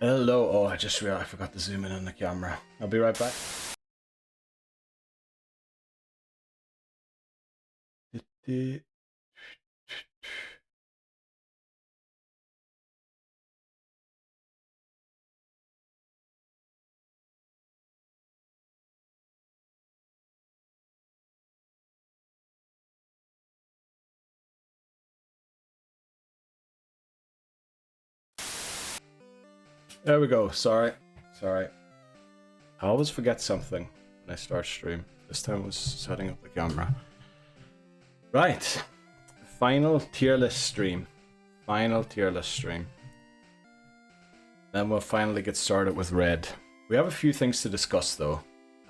Hello. Oh, I just realized I forgot to zoom in on the camera. I'll be right back. There we go. Sorry. I always forget something when I start stream. This time I was setting up the camera. Right. Final tier list stream. Then we'll finally get started with Red. We have a few things to discuss though.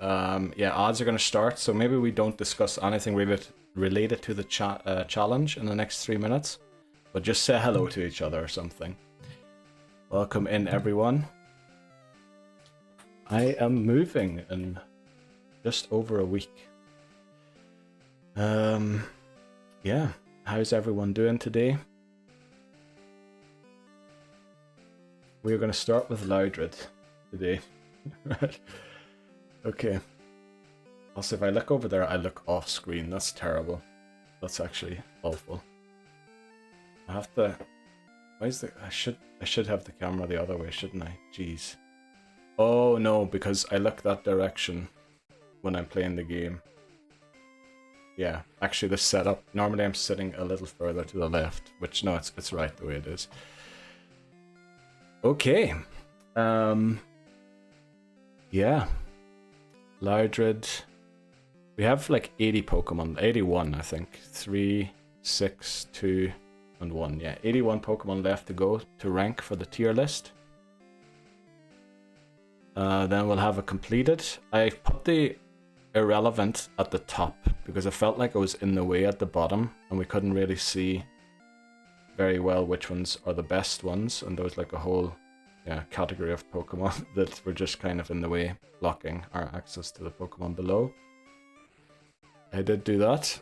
Yeah, odds are going to start, so maybe we don't discuss anything related to the challenge in the next 3 minutes, but just say hello to each other or something. Welcome in, everyone. I am moving in just over a week. Yeah, how's everyone doing today? We're going to start with Loudred today. Right. Okay. Also, if I look over there, I look off screen. That's terrible. That's actually awful. I have to... Why is the... I should have the camera the other way, shouldn't I? Jeez. Oh no, because I look that direction when I'm playing the game. Yeah, actually the setup. Normally I'm sitting a little further to the left, which no, it's right the way it is. Okay. Yeah. Loudred. We have like 80 Pokemon. 81, I think. 3, 6, 2, and 1. Yeah, 81 Pokemon left to go to rank for the tier list. Then we'll have it completed. I put the irrelevant at the top because I felt like I was in the way at the bottom and we couldn't really see very well which ones are the best ones, and there was like a whole category of Pokemon that were just kind of in the way, blocking our access to the Pokemon below. I did do that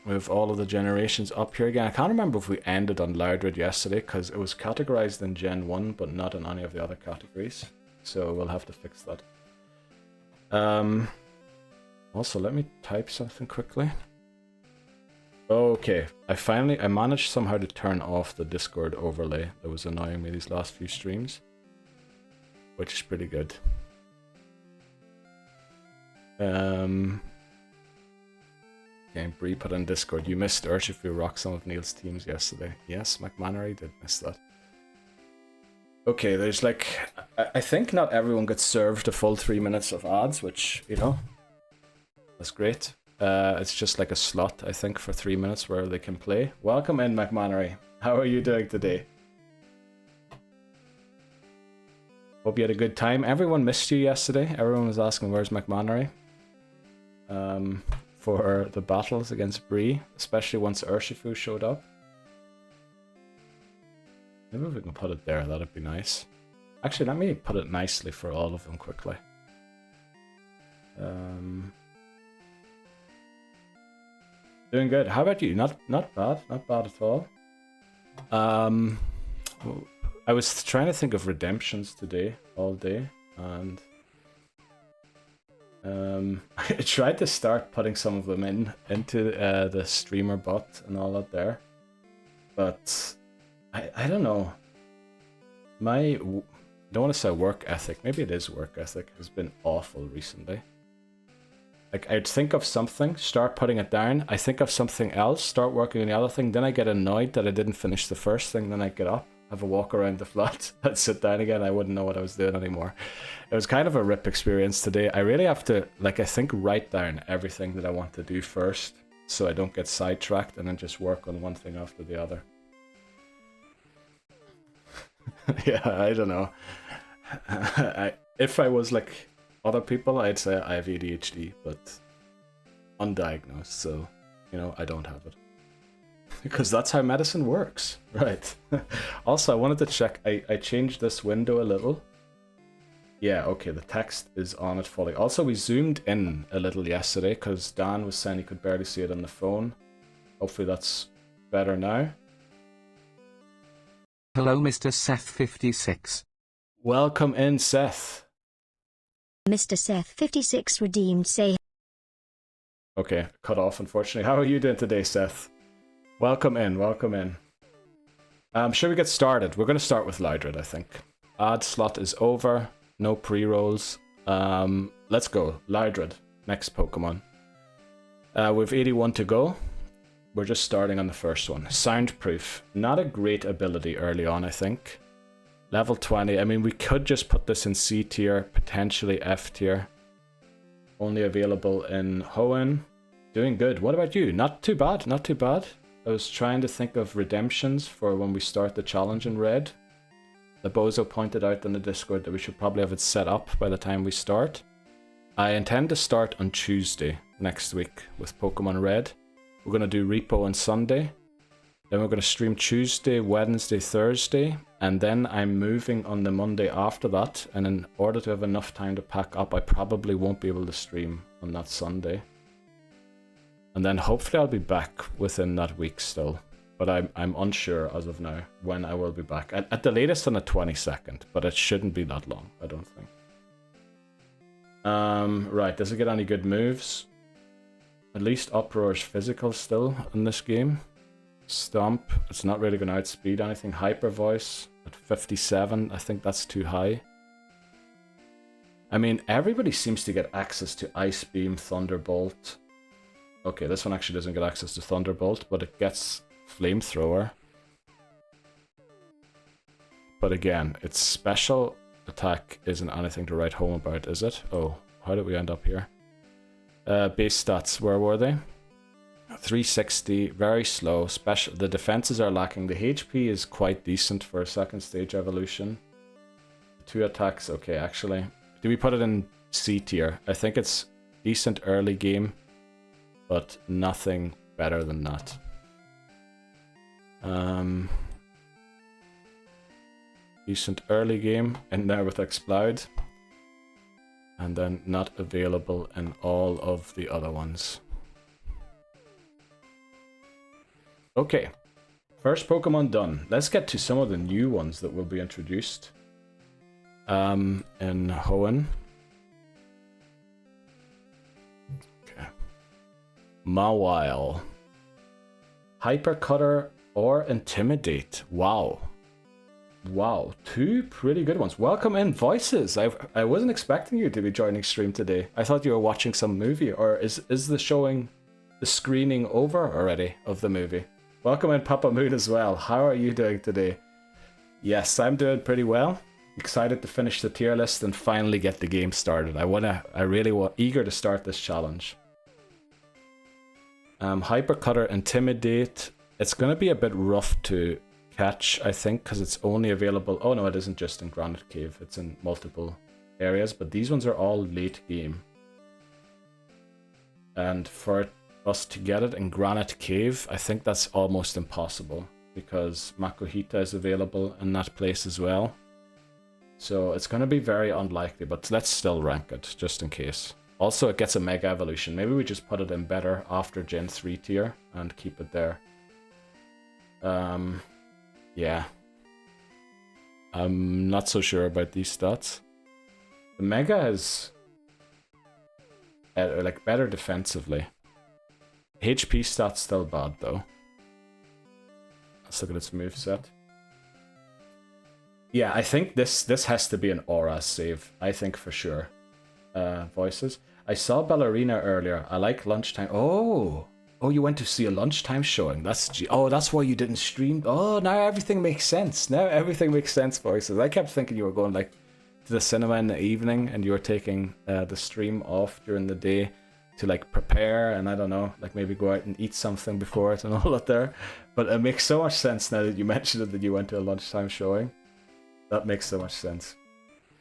with all of the generations up here again. I can't remember if we ended on Loudred yesterday because it was categorized in Gen 1 but not in any of the other categories, so we'll have to fix that. Also, let me type something quickly. Okay, I managed somehow to turn off the Discord overlay that was annoying me these last few streams, which is pretty good. Okay, Bree put in Discord, you missed Urshifu rock some of Neil's teams yesterday. Yes, McMannery did miss that. Okay, there's like, I think not everyone gets served a full 3 minutes of ads, which, you know, that's great. It's just like a slot, I think, for 3 minutes where they can play. Welcome in, McMannery. How are you doing today? Hope you had a good time. Everyone missed you yesterday. Everyone was asking where's McMannery for the battles against Bree, especially once Urshifu showed up. Maybe if we can put it there, that'd be nice. Actually, let me put it nicely for all of them quickly. Doing good. How about you? Not bad. Not bad at all. I was trying to think of redemptions today, all day, and I tried to start putting some of them into the streamer bot and all that there, but I don't know. I don't want to say work ethic. Maybe it is work ethic. Has been awful recently. Like, I'd think of something, start putting it down, I think of something else, start working on the other thing, then I get annoyed that I didn't finish the first thing, then I get up, have a walk around the flat, and sit down again, I wouldn't know what I was doing anymore. It was kind of a rip experience today. I really have to, like, I think write down everything that I want to do first, so I don't get sidetracked, and then just work on one thing after the other. Yeah, I don't know. If I was like other people, I'd say I have ADHD, but undiagnosed, so, you know, I don't have it. Because that's how medicine works, right? Also, I wanted to check, I changed this window a little. Yeah, okay, the text is on it fully. Also, we zoomed in a little yesterday, because Dan was saying he could barely see it on the phone. Hopefully that's better now. Hello, Mr. Seth56. Welcome in, Seth. Mr. Seth 56 redeemed say. Okay, cut off unfortunately. How are you doing today, Seth? Welcome in, welcome in. Shall we get started? We're going to start with Lydred, I think. Ad slot is over. No pre-rolls. Let's go. Lydred, next Pokemon. We've 81 to go. We're just starting on the first one. Soundproof. Not a great ability early on, I think. Level 20. I mean, we could just put this in C tier, potentially F tier. Only available in Hoenn. Doing good. What about you? Not too bad, not too bad. I was trying to think of redemptions for when we start the challenge in Red. The Bozo pointed out in the Discord that we should probably have it set up by the time we start. I intend to start on Tuesday next week with Pokemon Red. We're going to do Repo on Sunday. Then we're going to stream Tuesday, Wednesday, Thursday. And then I'm moving on the Monday after that. And in order to have enough time to pack up, I probably won't be able to stream on that Sunday. And then hopefully I'll be back within that week still. But I'm unsure as of now when I will be back. At the latest on the 22nd. But it shouldn't be that long, I don't think. Right, does it get any good moves? At least Uproar's physical still in this game. Stomp, it's not really going to outspeed anything. Hyper Voice at 57, I think that's too high. I mean, everybody seems to get access to Ice Beam, Thunderbolt. Okay, this one actually doesn't get access to Thunderbolt, but it gets Flamethrower. But again, its special attack isn't anything to write home about, is it? Oh, how did we end up here? Base stats, where were they? 360, very slow. Special. The defenses are lacking. The HP is quite decent for a second stage evolution. 2 attacks, okay, actually. Do we put it in C tier? I think it's decent early game, but nothing better than that. Decent early game in there with Explode. And then not available in all of the other ones. Okay, first Pokemon done. Let's get to some of the new ones that will be introduced in Hoenn. Okay. Mawile. Hyper Cutter or Intimidate. Wow. Wow, 2 pretty good ones. Welcome in, Voices. I wasn't expecting you to be joining stream today. I thought you were watching some movie, or is the screening over already of the movie? Welcome in, Papa Moon as well. How are you doing today? Yes, I'm doing pretty well. Excited to finish the tier list and finally get the game started. Eager to start this challenge. Hyper Cutter, Intimidate. It's gonna be a bit rough to catch, I think, because it's only available. Oh no, it isn't just in Granite Cave, it's in multiple areas, but these ones are all late game. And for us to get it in Granite Cave, I think that's almost impossible because Makuhita is available in that place as well. So it's going to be very unlikely, but let's still rank it just in case. Also, it gets a Mega Evolution. Maybe we just put it in better after Gen 3 tier and keep it there. Yeah. I'm not so sure about these stats. The Mega is better defensively. HP stats still bad though. Let's look at its moveset. Yeah, I think this has to be an Aura save. I think for sure. Voices. I saw Ballerina earlier. I like lunchtime. Oh, you went to see a lunchtime showing. That's why you didn't stream. Oh, now everything makes sense. Voices. I kept thinking you were going like to the cinema in the evening and you were taking the stream off during the day to like prepare and I don't know, like maybe go out and eat something before it and all that there. But it makes so much sense now that you mentioned it, that you went to a lunchtime showing. That makes so much sense.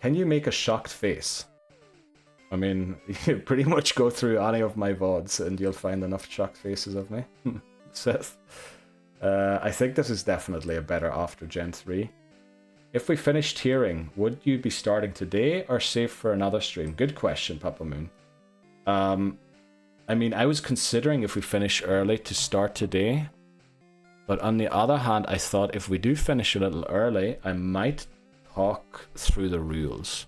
Can you make a shocked face? I mean, you pretty much go through any of my VODs and you'll find enough shocked faces of me. Seth. I think this is definitely a better after Gen 3. If we finish tiering, would you be starting today or save for another stream? Good question, Papa Moon. I mean, I was considering if we finish early to start today. But on the other hand, I thought if we do finish a little early, I might talk through the rules.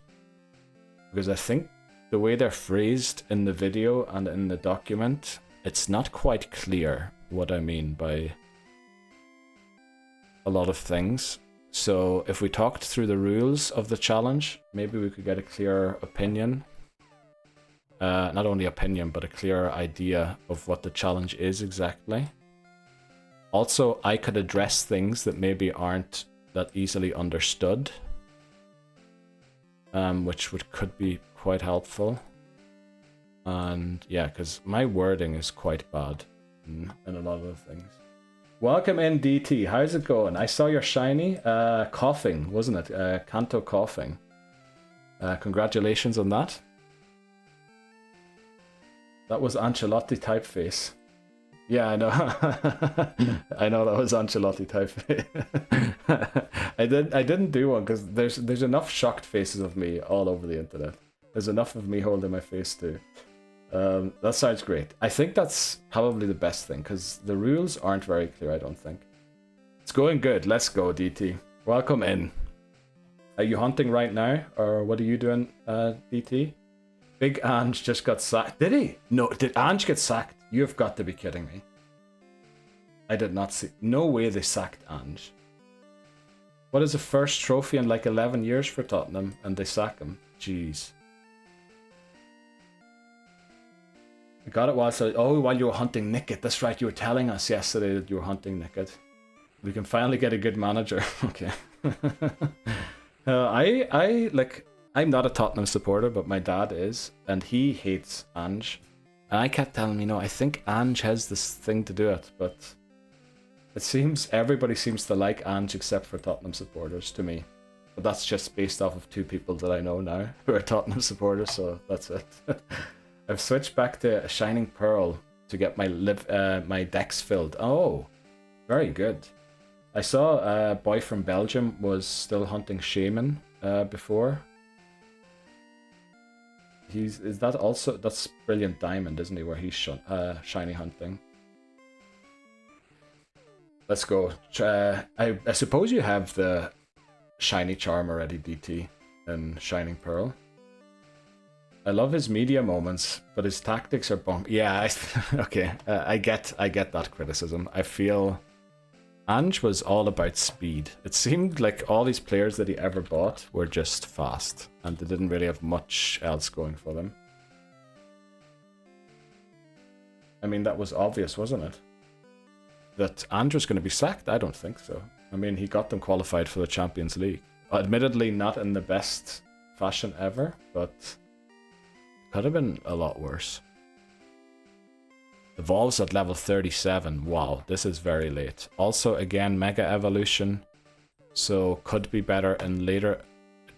Because I think the way they're phrased in the video and in the document, it's not quite clear what I mean by a lot of things. So if we talked through the rules of the challenge, maybe we could get a clearer opinion. Not only opinion, but a clearer idea of what the challenge is exactly. Also, I could address things that maybe aren't that easily understood, which could be quite helpful. And yeah, because my wording is quite bad in a lot of the things. Welcome in, DT. How's it going? I saw your shiny coughing, wasn't it? Kanto coughing. Congratulations on that. That was Ancelotti typeface. Yeah, I know. I know that was Ancelotti typeface. I didn't do one because there's enough shocked faces of me all over the internet. There's enough of me holding my face too. That sounds great. I think that's probably the best thing because the rules aren't very clear, I don't think. It's going good. Let's go, DT. Welcome in. Are you hunting right now or what are you doing, DT? Big Ange just got sacked. Did he? No, did Ange get sacked? You've got to be kidding me. I did not see. No way they sacked Ange. What is the first trophy in like 11 years for Tottenham and they sack him? Jeez. I got it while you were hunting Nickett. That's right, you were telling us yesterday that you were hunting Nickett. We can finally get a good manager. Okay. I'm not a Tottenham supporter, but my dad is, and he hates Ange. And I kept telling him, I think Ange has this thing to do it, but it seems everybody seems to like Ange except for Tottenham supporters, to me. But that's just based off of two people that I know now who are Tottenham supporters, so that's it. I've switched back to a Shining Pearl to get my decks filled. Oh, very good. I saw a boy from Belgium was still hunting Shaman before. That's Brilliant Diamond, isn't he? Where he's shiny hunting. Let's go. I suppose you have the shiny charm already, DT, in Shining Pearl. I love his media moments, but his tactics are bunk. Yeah, okay. I get that criticism. I feel Ange was all about speed. It seemed like all these players that he ever bought were just fast, and they didn't really have much else going for them. I mean, that was obvious, wasn't it? That Ange was going to be sacked? I don't think so. I mean, he got them qualified for the Champions League. Admittedly, not in the best fashion ever, but it could have been a lot worse. Evolves at level 37. Wow, this is very late. Also, again, Mega Evolution. So, could be better in later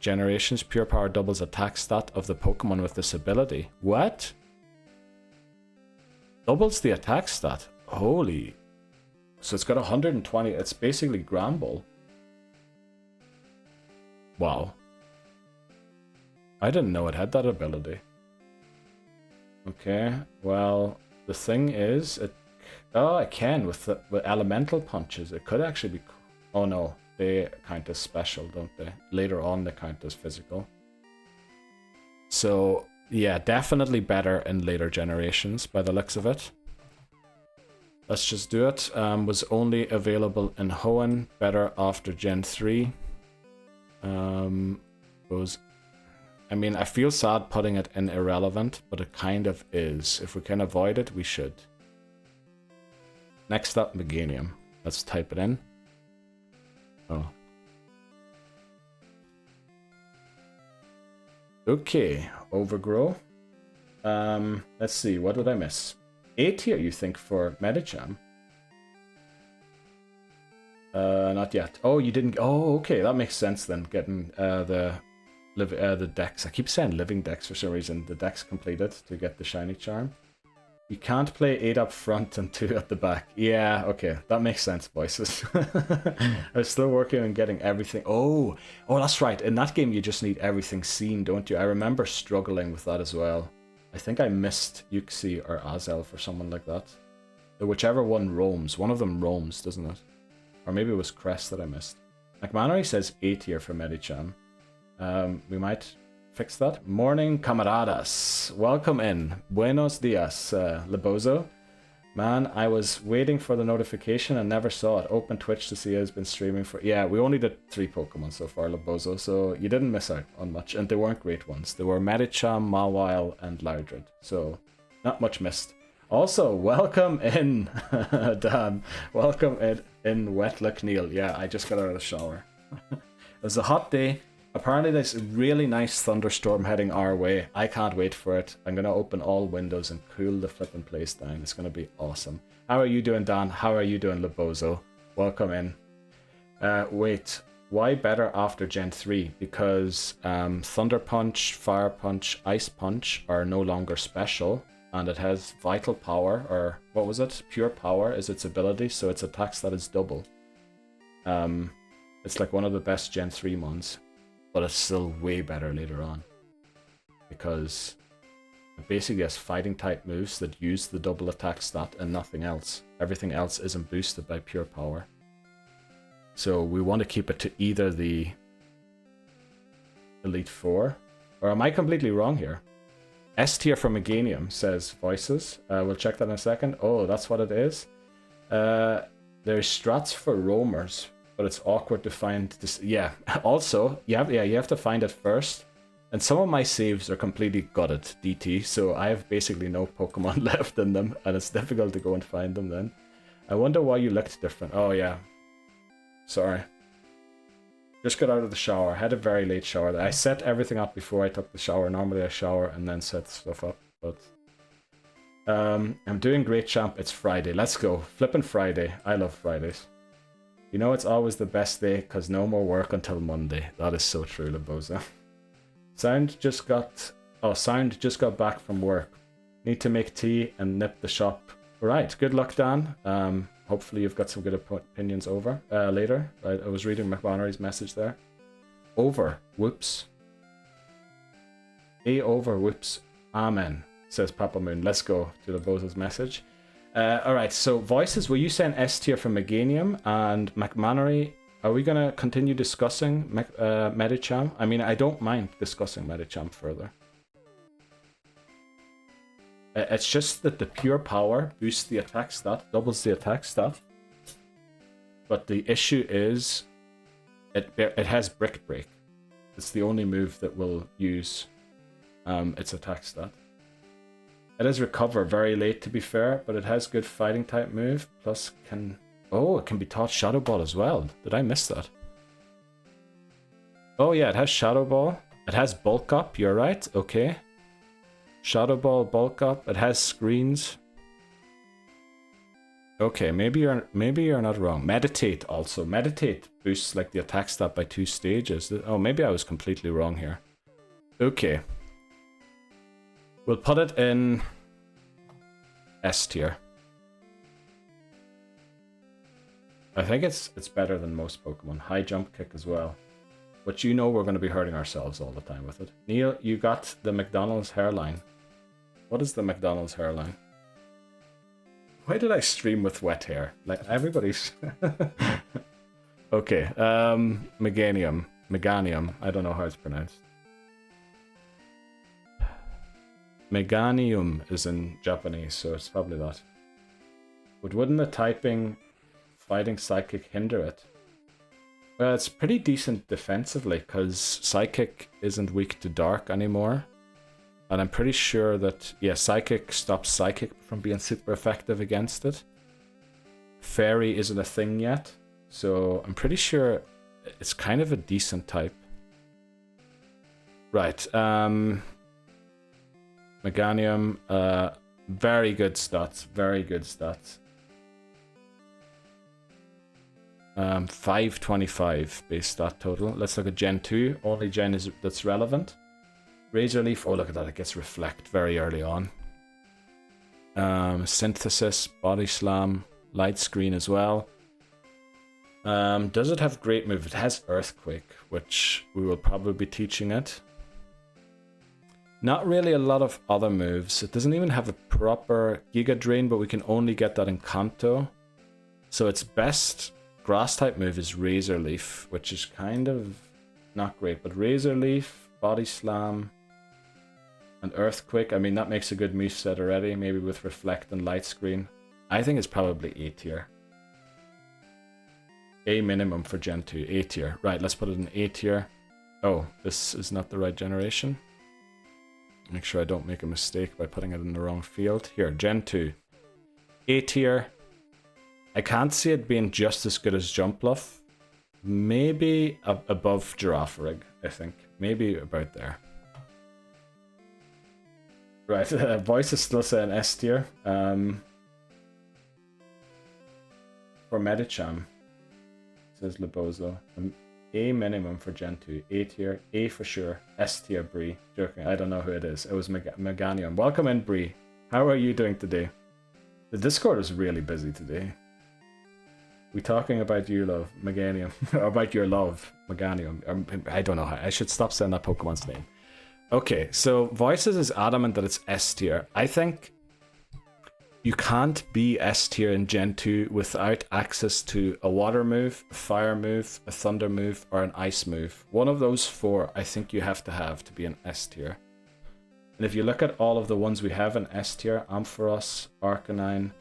generations. Pure Power doubles attack stat of the Pokemon with this ability. What? Doubles the attack stat? Holy. So it's got 120. It's basically Gramble. Wow. I didn't know it had that ability. Okay, well... The thing is, it can with elemental punches. It could actually be. Oh no, they count as special, don't they? Later on, they count as physical. So yeah, definitely better in later generations by the looks of it. Let's just do it. Was only available in Hoenn. Better after Gen 3. I mean, I feel sad putting it in irrelevant, but it kind of is. If we can avoid it, we should. Next up, Meganium. Let's type it in. Oh. Okay, Overgrow. Let's see, what did I miss? A tier, you think, for Medicham? Not yet. Oh, you didn't... Oh, okay, that makes sense then, getting the Dex. I keep saying Living Dex for some reason. The Dex completed to get the shiny charm. You can't play 8 up front and 2 at the back. Yeah, okay. That makes sense, boys. I'm still working on getting everything. Oh, that's right. In that game, you just need everything seen, don't you? I remember struggling with that as well. I think I missed Yuxi or Azelf or someone like that. Whichever one roams. One of them roams, doesn't it? Or maybe it was Crest that I missed. McMannery says A tier for Medicham. We might fix that. Morning, camaradas. Welcome in. Buenos dias, Lebozo. Man, I was waiting for the notification and never saw it. Open Twitch to see who's been streaming for... Yeah, we only did 3 Pokemon so far, Lebozo, so you didn't miss out on much. And they weren't great ones. They were Medicham, Mawile, and Loudred. So, not much missed. Also, welcome in, Dan. Welcome in Wetlock Neil. Yeah, I just got out of the shower. It was a hot day. Apparently there's a really nice thunderstorm heading our way. I can't wait for it. I'm going to open all windows and cool the flipping place down. It's going to be awesome. How are you doing, Dan? How are you doing, Lebozo? Welcome in. Wait, why better after Gen 3? Because Thunder Punch, Fire Punch, Ice Punch are no longer special. And it has Vital Power, or what was it? Pure Power is its ability, so its attacks that is double. It's like one of the best Gen 3 ones. But it's still way better later on. Because it basically has fighting type moves that use the double attack stat and nothing else. Everything else isn't boosted by pure power. So we want to keep it to either the Elite Four. Or am I completely wrong here? S tier for Meganium says Voices. We'll check that in a second. Oh, that's what it is. There's strats for roamers. But it's awkward to find this. Yeah. Also, you have to find it first. And some of my saves are completely gutted, DT. So I have basically no Pokemon left in them, and it's difficult to go and find them then. I wonder why you looked different. Oh yeah. Sorry. Just got out of the shower. I had a very late shower. I set everything up before I took the shower. Normally I shower and then set stuff up. But I'm doing great, champ. It's Friday. Let's go. Flippin' Friday. I love Fridays. You know it's always the best day because no more work until Monday. That is so true, Leboza. Sound just got back from work. Need to make tea and nip the shop. Right, good luck, Dan. Hopefully you've got some good opinions over later. I was reading McMannery's message there. Over. Whoops. Over. Whoops. Amen, says Papa Moon. Let's go to Leboza's message. Alright, so Voices, were you saying S tier for Meganium and McMannery? Are we going to continue discussing Medicham? I mean, I don't mind discussing Medicham further. It's just that the pure power boosts the attack stat, doubles the attack stat. But the issue is, it has Brick Break. It's the only move that will use its attack stat. It has Recover very late, to be fair, but it has good fighting type move. Plus it can be taught Shadow Ball as well. Did I miss that? Oh yeah, it has Shadow Ball. It has Bulk Up, you're right, okay. Shadow Ball, Bulk Up, it has Screens. Okay, maybe you're not wrong. Meditate also. Meditate boosts like the attack stat by 2 stages. Oh, maybe I was completely wrong here. Okay. We'll put it in S tier. I think it's better than most Pokemon. High jump kick as well. But you know we're going to be hurting ourselves all the time with it. Neil, you got the McDonald's hairline. What is the McDonald's hairline? Why did I stream with wet hair? Like everybody's... Okay, Meganium. I don't know how it's pronounced. Meganium is in Japanese, so it's probably that. But wouldn't the typing Fighting Psychic hinder it? Well, it's pretty decent defensively, because Psychic isn't weak to Dark anymore. And I'm pretty sure that, yeah, Psychic stops Psychic from being super effective against it. Fairy isn't a thing yet, so I'm pretty sure it's kind of a decent type. Right, Meganium, very good stats, very good stats. 525 base stat total. Let's look at Gen 2, only Gen that's relevant. Razor Leaf, oh look at that, it gets Reflect very early on. Synthesis, Body Slam, Light Screen as well. Does it have great move? It has Earthquake, which we will probably be teaching it. Not really a lot of other moves. It doesn't even have a proper Giga Drain, but we can only get that in Kanto. So its best grass type move is Razor Leaf, which is kind of not great, but Razor Leaf, Body Slam, and Earthquake, I mean, that makes a good moveset already, maybe with Reflect and Light Screen. I think it's probably A tier. A minimum for Gen 2, A tier. Right, let's put it in A tier. Oh, this is not the right generation. Make sure I don't make a mistake by putting it in the wrong field. Here, Gen 2. A tier. I can't see it being just as good as Jumpluff. Maybe above Girafarig, I think. Maybe about there. Right, Voice is still saying S tier. For Medicham, says Lebozo. A minimum for Gen 2. A tier. A for sure. S tier, Bree. Joking, I don't know who it is. It was Meganium. Welcome in, Bree. How are you doing today? The Discord is really busy today. We talking about you, love, Meganium. Or about your love, Meganium. I don't know how. I should stop saying that Pokemon's name. Okay, so Voices is adamant that it's S tier. I think you can't be S tier in Gen 2 without access to a water move, a fire move, a thunder move, or an ice move. One of those four I think you have to be an S tier. And if you look at all of the ones we have in S tier, Ampharos, Arcanine,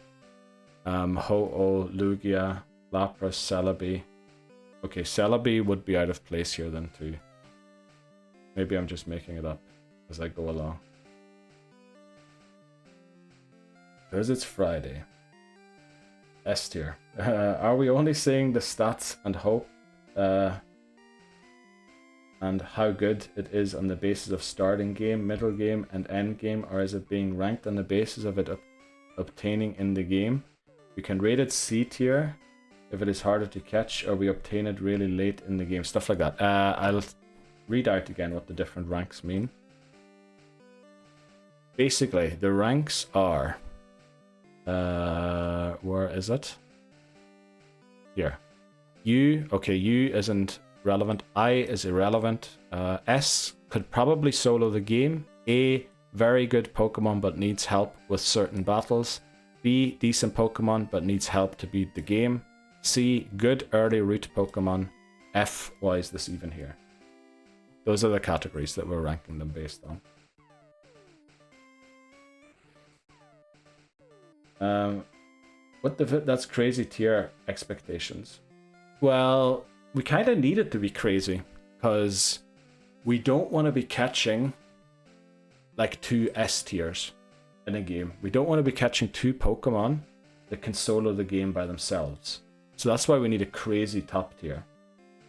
Ho-Oh, Lugia, Lapras, Celebi. Okay, Celebi would be out of place here then too. Maybe I'm just making it up as I go along. Because it's Friday. S tier. Are we only seeing the stats and hope and how good it is on the basis of starting game, middle game, and end game, or is it being ranked on the basis of it obtaining in the game? We can rate it C tier if it is harder to catch, or we obtain it really late in the game. Stuff like that. I'll read out again what the different ranks mean. Basically, the ranks are... where is it? Here. U, okay, U isn't relevant. I is irrelevant. S could probably solo the game. A, very good Pokemon but needs help with certain battles. B, decent Pokemon but needs help to beat the game. C, good early route Pokemon. F, why is this even here? Those are the categories that we're ranking them based on. That's crazy tier expectations. Well, we kind of need it to be crazy because we don't want to be catching like 2 S tiers in a game. We don't want to be catching 2 Pokemon that can solo the game by themselves. So that's why we need a crazy top tier.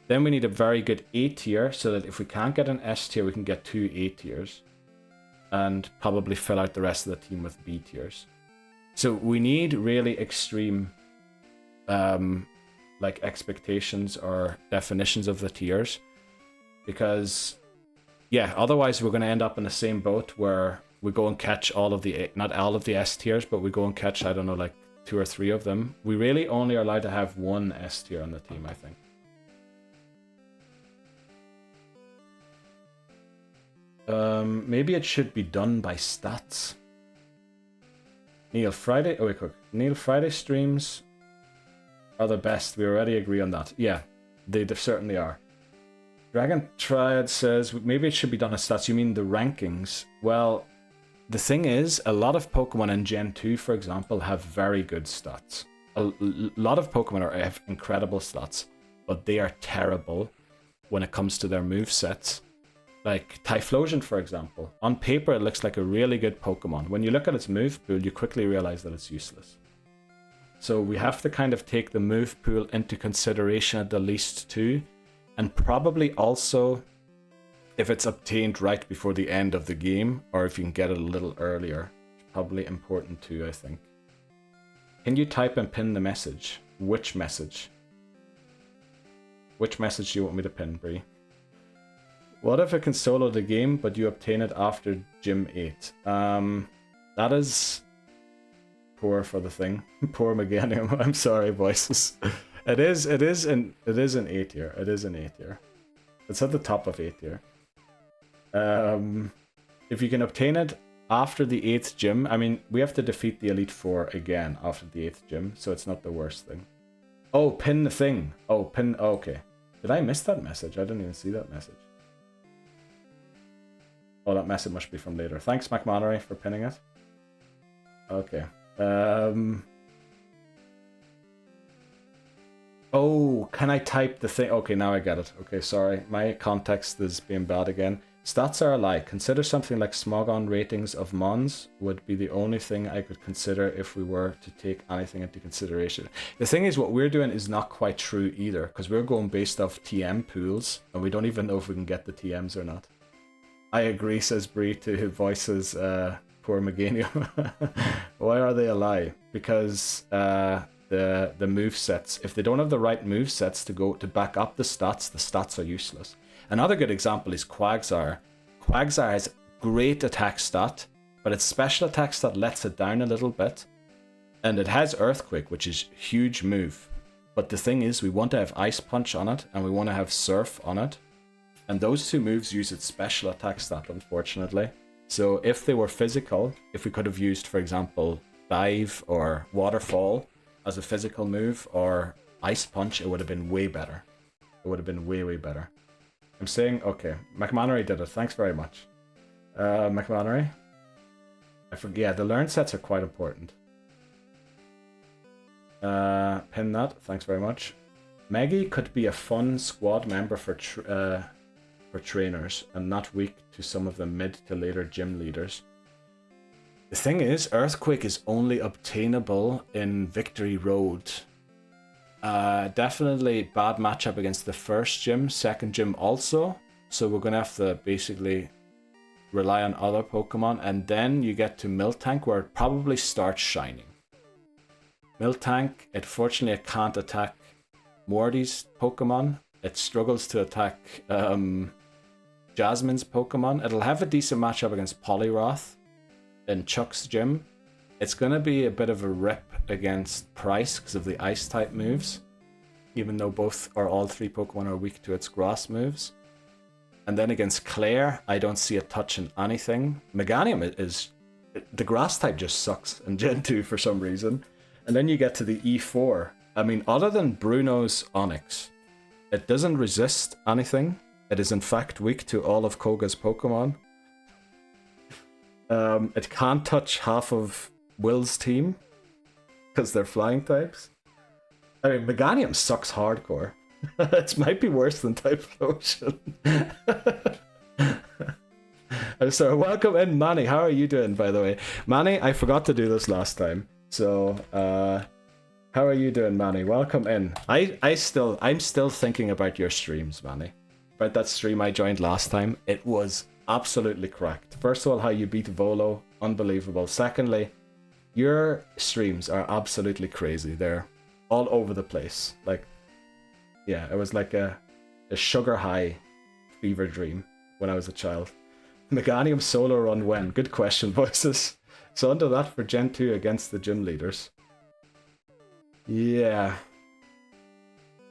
Then we need a very good A tier so that if we can't get an S tier, we can get 2 A tiers and probably fill out the rest of the team with B tiers. So we need really extreme like expectations or definitions of the tiers, because yeah, otherwise we're going to end up in the same boat where we go and catch all of the, not all of the S tiers, but we go and catch, I don't know, like 2 or 3 of them. We really only are allowed to have 1 S tier on the team, I think. Maybe it should be done by stats. Neil, Friday, oh wait, quick. Neil, Friday streams are the best. We already agree on that. Yeah, they certainly are. Dragon Triad says maybe it should be done as stats. You mean the rankings? Well, the thing is, a lot of Pokemon in Gen 2, for example, have very good stats. A lot of Pokemon have incredible stats, but they are terrible when it comes to their movesets. Like Typhlosion, for example. On paper, it looks like a really good Pokemon. When you look at its move pool, you quickly realize that it's useless. So we have to kind of take the move pool into consideration at the least too. And probably also, if it's obtained right before the end of the game, or if you can get it a little earlier. Probably important too, I think. Can you type and pin the message? Which message? Which message do you want me to pin, Bree? What if it can solo the game, but you obtain it after Gym 8? That is poor for the thing. Poor Meganium. I'm sorry, voices. It is an A tier. It is an A tier. It's at the top of A tier. If you can obtain it after the 8th gym, I mean, we have to defeat the Elite Four again after the 8th gym, so it's not the worst thing. Oh, pin the thing. Oh, pin. Oh, okay. Did I miss that message? I didn't even see that message. Oh, that message must be from later. Thanks, McMonery, for pinning it. Okay. Oh, can I type the thing? Okay, now I get it. Okay, sorry. My context is being bad again. Stats are a lie. Consider something like Smogon ratings of Mons would be the only thing I could consider if we were to take anything into consideration. The thing is, what we're doing is not quite true either, because we're going based off TM pools, and we don't even know if we can get the TMs or not. I agree, says Bree, to who voices poor Meganium. Why are they a lie? Because the move sets, if they don't have the right move sets to back up the stats are useless. Another good example is Quagsire. Quagsire has great attack stat, but its special attack stat lets it down a little bit. And it has Earthquake, which is huge move. But the thing is, we want to have Ice Punch on it, and we want to have Surf on it. And those two moves use its special attack stat, unfortunately. So if they were physical, if we could have used, for example, Dive or Waterfall as a physical move, or Ice Punch, it would have been way better. It would have been way, way better. I'm saying, okay, McMonery did it. Thanks very much. McMonery? I forget, yeah, the learn sets are quite important. Pin that, thanks very much. Maggie could be a fun squad member for trainers and not weak to some of the mid to later gym leaders. The thing is, Earthquake is only obtainable in Victory Road. Definitely bad matchup against the first gym, second gym also. So we're going to have to basically rely on other Pokemon. And then you get to Miltank, where it probably starts shining. Miltank, unfortunately, it can't attack Morty's Pokemon. It struggles to attack Jasmine's Pokemon. It'll have a decent matchup against Poliwrath in Chuck's gym. It's going to be a bit of a rip against Price because of the ice type moves, even though both or all three Pokemon are weak to its grass moves. And then against Claire, I don't see it touching anything. Meganium is... the grass type just sucks in Gen 2 for some reason. And then you get to the E4. I mean, other than Bruno's Onix, it doesn't resist anything. It is in fact weak to all of Koga's Pokemon. It can't touch half of Will's team because they're flying types. I mean, Meganium sucks hardcore. It might be worse than Typhlosion. So welcome in, Manny. How are you doing, by the way? Manny, I forgot to do this last time. So, how are you doing, Manny? Welcome in. I'm still thinking about your streams, Manny. About that stream I joined last time. It was absolutely cracked. First of all, how you beat Volo, unbelievable. Secondly, your streams are absolutely crazy. They're all over the place. Like, yeah, it was like a sugar high fever dream when I was a child. Meganium solo run when? Good question, voices. So under that for Gen 2 against the gym leaders. Yeah.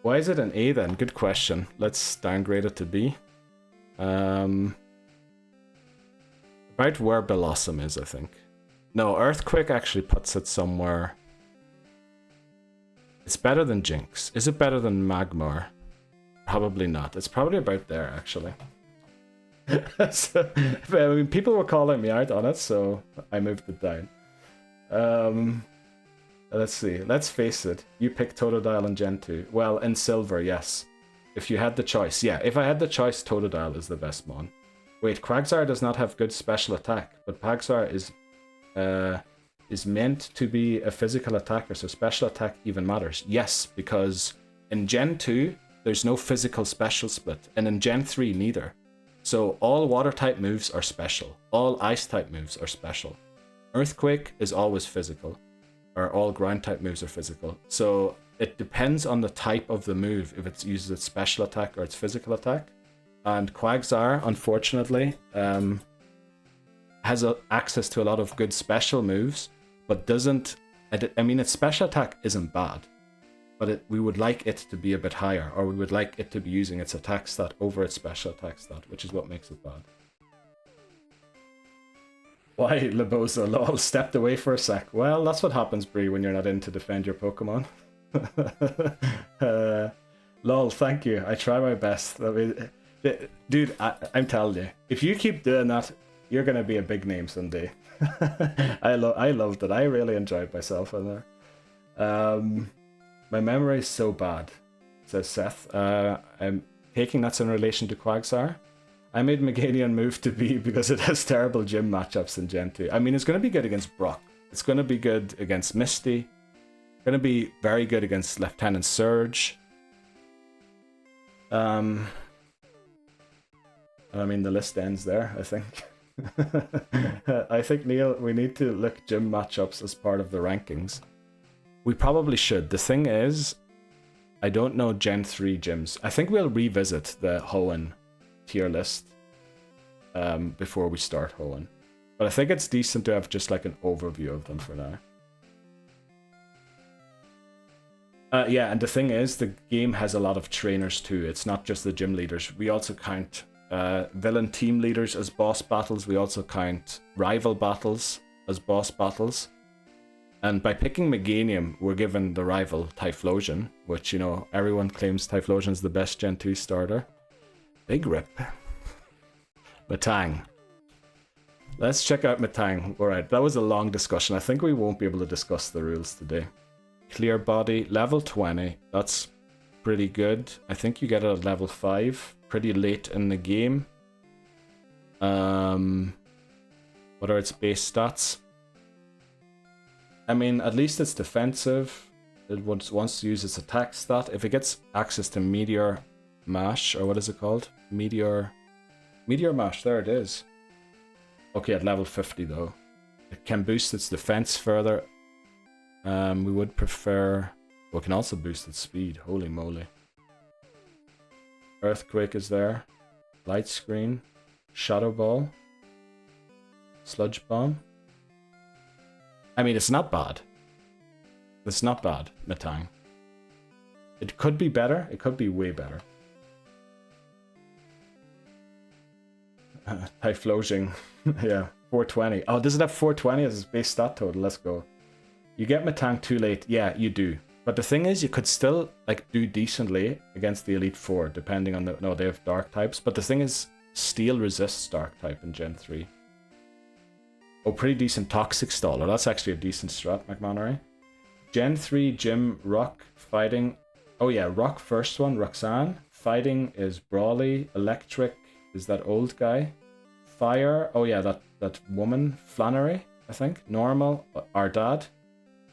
Why is it an A then? Good question. Let's downgrade it to B. About where Blossom is, I think. No, Earthquake actually puts it somewhere. It's better than Jinx. Is it better than Magmar? Probably not. It's probably about there, actually. So, I mean, people were calling me out on it, so I moved it down. Let's see. Let's face it. You picked Totodile in Gen 2. Well, in Silver, yes. If you had the choice. Yeah, if I had the choice, Totodile is the best mon. Wait, Quagsire does not have good special attack, but Quagsire is meant to be a physical attacker, so special attack even matters. Yes, because in Gen 2, there's no physical special split, and in Gen 3, neither. So all water type moves are special. All ice type moves are special. Earthquake is always physical, or all ground type moves are physical. So it depends on the type of the move, if it uses its special attack or its physical attack. And Quagsire, unfortunately, has access to a lot of good special moves, but doesn't... I mean, its special attack isn't bad, but we would like it to be a bit higher, or we would like it to be using its attack stat over its special attack stat, which is what makes it bad. Why, Lebosa, lol, stepped away for a sec. Well, that's what happens, Bree, when you're not in to defend your Pokemon. Lol, thank you. I try my best. I mean, dude, I'm telling you, if you keep doing that, you're gonna be a big name someday. I loved it. I really enjoyed myself in there. My memory is so bad, says Seth. I'm taking that's in relation to Quagsire. I made Meganium move to B because it has terrible gym matchups in Gen 2. I mean, it's going to be good against Brock. It's going to be good against Misty. It's going to be very good against Lieutenant Surge. I mean, the list ends there, I think. I think, Neil, we need to look gym matchups as part of the rankings. We probably should. The thing is, I don't know Gen 3 gyms. I think we'll revisit the Hoenn tier list before we start Hoenn. But I think it's decent to have just like an overview of them for now. Yeah, and the thing is, the game has a lot of trainers too. It's not just the gym leaders. We also count villain team leaders as boss battles. We also count rival battles as boss battles. And by picking Meganium, we're given the rival Typhlosion, which, you know, everyone claims Typhlosion is the best Gen 2 starter. Big rip. Metang. Let's check out Metang. Alright, that was a long discussion. I think we won't be able to discuss the rules today. Clear Body, level 20. That's pretty good. I think you get it at level 5. Pretty late in the game. What are its base stats? I mean, at least it's defensive. It wants to use its attack stat. If it gets access to Meteor Mash, or what is it called? Meteor Mash, there it is. Okay, at level 50 though. It can boost its defense further. We would prefer... Well, it can also boost its speed. Holy moly. Earthquake is there. Light Screen. Shadow Ball. Sludge Bomb. I mean, it's not bad. It's not bad, Metang. It could be better. It could be way better. Typhlosion. Yeah, 420. Oh, does it have 420 as its base stat total? Let's go. You get Metang too late. Yeah, you do. But the thing is, you could still like do decently against the Elite Four, depending on the... No, they have Dark types. But the thing is, Steel resists Dark type in Gen 3. Oh, pretty decent Toxic Staller. That's actually a decent strat, McMannery. Gen 3 Gym Rock Fighting. Oh yeah, Rock first one, Roxanne. Fighting is Brawly. Electric is that old guy. Fire. Oh yeah, that woman, Flannery, I think. Normal, our dad.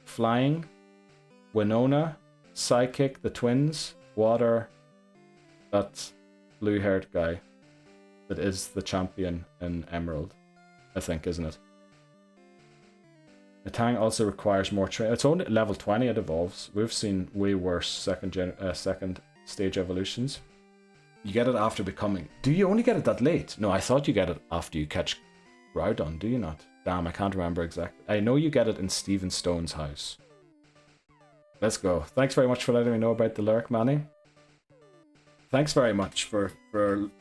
Flying, Winona. Psychic, the twins. Water, that blue-haired guy. That is the champion in Emerald, I think, isn't it? Metang also requires more training. It's only level 20 it evolves. We've seen way worse second stage evolutions. You get it after becoming... Do you only get it that late? No, I thought you get it after you catch Groudon, do you not? Damn, I can't remember exactly. I know you get it in Stephen Stone's house. Let's go. Thanks very much for letting me know about the lurk, Manny. Thanks very much for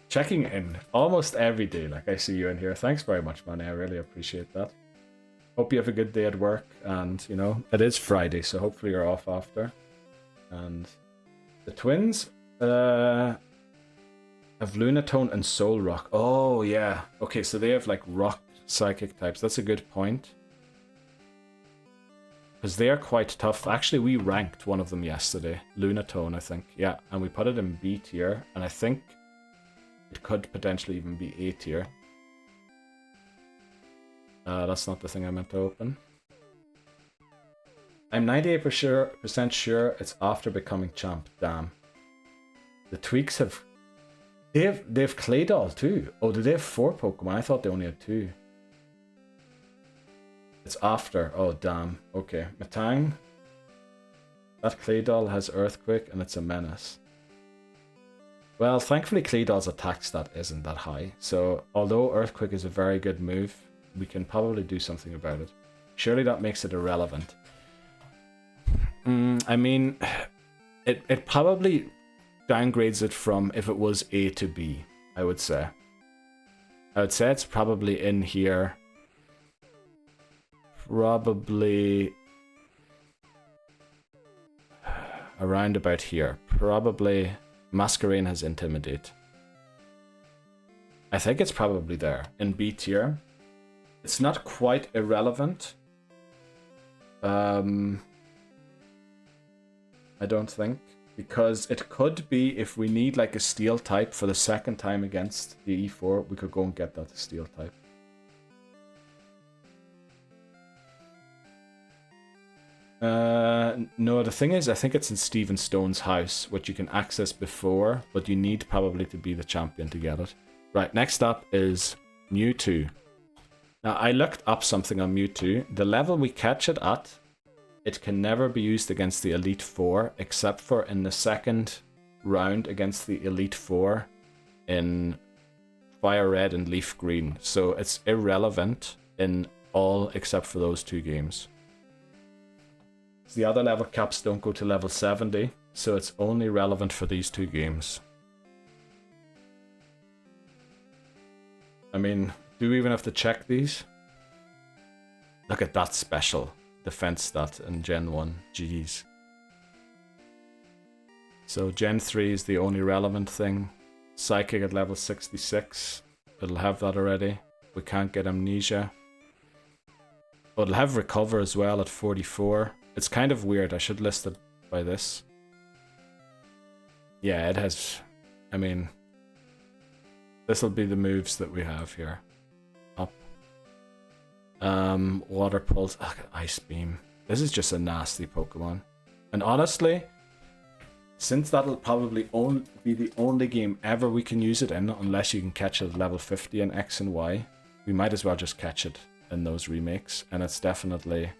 checking in almost every day. Like, I see you in here. Thanks very much, Manny. I really appreciate that. Hope you have a good day at work, and, you know, it is Friday, so hopefully you're off after. And the twins have Lunatone and Soul Rock. Oh, yeah. Okay, so they have, like, rock psychic types. That's a good point. Because they are quite tough. Actually, we ranked one of them yesterday. Lunatone, I think. Yeah, and we put it in B tier, and I think it could potentially even be A tier. That's not the thing I meant to open. I'm 98% sure it's after becoming champ. Damn. The tweaks have... They've Claydol too. Oh, do they have 4 Pokemon? I thought they only had 2. It's after. Oh, damn. Okay. Metang. That Claydol has Earthquake and it's a menace. Well, thankfully Claydol's attack stat isn't that high. So, although Earthquake is a very good move, we can probably do something about it. Surely that makes it irrelevant. I mean, it probably downgrades it from if it was A to B, I would say. I would say it's probably in here. Probably... around about here. Probably Masquerain has Intimidate. I think it's probably there in B tier. It's not quite irrelevant. I don't think. Because it could be if we need like a steel type for the second time against the E4, we could go and get that steel type. No, the thing is, I think it's in Stephen Stone's house, which you can access before, but you need probably to be the champion to get it. Right, next up is Mewtwo. Now, I looked up something on Mewtwo. The level we catch it at, it can never be used against the Elite Four, except for in the second round against the Elite Four in Fire Red and Leaf Green. So it's irrelevant in all except for those two games. The other level caps don't go to level 70, so it's only relevant for these two games. I mean, do we even have to check these? Look at that special defense stat in Gen 1. Jeez. So Gen 3 is the only relevant thing. Psychic at level 66. It'll have that already. We can't get Amnesia. But it'll have Recover as well at 44. It's kind of weird. I should list it by this. Yeah, it has... I mean... This'll be the moves that we have here. Up. Water Pulse. Ugh, Ice Beam. This is just a nasty Pokemon. And honestly, since that'll probably be the only game ever we can use it in, unless you can catch it at level 50 in X and Y, we might as well just catch it in those remakes. And it's definitely...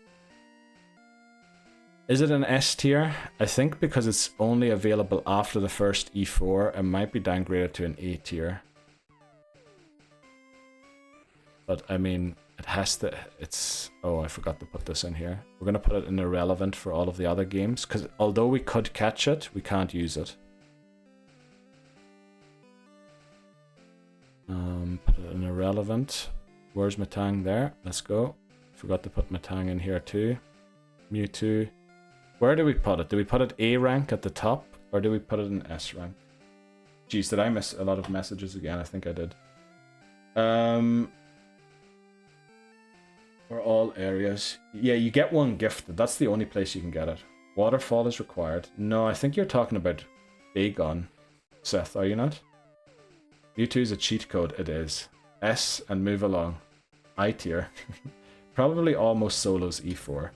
Is it an S tier? I think because it's only available after the first E4, it might be downgraded to an A tier. But I mean, it has to, it's, oh, I forgot to put this in here. We're going to put it in irrelevant for all of the other games, because although we could catch it, we can't use it. Put it in irrelevant. Where's Metang there? Let's go. Forgot to put Metang in here too. Mewtwo. Where do we put it? Do we put it A rank at the top, or do we put it in S rank? Jeez, did I miss a lot of messages again? I think I did. For all areas. Yeah, you get one gifted. That's the only place you can get it. Waterfall is required. No, I think you're talking about Bagon, Seth, are you not? Mewtwo is a cheat code. It is. S and move along. I tier. Probably almost solos E4.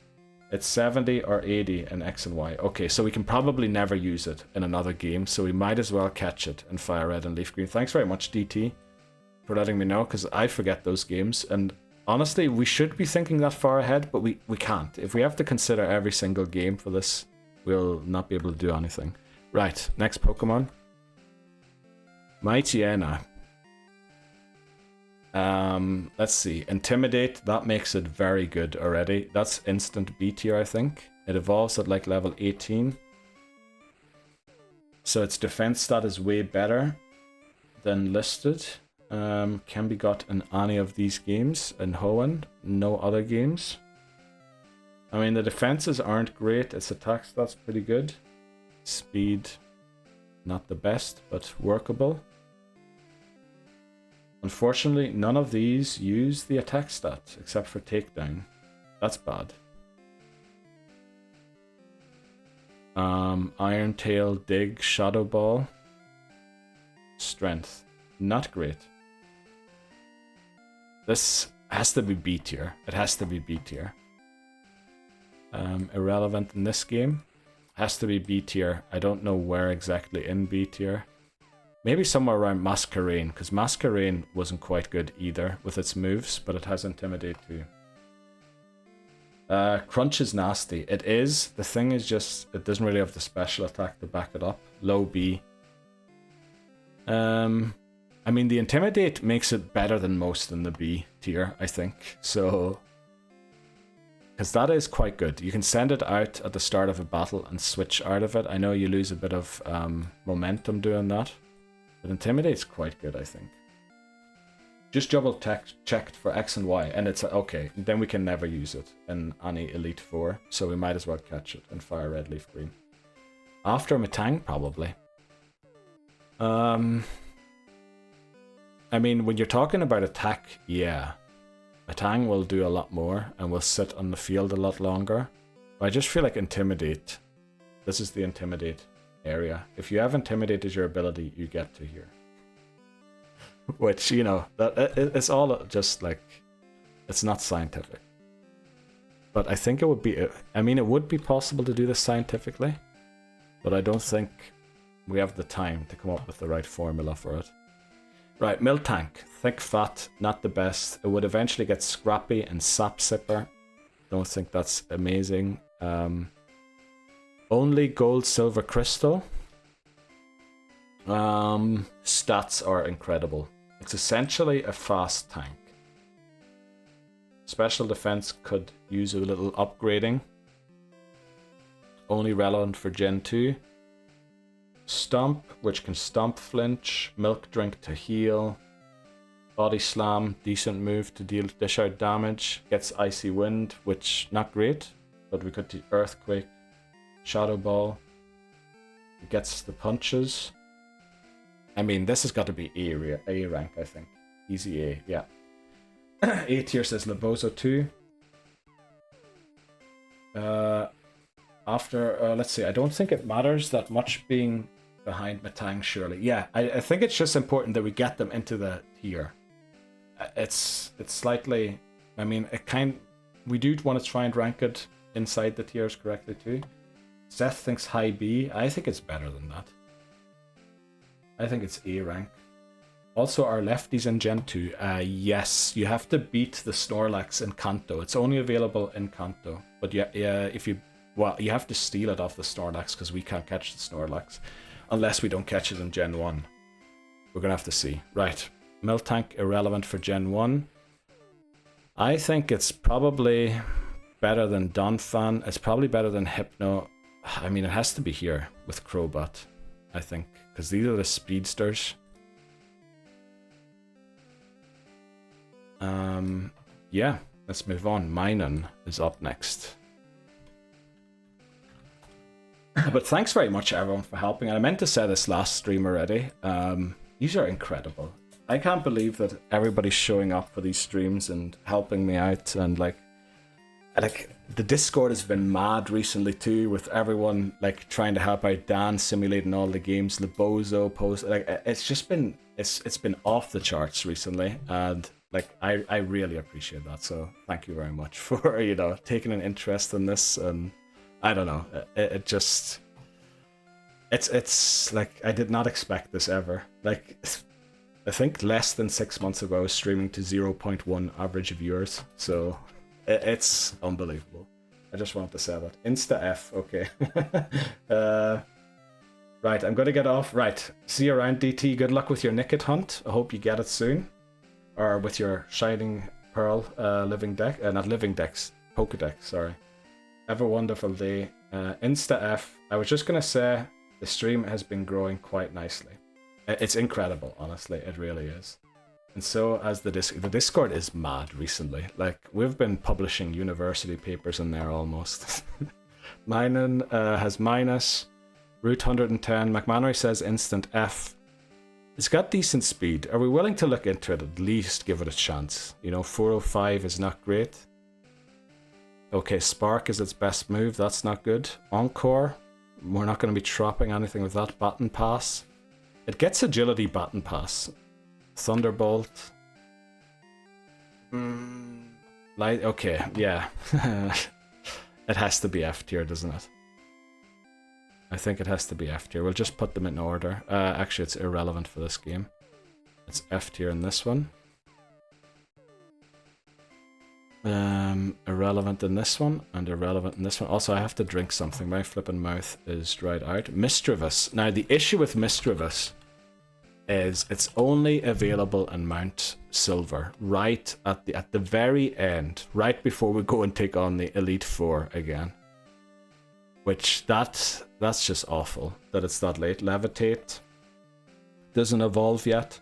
It's 70 or 80 in X and Y. Okay, so we can probably never use it in another game, so we might as well catch it in Fire Red and Leaf Green. Thanks very much, DT, for letting me know, because I forget those games, and honestly, we should be thinking that far ahead, but we can't. If we have to consider every single game for this, we'll not be able to do anything. Right, next Pokemon. Mightyena. Let's see. Intimidate, that makes it very good already. That's instant B tier, I think. It evolves at like level 18. So its defense stat is way better than listed. Can be got in any of these games. In Hoenn, no other games. I mean, the defenses aren't great. Its attack stat's pretty good. Speed, not the best, but workable. Unfortunately, none of these use the attack stat, except for takedown. That's bad. Iron Tail, Dig, Shadow Ball. Strength, not great. This has to be B tier. It has to be B tier. Irrelevant in this game. Has to be B tier. I don't know where exactly in B tier. Maybe somewhere around Masquerain, because Masquerain wasn't quite good either with its moves, but it has Intimidate too. Crunch is nasty. It is. The thing is just, it doesn't really have the special attack to back it up. Low B. I mean, the Intimidate makes it better than most in the B tier, I think. So, because that is quite good. You can send it out at the start of a battle and switch out of it. I know you lose a bit of momentum doing that. But Intimidate's quite good, I think. Just double checked for X and Y, and it's okay. Then we can never use it in any Elite Four, so we might as well catch it in Fire Red, Leaf Green. After Metang, probably. I mean, when you're talking about attack, yeah. Metang will do a lot more and will sit on the field a lot longer. But I just feel like Intimidate. This is the Intimidate area. If you have Intimidate as your ability, you get to here. Which, you know, it's all just like, it's not scientific. But I think it would be, I mean, it would be possible to do this scientifically, but I don't think we have the time to come up with the right formula for it. Right, Miltank. Thick, fat, not the best. It would eventually get scrappy and sap sipper. Don't think that's amazing. Only gold, silver, crystal. Stats are incredible. It's essentially a fast tank. Special defense could use a little upgrading. Only relevant for Gen 2. Stomp, which can stomp flinch. Milk drink to heal. Body slam, decent move to dish out damage. Gets icy wind, which not great, but we could do earthquake. Shadow ball. It gets the punches. I mean, this has got to be A rank, I think. Easy A, yeah. A tier says Labozo 2. Let's see, I don't think it matters that much being behind Metang, surely. Yeah, I think it's just important that we get them into the tier. It's slightly, I mean, we do want to try and rank it inside the tiers correctly too. Seth thinks high B. I think it's better than that. I think it's A rank. Also, our lefties in Gen 2. Yes, you have to beat the Snorlax in Kanto. It's only available in Kanto. But yeah, you have to steal it off the Snorlax because we can't catch the Snorlax. Unless we don't catch it in Gen 1. We're going to have to see. Right. Miltank, irrelevant for Gen 1. I think it's probably better than Donphan. It's probably better than Hypno. I mean, it has to be here with Crobat, I think. Because these are the speedsters. Yeah, let's move on. Minun is up next. But thanks very much everyone for helping. I meant to say this last stream already. These are incredible. I can't believe that everybody's showing up for these streams and helping me out, and like the Discord has been mad recently too, with everyone like trying to help out Dan simulating all the games. Labozo post, like it's just been it's been off the charts recently, and like I really appreciate that. So thank you very much for taking an interest in this. And I don't know, it's like I did not expect this ever. Like I think less than 6 months ago I was streaming to 0.1 average viewers, so it's unbelievable. I just wanted to say that. Insta F, okay. Right, I'm gonna get off. Right, see you around, DT. Good luck with your Nickit hunt. I hope you get it soon. Or with your Shining Pearl Living Deck, not Living Dex, Pokedex, sorry. Have a wonderful day. Insta F, I was just gonna say the stream has been growing quite nicely. It's incredible, honestly, it really is. And so as the Discord is mad recently. Like, we've been publishing university papers in there almost. Minun has minus. Route 110. McMannery says instant F. It's got decent speed. Are we willing to look into it, at least give it a chance? 405 is not great. Okay, Spark is its best move. That's not good. Encore. We're not going to be dropping anything with that. Baton Pass. It gets agility Baton Pass. Thunderbolt. Okay, yeah. It has to be F tier, doesn't it? I think it has to be F tier. We'll just put them in order. Actually, it's irrelevant for this game. It's F tier in this one. Irrelevant in this one, and irrelevant in this one. Also, I have to drink something. My flippin' mouth is dried out. Misdreavus. Now, the issue with Misdreavus is it's only available in Mount Silver, right at the very end, right before we go and take on the Elite Four again. Which that's just awful that it's that late. Levitate doesn't evolve yet.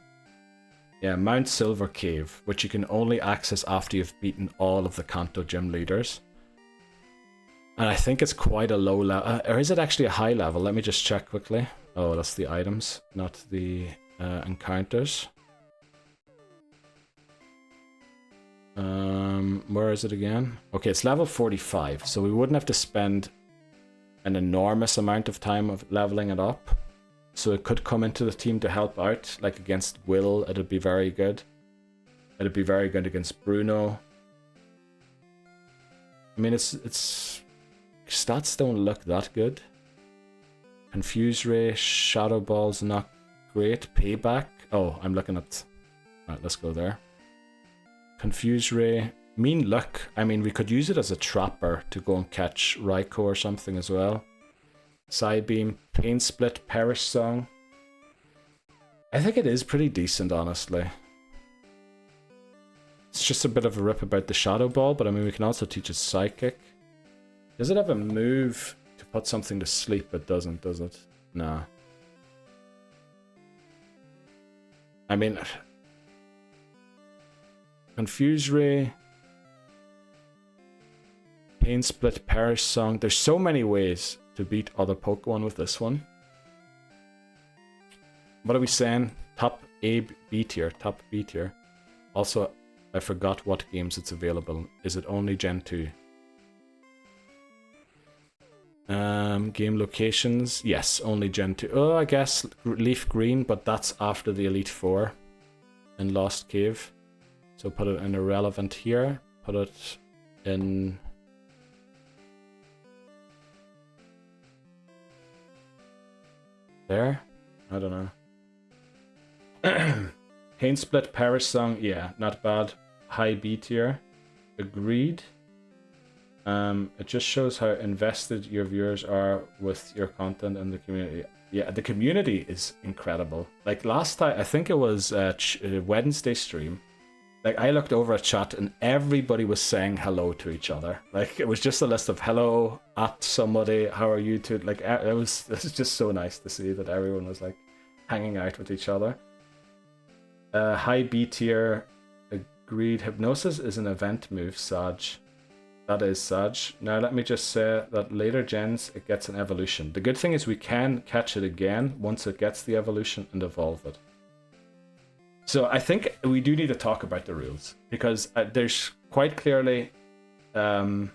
Yeah, Mount Silver Cave, which you can only access after you've beaten all of the Kanto gym leaders. And I think it's quite a low level. Or is it actually a high level? Let me just check quickly. Oh, that's the items, not the encounters. Where is it again? Okay, it's level 45, so we wouldn't have to spend an enormous amount of time of leveling it up. So it could come into the team to help out, like against Will, it'd be very good. It'd be very good against Bruno. I mean, it's stats don't look that good. Confuse Ray, Shadow Ball's not great. Payback. Oh, I'm looking at. Alright, let's go there. Confuse Ray. Mean Luck. I mean, we could use it as a trapper to go and catch Raikou or something as well. Psybeam, Pain Split, Perish Song. I think it is pretty decent, honestly. It's just a bit of a rip about the Shadow Ball, but I mean, we can also teach it Psychic. Does it have a move to put something to sleep? It doesn't, does it? Nah. I mean, Confuse Ray, Pain Split, Perish Song. There's so many ways to beat other Pokemon with this one. What are we saying? Top A, B tier. Top B tier. Also, I forgot what games it's available. Is it only Gen 2? Game locations. Yes, only Gen 2. Oh, I guess Leaf Green, but that's after the Elite Four in Lost Cave. So put it in irrelevant here. Put it in... there? I don't know. Pain Split, Perish Song, yeah, not bad. High B tier. Agreed. It just shows how invested your viewers are with your content and the community. Yeah, the community is incredible. Like last time, I think it was Wednesday stream. Like I looked over at chat and everybody was saying hello to each other. Like it was just a list of hello at somebody, how are you to like it was just so nice to see that everyone was like hanging out with each other. High B tier, agreed. Hypnosis is an event move, Sag. That is Sag. Now let me just say that later gens it gets an evolution. The good thing is we can catch it again once it gets the evolution and evolve it. So I think we do need to talk about the rules because there's quite clearly, what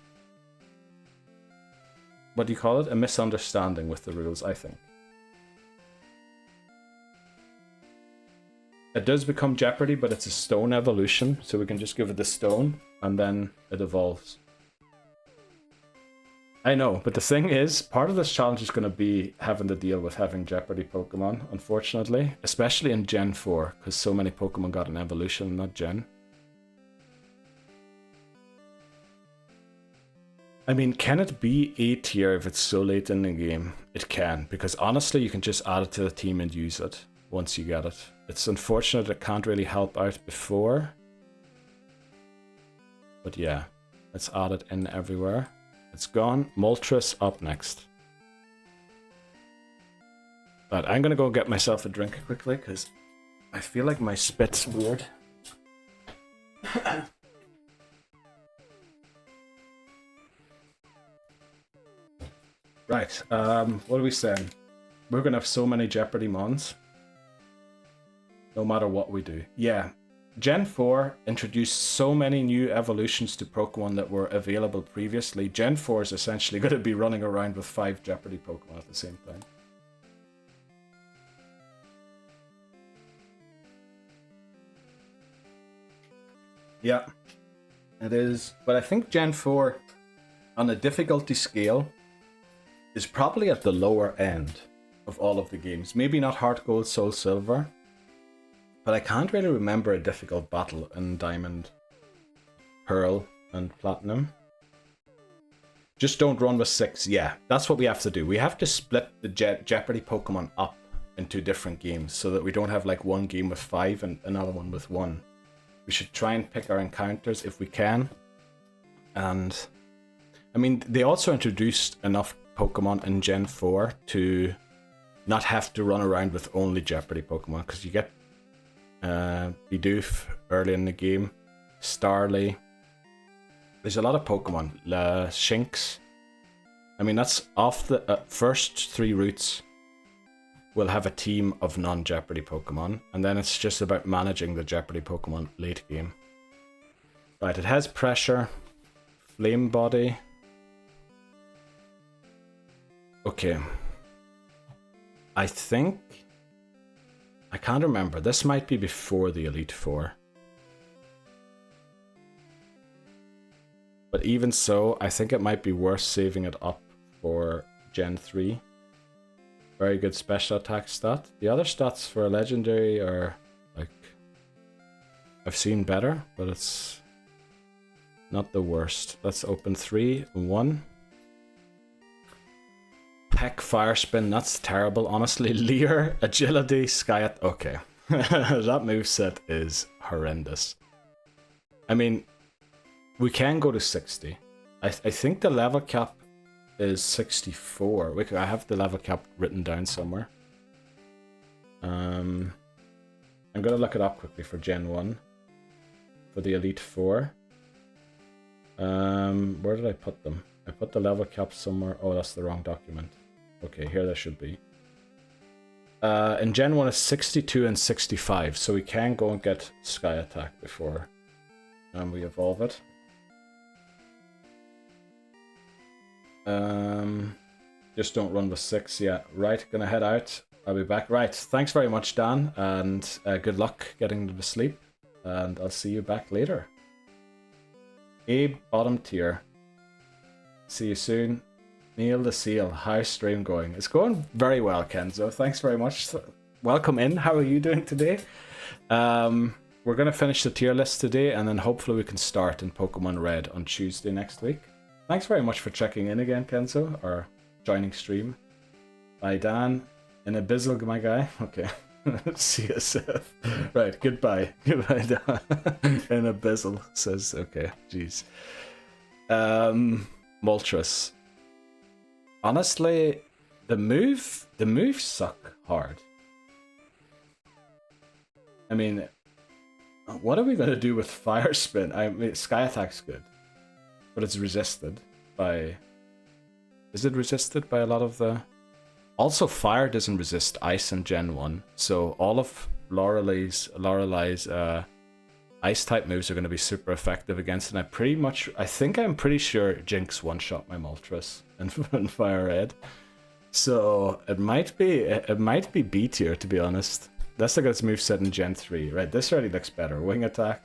do you call it? A misunderstanding with the rules, I think. It does become Jeopardy, but it's a stone evolution, so we can just give it the stone and then it evolves. I know, but the thing is, part of this challenge is going to be having to deal with having Jeopardy Pokemon, unfortunately. Especially in Gen 4, because so many Pokemon got an evolution, not Gen. I mean, can it be A tier if it's so late in the game? It can, because honestly, you can just add it to the team and use it once you get it. It's unfortunate it can't really help out before. But yeah, let's add it in everywhere. It's gone. Moltres up next. But I'm gonna go get myself a drink quickly because I feel like my spit's weird. Right, what are we saying? We're gonna have so many Jeopardy mons. No matter what we do. Yeah. Gen 4 introduced so many new evolutions to Pokemon that were available previously. Gen 4 is essentially going to be running around with 5 Jeopardy Pokemon at the same time. Yeah, it is. But I think Gen 4, on a difficulty scale, is probably at the lower end of all of the games. Maybe not Heart Gold, Soul Silver. But I can't really remember a difficult battle in Diamond, Pearl, and Platinum. Just don't run with 6. Yeah, that's what we have to do. We have to split the Jeopardy Pokemon up into different games so that we don't have like one game with 5 and another one with 1. We should try and pick our encounters if we can. And I mean, they also introduced enough Pokemon in Gen 4 to not have to run around with only Jeopardy Pokemon, because you get Bidoof early in the game, Starly. There's a lot of Pokemon. Shinx. I mean, that's off the first 3 routes. We'll have a team of non-Jeopardy Pokemon, and then it's just about managing the Jeopardy Pokemon late game. Right, it has pressure, flame body. Okay. I think... I can't remember. This might be before the Elite Four. But even so, I think it might be worth saving it up for Gen 3. Very good special attack stat. The other stats for a legendary are, like, I've seen better, but it's not the worst. Let's open 3 and 1. Peck, Fire Spin, that's terrible, honestly. Leer, Agility, Sky... Okay. That moveset is horrendous. I mean, we can go to 60. I think the level cap is 64. I have the level cap written down somewhere. I'm gonna look it up quickly for Gen 1. For the Elite Four. Where did I put them? I put the level cap somewhere. Oh, that's the wrong document. Okay, here they should be. In Gen 1 is 62 and 65, so we can go and get Sky Attack before we evolve it. Just don't run with 6 yet. Right, gonna head out. I'll be back. Right, thanks very much, Dan, and good luck getting to sleep, and I'll see you back later. Abe, bottom tier. See you soon. Neil the Seal, how's stream going? It's going very well, Kenzo. Thanks very much. Welcome in. How are you doing today? We're going to finish the tier list today, and then hopefully we can start in Pokemon Red on Tuesday next week. Thanks very much for checking in again, Kenzo, or joining stream. Bye, Dan. In Abyssal, my guy. Okay. See you, Seth. Right, goodbye. Goodbye, Dan. In Abyssal says, okay, jeez. Moltres. Honestly, the moves suck hard. I mean, what are we gonna do with Fire Spin? I mean, Sky Attack's good, but it's resisted by... Is it resisted by a lot of the... Also, Fire doesn't resist Ice in Gen 1, so all of Lorelei's Ice-type moves are going to be super effective against it. And I'm pretty sure Jinx one-shot my Moltres in Fire Red. So it might be B tier, to be honest. Let's look at its moveset in Gen 3. Right, this already looks better. Wing Attack,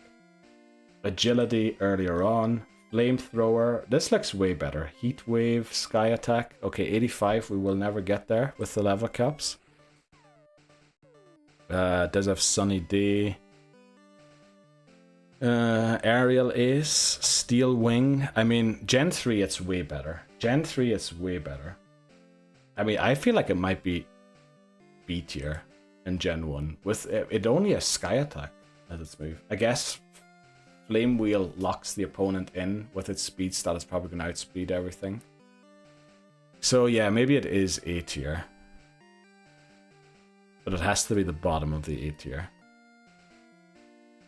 Agility earlier on, Flamethrower. This looks way better. Heat Wave, Sky Attack. Okay, 85, we will never get there with the level caps. Does have Sunny Day. Aerial Ace, Steel Wing. I mean, Gen 3 it's way better. I mean, I feel like it might be B tier in Gen 1 with it only has Sky Attack as its move. I guess Flame Wheel locks the opponent in with its speed stat. It's probably going to outspeed everything. So yeah, maybe it is A tier. But it has to be the bottom of the A tier.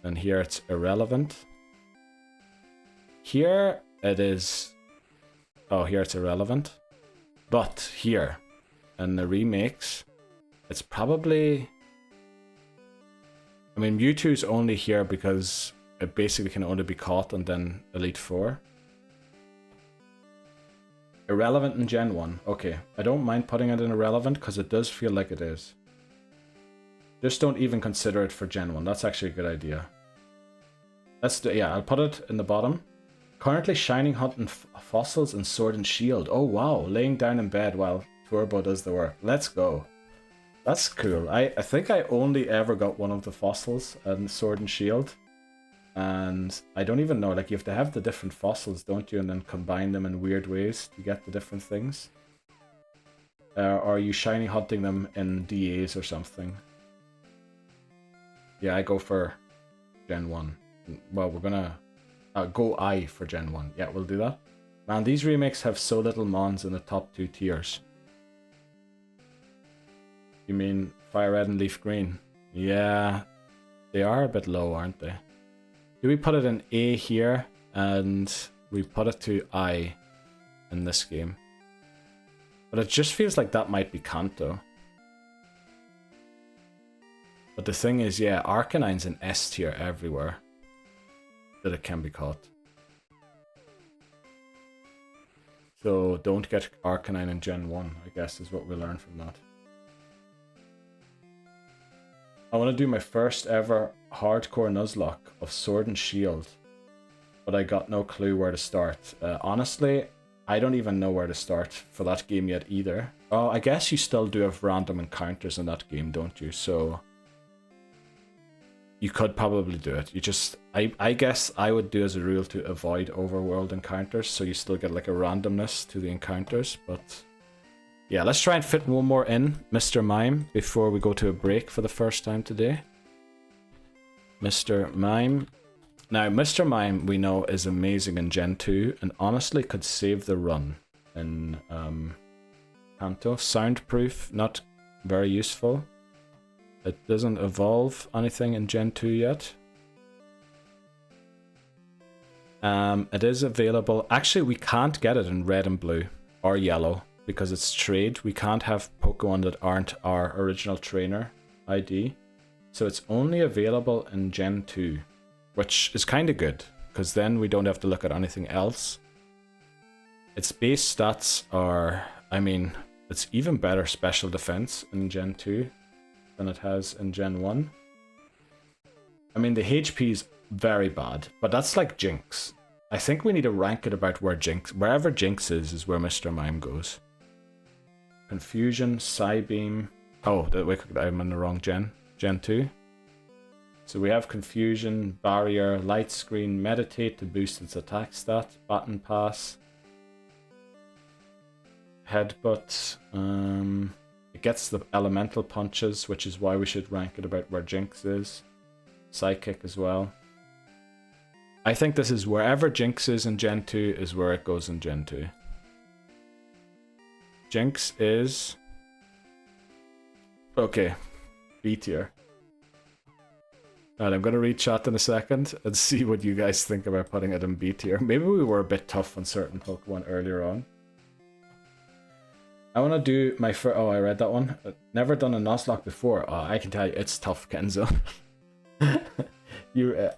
And here it's irrelevant. Here it is... Oh, here it's irrelevant. But here, in the remakes, it's probably... I mean, Mewtwo's only here because it basically can only be caught and then Elite Four. Irrelevant in Gen 1. Okay, I don't mind putting it in irrelevant because it does feel like it is. Just don't even consider it for Gen 1. That's actually a good idea. Yeah, I'll put it in the bottom. Currently shining hunting fossils and Sword and Shield. Oh wow, laying down in bed while Turbo does the work. Let's go. That's cool. I think I only ever got one of the fossils and Sword and Shield. And I don't even know, like you have to have the different fossils, don't you? And then combine them in weird ways to get the different things. Or are you shiny hunting them in DAs or something? Yeah, I go for Gen 1. Well, we're gonna go I for Gen 1. Yeah, we'll do that. Man, these remakes have so little mons in the top 2 tiers. You mean Fire Red and Leaf Green? Yeah, they are a bit low, aren't they? Do we put it in A here, and we put it to I in this game? But it just feels like that might be Kanto. But the thing is, yeah, Arcanine's an S tier everywhere that it can be caught. So don't get Arcanine in Gen 1, I guess, is what we learn from that. I want to do my first ever hardcore Nuzlocke of Sword and Shield, but I got no clue where to start. Honestly, I don't even know where to start for that game yet either. Oh, I guess you still do have random encounters in that game, don't you? So you could probably do it. You just, I guess I would do as a rule to avoid overworld encounters, so you still get like a randomness to the encounters, but yeah, let's try and fit one more in, Mr. Mime, before we go to a break for the first time today. Mr. Mime. Now, Mr. Mime, we know, is amazing in Gen 2, and honestly could save the run in Kanto. Soundproof, not very useful. It doesn't evolve anything in Gen 2 yet. It is available. Actually, we can't get it in red and blue, or yellow. Because it's trade, we can't have Pokemon that aren't our original trainer ID. So it's only available in Gen 2, which is kind of good, because then we don't have to look at anything else. Its base stats are, I mean, it's even better special defense in Gen 2 than it has in Gen 1. I mean, the HP is very bad, but that's like Jinx. I think we need to rank it about where wherever Jinx is where Mr. Mime goes. Confusion, Psybeam. Oh, wait, I'm in the wrong gen. Gen 2. So we have Confusion, Barrier, Light Screen, Meditate to boost its attack stat, Baton Pass, Headbutt. It gets the Elemental Punches, which is why we should rank it about where Jinx is. Psychic as well. I think this is wherever Jinx is in Gen 2 is where it goes in Gen 2. Jinx is... okay, B tier. Alright, I'm going to read chat in a second and see what you guys think about putting it in B tier. Maybe we were a bit tough on certain Pokemon earlier on. I want to do my first... oh, I read that one. Never done a Nuzlocke before. Oh, I can tell you, it's tough, Kenzo.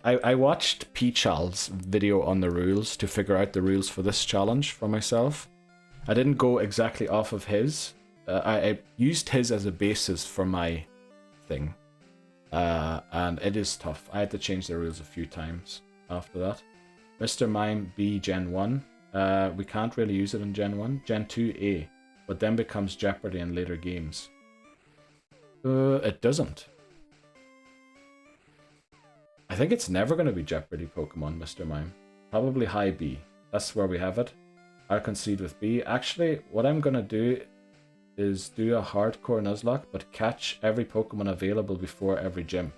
I watched P-Chal's video on the rules to figure out the rules for this challenge for myself. I didn't go exactly off of his. I used his as a basis for my thing. And it is tough. I had to change the rules a few times after that. Mr. Mime B Gen 1. We can't really use it in Gen 1. Gen 2 A. But then becomes Jeopardy in later games. It doesn't. I think it's never going to be Jeopardy Pokemon, Mr. Mime. Probably high B. That's where we have it. I'll concede with B. Actually, what I'm going to do is do a hardcore Nuzlocke, but catch every Pokemon available before every gym.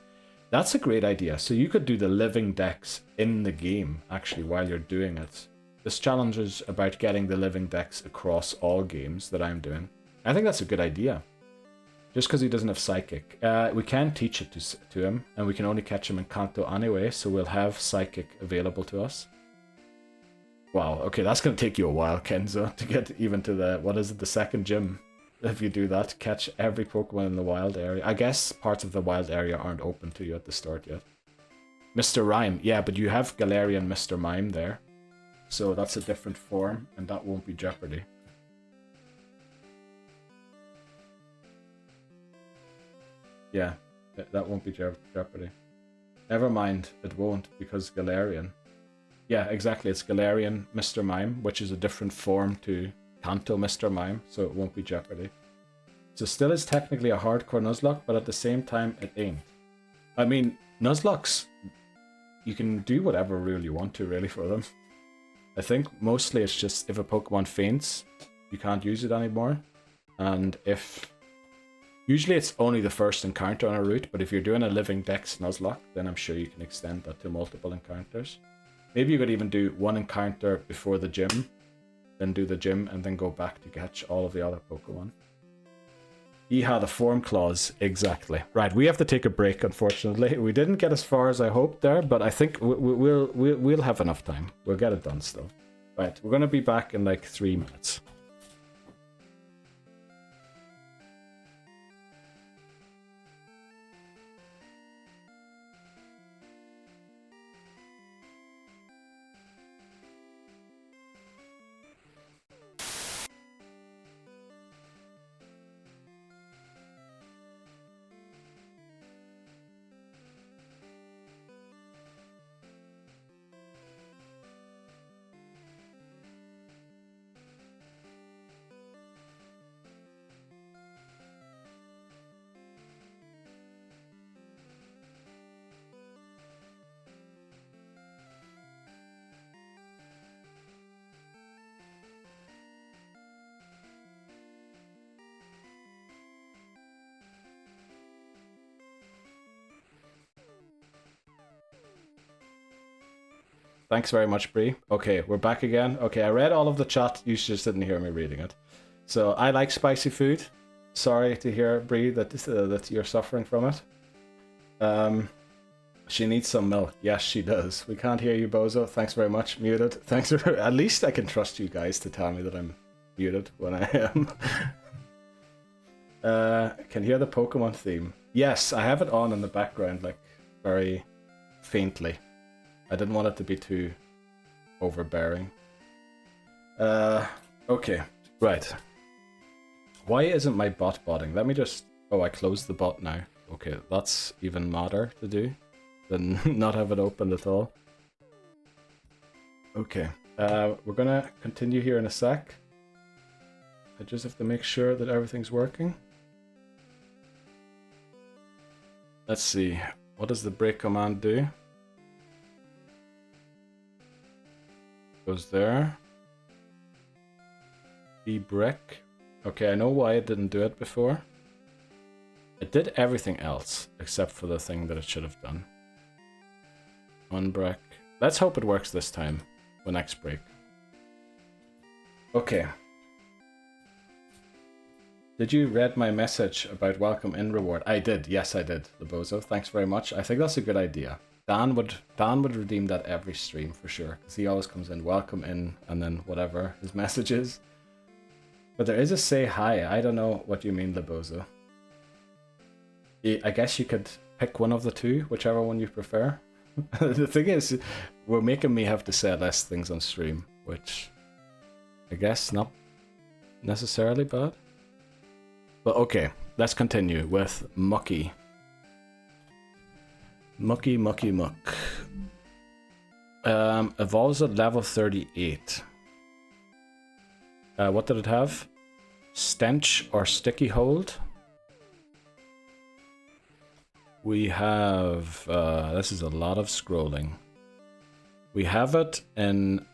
That's a great idea. So you could do the living dex in the game, actually, while you're doing it. This challenge is about getting the living dex across all games that I'm doing. I think that's a good idea. Just because he doesn't have Psychic. We can teach it to him, and we can only catch him in Kanto anyway, so we'll have Psychic available to us. Wow, okay, that's going to take you a while, Kenzo, to get even to the, what is it, the second gym. If you do that, catch every Pokemon in the wild area. I guess parts of the wild area aren't open to you at the start yet. Mr. Rhyme, yeah, but you have Galarian Mr. Mime there. So that's a different form, and that won't be Jeopardy. Yeah, that won't be Jeopardy. Never mind, it won't, because Galarian. Yeah, exactly, it's Galarian Mr. Mime, which is a different form to Kanto Mr. Mime, so it won't be Jeopardy. So still is technically a hardcore Nuzlocke, but at the same time, it ain't. I mean, Nuzlockes, you can do whatever rule you want to, really, for them. I think mostly it's just if a Pokemon faints, you can't use it anymore. And if... usually it's only the first encounter on a route, but if you're doing a living dex Nuzlocke, then I'm sure you can extend that to multiple encounters. Maybe you could even do one encounter before the gym, then do the gym, and then go back to catch all of the other Pokemon. He had a form clause, exactly. Right, we have to take a break, unfortunately. We didn't get as far as I hoped there, but I think we'll have enough time. We'll get it done still. Right, we're going to be back in like 3 minutes. Thanks very much, Bree. Okay, we're back again. Okay, I read all of the chat. You just didn't hear me reading it. So I like spicy food. Sorry to hear, Bree, that you're suffering from it. She needs some milk. Yes, she does. We can't hear you, Bozo. Thanks very much. Muted. Thanks for... At least I can trust you guys to tell me that I'm muted when I am. Can hear the Pokemon theme. Yes, I have it on in the background, like, very faintly. I didn't want it to be too overbearing. Okay, right. Why isn't my bot botting? Let me just... Oh, I closed the bot now. Okay, that's even madder to do than not have it opened at all. Okay, we're gonna continue here in a sec. I just have to make sure that everything's working. Let's see, what does the break command do? Goes there. Break. Okay, I know why it didn't do it before. It did everything else except for the thing that it should have done. Unbreak. Let's hope it works this time. The next break. Okay. Did you read my message about welcome in reward? I did. Yes, I did, Lebozo. Thanks very much. I think that's a good idea. Dan would redeem that every stream for sure, because he always comes in welcome in and then whatever his message is. But there is a say hi. I don't know what you mean, Lebozo. I guess you could pick one of the two, whichever one you prefer. The thing is, we're making me have to say less things on stream, which I guess not necessarily bad. But okay, let's continue with Mucky. Mucky. Evolves at level 38. What did it have? Stench or Sticky Hold. We have, this is a lot of scrolling. We have it in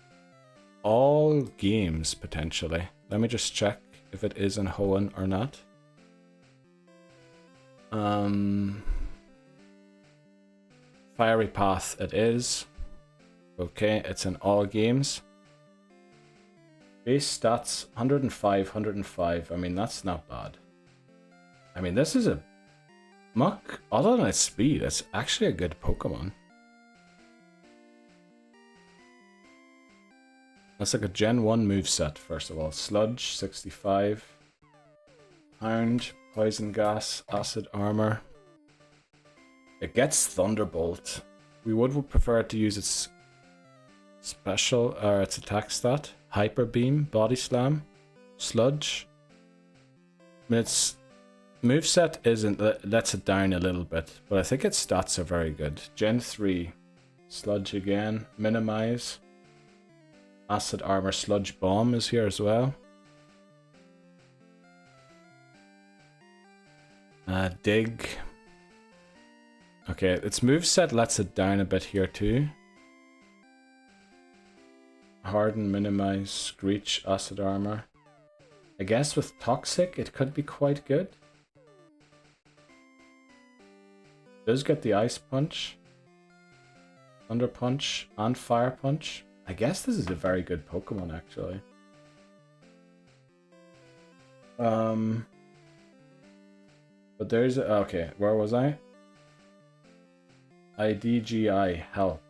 all games, potentially. Let me just check if it is in Hoenn or not. Fiery Path it is. Okay, it's in all games. Base stats, 105, 105. I mean, that's not bad. I mean, this is a... Muck, other than its speed, it's actually a good Pokemon. That's like a Gen 1 moveset, first of all. Sludge, 65. Hound, Poison Gas, Acid Armor. It gets Thunderbolt. We would prefer to use its special, or its attack stat. Hyper Beam, Body Slam, Sludge. I mean, its moveset lets it down a little bit, but I think its stats are very good. Gen 3, Sludge again, Minimize. Acid Armor, Sludge Bomb is here as well. Dig. Okay, its moveset lets it down a bit here too. Harden, Minimize, Screech, Acid Armor. I guess with Toxic it could be quite good. Does get the Ice Punch, Thunder Punch, and Fire Punch. I guess this is a very good Pokemon actually. But there's a, okay, where was I? IDGI, help.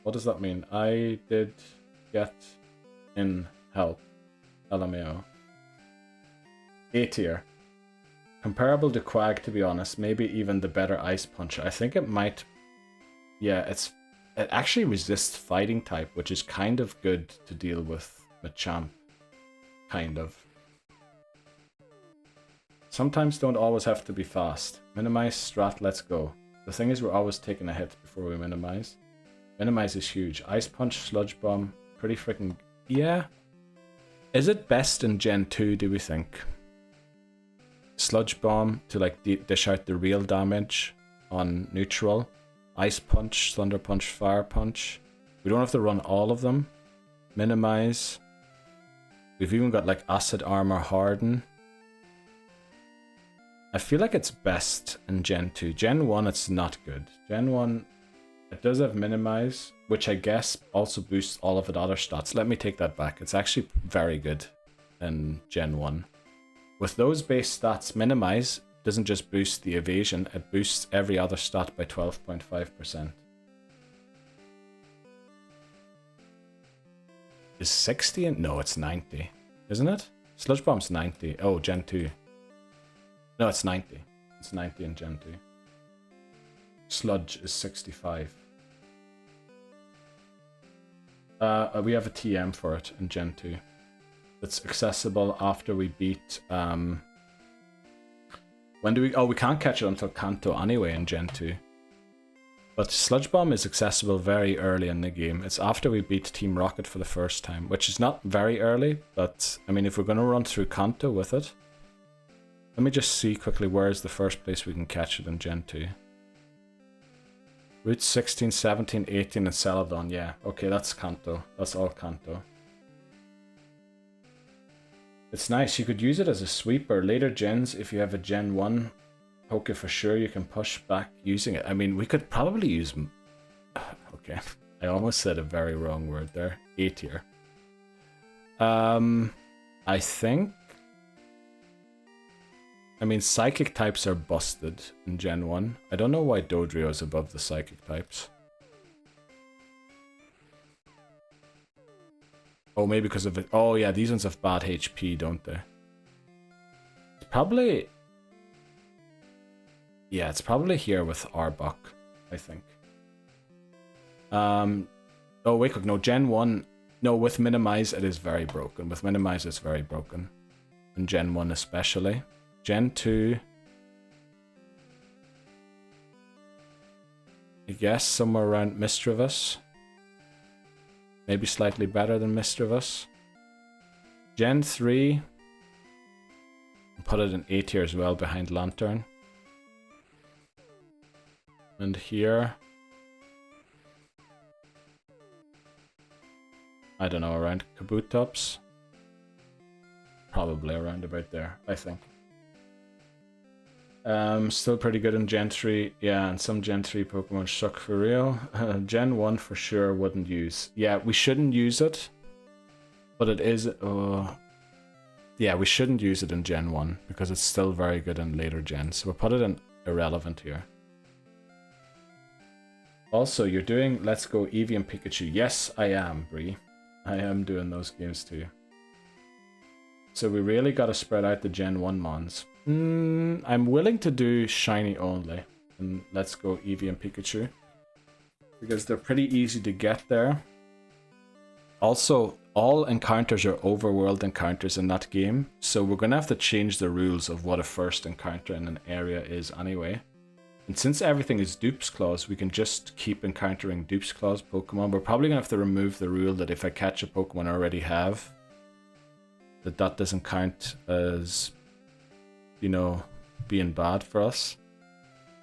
What does that mean? I did get in help. LMAO. A tier. Comparable to Quag, to be honest. Maybe even the better Ice Punch. I think it might... Yeah, it actually resists Fighting type, which is kind of good to deal with Machamp. Kind of. Sometimes don't always have to be fast. Minimize, Strat, let's go. The thing is, we're always taking a hit before we minimize. Minimize is huge. Ice Punch, Sludge Bomb, pretty freaking... Yeah. Is it best in Gen 2, do we think? Sludge Bomb to like dish out the real damage on neutral. Ice Punch, Thunder Punch, Fire Punch. We don't have to run all of them. Minimize. We've even got like Acid Armor, Harden. I feel like it's best in Gen 2. Gen 1, it's not good. Gen 1, it does have Minimize. which I guess also boosts all of the other stats. Let me take that back. It's actually very good in Gen 1. With those base stats, Minimize doesn't just boost the evasion, it boosts every other stat by 12.5%. Is 60 and no, it's 90, isn't it? Sludge Bomb's 90. Oh, Gen 2. No, it's 90. It's 90 in Gen 2. Sludge is 65. We have a TM for it in Gen 2. It's accessible after we beat... when do we... Oh, we can't catch it until Kanto anyway in Gen 2. But Sludge Bomb is accessible very early in the game. It's after we beat Team Rocket for the first time, which is not very early, but I mean, if we're going to run through Kanto with it... Let me just see quickly where is the first place we can catch it in Gen 2. Route 16, 17, 18, and Celadon. Yeah, okay, that's Kanto. That's all Kanto. It's nice. You could use it as a sweeper. Later gens, if you have a Gen 1 Poke for sure, you can push back using it. I mean, we could probably use... Okay, I almost said a very wrong word there. A tier. I think... I mean, Psychic types are busted in Gen 1. I don't know why Dodrio is above the Psychic types. Oh, maybe because of it. Oh, yeah, these ones have bad HP, don't they? It's probably... Yeah, it's probably here with Arbok, I think. Oh, wait, quick. No, Gen 1... No, with Minimize, it is very broken. With Minimize, it's very broken. In Gen 1 especially. Gen 2... I guess somewhere around Misdreavus. Maybe slightly better than Misdreavus. Gen 3... Put it in A tier as well, behind Lantern. And here... I don't know, around Kabutops? Probably around about there, I think. Still pretty good in Gen 3. Yeah, and some Gen 3 Pokemon suck for real. Gen 1 for sure wouldn't use. Yeah, we shouldn't use it. But it is... yeah, we shouldn't use it in Gen 1 because it's still very good in later gens. So we'll put it in irrelevant here. Also, you're doing Let's Go Eevee and Pikachu. Yes, I am, Bree. I am doing those games too. So we really gotta spread out the Gen 1 mons. I'm willing to do Shiny only. And Let's Go Eevee and Pikachu. Because they're pretty easy to get there. Also, all encounters are overworld encounters in that game. So we're gonna have to change the rules of what a first encounter in an area is anyway. And since everything is Dupes Claws, we can just keep encountering Dupes Claws Pokemon. We're probably going to have to remove the rule that if I catch a Pokemon I already have, that doesn't count as, you know, being bad for us.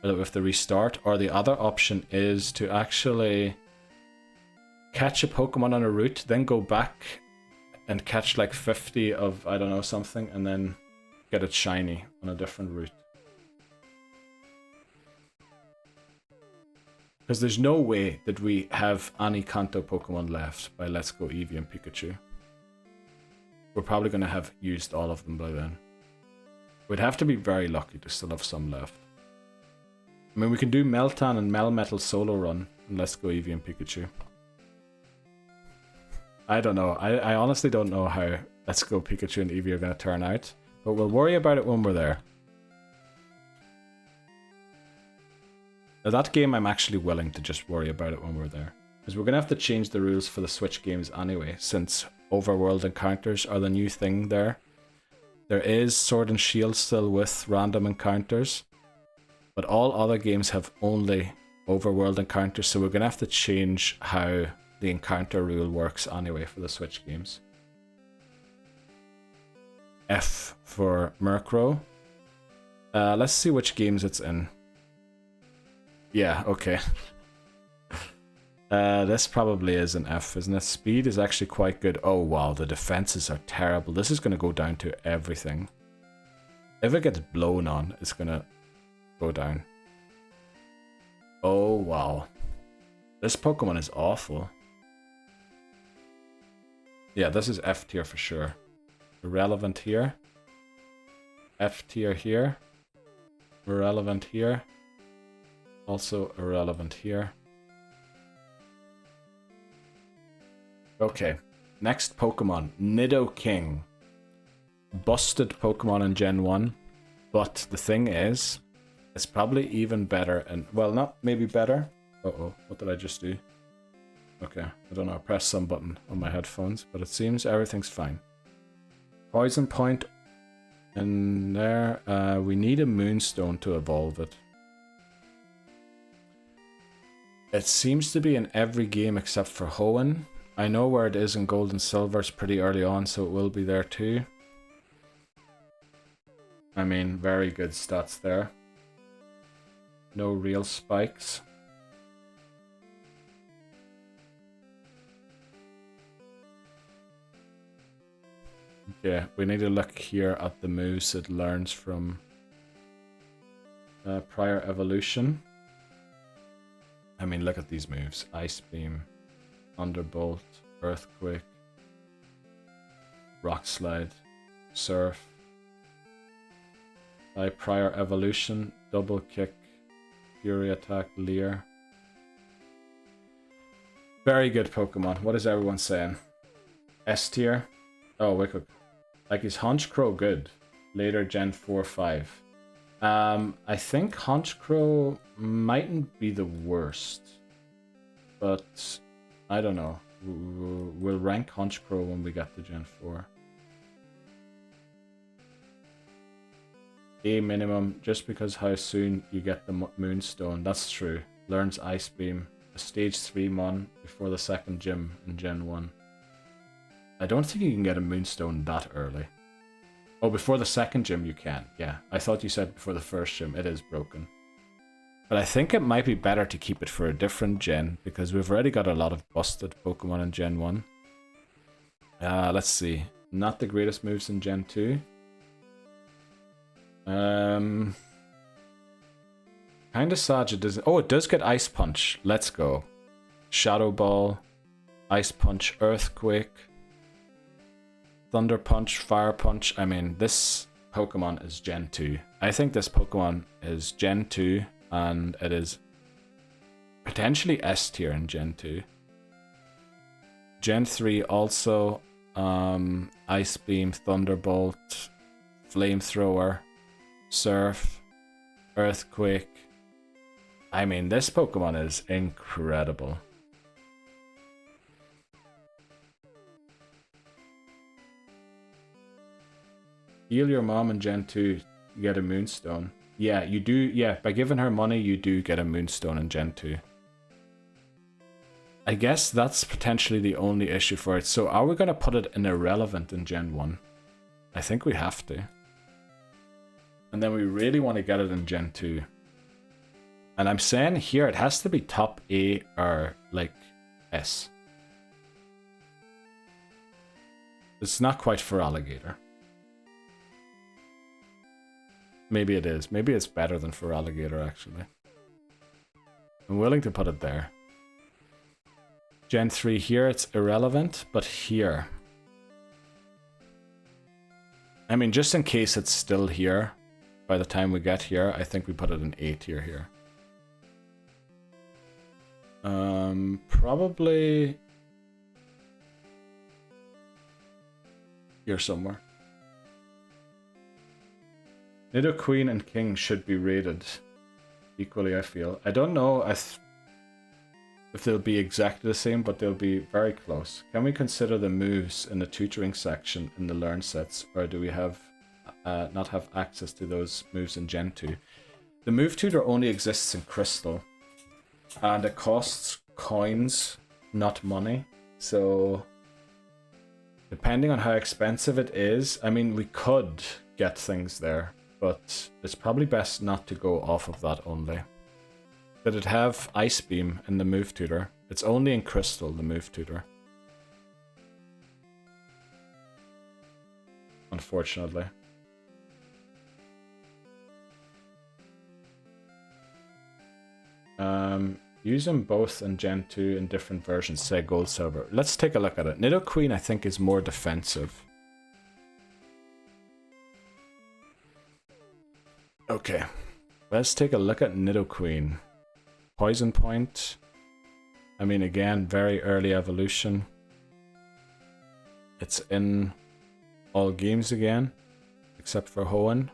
Or that we have to restart. Or the other option is to actually catch a Pokemon on a route, then go back and catch like 50 of, I don't know, something, and then get it shiny on a different route. Because there's no way that we have any Kanto Pokemon left by Let's Go Eevee and Pikachu. We're probably going to have used all of them by then. We'd have to be very lucky to still have some left. I mean, we can do Meltan and Melmetal solo run and Let's Go Eevee and Pikachu. I don't know. I honestly don't know how Let's Go Pikachu and Eevee are going to turn out. But we'll worry about it when we're there. Now that game I'm actually willing to just worry about it when we're there. Because we're going to have to change the rules for the Switch games anyway, since overworld encounters are the new thing there. There is Sword and Shield still with random encounters, but all other games have only overworld encounters, so we're going to have to change how the encounter rule works anyway for the Switch games. F for Murkrow. Let's see which games it's in. Yeah, okay. This probably is an F, isn't it? Speed is actually quite good. Oh wow, the defenses are terrible. This is going to go down to everything. If it gets blown on, it's going to go down. Oh wow. This Pokemon is awful. Yeah, this is F tier for sure. Irrelevant here. F tier here. Irrelevant here. Also irrelevant here. Okay, next Pokemon, Nidoking. Busted Pokemon in Gen 1, but the thing is, it's probably even better, and well, not maybe better. Uh-oh, what did I just do? Okay, I don't know, I pressed some button on my headphones, but it seems everything's fine. Poison Point in there. We need a Moonstone to evolve it. It seems to be in every game except for Hoenn. I know where it is in Gold and Silver, it's pretty early on, so it will be there too. I mean, very good stats there. No real spikes. Okay, we need to look here at the moves it learns from prior evolution. I mean, look at these moves. Ice Beam, Thunderbolt, Earthquake, Rock Slide, Surf. By prior evolution, Double Kick, Fury Attack, Leer. Very good Pokemon. What is everyone saying? S tier? Oh, Wicked. Like, is Honchkrow good? Later Gen 4-5. I think Honchkrow mightn't be the worst. But, I don't know. We'll rank Honchkrow when we get to Gen 4. A minimum, just because how soon you get the Moonstone. That's true. Learns Ice Beam. A stage 3 mon before the second gym in Gen 1. I don't think you can get a Moonstone that early. Oh, before the second gym you can. Yeah, I thought you said before the first gym. It is broken. But I think it might be better to keep it for a different gen, because we've already got a lot of busted Pokemon in Gen 1. Let's see. Not the greatest moves in Gen 2. Kinda sad it doesn't... Oh, it does get Ice Punch. Let's go. Shadow Ball, Ice Punch, Earthquake, Thunder Punch, Fire Punch. I mean, this Pokemon is Gen 2. I think this Pokemon is Gen 2, and it is potentially S tier in Gen 2. Gen 3 also, Ice Beam, Thunderbolt, Flamethrower, Surf, Earthquake. I mean, this Pokemon is incredible. Heal your mom in Gen 2, you get a Moonstone. Yeah, you do. Yeah, by giving her money, you do get a Moonstone in Gen 2. I guess that's potentially the only issue for it. So are we going to put it in irrelevant in Gen 1? I think we have to. And then we really want to get it in Gen 2. And I'm saying here, it has to be top A or, like, S. It's not quite for Alligator. Maybe it is. Maybe it's better than for Alligator, actually. I'm willing to put it there. Gen 3 here, it's irrelevant, but here. I mean, just in case it's still here, by the time we get here, I think we put it in A tier here. Probably here somewhere. Nidoqueen and King should be rated equally, I feel. I don't know if they'll be exactly the same, but they'll be very close. Can we consider the moves in the tutoring section in the learn sets, or do we have not have access to those moves in Gen 2? The move tutor only exists in Crystal, and it costs coins, not money. So, depending on how expensive it is, I mean, we could get things there, but it's probably best not to go off of that only. Did it have Ice Beam in the move tutor? It's only in Crystal, the move tutor. Unfortunately. Use them both in Gen 2 in different versions, say Gold, Silver. Let's take a look at it. Nidoqueen, I think, is more defensive. Okay, let's take a look at Nidoqueen. Poison Point. I mean, again, very early evolution. It's in all games again, except for Hoenn.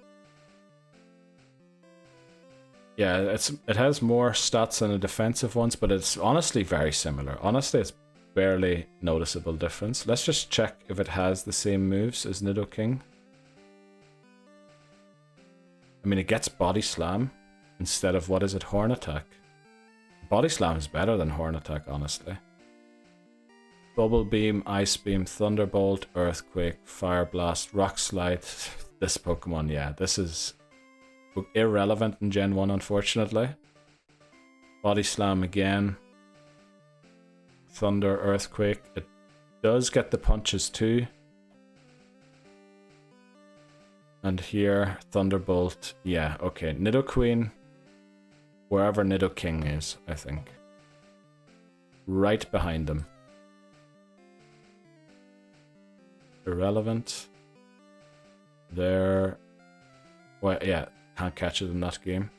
Yeah, it has more stats than the defensive ones, but it's honestly very similar. Honestly, it's barely noticeable difference. Let's just check if it has the same moves as Nidoking. I mean, it gets Body Slam instead of, what is it, Horn Attack. Body Slam is better than Horn Attack, honestly. Bubble Beam, Ice Beam, Thunderbolt, Earthquake, Fire Blast, Rock Slide. This Pokemon, yeah, this is irrelevant in Gen 1, unfortunately. Body Slam again. Thunder, Earthquake. It does get the punches too. And here, Thunderbolt. Yeah, okay. Nidoqueen. Wherever Nidoking is, I think. Right behind them. Irrelevant. There. Well, yeah. Can't catch it in that game.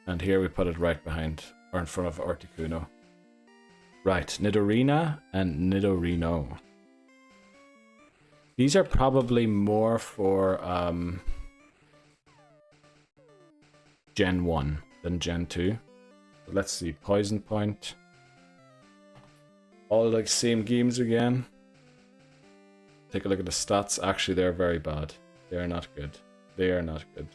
And here we put it right behind, or in front of Articuno. Right, Nidorina and Nidorino. These are probably more for Gen 1 than Gen 2. Let's see, Poison Point. All the same games again. Take a look at the stats. Actually, they're very bad. They are not good. They are not good.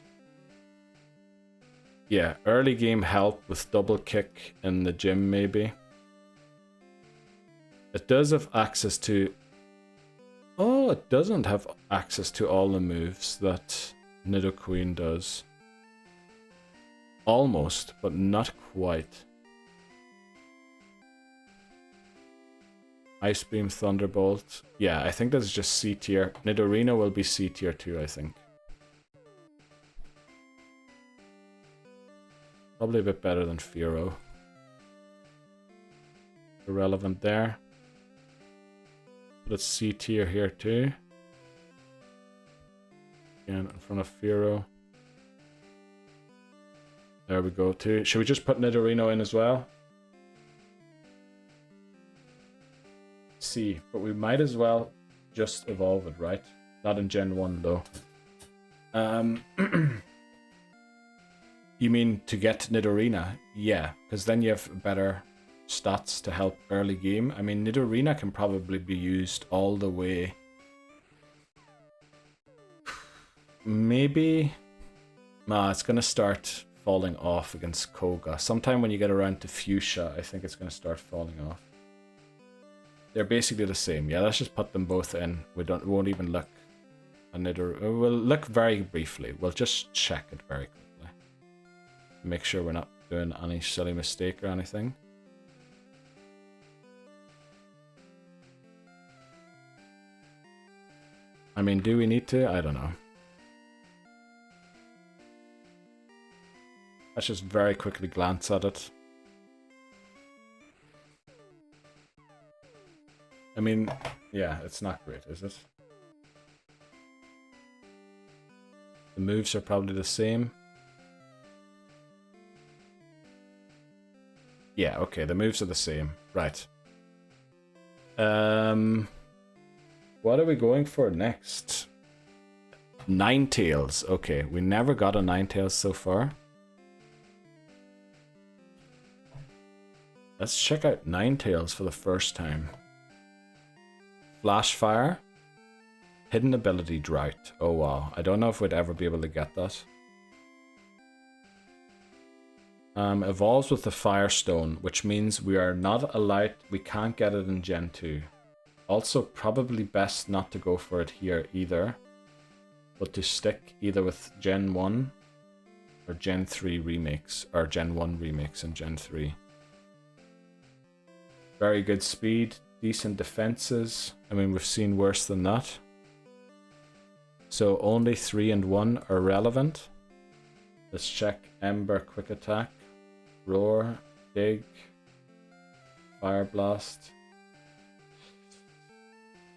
Yeah, early game help with double kick in the gym, maybe. It does have access to... Oh, it doesn't have access to all the moves that Nidoqueen does. Almost, but not quite. Ice Beam, Thunderbolt. Yeah, I think that's just C tier. Nidorino will be C tier too, I think. Probably a bit better than Fearow. Irrelevant there. But it's C tier here too. Again, in front of Fearow. There we go too. Should we just put Nidorino in as well? C, but we might as well just evolve it, right? Not in Gen 1 though. You mean to get Nidorina? Yeah, because then you have better stats to help early game. I mean, Nidorina can probably be used all the way. Maybe... Nah, it's going to start falling off against Koga. Sometime when you get around to Fuchsia, I think it's going to start falling off. They're basically the same. Yeah, let's just put them both in. We won't even look at Nidorina. We'll look very briefly. We'll just check it very quickly. Make sure we're not doing any silly mistake or anything. I mean, do we need to? I don't know. Let's just very quickly glance at it. I mean, yeah, it's not great, is it? The moves are probably the same. Yeah, okay, the moves are the same. Right. What are we going for next? Ninetales. Okay, we never got a Ninetales so far. Let's check out Ninetales for the first time. Flash Fire. Hidden ability Drought. Oh wow, I don't know if we'd ever be able to get that. Evolves with the Firestone, which means we are not allowed, we can't get it in Gen 2. Also, probably best not to go for it here either, but to stick either with Gen 1 or Gen 3 remakes, or Gen 1 remakes and Gen 3. Very good speed, decent defenses. I mean, we've seen worse than that. So only 3 and 1 are relevant. Let's check Ember, Quick Attack, Roar. Dig. Fire Blast.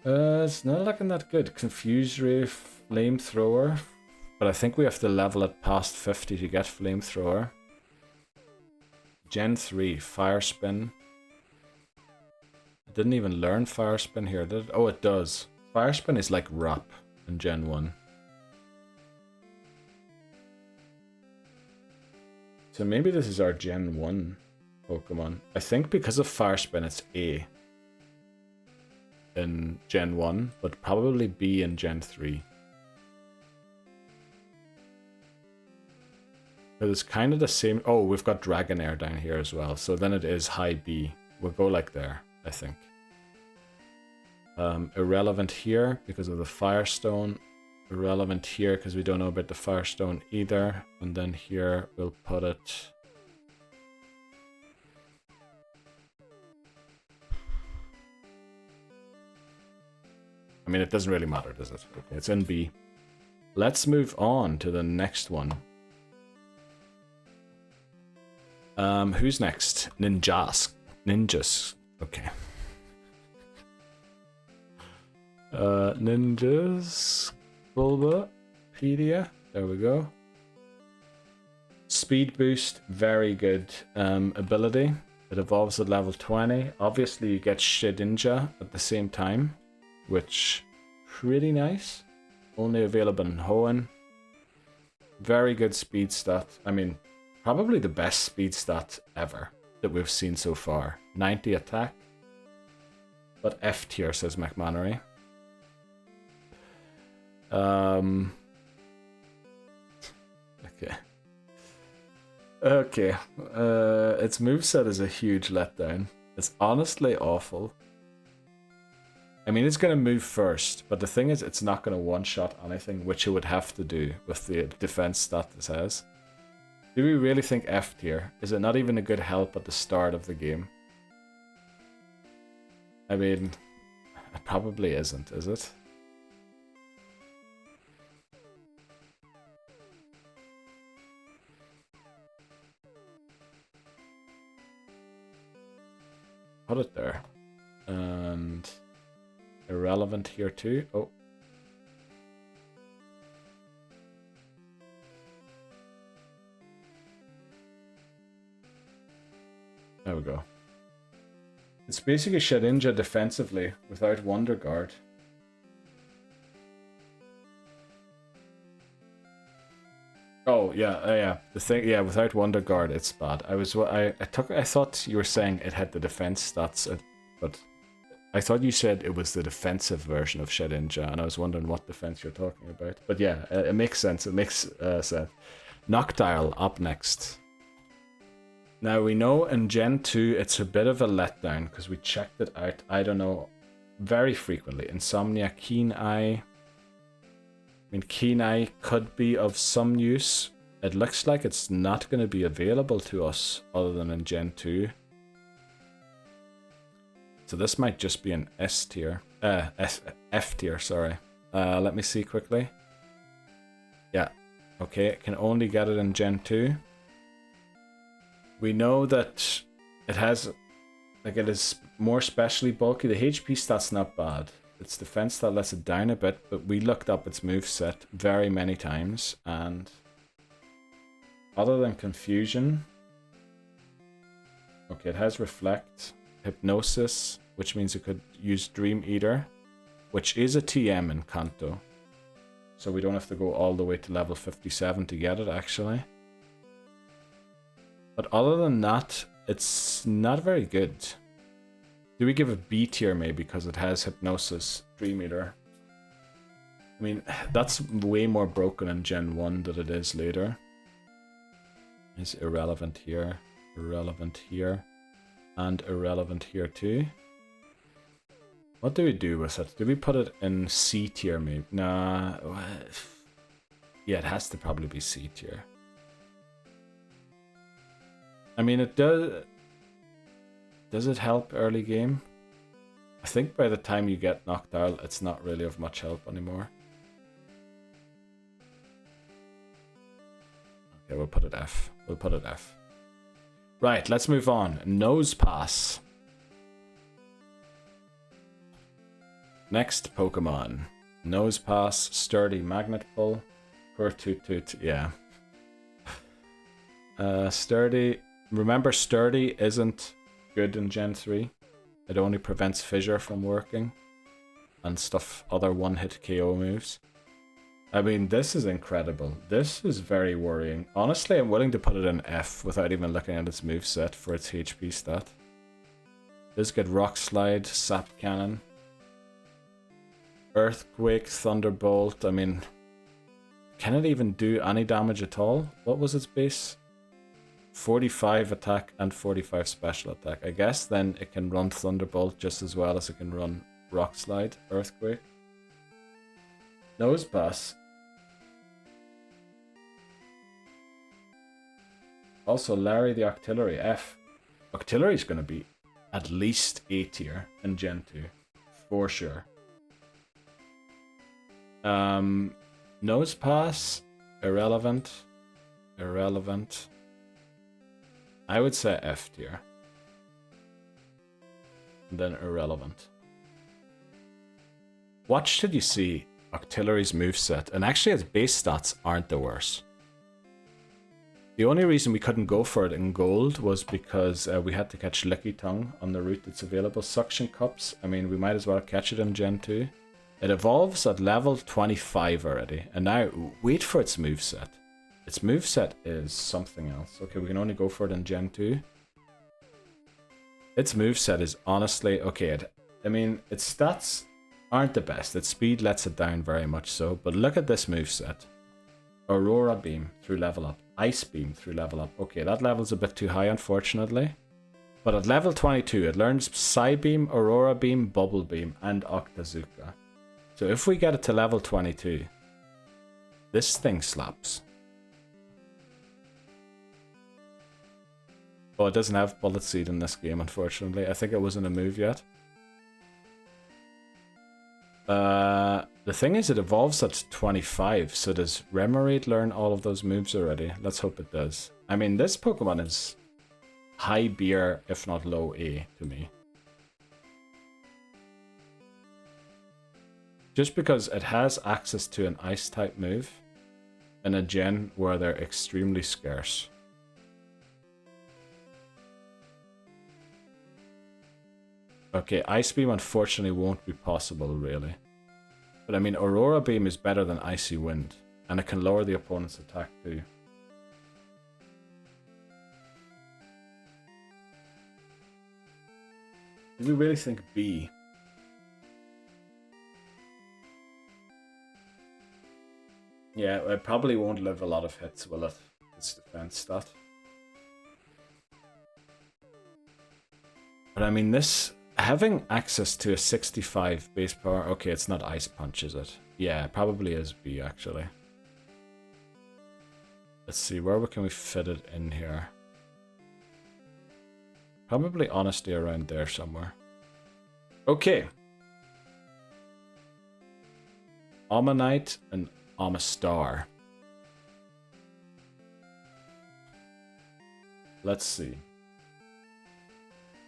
It's not looking that good. Confuse Ray, Flamethrower. But I think we have to level it past 50 to get Flamethrower. Gen 3, Fire Spin. I didn't even learn Fire Spin here, did it? Oh, it does. Fire Spin is like Wrap in Gen 1. So maybe this is our Gen 1 Pokemon. I think because of Fire Spin it's A in Gen 1, but probably B in Gen 3. But it's kind of the same. Oh, we've got Dragonair down here as well. So then it is high B. We'll go like there, I think. Irrelevant here because of the Firestone. Irrelevant here because we don't know about the Firestone either. And then here we'll put it... I mean, it doesn't really matter, does it? Okay, it's in B. Let's move on to the next one. Who's next? Ninjas. Okay. Ninjas. Bulbapedia. There we go. Speed boost. Very good ability. It evolves at level 20. Obviously, you get Shedinja at the same time, which pretty nice. Only available in Hoenn. Very good speed stat. I mean, probably the best speed stat ever that we've seen so far. 90 attack. But F tier, says McMannery. Okay. Okay. Its moveset is a huge letdown. It's honestly awful. I mean, it's going to move first, but the thing is, it's not going to one-shot anything, which it would have to do with the defense stat this has. Do we really think F tier? Is it not even a good help at the start of the game? I mean, it probably isn't, is it? Put it there. And irrelevant here too. Oh. There we go. It's basically Shedinja defensively without Wonder Guard. Oh yeah, the thing, yeah, without Wonder Guard, it's bad. I thought you were saying it had the defense stats, but I thought you said it was the defensive version of Shedinja, and I was wondering what defense you're talking about. But yeah, it makes sense. It makes sense. Noctile up next. Now we know in Gen 2 it's a bit of a letdown because we checked it out, I don't know, very frequently. Insomnia, Keen Eye. I mean, Keen Eye could be of some use. It looks like it's not going to be available to us other than in Gen 2. So this might just be an S tier. F tier, sorry. Let me see quickly. Yeah. Okay, it can only get it in Gen 2. We know that it has, like, it is more specially bulky. The HP stat's not bad. Its defense stat lets it down a bit, but we looked up its moveset very many times, and other than Confusion, okay, it has Reflect, Hypnosis, which means it could use Dream Eater, which is a TM in Kanto. So we don't have to go all the way to level 57 to get it, actually. But other than that, it's not very good. Do we give a B tier maybe because it has Hypnosis, Dream Eater? I mean, that's way more broken in Gen 1 than it is later. It's irrelevant here, and irrelevant here too. What do we do with it? Do we put it in C tier maybe? Nah. Yeah, it has to probably be C tier. I mean, it does... Does it help early game? I think by the time you get Noctile, it's not really of much help anymore. Okay, we'll put it F. We'll put it F. Right, let's move on. Nose Pass. Next Pokemon. Nose Pass, Sturdy Magnet Pull, Poor Toot, yeah. Sturdy. Remember, Sturdy isn't good in Gen 3. It only prevents Fissure from working and stuff, other one-hit KO moves. I mean, this is incredible. This is very worrying. Honestly, I'm willing to put it in F without even looking at its moveset for its HP stat. Does get Rock Slide, Sap Cannon, Earthquake, Thunderbolt. I mean, can it even do any damage at all? What was its base? 45 attack and 45 special attack. I guess then it can run Thunderbolt just as well as it can run Rock Slide, Earthquake. Nose Pass. Also, Larry the Octillery, F. Octillery is going to be at least A tier in Gen 2, for sure. Nose Pass, irrelevant. Irrelevant. I would say F tier. And then irrelevant. Watch till you see Octillery's moveset, and actually its base stats aren't the worst. The only reason we couldn't go for it in gold was because we had to catch Licky Tongue on the route that's available. Suction Cups, I mean, we might as well catch it in Gen 2. It evolves at level 25 already, and now wait for its moveset. Its moveset is something else. Okay, we can only go for it in Gen 2. Its moveset is honestly, okay, I mean, its stats aren't the best. Its speed lets it down very much so, but look at this moveset. Aurora Beam through level up. Ice Beam through level up. Okay, that level's a bit too high, unfortunately. But at level 22, it learns Psy Beam, Aurora Beam, Bubble Beam, and Octazooka. So if we get it to level 22, this thing slaps. Oh, it doesn't have Bullet Seed in this game, unfortunately. I think it wasn't a move yet. The thing is, it evolves at 25, so does Remoraid learn all of those moves already? Let's hope it does. I mean, this Pokemon is high beer, if not low A, to me. Just because it has access to an Ice-type move in a gen where they're extremely scarce. Okay, Ice Beam unfortunately won't be possible, really. But I mean, Aurora Beam is better than Icy Wind, and it can lower the opponent's attack too. Do we really think B? Yeah, it probably won't live a lot of hits, will it? Its defense stat. But I mean, this... Having access to a 65 base power... Okay, it's not Ice Punch, is it? Yeah, it probably is B, actually. Let's see, where can we fit it in here? Probably Honesty around there somewhere. Okay. Ammonite and Amistar. Let's see.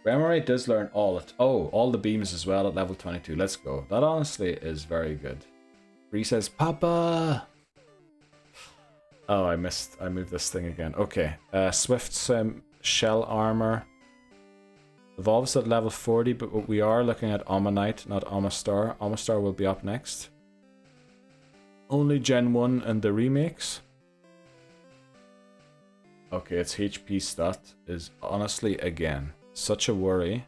Remoraid does learn all the beams as well at level 22. Let's go. That honestly is very good. Bree says, Papa! Oh, I moved this thing again. Okay. Swift Swim, Shell Armor. Evolves at level 40, but we are looking at Ammonite, not Amistar. Amistar will be up next. Only Gen 1 and the remakes. Okay, its HP stat is honestly, again, such a worry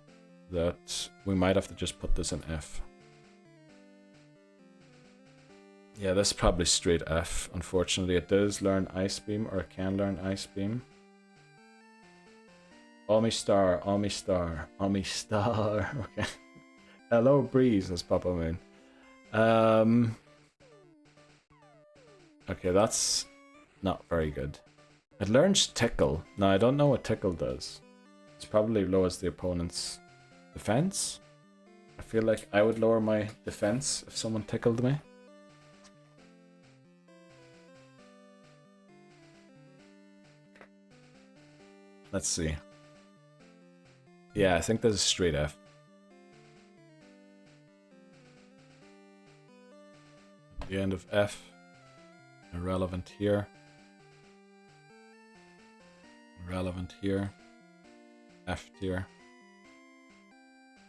that we might have to just put this in F. Yeah, this is probably straight F. Unfortunately, it does learn Ice Beam, or it can learn Ice Beam. Amistar, Amistar, Amistar. Okay. Hello, Breeze, says Papa Moon. Okay, that's not very good. It learns Tickle. Now, I don't know what Tickle does. It's probably lowers the opponent's defense. I feel like I would lower my defense if someone tickled me. Let's see. Yeah, I think this is straight F. The end of F. Irrelevant here. Irrelevant here. F tier.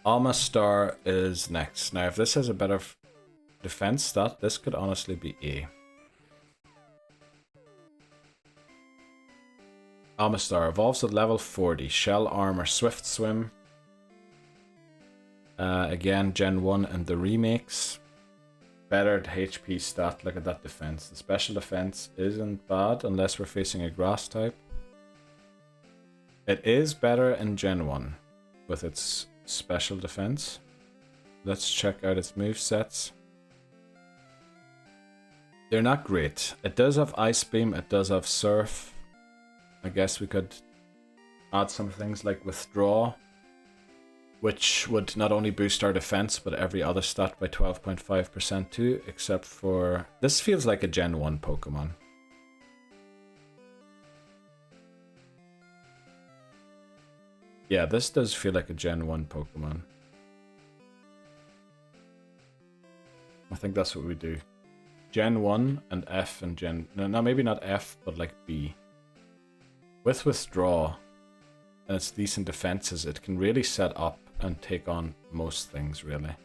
Alma Star is next. Now, if this has a better defense stat, this could honestly be A. Alma Star evolves at level 40. Shell Armor, Swift Swim. Again, Gen 1 and the remakes. Bettered HP stat. Look at that defense. The special defense isn't bad unless we're facing a grass type. It is better in Gen 1 with its special defense. Let's check out its movesets. They're not great. It does have Ice Beam, it does have Surf. I guess we could add some things like Withdraw, which would not only boost our defense, but every other stat by 12.5% too, except for... This feels like a Gen 1 Pokemon. Yeah, this does feel like a Gen 1 Pokemon. I think that's what we do. Gen 1 and F and Gen... No, maybe not F, but like B. With Withdraw and its decent defenses, it can really set up and take on most things, really.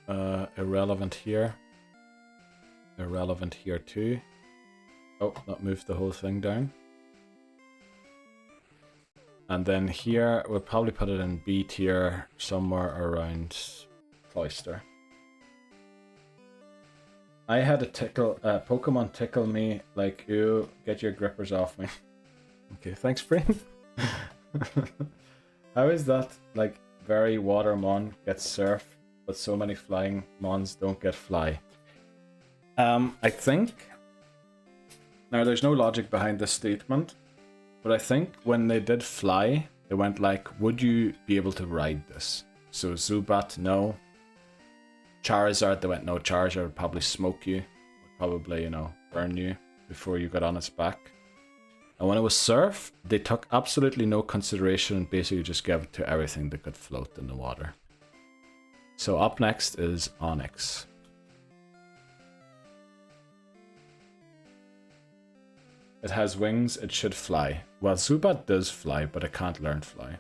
Irrelevant here. Irrelevant here too. Oh, that moved the whole thing down. And then here, we'll probably put it in B tier, somewhere around Cloyster. I had a Pokemon tickle me, like, ooh, get your grippers off me. Okay, thanks, Brain. How is that, like, very water mon gets surf, but so many flying mons don't get fly? I think... Now, there's no logic behind this statement, but I think when they did fly, they went like, would you be able to ride this? So Zubat, no. Charizard, they went, no, Charizard would probably smoke you. Would probably, you know, burn you before you got on its back. And when it was Surf, they took absolutely no consideration and basically just gave it to everything that could float in the water. So up next is Onix. It has wings, it should fly. Well, Zubat does fly, but it can't learn fly.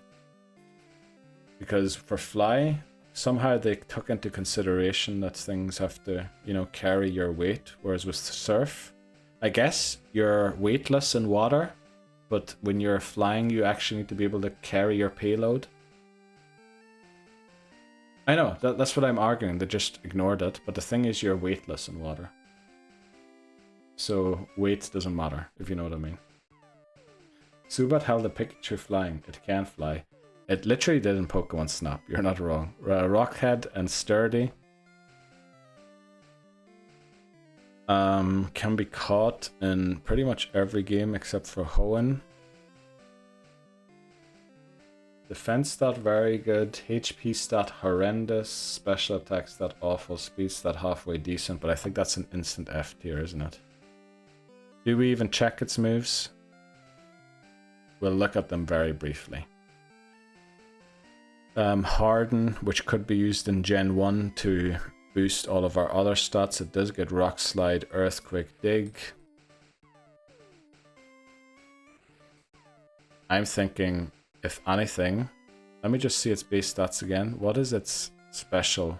Because for fly, somehow they took into consideration that things have to, you know, carry your weight. Whereas with Surf, I guess you're weightless in water, but when you're flying, you actually need to be able to carry your payload. I know, that's what I'm arguing. They just ignored it. But the thing is, you're weightless in water. So weight doesn't matter, if you know what I mean. Zubat held a Pikachu flying. It can fly. It literally did in Pokemon Snap. You're not wrong. Rockhead and Sturdy can be caught in pretty much every game except for Hoenn. Defense stat very good. HP stat horrendous. Special attack stat awful. Speed stat halfway decent, but I think that's an instant F tier, isn't it? Do we even check its moves? We'll look at them very briefly. Harden, which could be used in Gen 1 to boost all of our other stats. It does get Rock Slide, Earthquake, Dig. I'm thinking, if anything, let me just see its base stats again. What is its special?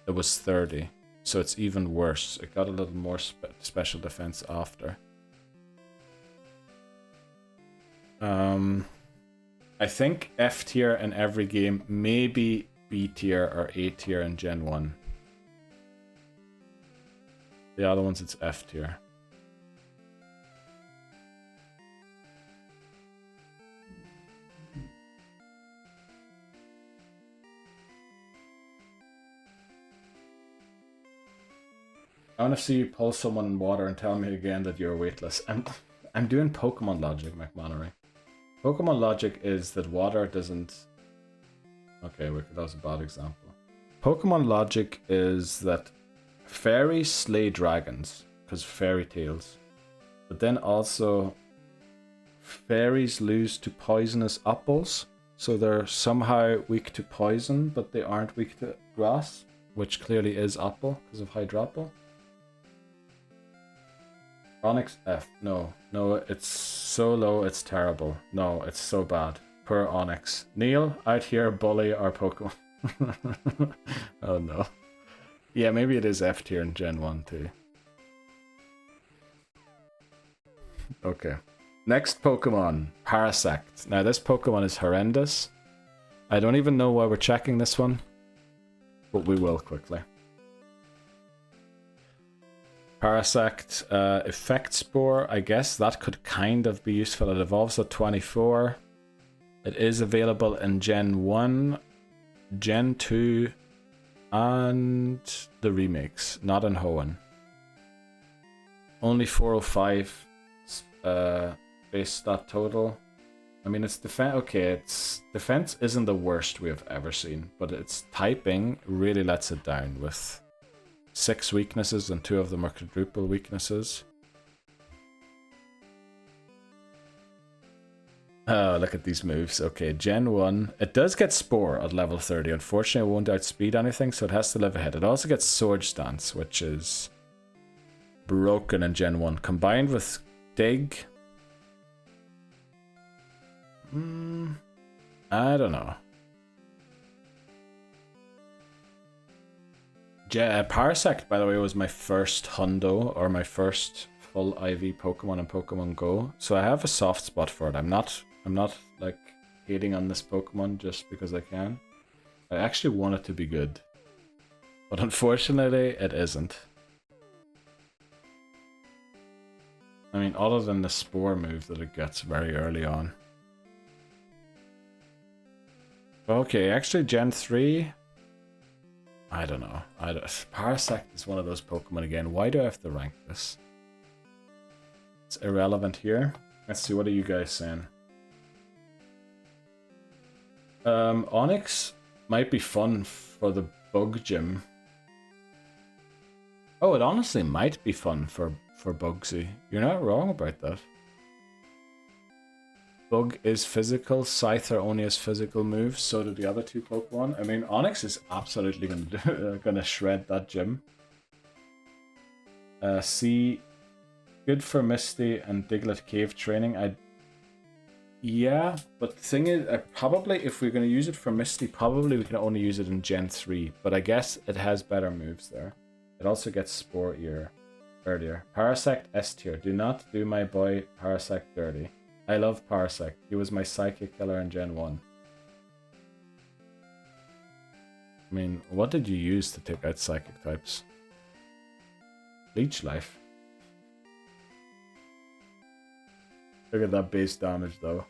It was 30, so it's even worse. It got a little more special defense after. I think F tier in every game, maybe B tier or A tier in Gen 1. The other ones, it's F tier. I want to see you pull someone in water and tell me again that you're weightless. I'm doing Pokemon logic, McMannery. Pokemon logic is that water doesn't... Okay, wait, that was a bad example. Pokemon logic is that fairies slay dragons, because fairy tales. But then also, fairies lose to poisonous apples. So they're somehow weak to poison, but they aren't weak to grass, which clearly is apple because of Hydropple. Onyx F. No, it's so low, it's terrible. No, it's so bad. Poor Onyx. Neil, out here, bully our Pokemon. Oh no. Yeah, maybe it is F tier in Gen 1 too. Okay. Next Pokemon, Parasect. Now this Pokemon is horrendous. I don't even know why we're checking this one, but we will quickly. Parasect, Effect Spore, I guess that could kind of be useful. It evolves at 24. It is available in Gen 1, Gen 2, and the remakes, not in Hoenn. Only 405 base stat total. I mean, its defense. Okay, its defense isn't the worst we have ever seen, but its typing really lets it down with 6 weaknesses, and 2 of them are quadruple weaknesses. Oh, look at these moves. Okay, Gen 1. It does get Spore at level 30. Unfortunately, it won't outspeed anything, so it has to live ahead. It also gets Sword Stance, which is broken in Gen 1. Combined with Dig. I don't know. Parasect, by the way, was my first Hundo, or my first full IV Pokemon in Pokemon Go. So I have a soft spot for it. I'm not like hating on this Pokemon just because I can. I actually want it to be good. But unfortunately, it isn't. I mean, other than the Spore move that it gets very early on. Okay, actually Gen 3... I don't know. Parasect is one of those Pokemon again. Why do I have to rank this? It's irrelevant here. Let's see, what are you guys saying? Onyx might be fun for the Bug Gym. Oh, it honestly might be fun for Bugsy. You're not wrong about that. Bug is physical, Scyther only has physical moves, so do the other 2 Pokemon. I mean, Onyx is absolutely gonna shred that gym. C, good for Misty and Diglett Cave training. Yeah, but the thing is, probably if we're gonna use it for Misty, probably we can only use it in Gen 3. But I guess it has better moves there. It also gets Spore Ear earlier. Parasect S tier. Do not do my boy Parasect dirty. I love Parasect. He was my Psychic killer in Gen 1. I mean, what did you use to take out Psychic types? Leech Life. Look at that base damage though.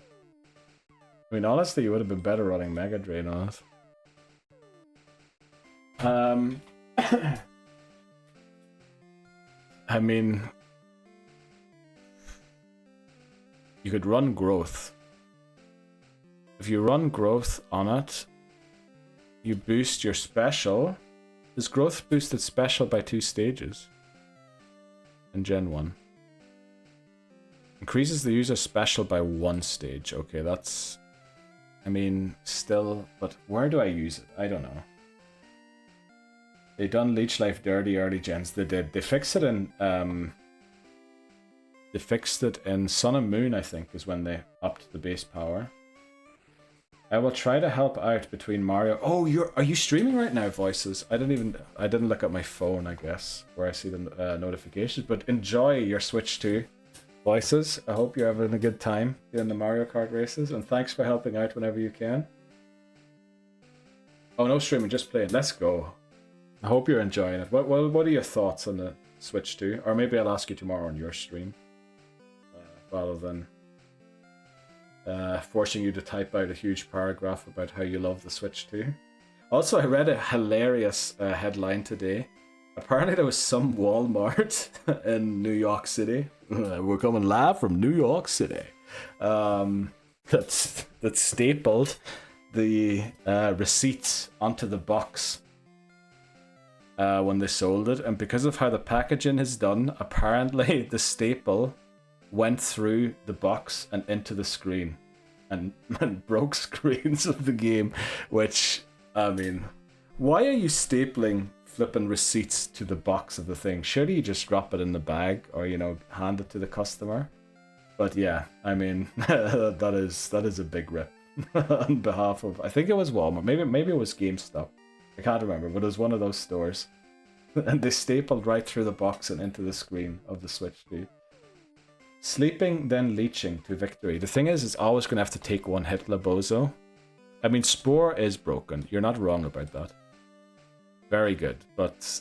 I mean, honestly, you would have been better running Mega Drain on it. I mean... You could run Growth. If you run Growth on it, you boost your special. Does Growth boost its special by 2 stages? In Gen 1. Increases the user's special by 1 stage. Okay, that's... I mean, still... But where do I use it? I don't know. They done Leech Life dirty early gens. They did. They fixed it in... They fixed it in Sun and Moon, I think, is when they upped the base power. I will try to help out between Mario. Oh, are you streaming right now, Voices? I didn't look at my phone, I guess, where I see the notifications. But enjoy your Switch 2, Voices. I hope you're having a good time doing the Mario Kart races, and thanks for helping out whenever you can. Oh, no streaming, just playing. Let's go. I hope you're enjoying it. What are your thoughts on the Switch 2? Or maybe I'll ask you tomorrow on your stream. Rather than forcing you to type out a huge paragraph about how you love the Switch 2. Also, I read a hilarious headline today. Apparently there was some Walmart in New York City. We're coming live from New York City. That stapled the receipts onto the box when they sold it. And because of how the packaging is done, apparently the staple went through the box and into the screen and broke screens of the game, which, I mean, why are you stapling flipping receipts to the box of the thing? Surely you just drop it in the bag or, you know, hand it to the customer. But yeah, I mean, that is a big rip on behalf of, I think it was Walmart, maybe it was GameStop. I can't remember, but it was one of those stores. And they stapled right through the box and into the screen of the Switch 2. Sleeping, then leeching to victory. The thing is, it's always going to have to take one hit, Labozo. I mean, Spore is broken. You're not wrong about that. Very good, but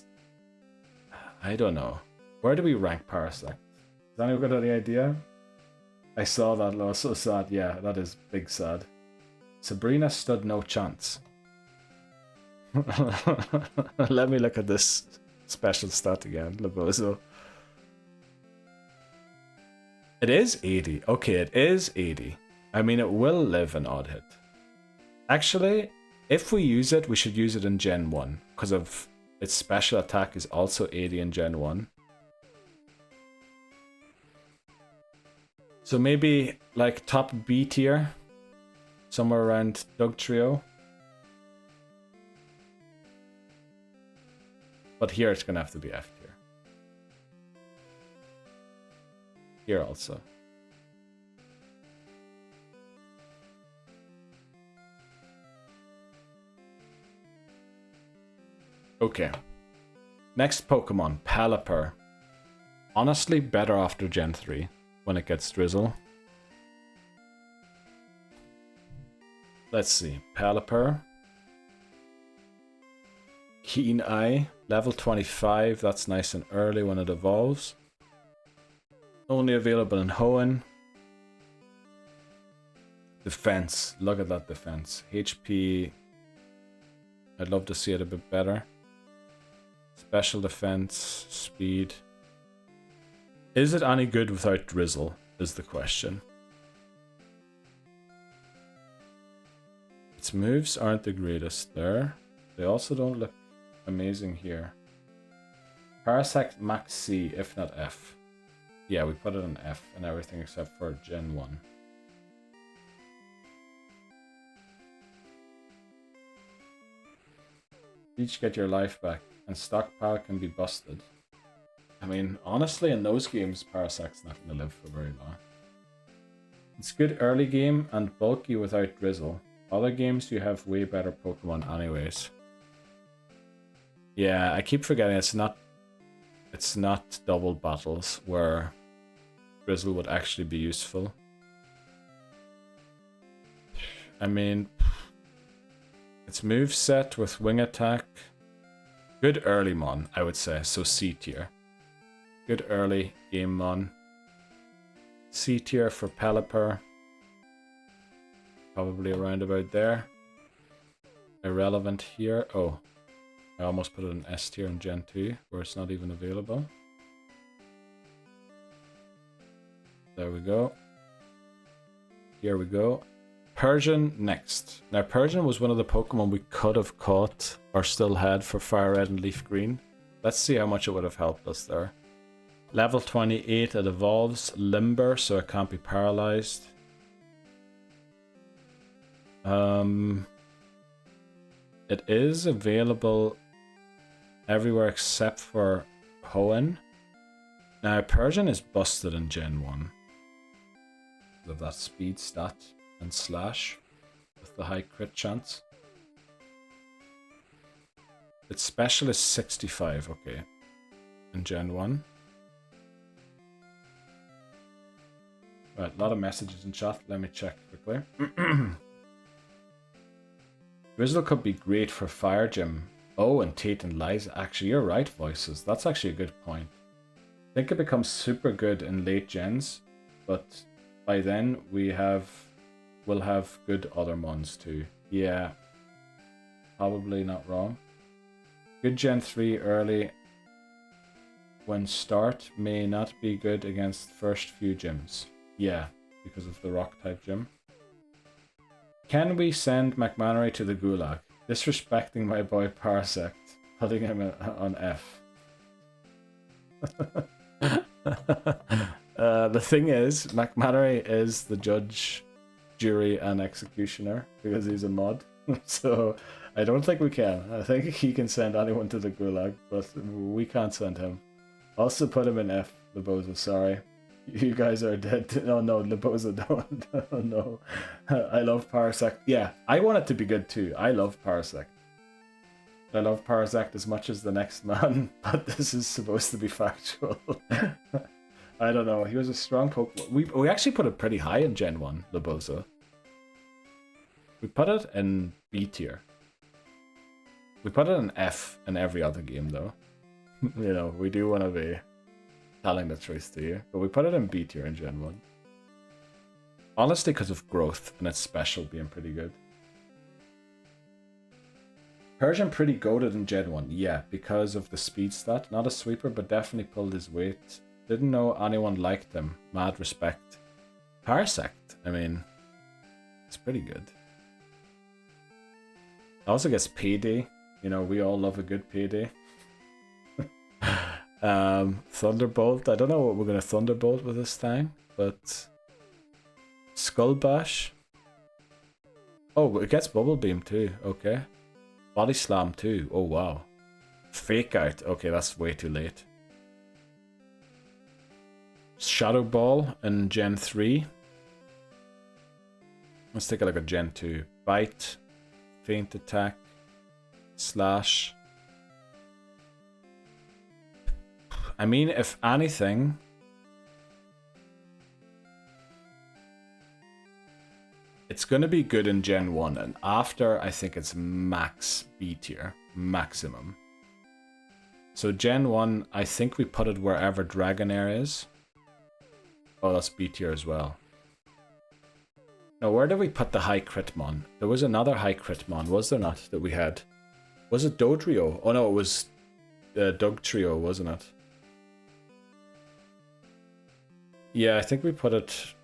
I don't know. Where do we rank Parasect? Has anyone got any idea? I saw that, Law. So sad. Yeah, that is big sad. Sabrina stood no chance. Let me look at this special stat again, Labozo. It is 80. Okay, it is 80. I mean, it will live an odd hit. Actually, if we use it, we should use it in Gen 1, because of its special attack is also 80 in Gen 1. So maybe like top B tier, somewhere around Doug Trio. But here it's going to have to be F tier. Here also. Okay. Next Pokemon, Pelipper. Honestly, better after Gen 3 when it gets Drizzle. Let's see. Pelipper. Keen Eye. Level 25. That's nice and early when it evolves. Only available in Hoenn. Defense. Look at that defense. HP. I'd love to see it a bit better. Special defense. Speed. Is it any good without Drizzle? Is the question. Its moves aren't the greatest there. They also don't look amazing here. Parasect Max C, if not F. Yeah, we put it in F and everything except for Gen 1. Each get your life back, and stockpile can be busted. I mean, honestly, in those games, Parasect's not going to live for very long. It's good early game and bulky without Drizzle. Other games you have way better Pokemon anyways. Yeah, I keep forgetting it's not double battles where Drizzle would actually be useful. I mean, its moveset with wing attack. Good early mon, I would say, so C tier. Good early game mon. C tier for Pelipper. Probably around about there. Irrelevant here. Oh, I almost put it in S tier in Gen 2, where it's not even available. There we go. Here we go. Persian next. Now, Persian was one of the Pokemon we could have caught or still had for Fire Red and Leaf Green. Let's see how much it would have helped us there. Level 28, it evolves. Limber, so it can't be paralyzed. It is available everywhere except for Hoenn. Now, Persian is busted in Gen 1. With that speed stat and slash with the high crit chance. Its special is 65, okay. In Gen 1. Right, a lot of messages in chat. Let me check quickly. Drizzle could be great for Fire Gym. Oh, and Tate and Liza. Actually, you're right, Voices. That's actually a good point. I think it becomes super good in late gens, but by then we'll have good other mons too. Yeah, probably not wrong. Good Gen 3 early when start may not be good against first few gyms. Yeah, because of the rock type gym. Can we send McMannery to the Gulag? Disrespecting my boy Parasect, putting him the thing is, McMannery is the judge, jury, and executioner because he's a mod. So I don't think we can. I think he can send anyone to the gulag, but we can't send him. Also put him in F, Lebozo, sorry. You guys are dead. No, Lebozo, don't. Oh, no. I love Parasect. Yeah, I want it to be good too. I love Parasect. I love Parasect as much as the next man, but this is supposed to be factual. I don't know. He was a strong Pokemon. We actually put it pretty high in Gen 1, Lebozo. We put it in B tier. We put it in F in every other game though. You know, we do want to be telling the truth to you. But we put it in B tier in Gen 1. Honestly, because of growth and its special being pretty good. Persian pretty goated in Gen 1, yeah, because of the speed stat. Not a sweeper, but definitely pulled his weight. Didn't know anyone liked him. Mad respect. Parasect, I mean, it's pretty good. Also gets payday. You know, we all love a good payday. Thunderbolt, I don't know what we're going to Thunderbolt with this thing, but... Skull Bash. Oh, it gets Bubble Beam too, okay. Body Slam too. Oh wow. Fake Out. Okay, that's way too late. Shadow Ball in Gen 3. Let's take a look at Gen 2. Bite. Feint Attack. Slash. I mean, if anything... It's going to be good in Gen 1, and after, I think it's max B tier. Maximum. So Gen 1, I think we put it wherever Dragonair is. Oh, that's B tier as well. Now, where did we put the high Critmon? There was another high Critmon, was there not, that we had? Was it Dodrio? Oh no, it was Dugtrio, wasn't it? Yeah, I think we put it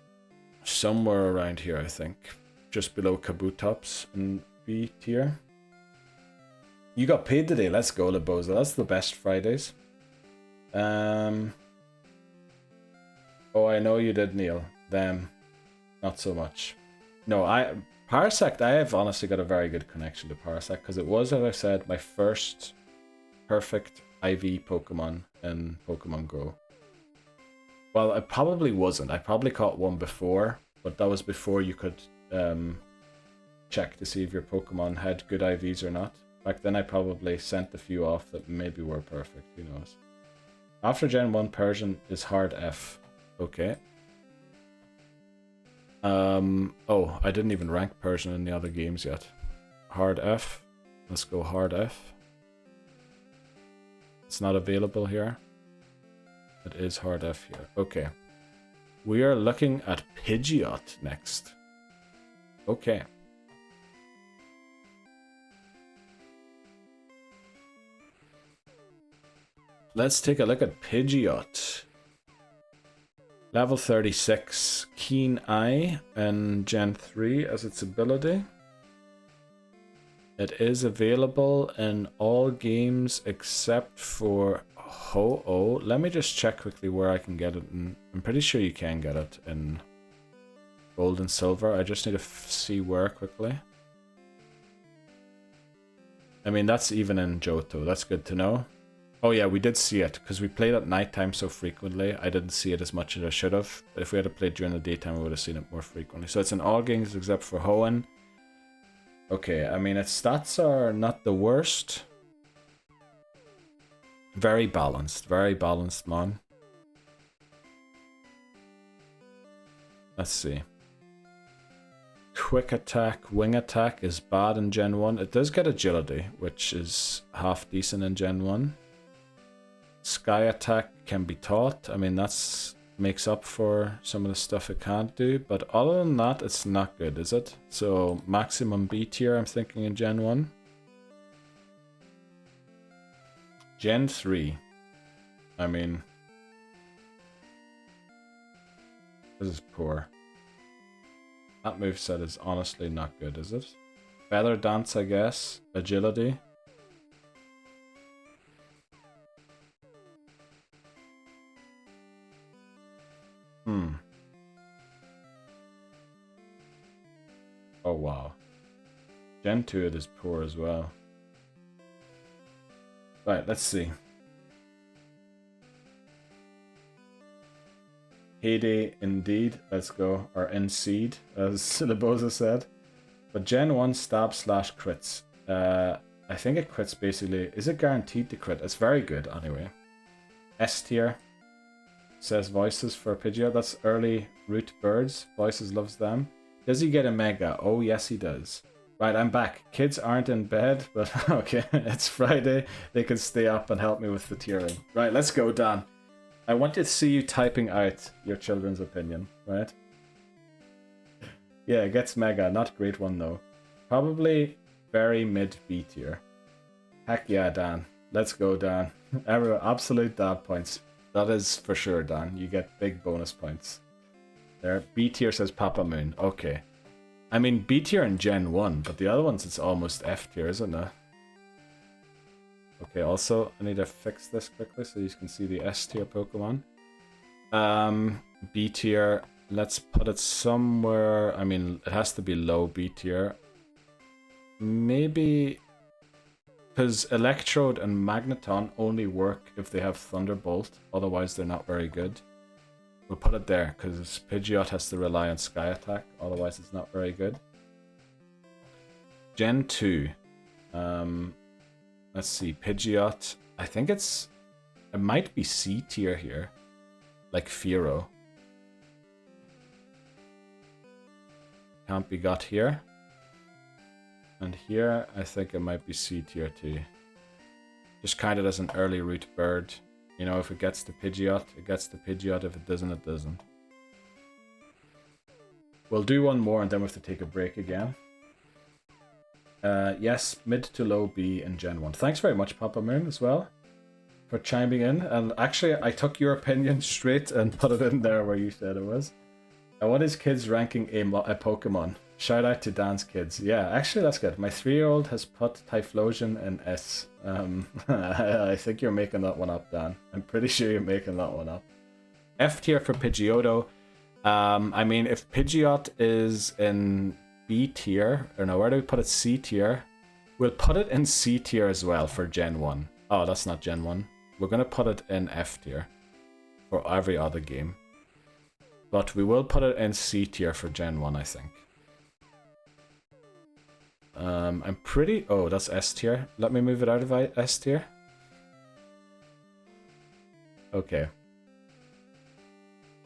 somewhere around here, I think. Just below Kabutops in B tier. You got paid today, let's go, Lebozo. That's the best Fridays. Oh, I know you did, Neil. Them, not so much. No, Parasect, I have honestly got a very good connection to Parasect, because it was, as I said, my first perfect IV Pokemon in Pokemon Go. Well, it probably wasn't. I probably caught one before, but that was before you could check to see if your Pokemon had good IVs or not. Back then I probably sent a few off that maybe were perfect, who knows. After Gen 1, Persian is hard F. Okay. Oh, I didn't even rank Persian in the other games yet. Hard F. Let's go hard F. It's not available here. It is hard F here. Okay. We are looking at Pidgeot next. Okay. Let's take a look at Pidgeot. Level 36, Keen Eye in Gen 3 as its ability. It is available in all games except for Ho-Oh. Let me just check quickly where I can get it. I'm pretty sure you can get it in Gold and Silver. I just need to see where quickly. I mean, that's even in Johto. That's good to know. Oh yeah, we did see it, because we played at nighttime so frequently. I didn't see it as much as I should have. But if we had played during the daytime, we would have seen it more frequently. So it's in all games except for Hoenn. Okay, I mean, its stats are not the worst. Very balanced, man. Let's see. Quick attack, wing attack is bad in Gen 1. It does get agility, which is half decent in Gen 1. Sky attack can be taught. I mean, that's makes up for some of the stuff it can't do. But other than that, it's not good, is it? So maximum B tier, I'm thinking in Gen 1. Gen 3. I mean, this is poor. That moveset is honestly not good, is it? Feather Dance, I guess. Agility. Hmm. Oh, wow. Gen 2 it is poor as well. Right, let's see. Heyday indeed, let's go. Or Enseed, as Liboza said. But Gen 1 stab slash crits. I think it crits basically. Is it guaranteed to crit? It's very good anyway. S tier. Says voices for Pidgeot. That's early root birds. Voices loves them. Does he get a mega? Oh yes he does. Right, I'm back. Kids aren't in bed, but okay, it's Friday. They can stay up and help me with the tiering. Right, let's go, Dan. I want to see you typing out your children's opinion, right? Yeah, it gets mega. Not great one, though. Probably very mid B tier. Heck yeah, Dan. Let's go, Dan. Absolute dad points. That is for sure, Dan. You get big bonus points. There. B tier says Papa Moon. Okay. I mean, B tier in Gen 1, but the other ones, it's almost F tier, isn't it? Okay, also, I need to fix this quickly so you can see the S tier Pokemon. B tier, let's put it somewhere. I mean, it has to be low B tier. Maybe because Electrode and Magneton only work if they have Thunderbolt, otherwise they're not very good. We'll put it there because Pidgeot has to rely on Sky Attack, otherwise it's not very good. Gen 2. Let's see, Pidgeot. I think it might be C tier here. Like Fearow. Can't be got here. And here, I think it might be C tier too. Just counted as an early root bird. You know, if it gets to Pidgeot, it gets to Pidgeot. If it doesn't, it doesn't. We'll do one more and then we have to take a break again. Yes, mid to low B in Gen 1. Thanks very much, Papa Moon, as well, for chiming in. And actually, I took your opinion straight and put it in there where you said it was. What is kids ranking a Pokemon? Shout out to Dan's kids. Yeah, actually, that's good. My 3-year-old has put Typhlosion in S. I think you're making that one up, Dan. I'm pretty sure you're making that one up. F tier for Pidgeotto. I mean, if Pidgeot is in B tier, or no, where do we put it? C tier. We'll put it in C tier as well for Gen 1. Oh, that's not Gen 1. We're going to put it in F tier for every other game. But we will put it in C tier for Gen 1, I think. I'm pretty... Oh, that's S tier. Let me move it out of S tier. Okay.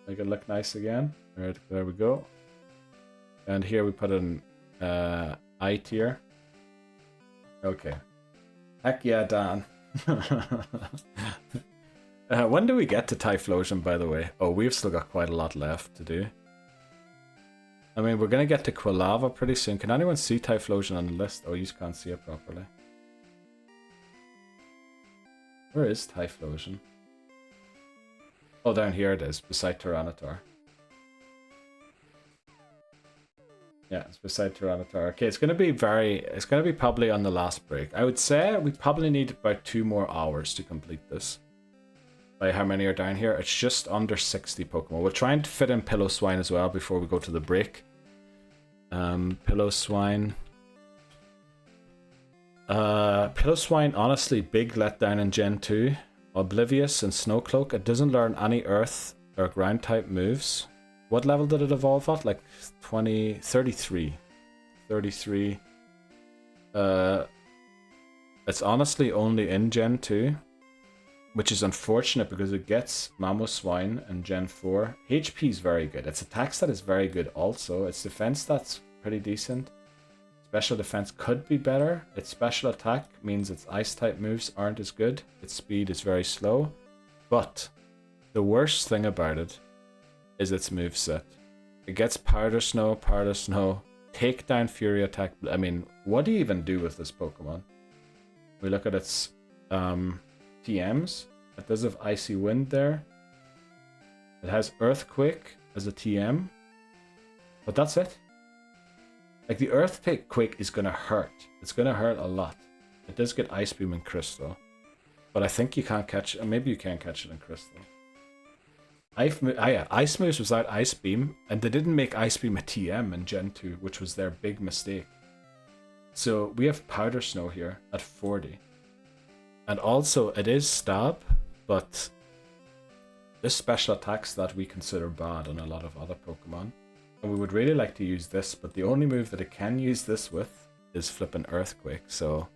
Make it look nice again. Right, there we go. And here we put it in I tier. Okay. Heck yeah, Dan. When do we get to Typhlosion, by the way? Oh, we've still got quite a lot left to do. I mean, we're going to get to Quilava pretty soon. Can anyone see Typhlosion on the list? Oh, you just can't see it properly. Where is Typhlosion? Oh, down here it is, beside Tyranitar. Yeah, it's beside Tyranitar. Okay, it's going to be probably on the last break. I would say we probably need about 2 more hours to complete this. By how many are down here? It's just under 60 Pokemon. We'll try and fit in Pillow-Swine as well before we go to the break. Pillow-Swine. Pillow-Swine, honestly, big letdown in Gen 2. Oblivious and Snowcloak. It doesn't learn any Earth or Ground type moves. What level did it evolve at? Like 33. 33. It's honestly only in Gen 2. Which is unfortunate because it gets Mamoswine in Gen 4. HP is very good. Its attack stat is very good also. Its defense stat's pretty decent. Special defense could be better. Its special attack means its ice type moves aren't as good. Its speed is very slow. But the worst thing about it is its moveset. It gets Powder Snow, Takedown, Fury Attack. I mean, what do you even do with this Pokemon? We look at its TMs. It does have Icy Wind there. It has Earthquake as a TM. But that's it. Like, the Earthquake is going to hurt. It's going to hurt a lot. It does get Ice Beam and Crystal. But I think you can't catch it. Maybe you can catch it in Crystal. Ice moves without Ice Beam, and they didn't make Ice Beam a TM in Gen 2, which was their big mistake. So we have Powder Snow here at 40. And also, it is Stab, but this special attacks that we consider bad on a lot of other Pokemon. And we would really like to use this, but the only move that it can use this with is flipping Earthquake. So,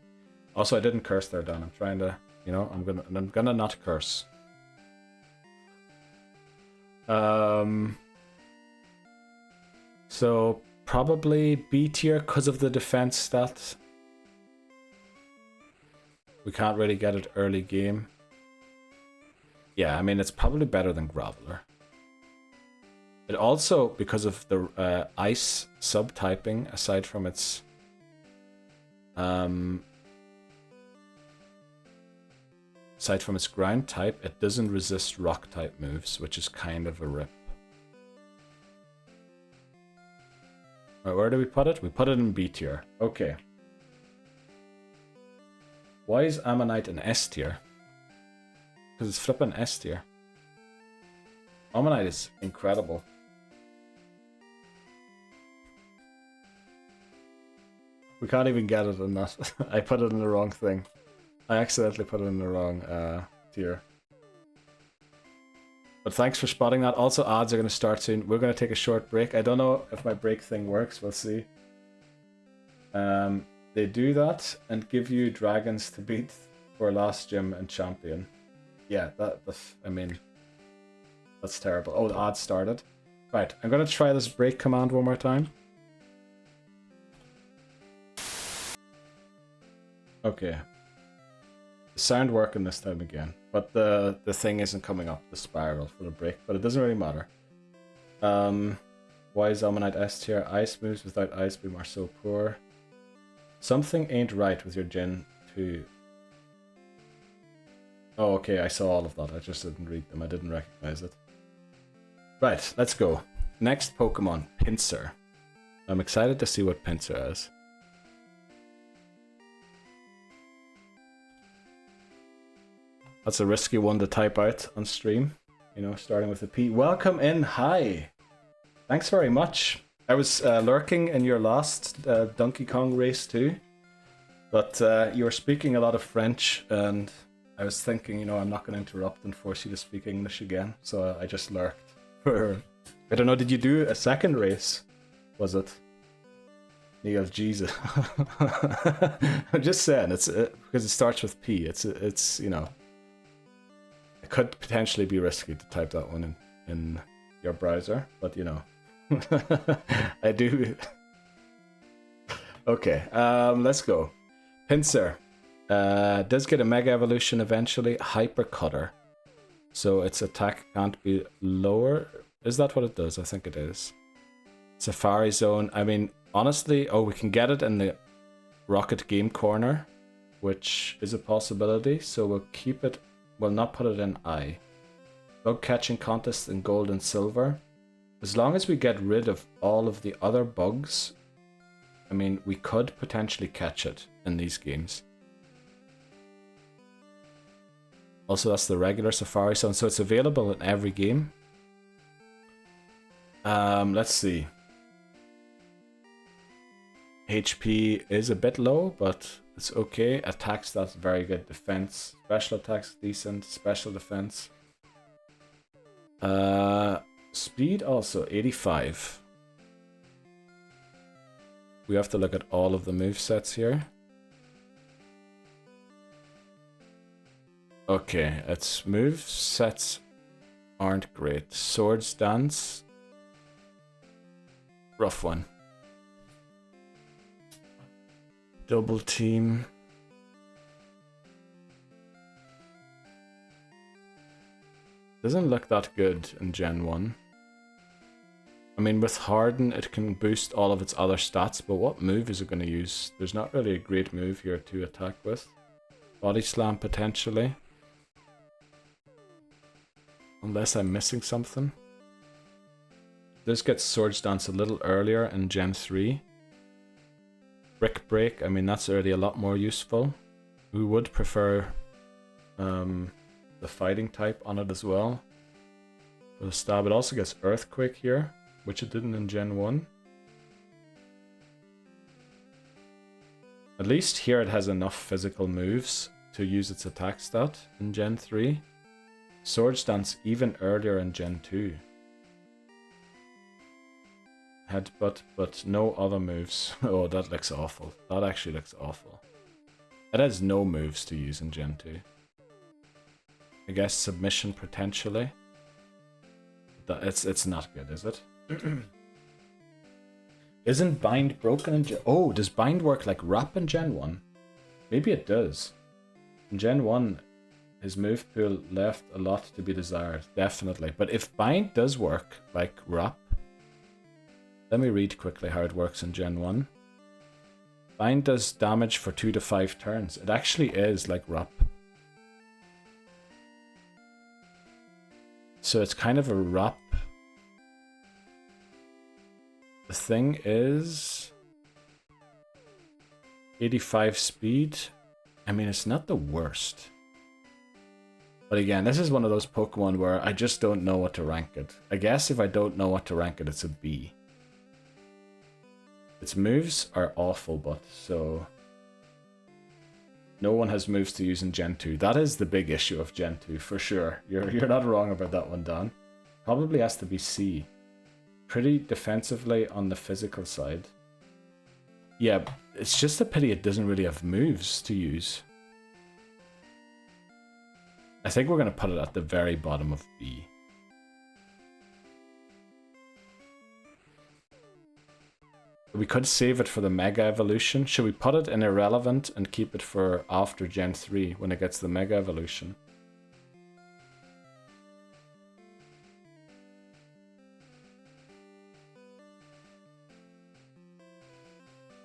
also I didn't curse there, Dan. I'm trying to, you know, I'm gonna not curse. So probably B tier because of the defense stat. We can't really get it early game. Yeah, I mean, it's probably better than Graveler. It also, because of the ice subtyping, aside from its ground type, it doesn't resist rock type moves, which is kind of a rip. Right, where do we put it? We put it in B tier. Okay. Why is Ammonite in S tier? Because it's flipping S tier. Ammonite is incredible. We can't even get it in that. I put it in the wrong thing. I accidentally put it in the wrong tier. But thanks for spotting that. Also, odds are going to start soon. We're going to take a short break. I don't know if my break thing works. We'll see. They do that and give you dragons to beat for last gym and champion. Yeah, I mean, that's terrible. Oh, the odds started. Right, I'm going to try this break command one more time. Okay. The sound working this time again, but the thing isn't coming up, the spiral for the break, but it doesn't really matter. Why is Ammonite S tier? Ice moves without Ice Beam are so poor. Something ain't right with your Gen 2. Oh, okay, I saw all of that. I just didn't read them. I didn't recognize it. Right, let's go. Next Pokemon, Pinsir. I'm excited to see what Pinsir is. That's a risky one to type out on stream. You know, starting with a P. Welcome in. Hi. Thanks very much. I was lurking in your last Donkey Kong race too. But you were speaking a lot of French, and I was thinking, you know, I'm not going to interrupt and force you to speak English again. So I just lurked. I don't know, did you do a second race? Was it? Neil, Jesus. I'm just saying, it's because it starts with P. It's you know, it could potentially be risky to type that one in your browser, but you know, I do. Okay, let's go. Pinsir does get a Mega Evolution eventually. Hyper Cutter, so its attack can't be lower. Is that what it does? I think it is. Safari Zone. I mean, honestly, we can get it in the Rocket Game Corner, which is a possibility. So we'll keep it. We'll not put it in I. Bug catching contest in gold and silver. As long as we get rid of all of the other bugs, I mean, we could potentially catch it in these games. Also, that's the regular Safari Zone, so it's available in every game. Let's see. HP is a bit low, but it's okay. Attacks, that's very good. Defense, special attacks, decent. Special defense. Speed also 85. We have to look at all of the movesets here. Okay, its movesets aren't great. Swords Dance. Rough one. Double Team. Doesn't look that good in Gen 1. I mean, with Harden, it can boost all of its other stats, but what move is it going to use? There's not really a great move here to attack with. Body Slam, potentially. Unless I'm missing something. This gets Swords Dance a little earlier in Gen 3. Brick Break, I mean, that's already a lot more useful. We would prefer the fighting type on it as well. with a stab. It also gets Earthquake here, which it didn't in Gen 1. At least here it has enough physical moves to use its attack stat in Gen 3. Swords Dance even earlier in Gen 2. Headbutt, but no other moves. Oh, that looks awful. That actually looks awful. It has no moves to use in Gen 2. I guess Submission potentially. It's not good, is it? Isn't Bind broken in Gen... Oh, does Bind work like Wrap in Gen 1? Maybe it does. In Gen 1, his move pool left a lot to be desired. Definitely. But if Bind does work like Wrap... Let me read quickly how it works in Gen 1. Bind does damage for 2 to 5 turns. It actually is like Wrap. So it's kind of a Wrap. The thing is 85 speed. I mean, it's not the worst. But again, this is one of those Pokemon where I just don't know what to rank it. I guess if I don't know what to rank it, it's a B. Its moves are awful, but so... No one has moves to use in Gen 2. That is the big issue of Gen 2, for sure. You're not wrong about that one, Dan. Probably has to be C. Pretty defensively on the physical side. Yeah, it's just a pity it doesn't really have moves to use. I think we're going to put it at the very bottom of B. We could save it for the Mega Evolution. Should we put it in Irrelevant and keep it for after Gen 3 when it gets the Mega Evolution?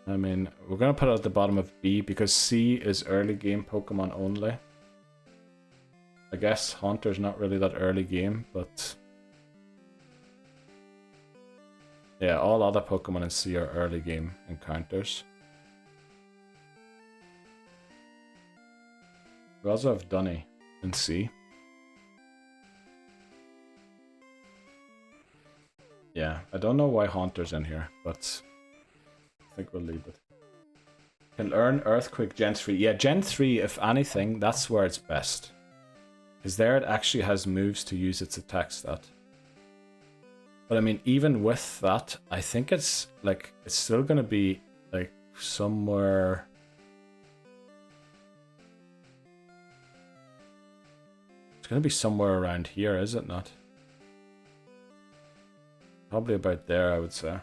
I mean, we're going to put it at the bottom of B because C is early game Pokemon only. I guess Haunter's not really that early game, but... Yeah, all other Pokemon in C are early game encounters. We also have Dunny in C. Yeah, I don't know why Haunter's in here, but I think we'll leave it. Can earn Earthquake Gen 3. Yeah, Gen 3, if anything, that's where it's best. Because there it actually has moves to use its attack stat. But I mean, even with that, I think it's like, it's still going to be like somewhere... It's going to be somewhere around here, is it not? Probably about there, I would say.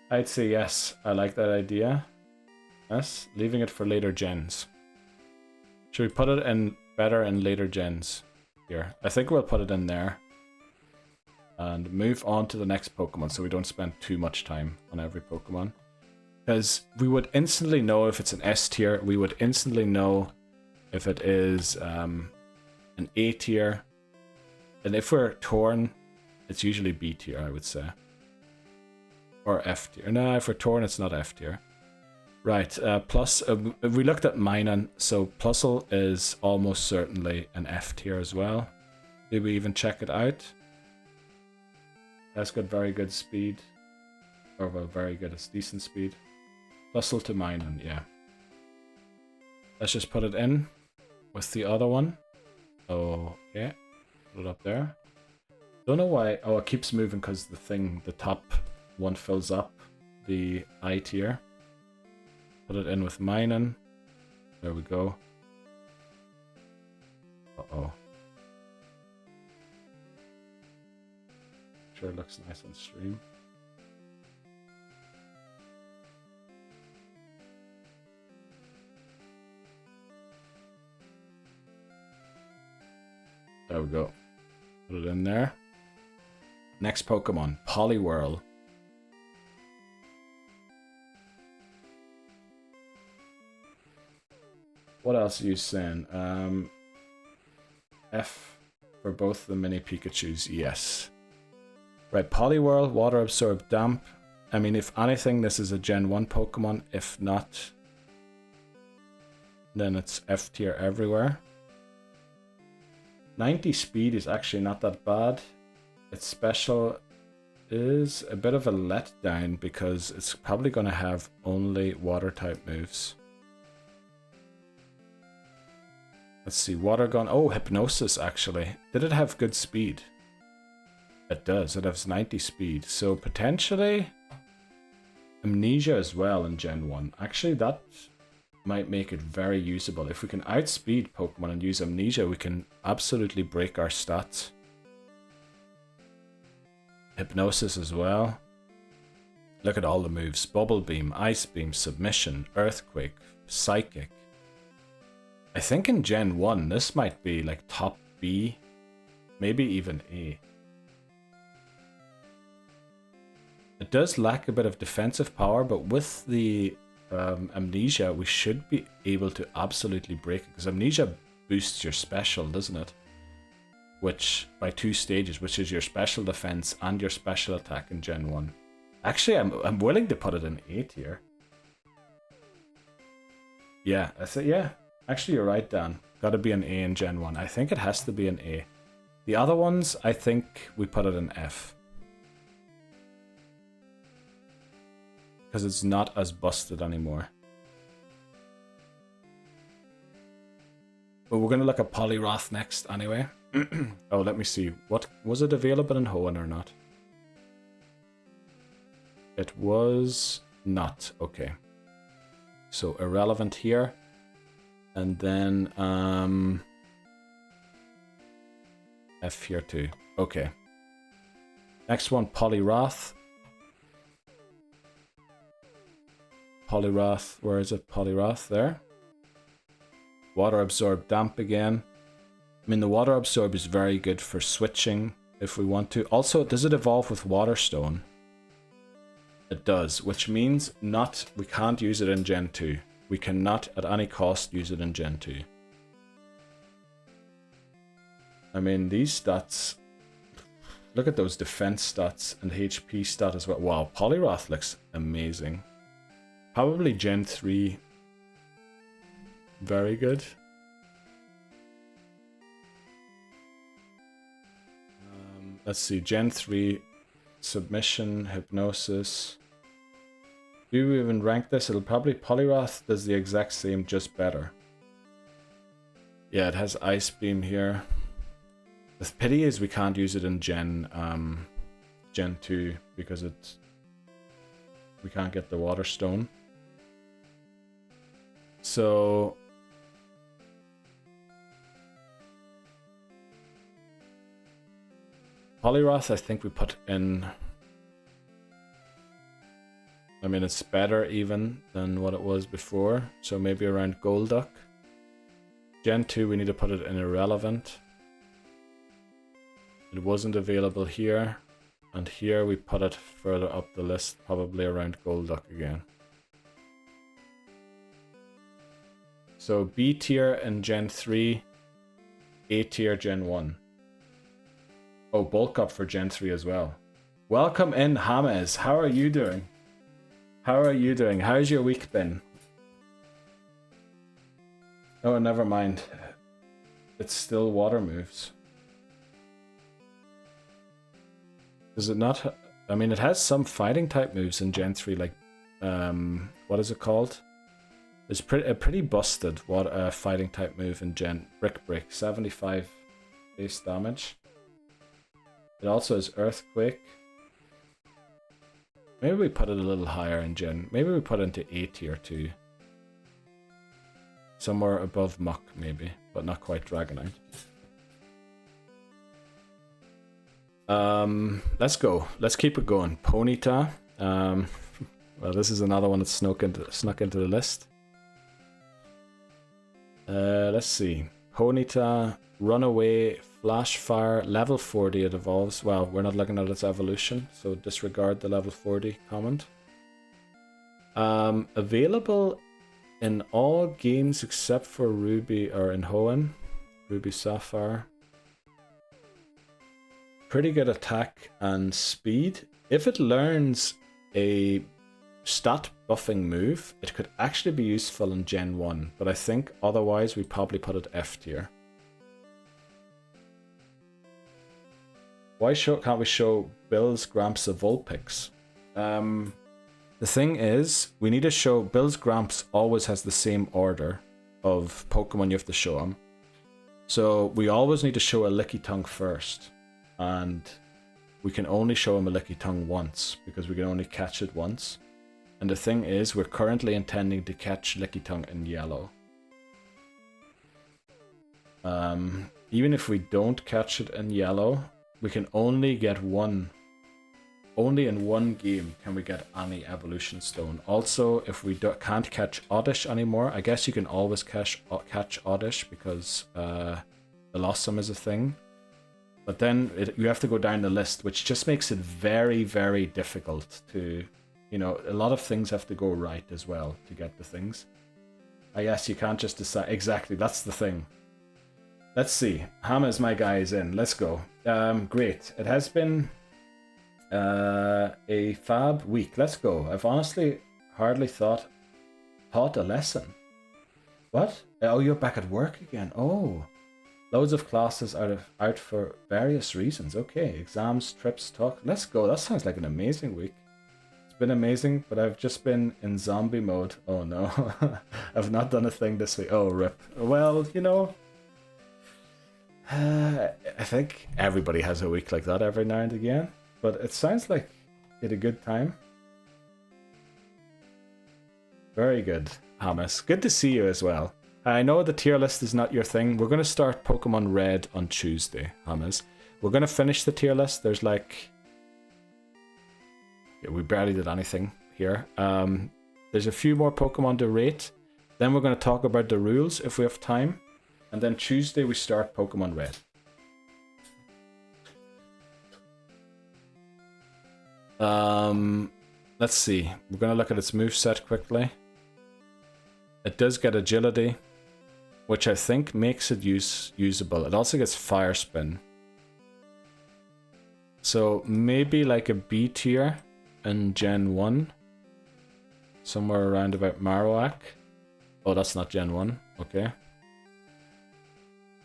I'd say yes, I like that idea. Yes, leaving it for later gens. Should we put it in better in later gens? Here, I think we'll put it in there. And move on to the next Pokemon so we don't spend too much time on every Pokemon. Because we would instantly know if it's an S tier, we would instantly know if it is an A tier. And if we're torn, it's usually B tier, I would say. Or F tier. No, if we're torn, it's not F tier. Right, plus, we looked at Minun, so Plusle is almost certainly an F tier as well. Did we even check it out? That's got very good speed. Or, well, very good, it's decent speed. Plusle to Minun, yeah. Let's just put it in with the other one. Okay, put it up there. Don't know why, oh, it keeps moving because the top one fills up the I tier. Put it in with Minun. There we go. Uh-oh. Sure looks nice on stream. There we go. Put it in there. Next Pokemon, Poliwhirl. What else are you saying? F for both the mini Pikachus, yes. Right, Poliwhirl, Water Absorb Damp. I mean, if anything, this is a Gen 1 Pokemon. If not, then it's F tier everywhere. 90 speed is actually not that bad. Its special is a bit of a letdown because it's probably going to have only water type moves. Let's see, water gun. Oh, hypnosis actually. Did it have good speed? It does. It has 90 speed. So potentially amnesia as well in Gen 1. Actually, that might make it very usable. If we can outspeed Pokemon and use amnesia, we can absolutely break our stats. Hypnosis as well. Look at all the moves. Bubble Beam, Ice Beam, Submission, Earthquake, Psychic. I think in Gen 1, this might be like top B, maybe even A. It does lack a bit of defensive power, but with the amnesia, we should be able to absolutely break it, because amnesia boosts your special, doesn't it? Which, by 2 stages, which is your special defense and your special attack in Gen 1. Actually, I'm willing to put it in A tier. Yeah, I say yeah. Actually, you're right, Dan. Gotta be an A in Gen 1. I think it has to be an A. The other ones, I think we put it in F. Because it's not as busted anymore. But we're gonna look at Poliwrath next anyway. Oh, let me see. What was it available in Hoenn or not? It was not. Okay. So irrelevant here. And then F here too. Okay. Next one, Poliwrath. Poliwrath, where is it? Poliwrath, there. Water Absorb Damp again. I mean, the Water Absorb is very good for switching if we want to. Also, does it evolve with Water Stone? It does, which means we can't use it in Gen 2. We cannot at any cost use it in Gen 2. I mean, these stats, look at those defense stats and HP stat as well. Wow, Poliwrath looks amazing. Probably Gen 3, very good. Let's see, Gen 3, Submission, Hypnosis. Do we even rank this? It'll probably, Poliwrath does the exact same, just better. Yeah, it has Ice Beam here. The pity is we can't use it in Gen 2 because we can't get the Water Stone. So Poliwrath, I think we put in. I mean, it's better even than what it was before, so maybe around Golduck. Gen 2, we need to put it in irrelevant. It wasn't available here, and here we put it further up the list, probably around Golduck again. So B tier in Gen 3, A tier Gen 1. Oh, bulk up for Gen 3 as well. Welcome in, James. How are you doing? How are you doing? How's your week been? Oh, never mind. It's still water moves. Does it not? I mean, it has some fighting type moves in Gen 3, like, what is it called? It's a pretty busted fighting type move in Gen Brick Break, 75 base damage. It also has Earthquake. Maybe we put it a little higher in Gen. Maybe we put it into A tier 2. Somewhere above Muck, maybe, but not quite Dragonite. Let's go. Let's keep it going. Ponyta. Well, this is another one that snuck into the list. Let's see. Ponyta, Runaway, Flash Fire, level 40 it evolves. Well, we're not looking at its evolution, so disregard the level 40 comment. Available in all games except for Ruby or in Hoenn. Ruby Sapphire. Pretty good attack and speed. If it learns a stat buffing move, it could actually be useful in Gen 1, but I think otherwise we probably put it F tier. Why can't we show Bill's Gramps of Vulpix? The thing is, we need to show Bill's Gramps always has the same order of Pokemon you have to show him. So we always need to show a Lickitung first. And we can only show him a Lickitung once, because we can only catch it once. And the thing is, we're currently intending to catch Lickitung in yellow. Even if we don't catch it in yellow, we can only get one. Only in one game can we get any evolution stone. Also, if we can't catch Oddish anymore, I guess you can always catch Oddish because Blossom is a thing. But then you have to go down the list, which just makes it very, very difficult to, you know, a lot of things have to go right as well to get the things. I guess you can't just decide. Exactly, that's the thing. Let's see. Hama's my guy is in. Let's go. Great. It has been a fab week. Let's go. I've honestly hardly taught a lesson. What? Oh, you're back at work again. Oh. Loads of classes out for various reasons. Okay. Exams, trips, talk. Let's go. That sounds like an amazing week. It's been amazing, but I've just been in zombie mode. Oh no. I've not done a thing this week. Oh, rip. Well, you know, I think everybody has a week like that every now and again, but it sounds like you had a good time. Very good, Hamas. Good to see you as well. I know the tier list is not your thing. We're going to start Pokemon Red on Tuesday, Hamas. We're going to finish the tier list. There's like... Yeah, we barely did anything here. There's a few more Pokemon to rate. Then we're going to talk about the rules if we have time. And then Tuesday we start Pokemon Red. Let's see. We're going to look at its moveset quickly. It does get agility, which I think makes it usable. It also gets Fire Spin. So maybe like a B tier in Gen 1. Somewhere around about Marowak. Oh, that's not Gen 1. Okay.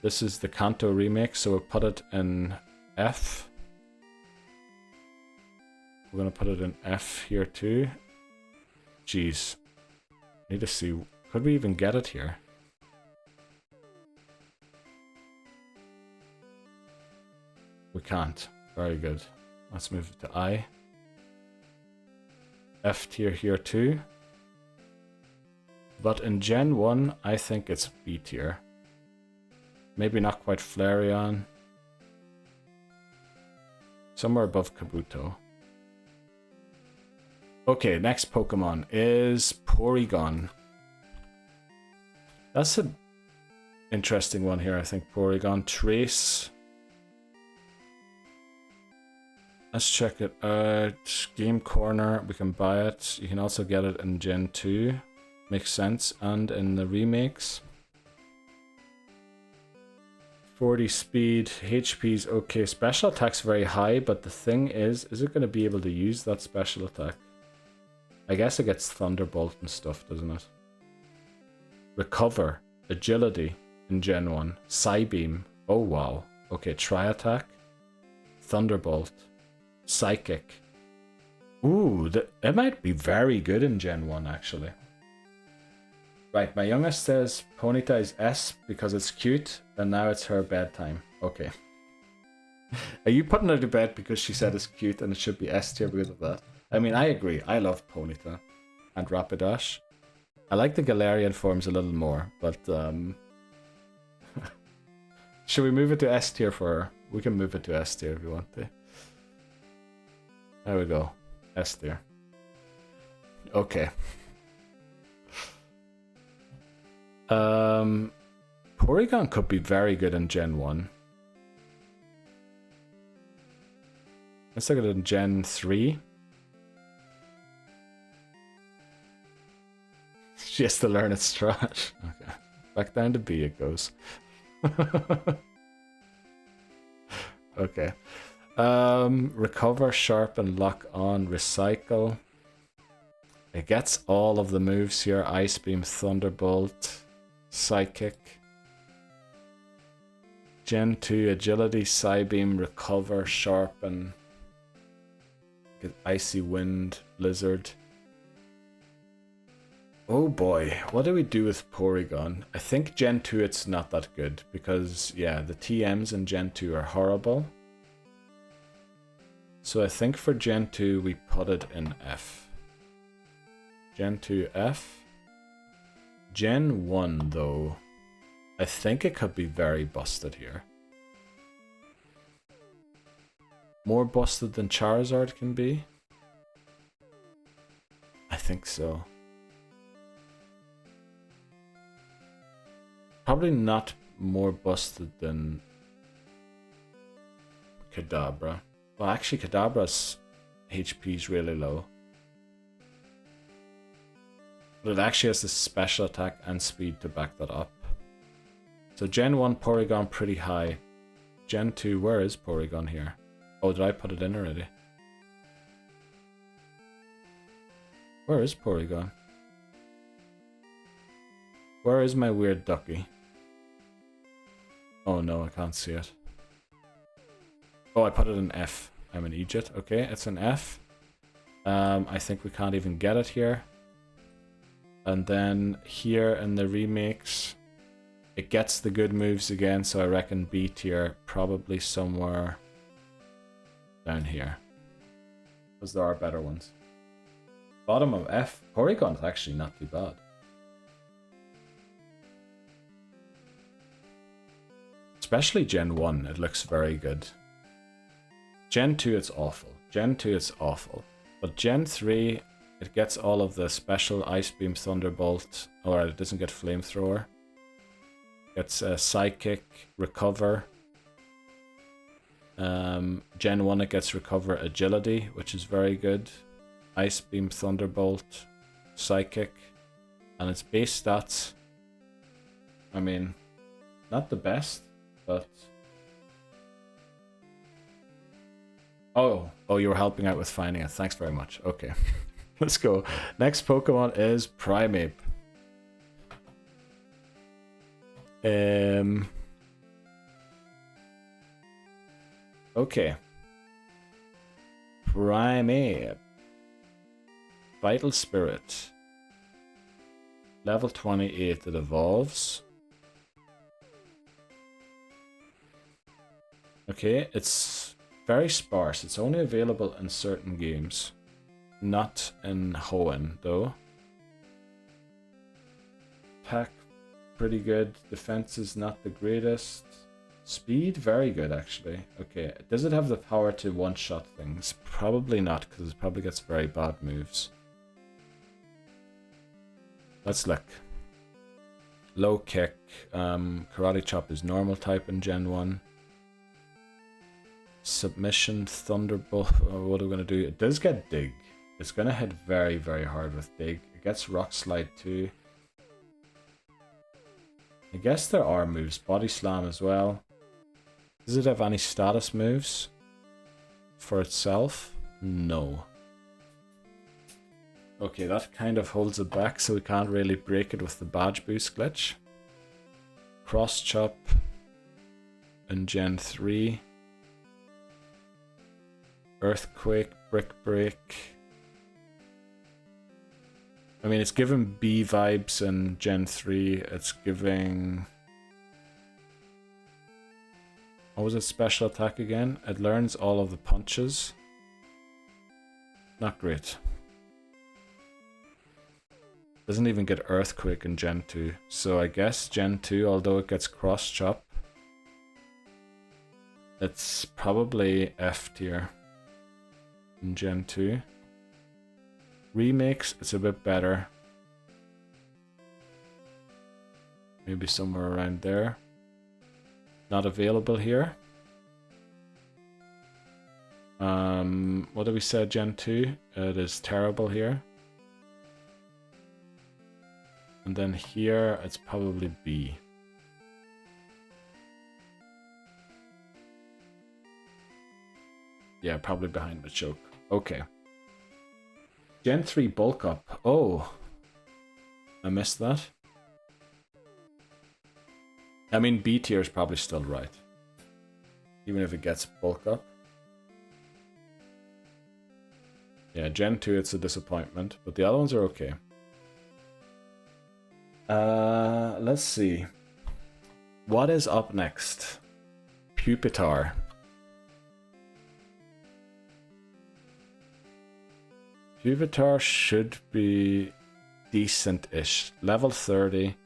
This is the Kanto remake, so we'll put it in F. We're going to put it in F here too. Jeez. Need to see. Could we even get it here? We can't. Very good. Let's move it to I. F tier here too. But in Gen 1, I think it's B tier. Maybe not quite Flareon. Somewhere above Kabuto. Okay, next Pokemon is Porygon. That's an interesting one here, I think. Porygon. Trace. Let's check it out. Game Corner, we can buy it. You can also get it in Gen 2. Makes sense. And in the remakes. 40 speed, HP's okay. Special attack's very high, but the thing is it going to be able to use that special attack? I guess it gets Thunderbolt and stuff, doesn't it? Recover, agility in Gen 1, Psybeam. Oh wow. Okay, Tri-Attack, Thunderbolt, Psychic. Ooh, it might be very good in Gen 1 actually. Right, my youngest says Ponyta is S because it's cute, and now it's her bedtime. Okay. Are you putting her to bed because she said it's cute and it should be S tier because of that? I mean, I agree. I love Ponyta and Rapidash. I like the Galarian forms a little more, but should we move it to S tier for her? We can move it to S tier if you want to. There we go. S tier. Okay. Porygon could be very good in Gen 1. Let's look at it in Gen 3. She has to learn its trash. Okay. Back down to B it goes. Okay. Recover, Sharpen, Lock On, Recycle. It gets all of the moves here. Ice Beam, Thunderbolt, Psychic. Gen 2, agility, Psybeam, recover, sharpen, get icy wind, blizzard. Oh boy, what do we do with Porygon? I think Gen 2 it's not that good because, yeah, the TMs in Gen 2 are horrible. So I think for Gen 2 we put it in F. Gen 2 F. Gen 1 though, I think it could be very busted here. More busted than Charizard can be? I think so. Probably not more busted than Kadabra. Well, actually, Kadabra's HP is really low. But it actually has the special attack and speed to back that up. So Gen 1 Porygon pretty high. Gen 2, where is Porygon here? Oh, did I put it in already? Where is Porygon? Where is my weird ducky? Oh no, I can't see it. Oh, I put it in F. I'm an Egypt. Okay, it's an F. I think we can't even get it here. And then here in the remakes, it gets the good moves again, so I reckon B tier probably somewhere down here. Because there are better ones. Bottom of F. Porygon is actually not too bad. Especially Gen 1, it looks very good. Gen 2, it's awful. Gen 2, it's awful. But Gen 3, it gets all of the special Ice Beam, Thunderbolt, or it doesn't get Flamethrower. Gets Psychic, Recover. Gen 1, it gets Recover Agility, which is very good. Ice Beam, Thunderbolt, Psychic. And its base stats, I mean, not the best. But oh, you were helping out with finding it. Thanks very much. Okay, let's go. Next Pokemon is Primeape. Okay. Primeape. Vital Spirit. Level 28. It evolves. Okay, it's very sparse. It's only available in certain games. Not in Home, though. Attack, pretty good. Defense is not the greatest. Speed, very good, actually. Okay, does it have the power to one-shot things? Probably not, because it probably gets very bad moves. Let's look. Low kick. Karate Chop is normal type in Gen 1. Submission, Thunderbolt. What are we going to do? It does get Dig. It's going to hit very, very hard with Dig. It gets Rock Slide too. I guess there are moves. Body Slam as well. Does it have any status moves for itself? No. Okay, that kind of holds it back, so we can't really break it with the Badge Boost glitch. Cross Chop in Gen 3. Earthquake, Brick Break. I mean, it's giving B vibes in Gen 3. It's giving... What was its special attack again? It learns all of the punches. Not great. Doesn't even get Earthquake in Gen 2. So I guess Gen 2, although it gets Cross Chop, it's probably F tier. In Gen 2. Remakes, it's a bit better. Maybe somewhere around there. Not available here. What did we say, Gen 2? It is terrible here. And then here, it's probably B. Yeah, probably behind Machoke. Okay. Gen 3 Bulk Up. Oh. I missed that. I mean, B tier is probably still right. even if it gets bulk up. Yeah, Gen 2, it's a disappointment, but the other ones are okay. Let's see. What is up next? Pupitar. Pupitar should be decent-ish. Level 30.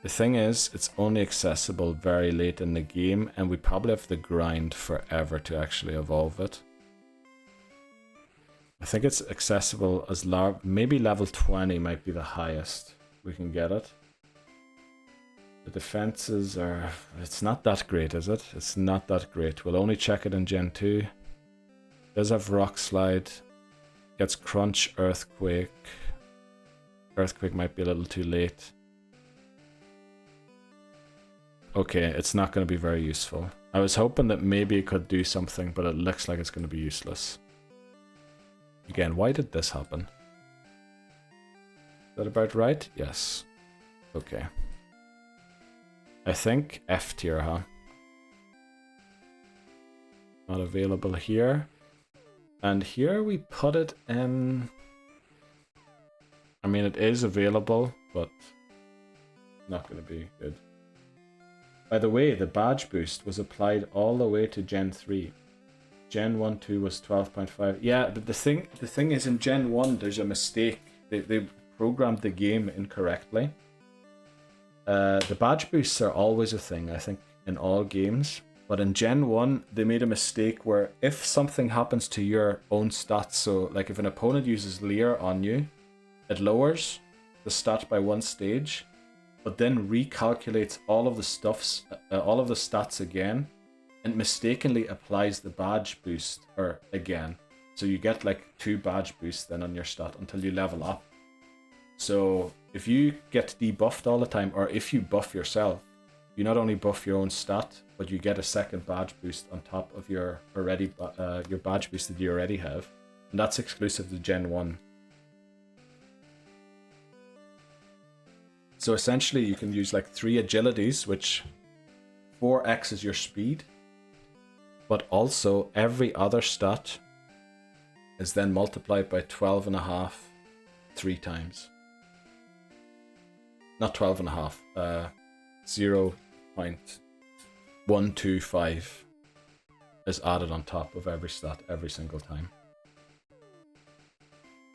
The thing is, it's only accessible very late in the game, and we probably have to grind forever to actually evolve it. I think it's accessible as maybe level 20 might be the highest we can get it. The defenses are... It's not that great, is it? It's not that great. We'll only check it in Gen 2. Does have Rock Slide. Gets Crunch, Earthquake. Earthquake might be a little too late. Okay, it's not going to be very useful. I was hoping that maybe it could do something, but it looks like it's going to be useless. Again, why did this happen? Is that about right? Yes. Okay. I think F tier, huh? Not available here. And here we put it in... I mean, it is available, but not going to be good. By the way, the badge boost was applied all the way to Gen 3. Gen 1, 2 was 12.5. Yeah, but the thing is, in Gen 1, there's a mistake. They programmed the game incorrectly. The badge boosts are always a thing, I think, in all games. But in Gen 1, they made a mistake where if something happens to your own stats, so like if an opponent uses Leer on you, it lowers the stat by 1 stage, but then recalculates all of the stats again, and mistakenly applies the badge boost again. So you get like 2 badge boosts then on your stat until you level up. So if you get debuffed all the time, or if you buff yourself, you not only buff your own stat, but you get a second badge boost on top of your badge boost that you already have, and that's exclusive to Gen 1. So essentially you can use like 3 agilities, which 4x is your speed, but also every other stat is then multiplied by 12.5 3 times. Not 12.5, 0.125 is added on top of every stat every single time.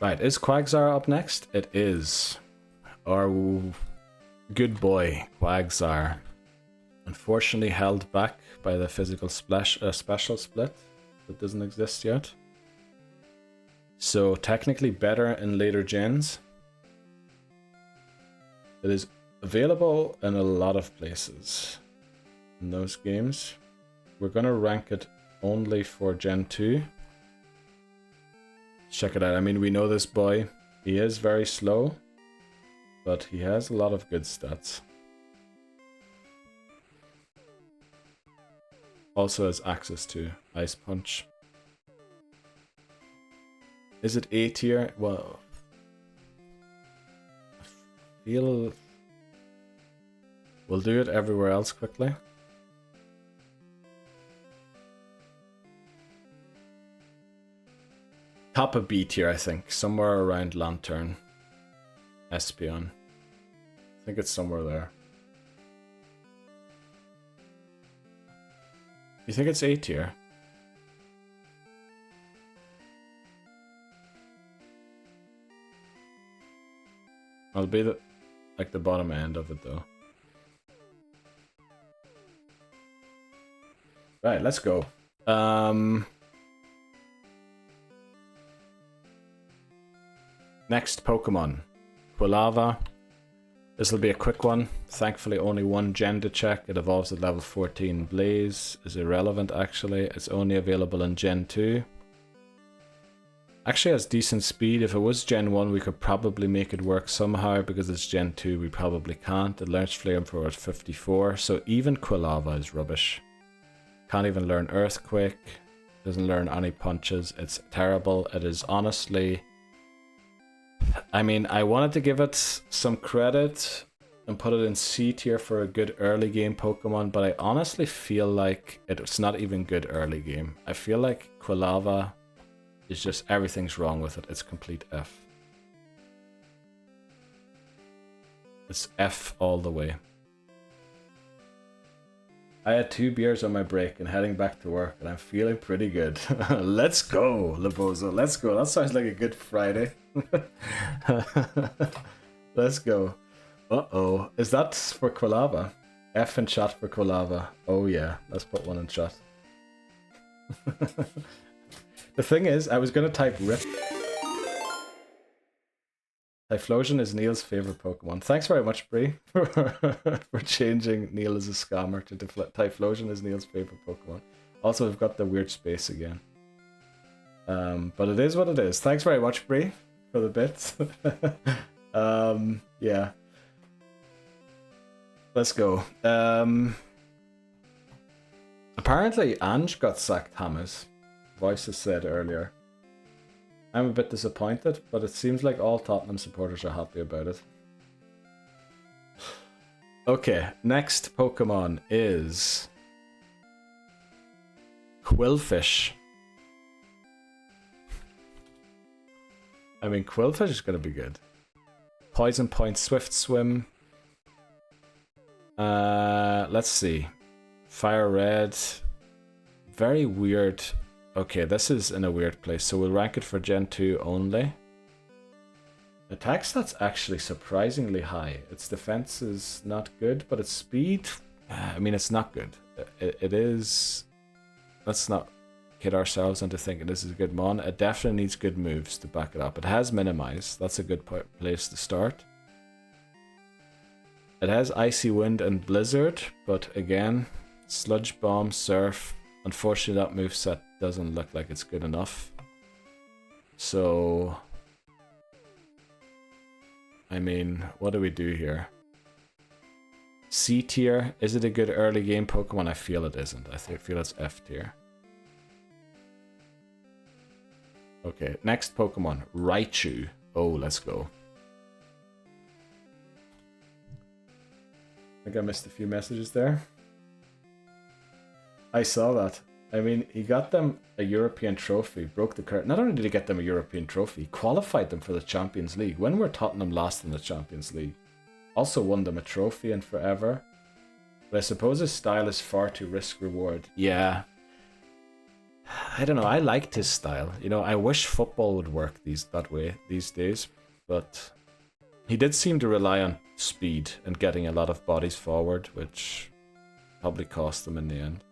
Right, is Quagsire up next? It is. Our good boy, Quagsire. Unfortunately held back by the physical special split that doesn't exist yet. So technically better in later gens. It is available in a lot of places in those games. We're gonna rank it only for Gen 2. Check it out. I mean, we know this boy. He is very slow, but he has a lot of good stats. Also has access to Ice Punch. Is it A tier? Well, I feel we'll do it everywhere else quickly. Top of B tier, I think. Somewhere around Lantern. Espeon. I think it's somewhere there. You think it's A tier? I'll be the bottom end of it though. Right, let's go. Next Pokemon. Quilava. This will be a quick one. Thankfully only one gen to check. It evolves at level 14. Blaze is irrelevant actually. It's only available in Gen 2. Actually has decent speed. If it was Gen 1 we could probably make it work somehow. Because it's Gen 2 we probably can't. It learns Flamethrower at 54. So even Quilava is rubbish. Can't even learn Earthquake. Doesn't learn any punches. It's terrible. It is honestly... I mean, I wanted to give it some credit and put it in C tier for a good early game Pokemon, but I honestly feel like it's not even good early game. I feel like Quilava is just everything's wrong with it. It's complete F. It's F all the way. I had 2 beers on my break and heading back to work, and I'm feeling pretty good. Let's go, Lebozo. Let's go. That sounds like a good Friday. Let's go. Uh-oh. Is that for Quilava? F in chat for Quilava. Oh yeah, let's put 1 in chat. The thing is, I was going to type RIP. Typhlosion is Neil's favorite Pokemon. Thanks very much, Bree, for changing Neil as a scammer to Typhlosion is Neil's favorite Pokemon. Also, we've got the weird space again. But it is what it is. Thanks very much, Bree, for the bits. Yeah. Let's go. Apparently, Ange got sacked, Hammers. Voices said earlier. I'm a bit disappointed, but it seems like all Tottenham supporters are happy about it. Okay, next Pokemon is Quillfish. I mean, Quillfish is going to be good. Poison Point, Swift Swim. Let's see. Fire Red. Very weird. Okay, this is in a weird place, so we'll rank it for Gen 2 only. Attack stats actually surprisingly high. Its defense is not good, but its speed, I mean, it's not good. It is... Let's not kid ourselves into thinking this is a good mon. It definitely needs good moves to back it up. It has Minimize. That's a good place to start. It has Icy Wind and Blizzard, but again, Sludge Bomb, Surf. Unfortunately, that moveset doesn't look like it's good enough. So, I mean, what do we do here? C tier. Is it a good early game Pokemon? I feel it isn't. I feel it's F tier. Okay, next Pokemon. Raichu. Oh, let's go. I think I missed a few messages there. I saw that. I mean, he got them a European trophy, broke the curtain. Not only did he get them a European trophy, he qualified them for the Champions League. When were Tottenham last in the Champions League? Also won them a trophy in forever. But I suppose his style is far too risk-reward. Yeah. I don't know, I liked his style. You know, I wish football would work that way these days. But he did seem to rely on speed and getting a lot of bodies forward, which probably cost them in the end.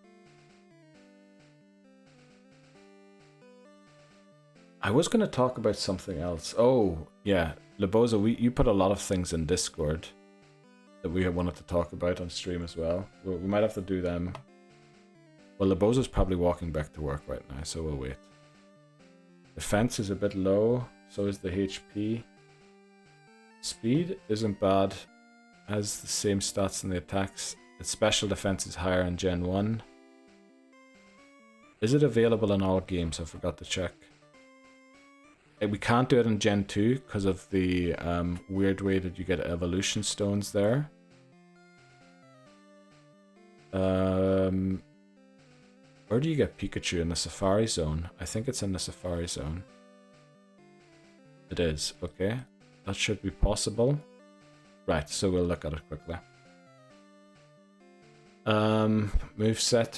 I was going to talk about something else. Oh, yeah. Lebozo, you put a lot of things in Discord that we wanted to talk about on stream as well. We might have to do them. Well, Lebozo's probably walking back to work right now, so we'll wait. Defense is a bit low, so is the HP. Speed isn't bad. Has the same stats in the attacks. Its special defense is higher in Gen 1. Is it available in all games? I forgot to check. We can't do it in Gen 2 because of the weird way that you get evolution stones there. Where do you get Pikachu? In the Safari Zone? I think it's in the Safari Zone. It is, okay. That should be possible. Right, so we'll look at it quickly. Moveset.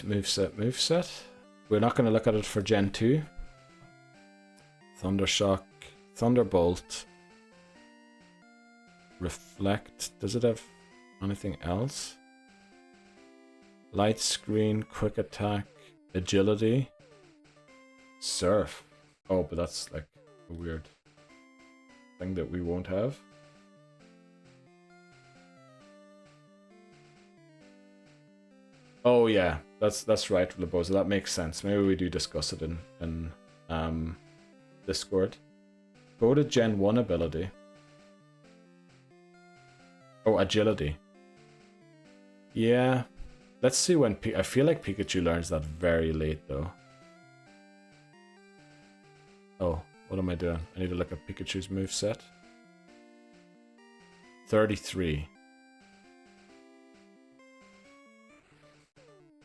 We're not going to look at it for Gen 2. Thundershock, Thunderbolt, Reflect. Does it have anything else? Light Screen, Quick Attack, Agility, Surf. Oh, but that's like a weird thing that we won't have. Oh yeah, that's right, Lebozo. That makes sense. Maybe we do discuss it in Discord. Go to Gen 1 ability. Oh, Agility. Yeah. Let's see when... I feel like Pikachu learns that very late, though. Oh, what am I doing? I need to look at Pikachu's moveset. 33.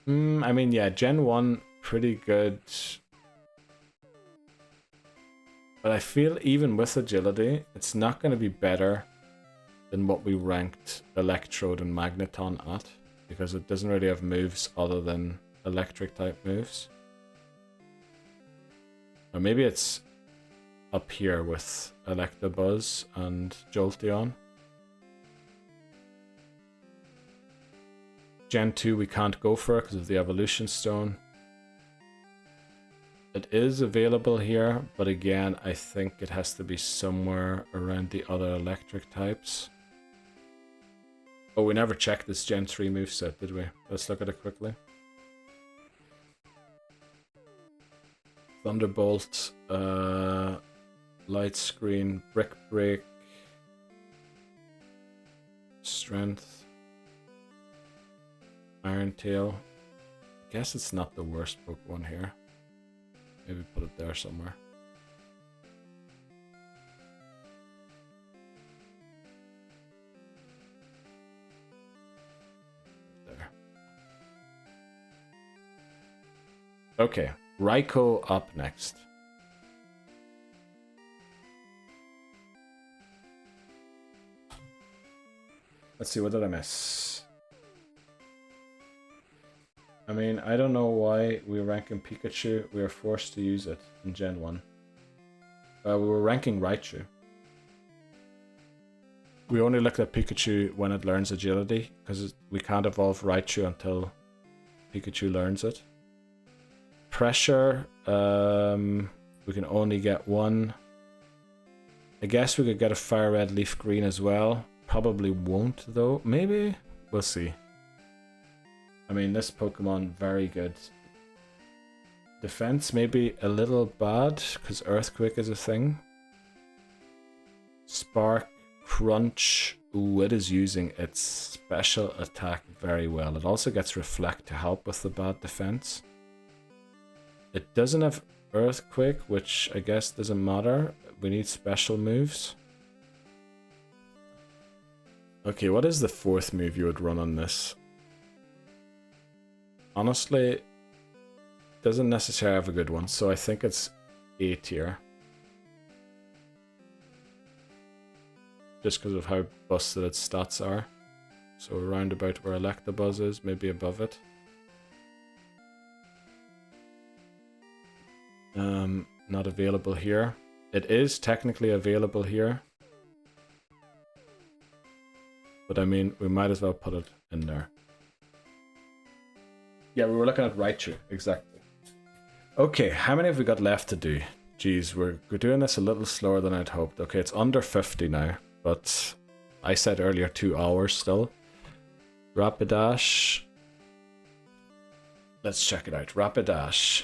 I mean, yeah, Gen 1, pretty good. But I feel even with agility, it's not going to be better than what we ranked Electrode and Magneton at, because it doesn't really have moves other than electric type moves. Or maybe it's up here with Electabuzz and Jolteon. Gen 2 we can't go for because of the Evolution Stone. It is available here, but again, I think it has to be somewhere around the other electric types. Oh, we never checked this Gen 3 moveset, did we? Let's look at it quickly. Thunderbolt, Light Screen, Brick Break, Strength, Iron Tail. I guess it's not the worst Pokemon here. Maybe put it there somewhere. There. Okay, Raikou up next. Let's see, what did I miss? I mean, I don't know why we were ranking Pikachu. We were forced to use it in Gen 1. We were ranking Raichu. We only looked at Pikachu when it learns agility, because we can't evolve Raichu until Pikachu learns it. Pressure, we can only get one. I guess we could get a Fire Red, Leaf Green as well. Probably won't though. Maybe? We'll see. I mean, this Pokemon, very good. Defense maybe a little bad, because Earthquake is a thing. Spark, Crunch. Ooh, it is using its special attack very well. It also gets Reflect to help with the bad defense. It doesn't have Earthquake, which I guess doesn't matter. We need special moves. Okay, what is the fourth move you would run on this? Honestly, doesn't necessarily have a good one, so I think it's A tier. Just because of how busted its stats are. So around about where Electabuzz is, maybe above it. Not available here. It is technically available here. But I mean, we might as well put it in there. Yeah, we were looking at Raichu, exactly. Okay, how many have we got left to do? Jeez, we're doing this a little slower than I'd hoped. Okay, it's under 50 now, but I said earlier 2 hours still. Rapidash. Let's check it out. Rapidash.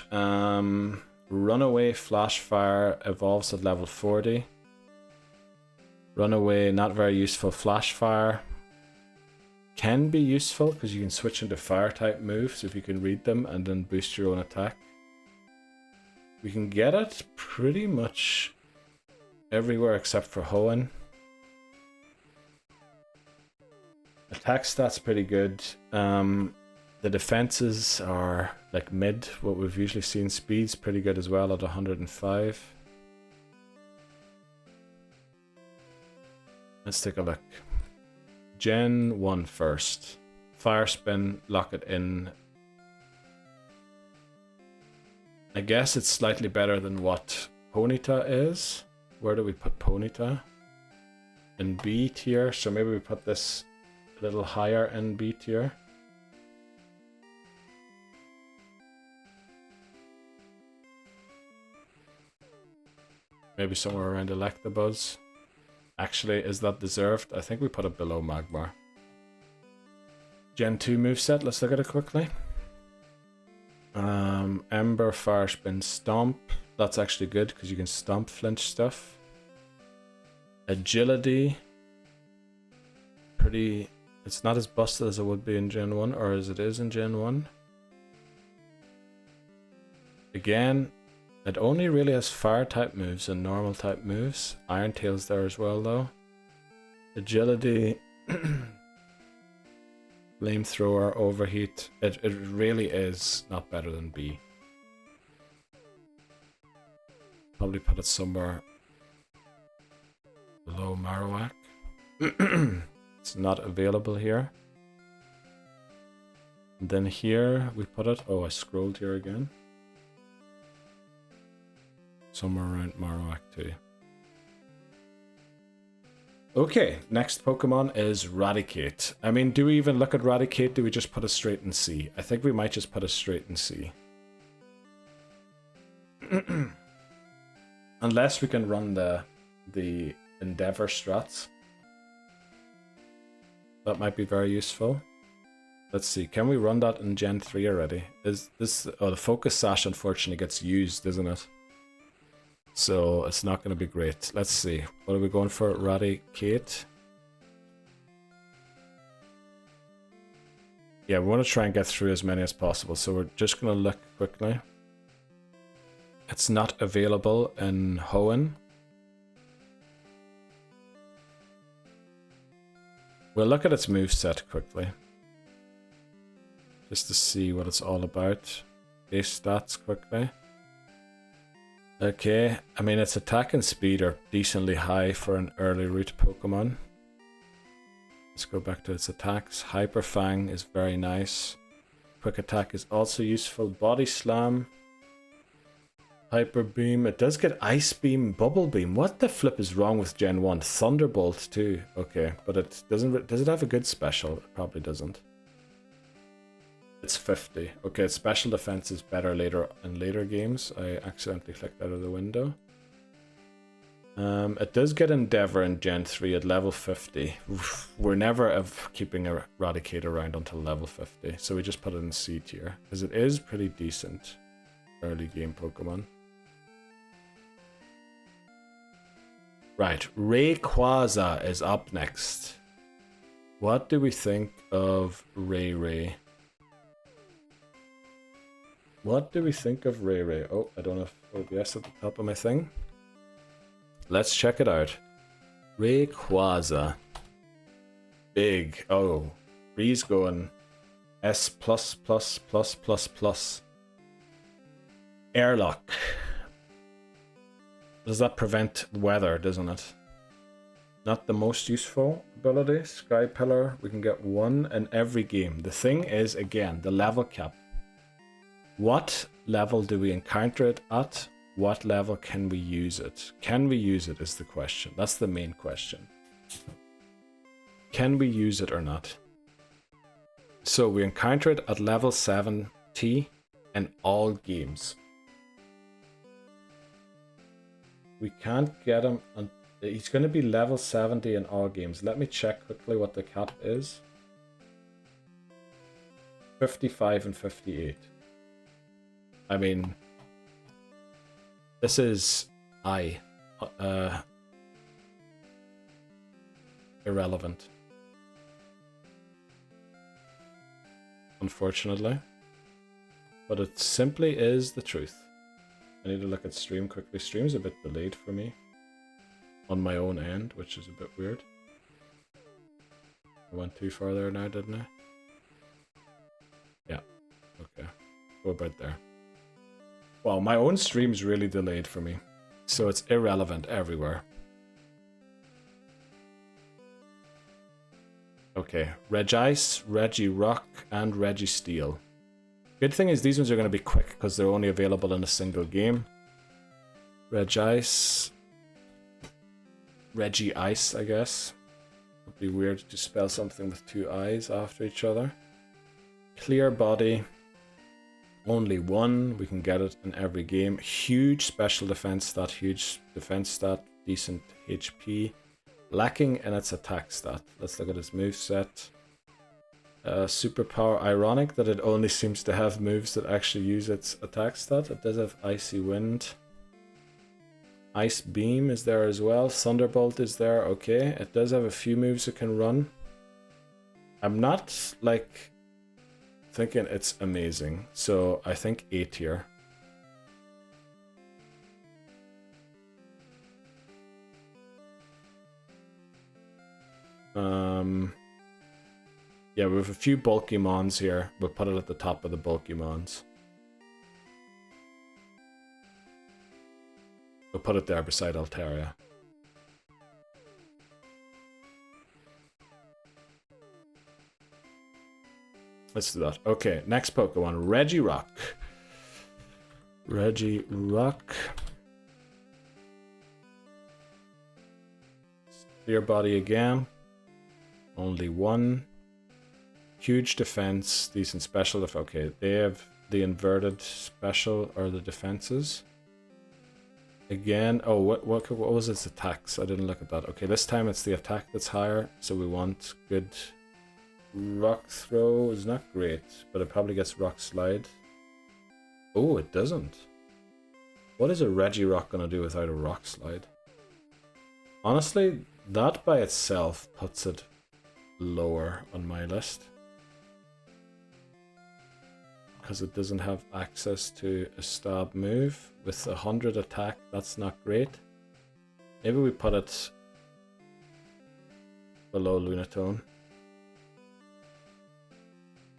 Runaway Flashfire evolves at level 40. Runaway, not very useful. Flashfire can be useful because you can switch into fire type moves if you can read them and then boost your own attack. We can get it pretty much everywhere except for Hoenn. Attack stats pretty good. The defenses are like mid, what we've usually seen. Speed's pretty good as well at 105. Let's take a look. Gen 1 first. Fire Spin, lock it in. I guess it's slightly better than what Ponyta is. Where do we put Ponyta? In B tier, so maybe we put this a little higher in B tier. Maybe somewhere around Electabuzz. Actually, is that deserved? I think we put it below Magmar. Gen 2 moveset, let's look at it quickly. Ember, Fire Spin, Stomp. That's actually good because you can stomp flinch stuff. Agility. Pretty... It's not as busted as it would be in Gen 1, or as it is in Gen 1. Again, it only really has fire type moves and normal type moves. Iron Tail's there as well though. Agility. Flamethrower, overheat. It really is not better than B. Probably put it somewhere below Marowak. It's not available here. And then here we put it. Oh, I scrolled here again. Somewhere around Marowak too. Okay, next Pokemon is Raticate. I mean, do we even look at Raticate? Do we just put it straight in C? I think we might just put it straight in C. Unless we can run the Endeavor strats. That might be very useful. Let's see, can we run that in Gen 3 already? Is this... Oh, the Focus Sash unfortunately gets used, isn't it? So it's not going to be great. Let's see. What are we going for? Raticate. Yeah, we want to try and get through as many as possible. So we're just going to look quickly. It's not available in Hoenn. We'll look at its moveset quickly. Just to see what it's all about. Base stats quickly. Okay, I mean its attack and speed are decently high for an early route Pokemon. Let's go back to its attacks. Hyper Fang is very nice. Quick Attack is also useful. Body Slam. Hyper Beam. It does get Ice Beam, Bubble Beam. What the flip is wrong with Gen 1? Thunderbolt too. Okay, but it doesn't. Does it have a good special? It probably doesn't. It's 50. Okay, its special defense is better later in later games. I accidentally clicked out of the window. It does get Endeavor in Gen 3 at level 50. Oof, we're never keeping a Raticate around until level 50, so we just put it in C tier because it is pretty decent early game Pokemon. Right, Rayquaza is up next. What do we think of Ray? What do we think of Ray? Oh, I don't have OBS at the top of my thing. Let's check it out. Rayquaza. Big. Oh, Bree's going S++++++. Airlock. Does that prevent weather, doesn't it? Not the most useful ability. Sky Pillar. We can get one in every game. The thing is, again, the level cap. What level do we encounter it at? What level can we use it? Can we use it is the question. That's the main question. Can we use it or not? So we encounter it at level 70 in all games. We can't get him... He's going to be level 70 in all games. Let me check quickly what the cap is. 55 and 58. I mean, this is irrelevant, unfortunately, but it simply is the truth. I need to look at stream quickly. Stream's a bit delayed for me on my own end, which is a bit weird. I went too far there now, didn't I? Yeah, okay, go about there. Well, my own stream's really delayed for me, so it's irrelevant everywhere. Okay, Regice, Regirock, and Registeel. Good thing is these ones are going to be quick because they're only available in a single game. Regice, Regice, I guess. Would be weird to spell something with two I's after each other. Clear Body. Only one. We can get it in every game. Huge special defense stat, huge defense stat, decent HP. Lacking in its attack stat. Let's look at its moveset. Superpower. Ironic that it only seems to have moves that actually use its attack stat. It does have Icy Wind. Ice Beam is there as well. Thunderbolt is there. Okay. It does have a few moves it can run. I'm not like thinking it's amazing, so I think A tier. Yeah, we have a few bulky mons here. We'll put it at the top of the bulky mons. We'll put it there beside Altaria. Let's do that. Okay, next Pokemon, Regirock. Regirock. Clear body again. Only one. Huge defense, decent special. Okay, they have the inverted special or the defenses. Again, oh, what was its attacks? I didn't look at that. Okay, this time it's the attack that's higher, so we want good. Rock throw is not great, but it probably gets rock slide. Oh, it doesn't. What is a Regirock gonna do without a rock slide? Honestly, that by itself puts it lower on my list. Because it doesn't have access to a stab move. With 100 attack, that's not great. Maybe we put it below Lunatone.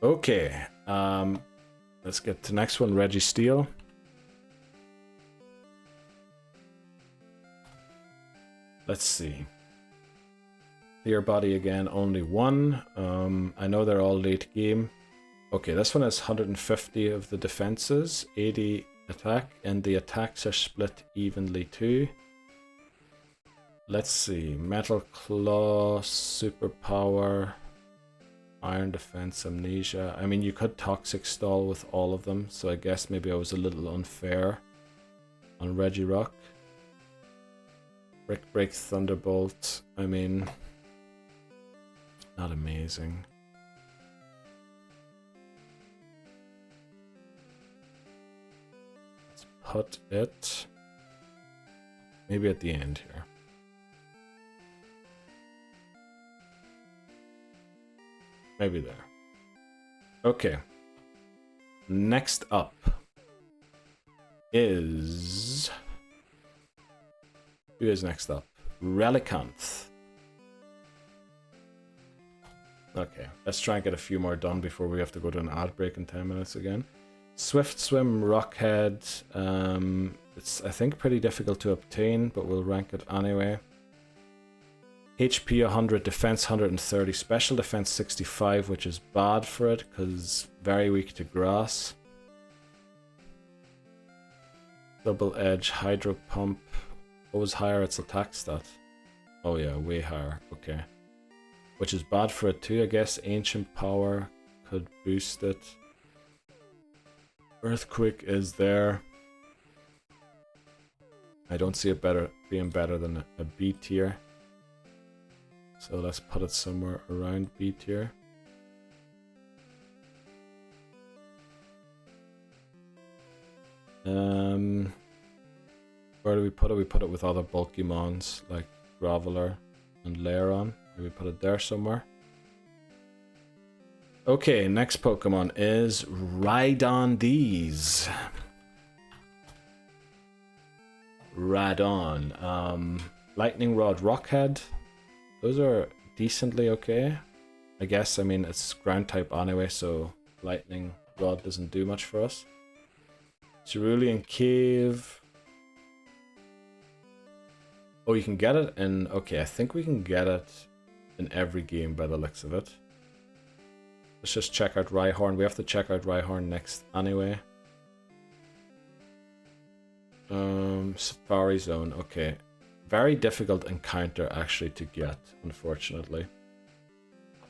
Okay, let's get to next one, Registeel. Let's see. Clear body again, only one. I know they're all late game. Okay, this one has 150 of the defenses, 80 attack, and the attacks are split evenly too. Let's see, Metal Claw, Superpower, Iron Defense, Amnesia. I mean, you could Toxic Stall with all of them, so I guess maybe I was a little unfair on Regirock. Brick Break, Thunderbolt. I mean, not amazing. Let's put it maybe at the end here. Maybe there. Okay. Next up is... Who is next up? Relicanth. Okay, let's try and get a few more done before we have to go to an ad break in 10 minutes again. Swift Swim, Rockhead. It's, I think, pretty difficult to obtain, but we'll rank it anyway. HP 100, defense 130, special defense 65, which is bad for it because very weak to grass. Double Edge, Hydro Pump. What was higher its attack stat? Oh yeah, way higher. Okay. Which is bad for it too, I guess. Ancient Power could boost it. Earthquake is there. I don't see it being better than a B tier. So let's put it somewhere around B tier. Where do we put it? We put it with other bulky mons like Graveler and Lairon. Maybe put it there somewhere. Okay, next Pokemon is Rhydon. Radon. Lightning Rod, Rockhead. Those are decently okay. I guess, I mean, it's ground type anyway, so Lightning Rod doesn't do much for us. Cerulean Cave. Oh, you can get it in... Okay, I think we can get it in every game by the looks of it. Let's just check out Rhyhorn. We have to check out Rhyhorn next anyway. Safari Zone, okay. Very difficult encounter actually to get, unfortunately.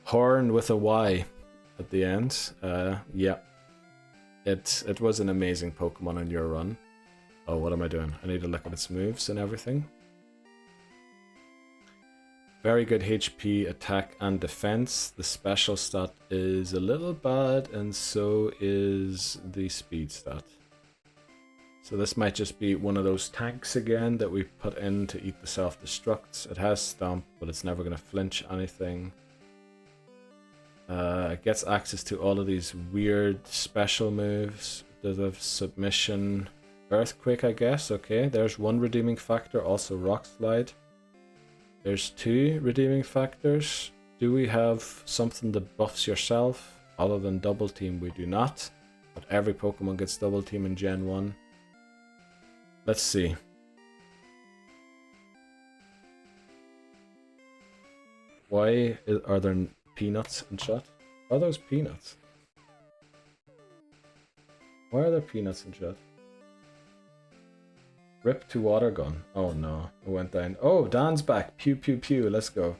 Horn with a Y at the end. Yeah. It was an amazing Pokemon in your run. Oh, what am I doing? I need to look at its moves and everything. Very good HP, attack, and defense. The special stat is a little bad, and so is the speed stat. So this might just be one of those tanks again that we put in to eat the self-destructs. It has Stomp, but it's never going to flinch anything. It gets access to all of these weird special moves. Does have Submission, Earthquake, I guess. Okay, there's one redeeming factor, also Rock Slide. There's two redeeming factors. Do we have something that buffs yourself? Other than double team, we do not. But every Pokemon gets double team in Gen 1. Let's see. Why are there peanuts in chat? Are those peanuts? Why are there peanuts in chat? Rip to water gun. Oh no, it went down. Oh, Dan's back. Pew pew pew. Let's go.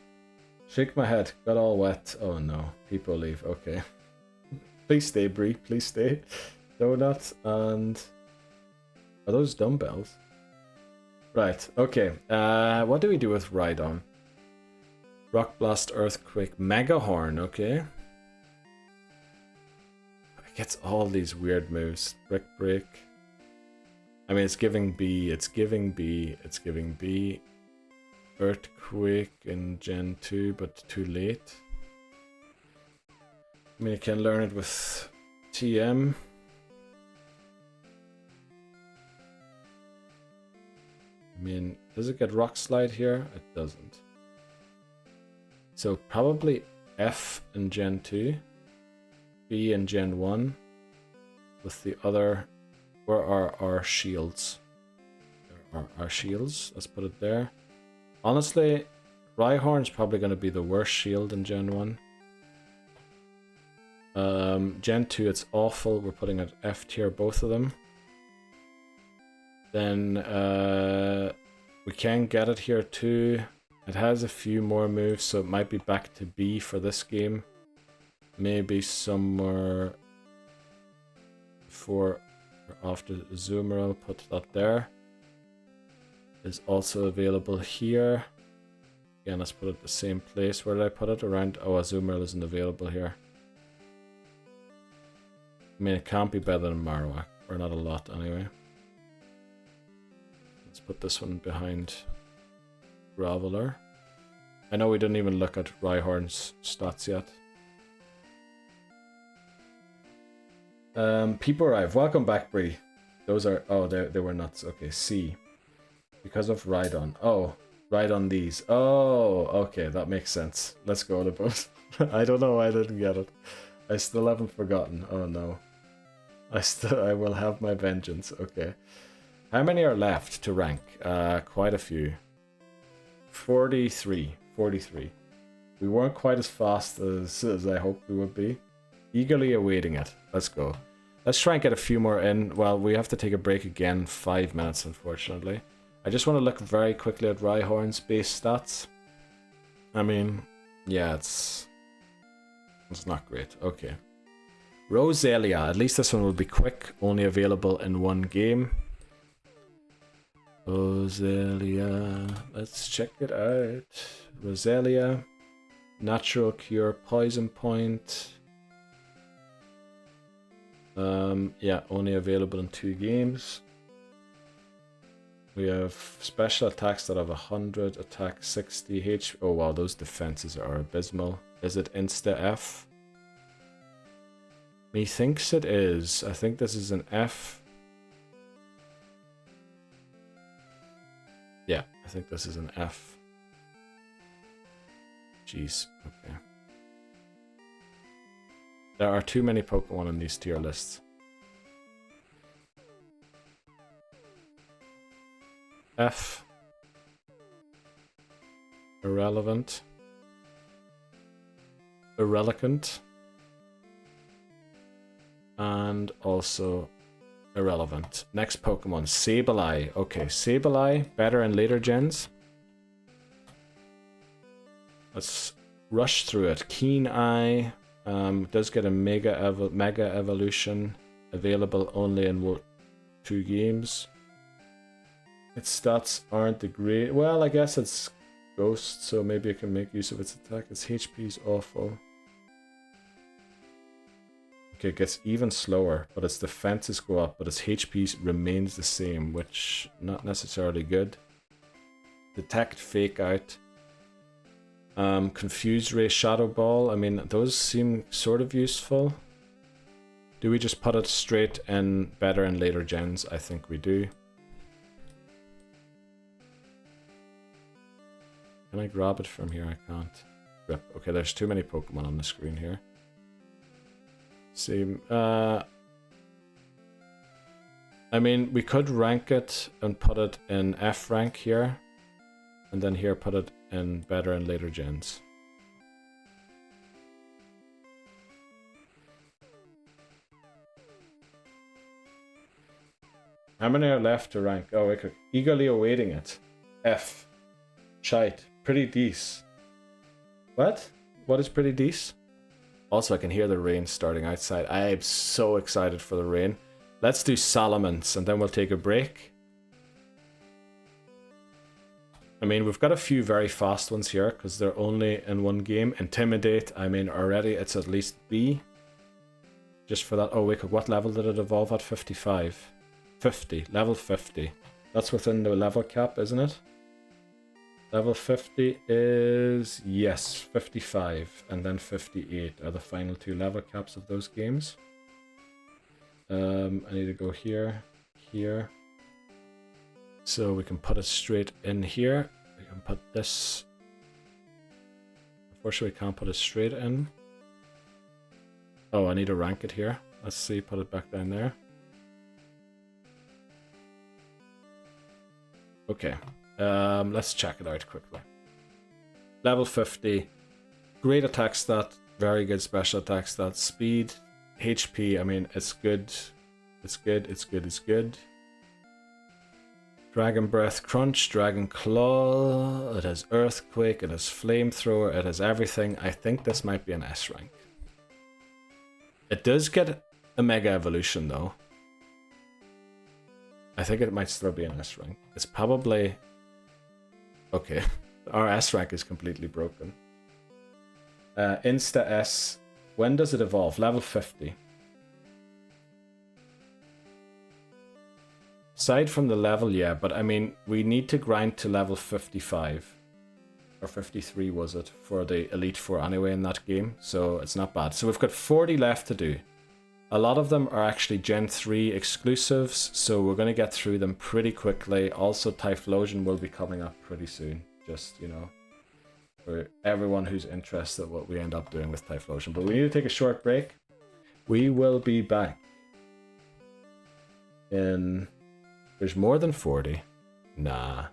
Shake my head. Got all wet. Oh no. People leave. Okay. Please stay, Bree. Please stay. Donut and... Are those dumbbells? Right. Okay. What do we do with Rhydon? Rock Blast, Earthquake, Mega Horn. Okay. It gets all these weird moves. Brick Break. I mean, it's giving B. It's giving B. It's giving B. Earthquake in Gen 2, but too late. I mean, you can learn it with TM. I mean, does it get Rock Slide here? It doesn't. So probably F in Gen 2. B in Gen 1. With the other... Where are our shields? There are our shields. Let's put it there. Honestly, Rhyhorn's probably going to be the worst shield in Gen 1. Gen 2, it's awful. We're putting at F tier, both of them. Then we can get it here too. It has a few more moves, so it might be back to B for this game. Maybe somewhere before or after Zoomer, I'll put that there. Is also available here. Again, let's put it the same place. Where did I put it? Around... Oh, Azumarill isn't available here. I mean, it can't be better than Marowak. Or not a lot, anyway. Let's put this one behind Graveler. I know we didn't even look at Rhyhorn's stats yet. People arrive. Welcome back, Bree. Those are... Oh, they were nuts. Okay, C. Because of Rhydon. Oh, Rhydon these. Oh, okay, that makes sense. Let's go to both. I don't know why I didn't get it. I still haven't forgotten. Oh no. I will have my vengeance. Okay. How many are left to rank? Quite a few. 43. 43. We weren't quite as fast as I hoped we would be. Eagerly awaiting it. Let's go. Let's try and get a few more in. Well, we have to take a break again. 5 minutes, unfortunately. I just want to look very quickly at Rhyhorn's base stats. I mean, yeah, it's not great. Okay. Roselia. At least this one will be quick. Only available in one game. Roselia. Let's check it out. Roselia. Natural Cure. Poison Point. Yeah, only available in 2 games. We have special attacks that have 100, attack 60, HP. Oh wow, those defenses are abysmal. Is it Insta F? Methinks it is. I think this is an F. Yeah, I think this is an F. Jeez, okay. There are too many Pokemon in these tier lists. F. Irrelevant. Irrelevant. And also irrelevant. Next Pokemon, Sableye. Okay, Sableye, better in later gens. Let's rush through it. Keen Eye. Does get a Mega Evolution. Available only in 2 games. Its stats aren't the great. Well, I guess it's Ghost, so maybe I can make use of its attack. Its HP is awful. Okay, it gets even slower, but its defenses go up, but its HP remains the same, which not necessarily good. Detect, Fake Out. Confuse Ray, Shadow Ball. I mean, those seem sort of useful. Do we just put it straight in better in later gens? I think we do. Can I grab it from here? I can't. grip. Okay, there's too many Pokemon on the screen here. See, I mean, we could rank it and put it in F rank here, and then here put it in better and later gens. How many are left to rank? Oh, okay. Eagerly awaiting it. F. Shite. Pretty decent. What? What is pretty decent? Also, I can hear the rain starting outside. I am so excited for the rain. Let's do Salamence and then we'll take a break. I mean, we've got a few very fast ones here because they're only in one game. Intimidate, I mean, already it's at least B. Just for that. Oh, wait, what level did it evolve at? 55. 50. Level 50. That's within the level cap, isn't it? Level 50 is, yes, 55 and then 58 are the final two level caps of those games. I need to go here, here. So we can put it straight in here. We can put this. Unfortunately, we can't put it straight in. Oh, I need to rank it here. Let's see, put it back down there. Okay. Let's check it out quickly. Level 50. Great attack stat. Very good special attack stat. Speed. HP. I mean, it's good. It's good. It's good. It's good. Dragon Breath Crunch. Dragon Claw. It has Earthquake. It has Flamethrower. It has everything. I think this might be an S rank. It does get a Mega Evolution though. I think it might still be an S rank. It's probably... Okay, our S rank is completely broken. Insta S. When does it evolve? Level 50. Aside from the level, yeah, but I mean, we need to grind to level 55. Or 53 was it, for the Elite Four anyway in that game, so it's not bad. So we've got 40 left to do. A lot of them are actually Gen 3 exclusives, so we're going to get through them pretty quickly. Also, Typhlosion will be coming up pretty soon, just, you know, for everyone who's interested in what we end up doing with Typhlosion. But we need to take a short break. We will be back in... There's more than 40. Nah.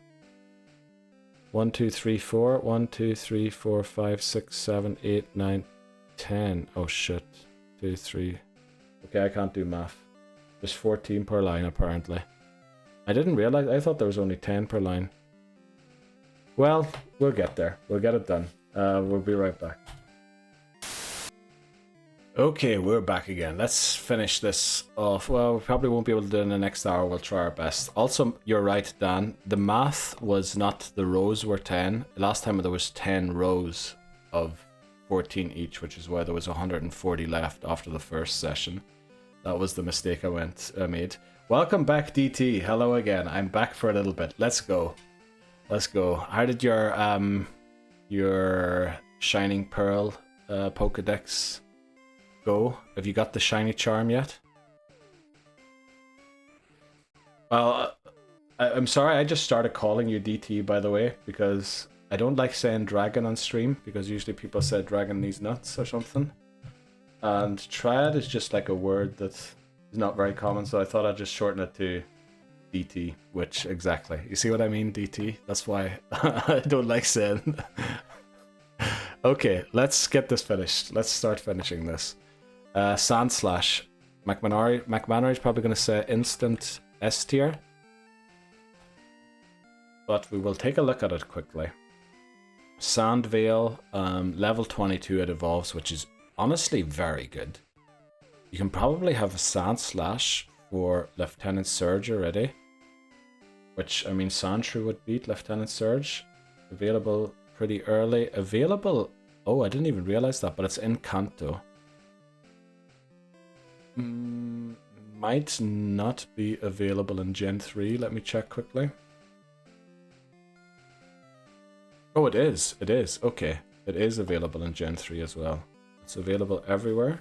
1, 2, 3, 4. 1, 2, 3, 4, 5, 6, 7, 8, 9, 10. Oh shit. 2, 3... Okay, I can't do math. There's 14 per line, apparently. I didn't realize. I thought there was only 10 per line. Well, we'll get there. We'll get it done. We'll be right back. Okay, we're back again. Let's finish this off. Well, we probably won't be able to do it in the next hour. We'll try our best. Also, you're right, Dan. The math was not the rows were 10. Last time there was 10 rows of 14 each, which is why there was 140 left after the first session. That was the mistake I made. Welcome back, DT. Hello again. I'm back for a little bit. Let's go. Let's go. How did your Shining Pearl Pokédex go? Have you got the shiny charm yet? Well, I'm sorry. I just started calling you DT, by the way, because I don't like saying dragon on stream, because usually people say dragon needs nuts or something. And triad is just like a word that is not very common, so I thought I'd just shorten it to DT, which exactly. You see what I mean, DT? That's why I don't like saying. Okay, let's get this finished. Let's start finishing this. Sand Slash. McManary is probably going to say instant S tier. But we will take a look at it quickly. Sand Veil, level 22 it evolves, which is honestly very good. You can probably have a Sand Slash for Lieutenant Surge already. Which, I mean, Sandshrew would beat Lieutenant Surge. Available pretty early. Available... Oh, I didn't even realize that, but it's in Kanto. Might not be available in Gen 3. Let me check quickly. Oh, it is. It is. Okay. It is available in Gen 3 as well. It's available everywhere.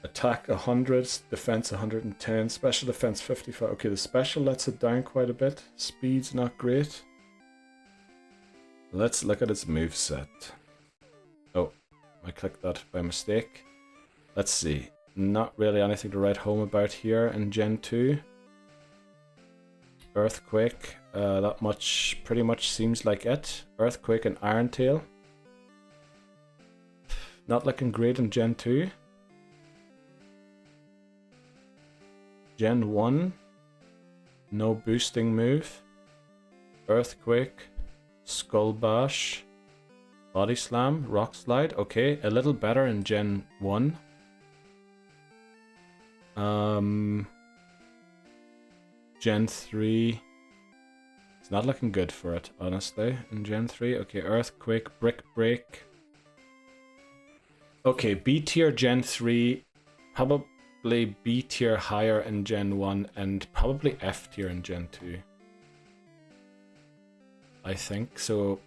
Attack 100, defense 110, special defense 55. Okay, the special lets it down quite a bit. Speed's not great. Let's look at its moveset. Oh, I clicked that by mistake. Let's see. Not really anything to write home about here in Gen 2. Earthquake, that much pretty much seems like it. Earthquake and Iron Tail. Not looking great in Gen 2. Gen 1. No boosting move. Earthquake. Skull Bash. Body Slam. Rock Slide. Okay, a little better in Gen 1. Gen 3. It's not looking good for it, honestly. In Gen 3. Okay, Earthquake. Brick Break. Okay, B tier Gen 3. Probably B tier higher in Gen 1 and probably F tier in Gen 2. I think so.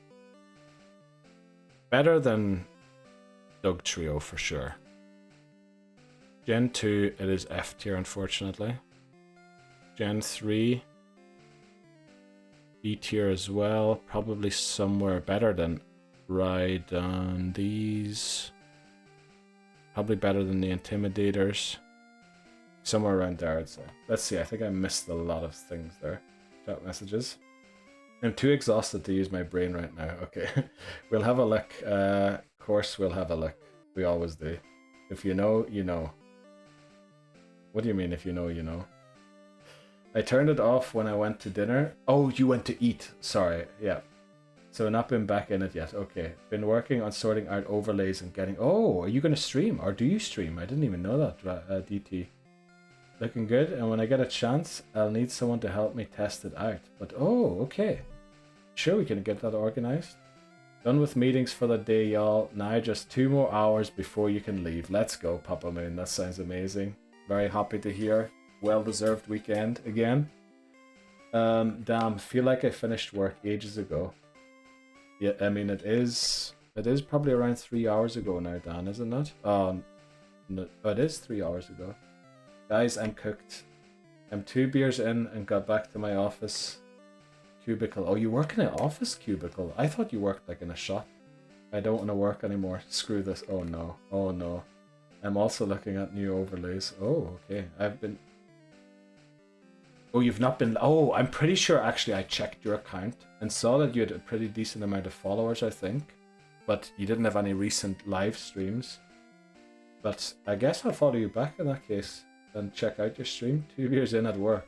Better than Doug Trio for sure. Gen 2, it is F tier unfortunately. Gen 3, B tier as well. Probably somewhere better than Rhydon. These. Probably better than the Intimidators. Somewhere around there, I'd say. Let's see, I think I missed a lot of things there. Chat messages. I'm too exhausted to use my brain right now. Okay, we'll have a look. Of course, we'll have a look. We always do. If you know, you know. What do you mean, if you know, you know? I turned it off when I went to dinner. Oh, you went to eat. Sorry, yeah. So not been back in it yet. Okay. Been working on sorting out overlays and getting... Oh, are you going to stream? Or do you stream? I didn't even know that, DT. Looking good. And when I get a chance, I'll need someone to help me test it out. But, oh, okay. Sure, we can get that organized. Done with meetings for the day, y'all. Now just 2 more hours before you can leave. Let's go, Papa Moon. That sounds amazing. Very happy to hear. Well-deserved weekend again. Damn, feel like I finished work ages ago. Yeah, I mean, it is probably around 3 hours ago now, Dan, isn't it? No, it is 3 hours ago. Guys, I'm cooked. I'm 2 beers in and got back to my office cubicle. Oh, you work in an office cubicle? I thought you worked like in a shop. I don't want to work anymore. Screw this. Oh no. Oh no. I'm also looking at new overlays. Oh, okay. Oh, you've not been... Oh, I'm pretty sure actually I checked your account and saw that you had a pretty decent amount of followers, I think. But you didn't have any recent live streams. But I guess I'll follow you back in that case and check out your stream. 2 years in at work.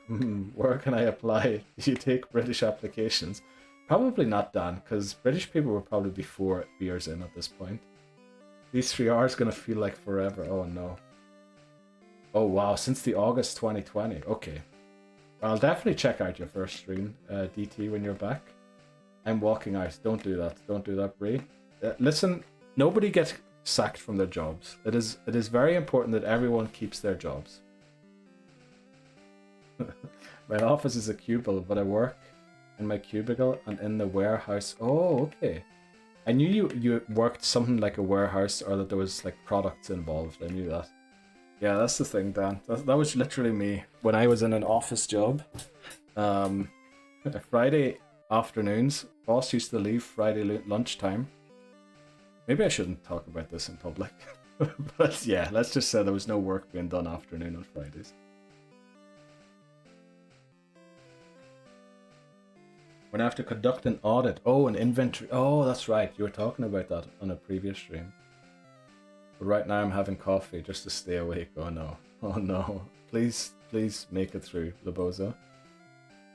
Where can I apply? Do you take British applications? Probably not, Dan, because British people will probably be 4 beers in at this point. These 3 hours going to feel like forever. Oh, no. Oh, wow. Since the August 2020. Okay. I'll definitely check out your first stream, DT, when you're back. I'm walking out. Don't do that. Don't do that, Bree. Listen, nobody gets sacked from their jobs. It is very important that everyone keeps their jobs. My office is a cubicle, but I work in my cubicle and in the warehouse. Oh, okay. I knew you worked something like a warehouse or that there was like products involved. I knew that. Yeah, that's the thing, Dan. That was literally me when I was in an office job. Friday afternoons, boss used to leave Friday lunchtime. Maybe I shouldn't talk about this in public. But yeah, let's just say there was no work being done afternoon on Fridays. When I have to conduct an audit. Oh, an inventory. Oh, that's right. You were talking about that on a previous stream. But right now I'm having coffee just to stay awake. Oh no. Oh no. Please make it through, Labozo.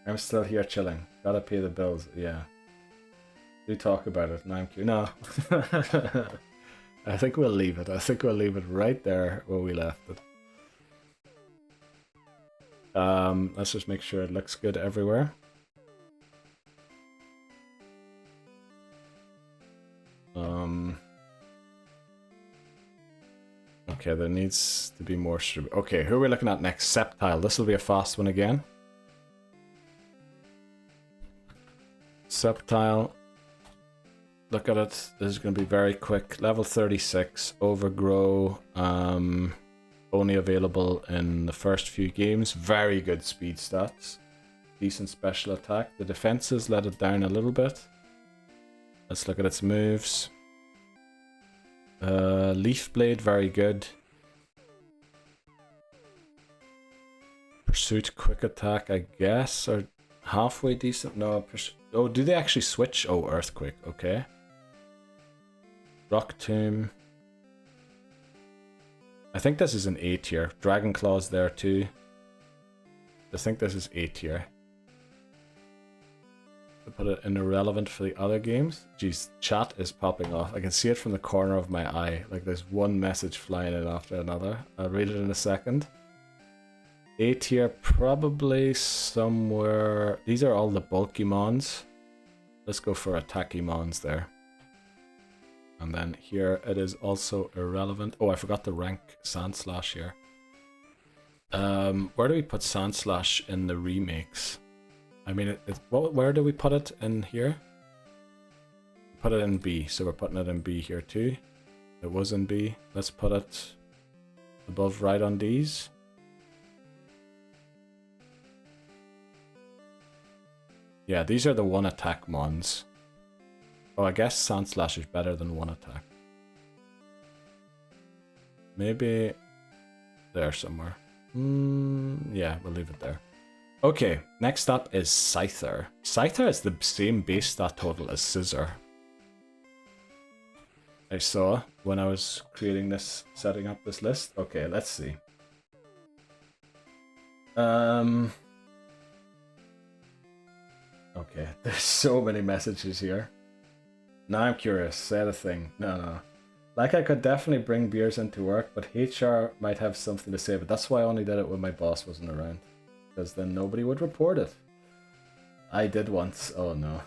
I'm still here chilling. Gotta pay the bills. Yeah. Do talk about it. Now I'm curious. No. I think we'll leave it. I think we'll leave it right there where we left it. Let's just make sure it looks good everywhere. Okay, there needs to be more. Okay, who are we looking at next? Sceptile. This will be a fast one again. Sceptile. Look at it. This is going to be very quick. Level 36. Overgrow. Only available in the first few games. Very good speed stats. Decent special attack. The defenses let it down a little bit. Let's look at its moves. Leaf Blade, very good. Pursuit, Quick Attack, I guess, are halfway decent. No, oh, do they actually switch? Oh, Earthquake, okay. Rock Tomb. I think this is an A tier. Dragon Claw's there too. I think this is A tier. To put it in irrelevant for the other games. Jeez, chat is popping off. I can see it from the corner of my eye. Like there's one message flying in after another. I'll read it in a second. A tier, probably somewhere. These are all the bulky mons. Let's go for attacky mons there. And then here it is also irrelevant. Oh, I forgot to rank Sandslash here. Where do we put Sandslash in the remakes? I mean, where do we put it in here? Put it in B, so we're putting it in B here too. It was in B. Let's put it above right on D's. Yeah, these are the one attack mons. Oh, I guess Sandslash is better than one attack. Maybe there somewhere. Yeah, we'll leave it there. Okay, next up is Scyther. Scyther is the same base stat total as Scissor. I saw when I was creating this, setting up this list. Okay, let's see. Okay, there's so many messages here. Now I'm curious, say the thing. No. Like I could definitely bring beers into work, but HR might have something to say, but that's why I only did it when my boss wasn't around. Because then nobody would report it. I did once, oh no.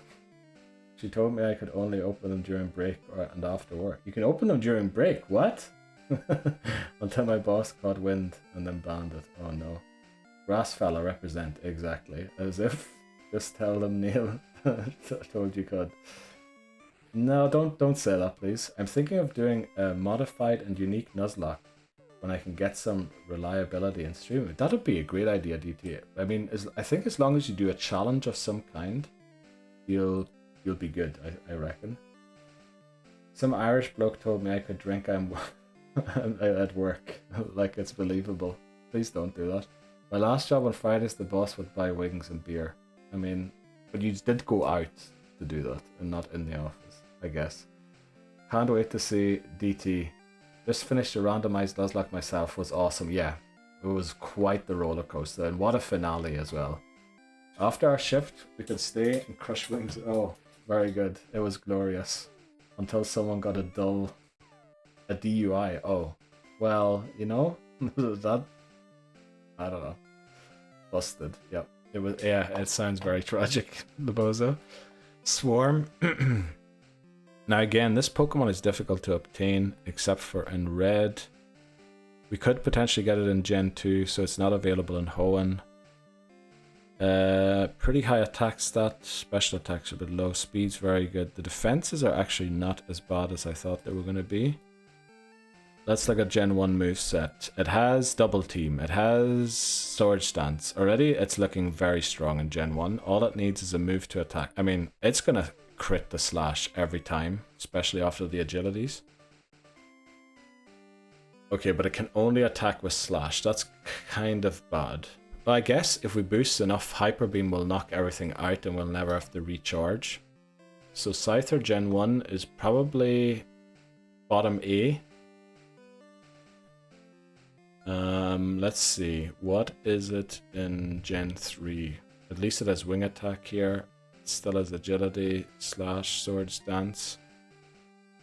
She told me I could only open them during break and after work. You can open them during break, what? Until my boss caught wind and then banned it, oh no. Grassfella represent, exactly. As if, just tell them Neil told you could. No, don't say that, please. I'm thinking of doing a modified and unique Nuzlocke when I can get some reliability in streaming. That'd be a great idea, DT. I mean, I think as long as you do a challenge of some kind, you'll be good, I reckon. Some Irish bloke told me I could drink at work. Like it's believable. Please don't do that. My last job on Fridays, the boss would buy wings and beer. I mean, but you did go out to do that and not in the office, I guess. Can't wait to see DT. Just finished a randomized Nuzlocke myself, was awesome. Yeah, it was quite the roller coaster, and what a finale as well. After our shift, we could stay and crush wings. Oh, very good. It was glorious. Until someone got a DUI. Oh, well, you know, that, I don't know. Busted. Yep. It was, yeah, it sounds very tragic, the bozo. Swarm. Now again, this Pokemon is difficult to obtain, except for in Red. We could potentially get it in Gen 2, so it's not available in Hoenn. Pretty high attack stat, special attacks are a bit low, speed's very good. The defenses are actually not as bad as I thought they were going to be. Let's look at Gen 1 moveset. It has Double Team, it has Sword Stance. Already it's looking very strong in Gen 1. All it needs is a move to attack. I mean, it's going to crit the slash every time, especially after the agilities. Okay, but it can only attack with slash. That's kind of bad. But I guess if we boost enough, Hyper Beam will knock everything out and we'll never have to recharge. So Scyther Gen 1 is probably bottom A. Let's see, what is it in Gen 3? At least it has wing attack here. It still has agility, slash, sword stance,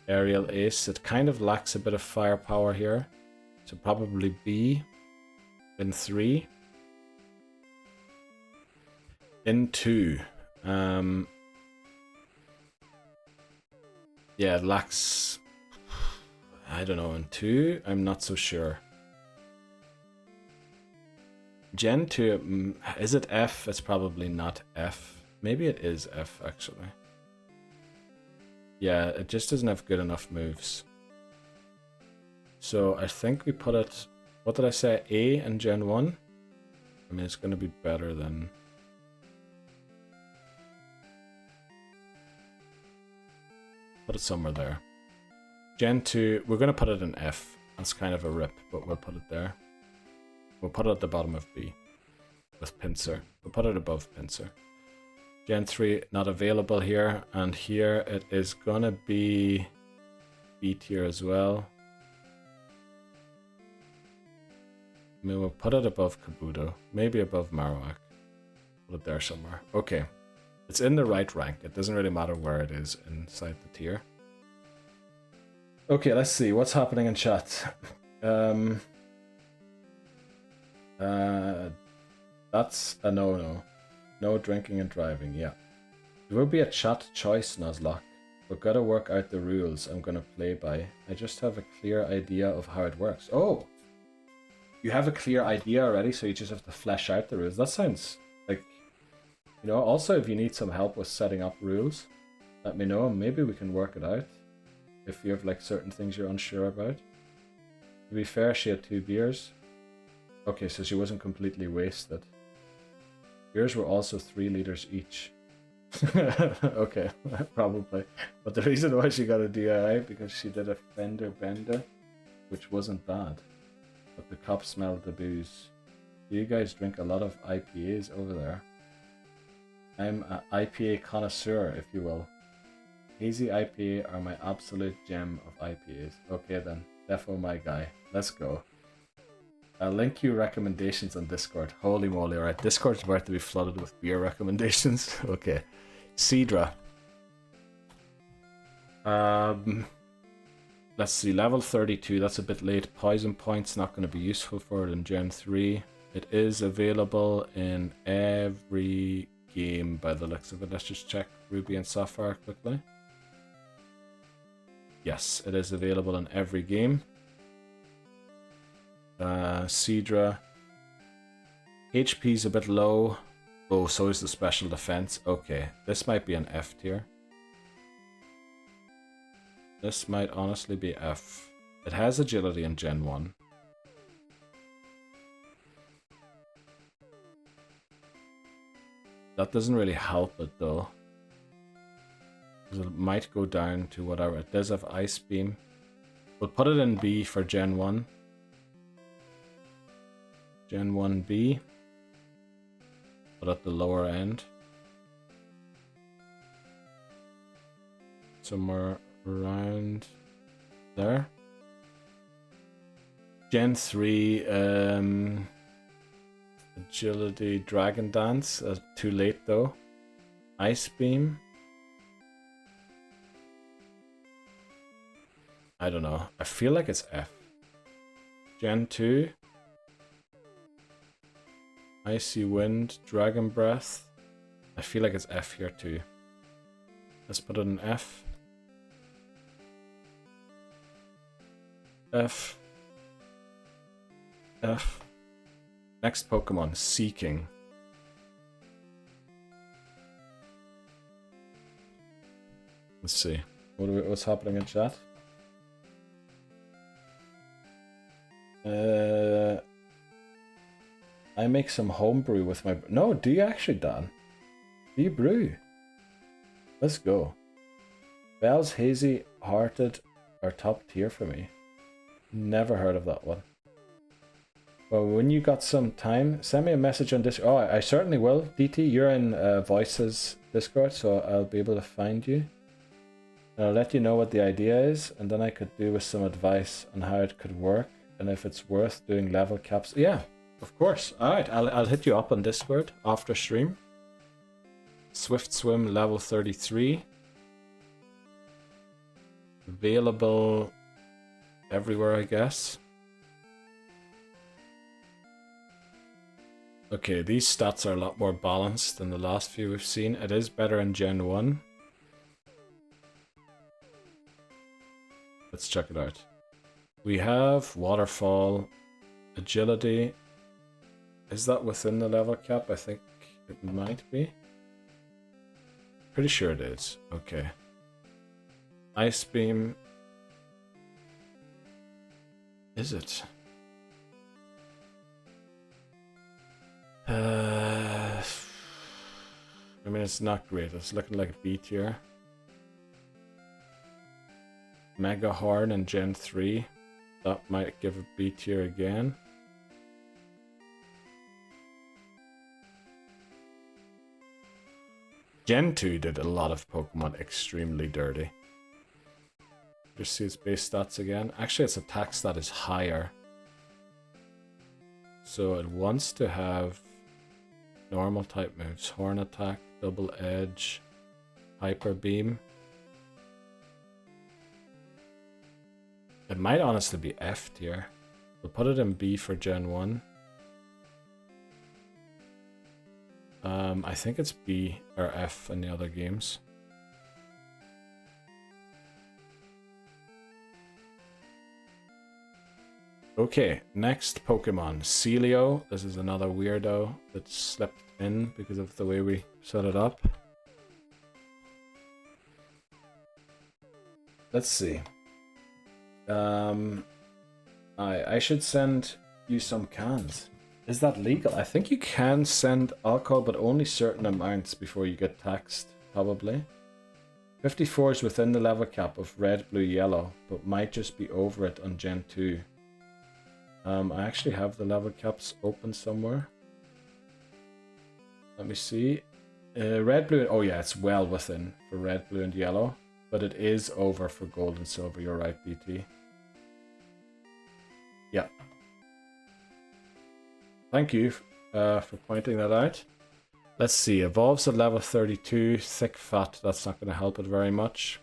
aerial ace. It kind of lacks a bit of firepower here. So probably B. In 3. In 2. Yeah, it lacks, I don't know, in 2, I'm not so sure. Gen 2, is it F? It's probably not F. Maybe it is F, actually. Yeah, it just doesn't have good enough moves. So I think we put it, what did I say, A in Gen 1? I mean, it's going to be better than... Put it somewhere there. Gen 2, we're going to put it in F. That's kind of a rip, but we'll put it there. We'll put it at the bottom of B with Pinsir. We'll put it above Pinsir. Gen 3, not available here. And here it is going to be B tier as well. I mean, we'll put it above Kabuto. Maybe above Marowak. Put it there somewhere. Okay. It's in the right rank. It doesn't really matter where it is inside the tier. Okay, let's see. What's happening in chat? That's a no-no. No drinking and driving, yeah. There will be a chat choice, Nuzlocke. But gotta work out the rules I'm gonna play by. I just have a clear idea of how it works. Oh! You have a clear idea already, so you just have to flesh out the rules. That sounds like... You know, also if you need some help with setting up rules, let me know and maybe we can work it out. If you have like certain things you're unsure about. To be fair, she had 2 beers. Okay, so she wasn't completely wasted. Beers were also 3 liters each. Okay, probably. But the reason why she got a DII because she did a fender bender, which wasn't bad. But the cop smelled the booze. You guys drink a lot of IPAs over there. I'm an IPA connoisseur, if you will. Hazy IPA are my absolute gem of IPAs. Okay then, defo my guy. Let's go. I'll link you recommendations on Discord. Holy moly, alright. Discord's about to be flooded with beer recommendations. Okay. Seadra. Let's see, level 32, that's a bit late. Poison Point's not going to be useful for it in Gen 3. It is available in every game by the looks of it. Let's just check Ruby and Sapphire quickly. Yes, it is available in every game. Seadra. HP's a bit low. Oh, so is the special defense. Okay, this might be an F tier. This might honestly be F. It has agility in Gen 1. That doesn't really help it though. It might go down to whatever. It does have Ice Beam. We'll put it in B for Gen 1. Gen 1B. But at the lower end. Somewhere around there. Gen 3, Agility, Dragon Dance. Too late though. Ice Beam. I don't know. I feel like it's F. Gen 2. Icy Wind, Dragon Breath. I feel like it's F here too. Let's put it in F. F. F. Next Pokemon, Seeking. Let's see. What's happening in chat? I make some homebrew with my... No, do you actually, Dan? Do you brew? Let's go. Bell's Hazy Hearted are top tier for me. Never heard of that one. Well, when you got some time, send me a message on Discord. Oh, I certainly will. DT, you're in Voices Discord, so I'll be able to find you. And I'll let you know what the idea is, and then I could do with some advice on how it could work, and if it's worth doing level caps. Yeah, of course. Alright, I'll hit you up on Discord after stream. Swift Swim level 33. Available everywhere, I guess. Okay, these stats are a lot more balanced than the last few we've seen. It is better in Gen 1. Let's check it out. We have Waterfall, Agility. Is that within the level cap? I think it might be. Pretty sure it is. Okay. Ice Beam. Is it? I mean, it's not great. It's looking like a B tier. Mega Horn in Gen 3. That might give a B tier again. Gen 2 did a lot of Pokemon extremely dirty. Just see its base stats again. Actually, its attack stat is higher. So it wants to have normal type moves. Horn attack, double edge, hyper beam. It might honestly be F tier. We'll put it in B for Gen 1. I think it's B or F in the other games. Okay, next Pokemon, Celio. This is another weirdo that slipped in because of the way we set it up. Let's see. I should send you some cans. Is that legal? I think you can send alcohol, but only certain amounts before you get taxed, probably. 54 is within the level cap of red, blue, yellow, but might just be over it on Gen 2. I actually have the level caps open somewhere. Let me see. Red, blue, oh yeah, it's well within for red, blue, and yellow, but it is over for gold and silver. You're right, BT. Yeah. Thank you for pointing that out. Let's see, evolves at level 32, thick fat, that's not going to help it very much.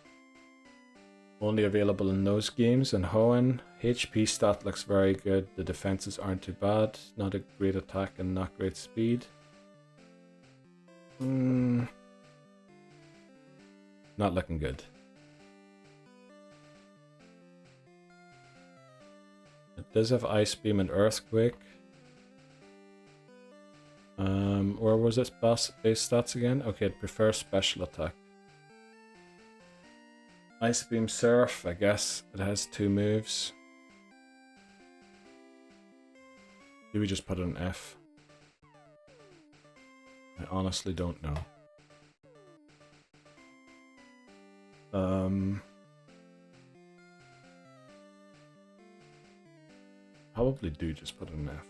Only available in those games. And Hoenn, HP stat looks very good, the defenses aren't too bad, not a great attack and not great speed. Not looking good. It does have Ice Beam and Earthquake. Where was its base stats again? Okay, it prefers special attack. Ice Beam Surf, I guess it has 2 moves. Do we just put it in F? I honestly don't know. Probably do just put it in F.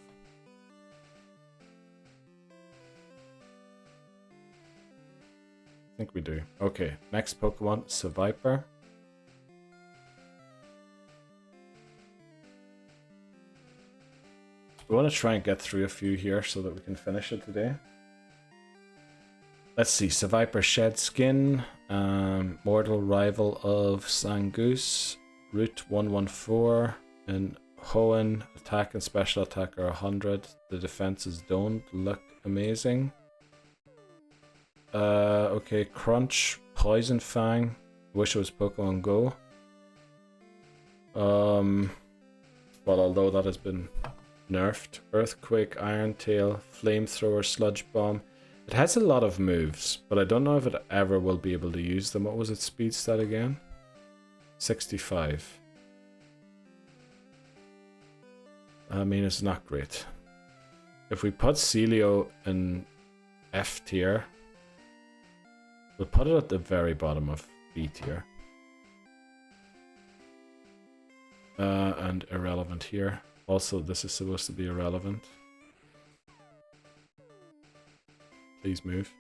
I think we do. Okay, next Pokemon, Seviper. We want to try and get through a few here so that we can finish it today. Let's see, Seviper Shed Skin, mortal rival of Zangoose, Route 114, and Hoenn, attack and special attack are 100. The defenses don't look amazing. Okay, Crunch, Poison Fang. Wish it was Pokemon Go. Well, although that has been nerfed. Earthquake, Iron Tail, Flamethrower, Sludge Bomb. It has a lot of moves, but I don't know if it ever will be able to use them. What was its speed stat again? 65. I mean, it's not great. If we put Celio in F tier, we'll put it at the very bottom of B tier. And irrelevant here. Also, this is supposed to be irrelevant. Please move.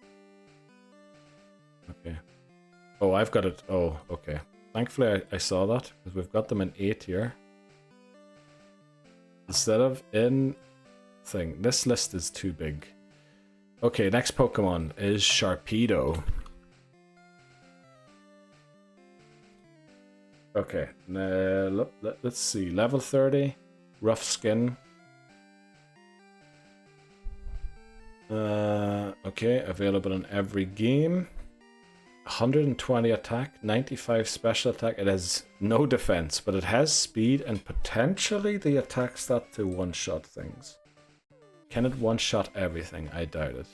Okay. Oh, I've got it. Oh, okay. Thankfully, I saw that, because we've got them in A tier. Instead of in thing. This list is too big. Okay, next Pokemon is Sharpedo. Okay, let's see. Level 30, rough skin. Okay, available in every game. 120 attack, 95 special attack. It has no defense, but it has speed and potentially the attack stat to one-shot things. Can it one-shot everything? I doubt it.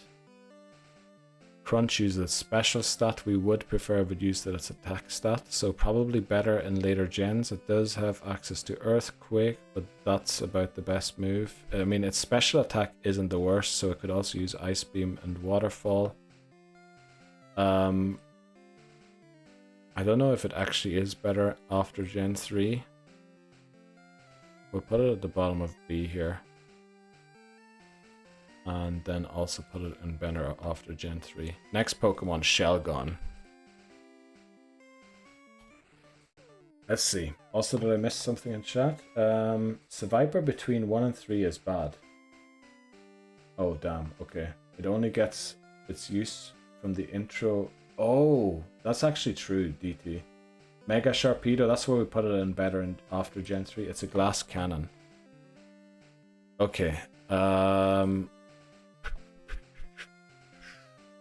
Crunch uses special stat. We would prefer if it used its attack stat, so probably better in later gens. It does have access to Earthquake, but that's about the best move. I mean, its special attack isn't the worst, so it could also use Ice Beam and Waterfall. I don't know if it actually is better after Gen 3. We'll put it at the bottom of B here. And then also put it in better after Gen 3. Next Pokemon, Shelgon. Let's see. Also, did I miss something in chat? Seviper between 1 and 3 is bad. Oh, damn. Okay. It only gets its use from the intro. Oh, that's actually true, DT. Mega Sharpedo, that's where we put it in better and after Gen 3. It's a glass cannon. Okay. And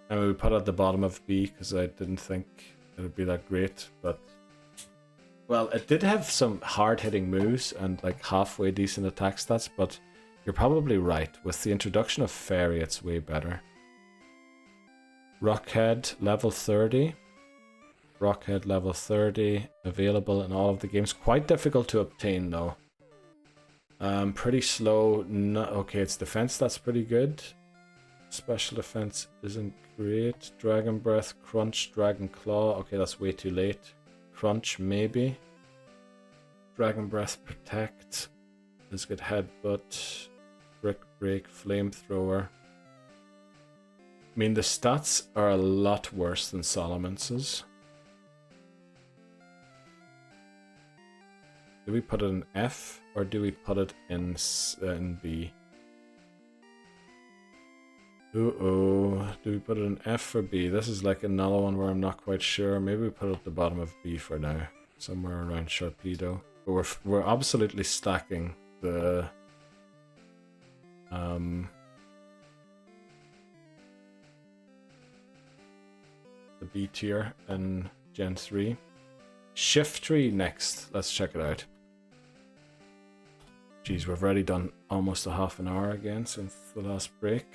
we put it at the bottom of B because I didn't think it would be that great, but well, it did have some hard-hitting moves and like halfway decent attack stats, but you're probably right. With the introduction of Fairy, it's way better. Rockhead, level 30. Rockhead, level 30. Available in all of the games. Quite difficult to obtain, though. Pretty slow. No, okay, its defense, that's pretty good. Special defense isn't great. Dragon Breath, Crunch, Dragon Claw. Okay, that's way too late. Crunch, maybe. Dragon Breath, Protect. Let's get Headbutt. Brick Break, Flamethrower. I mean, the stats are a lot worse than Solomon's. Do we put it in F or do we put it in B? Do we put it in F or B? This is like another one where I'm not quite sure. Maybe we put it at the bottom of B for now, somewhere around Sharpedo. But we're absolutely stacking the B tier in Gen 3. Shiftry next. Let's check it out. Jeez, we've already done almost a half an hour again since the last break.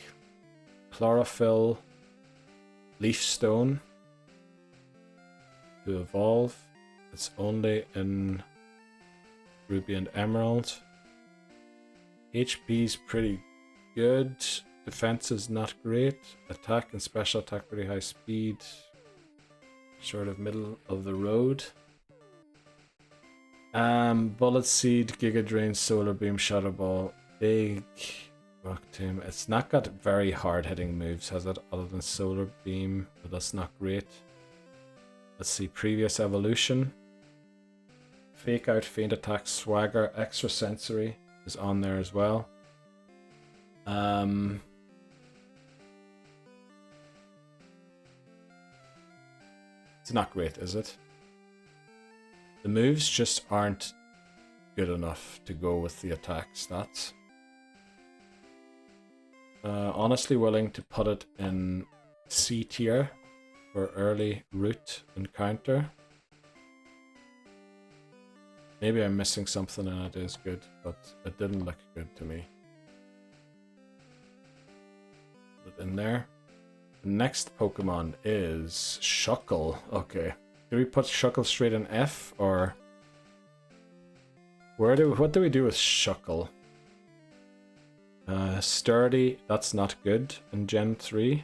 Chlorophyll, Leaf Stone to evolve. It's only in Ruby and Emerald. HP's pretty good. Defense is not great. Attack and special attack pretty high speed. Sort of middle of the road. Bullet Seed, Giga Drain, Solar Beam, Shadow Ball, Big Rock Tomb. It's not got very hard hitting moves, has it? Other than Solar Beam, but that's not great. Let's see, previous evolution. Fake Out, Feint Attack, Swagger, Extrasensory is on there as well. It's not great, is it? The moves just aren't good enough to go with the attack stats. Honestly willing to put it in C tier for early route encounter. Maybe I'm missing something and it is good, but it didn't look good to me. Put it in there. The next Pokemon is Shuckle. Okay. Do we put Shuckle straight in F or what do we do with Shuckle? Sturdy, that's not good in Gen 3.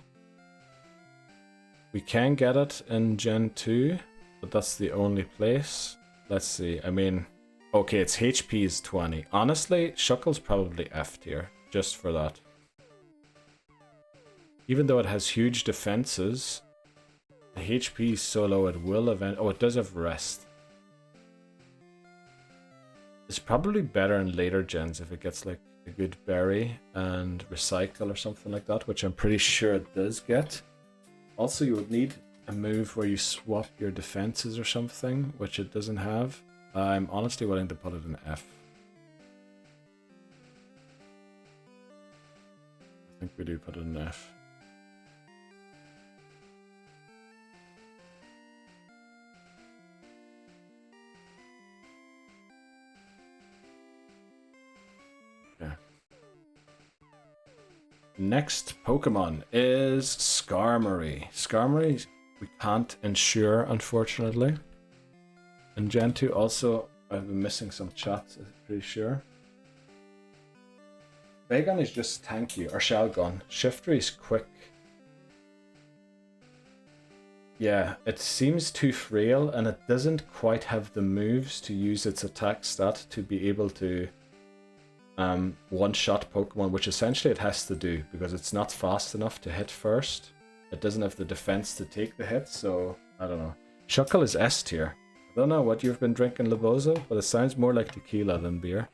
We can get it in Gen 2, but that's the only place. Let's see, I mean, okay, its HP is 20. Honestly, Shuckle's probably F tier, just for that. Even though it has huge defenses, the HP is so low it will oh, it does have rest. It's probably better in later gens if it gets like a good berry and recycle or something like that, which I'm pretty sure it does get. Also, you would need a move where you swap your defenses or something, which it doesn't have. I'm honestly willing to put it in F. I think we do put it in F. Next Pokemon is Skarmory. Skarmory we can't ensure, unfortunately. And Gen 2 also, I've been missing some chats, I'm pretty sure. Bagon is just tanky, or Shelgon. Shiftry is quick. Yeah, it seems too frail, and it doesn't quite have the moves to use its attack stat to be able to one-shot Pokemon, which essentially it has to do, because it's not fast enough to hit first. It doesn't have the defense to take the hit, so I don't know. Shuckle is S tier. I don't know what you've been drinking, Labozo, but it sounds more like tequila than beer.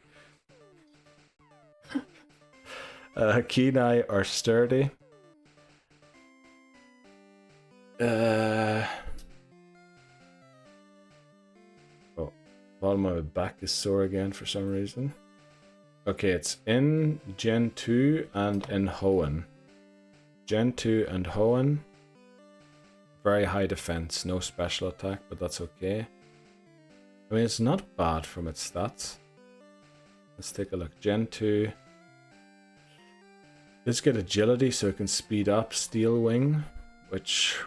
Kenai are sturdy. Oh, bottom of my back is sore again for some reason. Okay, it's in Gen 2 and in Hoenn. Gen 2 and Hoenn. Very high defense, no special attack, but that's okay. I mean, it's not bad from its stats. Let's take a look. Gen 2. Let's get agility so it can speed up Steel Wing, which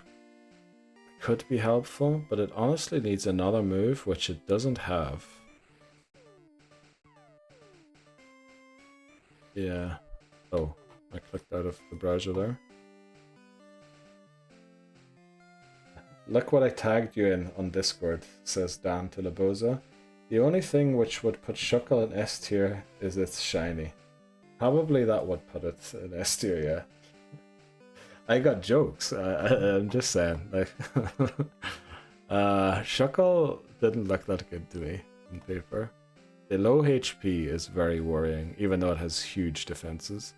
could be helpful, but it honestly needs another move, which it doesn't have. Yeah. Oh, I clicked out of the browser there. Look what I tagged you in on Discord, says Dan to Laboza. The only thing which would put Shuckle in S tier is it's shiny. Probably that would put it in S tier, yeah. I got jokes. I'm just saying. Like, Shuckle didn't look that good to me on paper. The low HP is very worrying, even though it has huge defenses.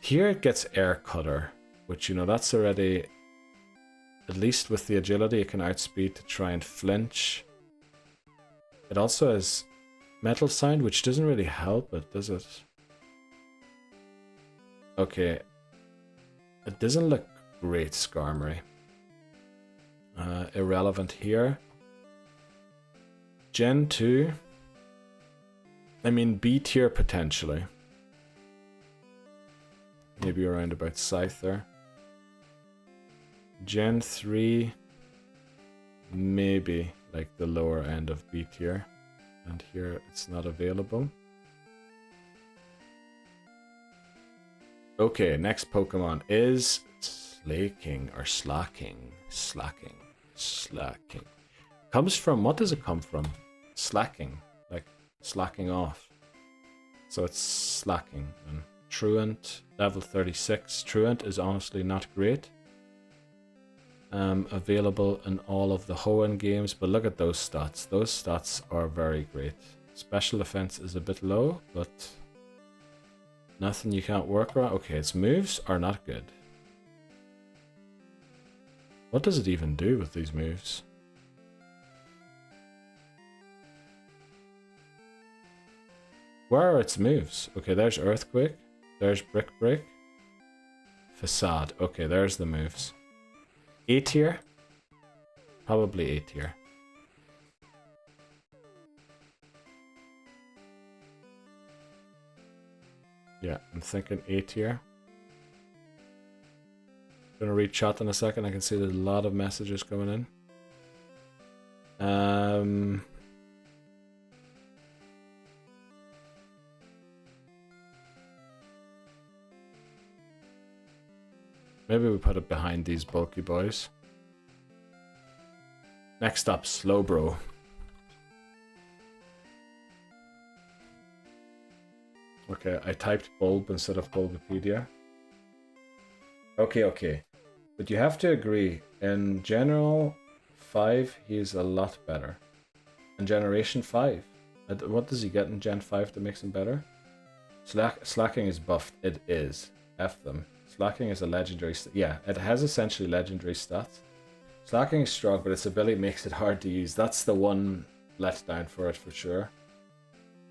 Here it gets Air Cutter, which, you know, that's already, at least with the agility, it can outspeed to try and flinch. It also has Metal Sound, which doesn't really help it, does it? Okay. It doesn't look great, Skarmory. Irrelevant here. Gen 2. I mean, B tier potentially. Maybe around about Scyther. Gen 3. Maybe like the lower end of B tier. And here it's not available. Okay, next Pokemon is Slaking or Slacking. Slacking. Comes from, what does it come from? Slacking, like slacking off. So it's Slacking. And Truant, level 36. Truant is honestly not great. Available in all of the Hoenn games, but look at those stats. Those stats are very great. Special defense is a bit low, but nothing you can't work around. Okay, its moves are not good. What does it even do with these moves? Where are its moves? Okay, there's Earthquake. There's Brick Break. Facade. Okay, there's the moves. A tier? Probably A tier. Yeah, I'm thinking A tier. Gonna read chat in a second. I can see there's a lot of messages coming in. Maybe we put it behind these bulky boys. Next up, Slowbro. Okay, I typed bulb instead of Bulbapedia. Okay. But you have to agree, in General 5, he's a lot better. In Generation 5, what does he get in Gen 5 that makes him better? Slacking is buffed. It is. F them. Slacking is a legendary... Yeah, it has essentially legendary stats. Slacking is strong, but its ability makes it hard to use. That's the one letdown for it, for sure.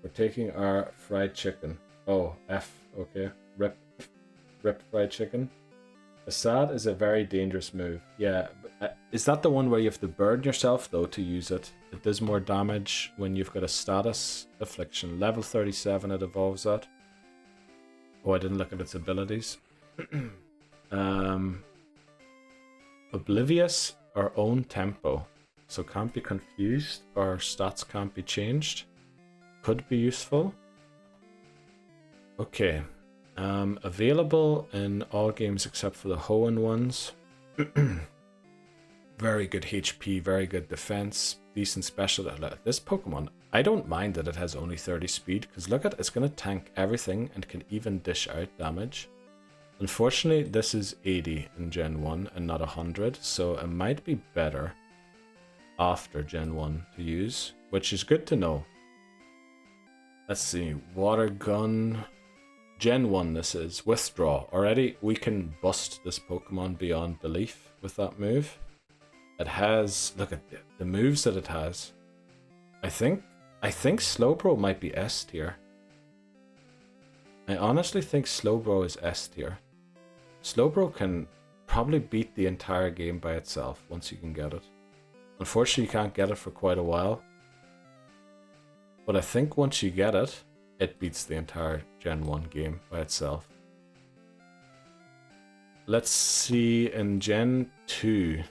We're taking our fried chicken. Oh, F. Okay. Rip fried chicken. Facade is a very dangerous move. Yeah. Is that the one where you have to burn yourself, though, to use it? It does more damage when you've got a status affliction. Level 37 it evolves at. Oh, I didn't look at its abilities. Oblivious or own tempo. So can't be confused or stats can't be changed. Could be useful. Okay. Available in all games except for the Hoenn ones. Very good HP, very good defense, decent special. This Pokemon, I don't mind that it has only 30 speed, because look at it, it's going to tank everything and can even dish out damage. Unfortunately, this is 80 in Gen 1 and not 100, so it might be better after Gen 1 to use, which is good to know. Let's see, Water Gun, Gen 1 this is, Withdraw. Already we can bust this Pokemon beyond belief with that move. It has, look at the moves that it has. I think Slowbro might be S tier. I honestly think Slowbro is S tier. Slowbro can probably beat the entire game by itself once you can get it. Unfortunately, you can't get it for quite a while. But I think once you get it, it beats the entire Gen 1 game by itself. Let's see in Gen 2.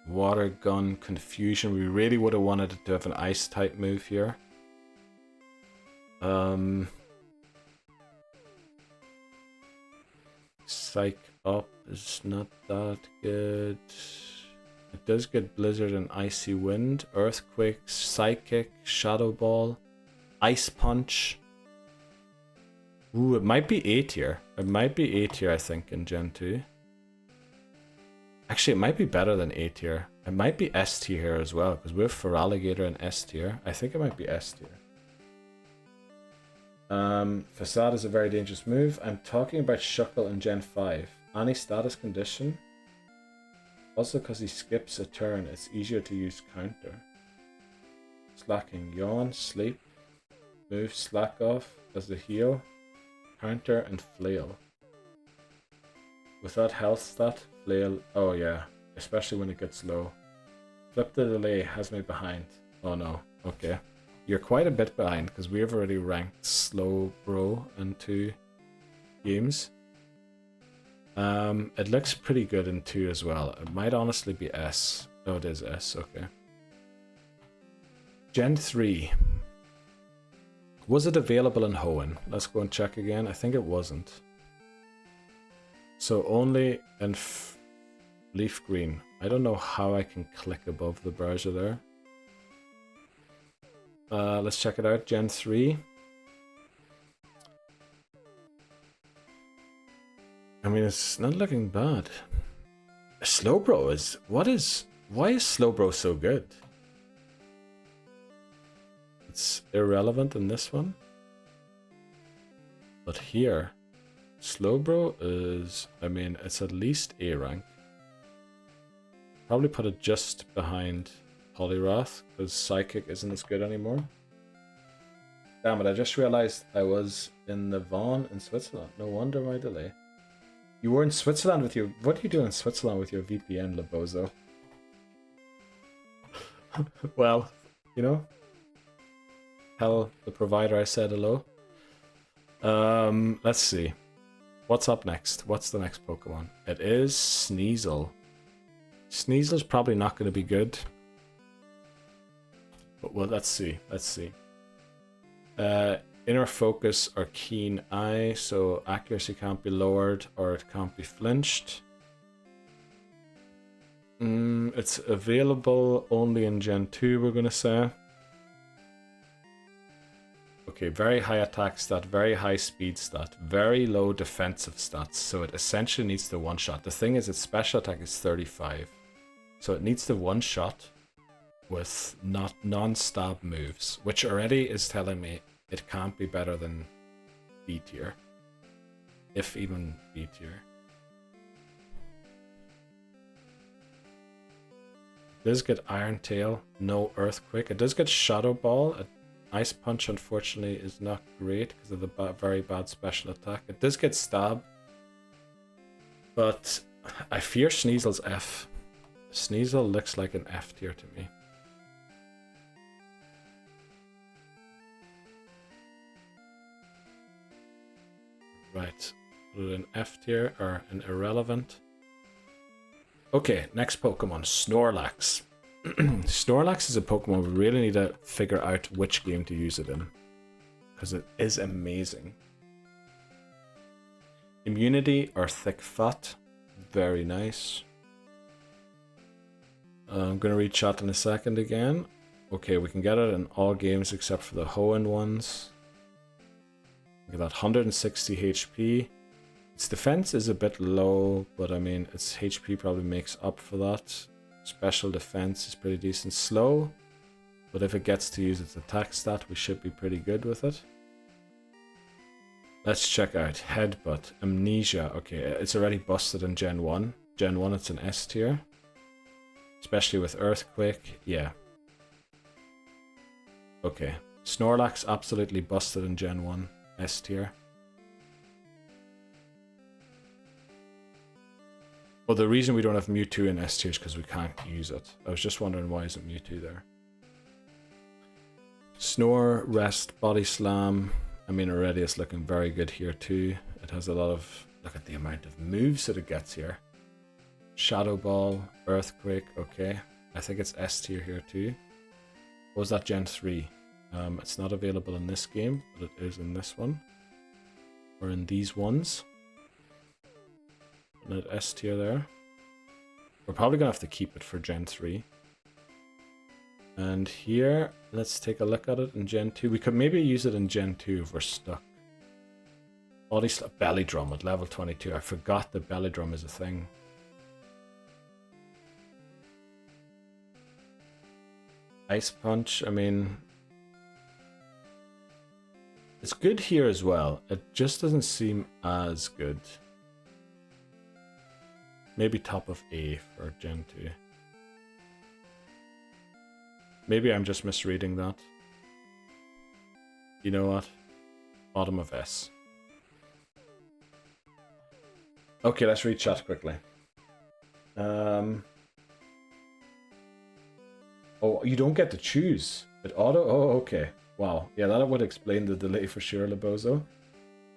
Water Gun, Confusion. We really would have wanted it to have an Ice type move here. Psych Up is not that good. It does get Blizzard and Icy Wind, Earthquake, Psychic, Shadow Ball, Ice Punch. Ooh, it might be A tier. It might be A tier, I think, in Gen 2. Actually, it might be better than A tier. It might be S tier here as well, because we have Feraligatr in S tier. I think it might be S tier. Facade is a very dangerous move. I'm talking about Shuckle in Gen 5. Any status condition. Also, because he skips a turn, it's easier to use counter. Slacking, Yawn, Sleep. Move, Slack Off, does the heal. Counter and Flail. Without health stat, Flail, oh yeah, especially when it gets low. Flip the Delay has me behind. Oh no, okay. You're quite a bit behind, because we have already ranked Slowbro in 2 games. It looks pretty good in 2 as well. It might honestly be S. Oh, it is S, okay. Gen 3. Was it available in Hoenn? Let's go and check again. I think it wasn't. So only in Leaf Green. I don't know how I can click above the browser there. Let's check it out. Gen 3. I mean, it's not looking bad. Slowbro is... Why is Slowbro so good? It's irrelevant in this one. But here, Slowbro is... I mean, it's at least A rank. Probably put it just behind Poliwrath, because Psychic isn't as good anymore. Damn it, I just realized I was in the Vaughan in Switzerland. No wonder my delay. You were in Switzerland with your... What are you doing in Switzerland with your VPN, Lebozo? Well, you know. Tell the provider I said hello. Let's see. What's up next? What's the next Pokemon? It is Sneasel. Sneasel's probably not going to be good. But well, let's see. Let's see. Inner Focus or Keen Eye, so accuracy can't be lowered or it can't be flinched. It's available only in Gen 2, we're going to say. Okay, very high attack stat, very high speed stat, very low defensive stats, so it essentially needs the one-shot. The thing is, its special attack is 35, so it needs the one-shot with not non-stab moves, which already is telling me it can't be better than B tier, if even B tier. It does get Iron Tail, no Earthquake. It does get Shadow Ball. Ice Punch, unfortunately, is not great because of the very bad special attack. It does get Stab, but I fear Sneasel's F. Sneasel looks like an F tier to me. Right, put it in F tier or an irrelevant. Okay, next Pokemon, Snorlax. Snorlax is a Pokemon we really need to figure out which game to use it in, because it is amazing. Immunity or Thick Fat, very nice. I'm going to read chat in a second again. Okay, we can get it in all games except for the Hoenn ones. Look at that, 160 HP. Its defense is a bit low, but I mean, its HP probably makes up for that. Special defense is pretty decent. Slow, but if it gets to use its attack stat, we should be pretty good with it. Let's check out Headbutt, Amnesia. Okay, it's already busted in Gen 1. Gen 1, it's an S tier. Especially with Earthquake, yeah. Okay, Snorlax absolutely busted in Gen 1, S tier. Well, the reason we don't have Mewtwo in S tier is because we can't use it. I was just wondering why isn't Mewtwo there. Snore, Rest, Body Slam. I mean, already it's looking very good here too. It has a lot of... Look at the amount of moves that it gets here. Shadow Ball, Earthquake, okay. I think it's S tier here too. What was that, Gen 3? It's not available in this game, but it is in this one. Or in these ones. And at S tier there. We're probably going to have to keep it for Gen 3. And here, let's take a look at it in Gen 2. We could maybe use it in Gen 2 if we're stuck. Body Slam, Belly Drum at level 22. I forgot that Belly Drum is a thing. Ice Punch, I mean... It's good here as well. It just doesn't seem as good. Maybe top of A for Gen 2. Maybe I'm just misreading that. You know what? Bottom of S. Okay, let's read chat quickly. Oh, you don't get to choose. It auto... Oh, okay. Wow. Yeah, that would explain the delay for sure, Lebozo.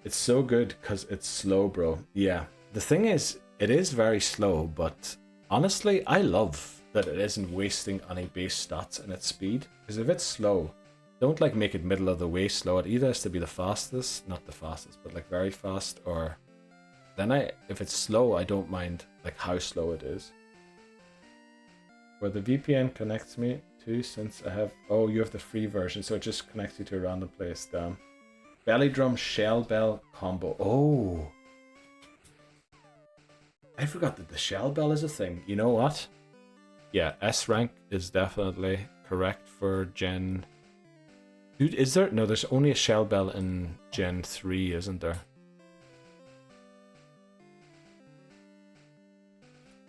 It's so good because it's slow, bro. Yeah. The thing is, it is very slow, but honestly, I love that it isn't wasting any base stats in its speed. Because if it's slow, don't like make it middle of the way slow. It either has to be the fastest, not the fastest, but like very fast, or then if it's slow, I don't mind like how slow it is. Where the VPN connects me to, since I have... Oh, you have the free version, so it just connects you to a random place. Damn. Belly Drum Shell Bell combo. Oh! I forgot that the Shell Bell is a thing. You know what? Yeah, S rank is definitely correct for Gen... Dude, is there... No, there's only a Shell Bell in Gen 3, isn't there?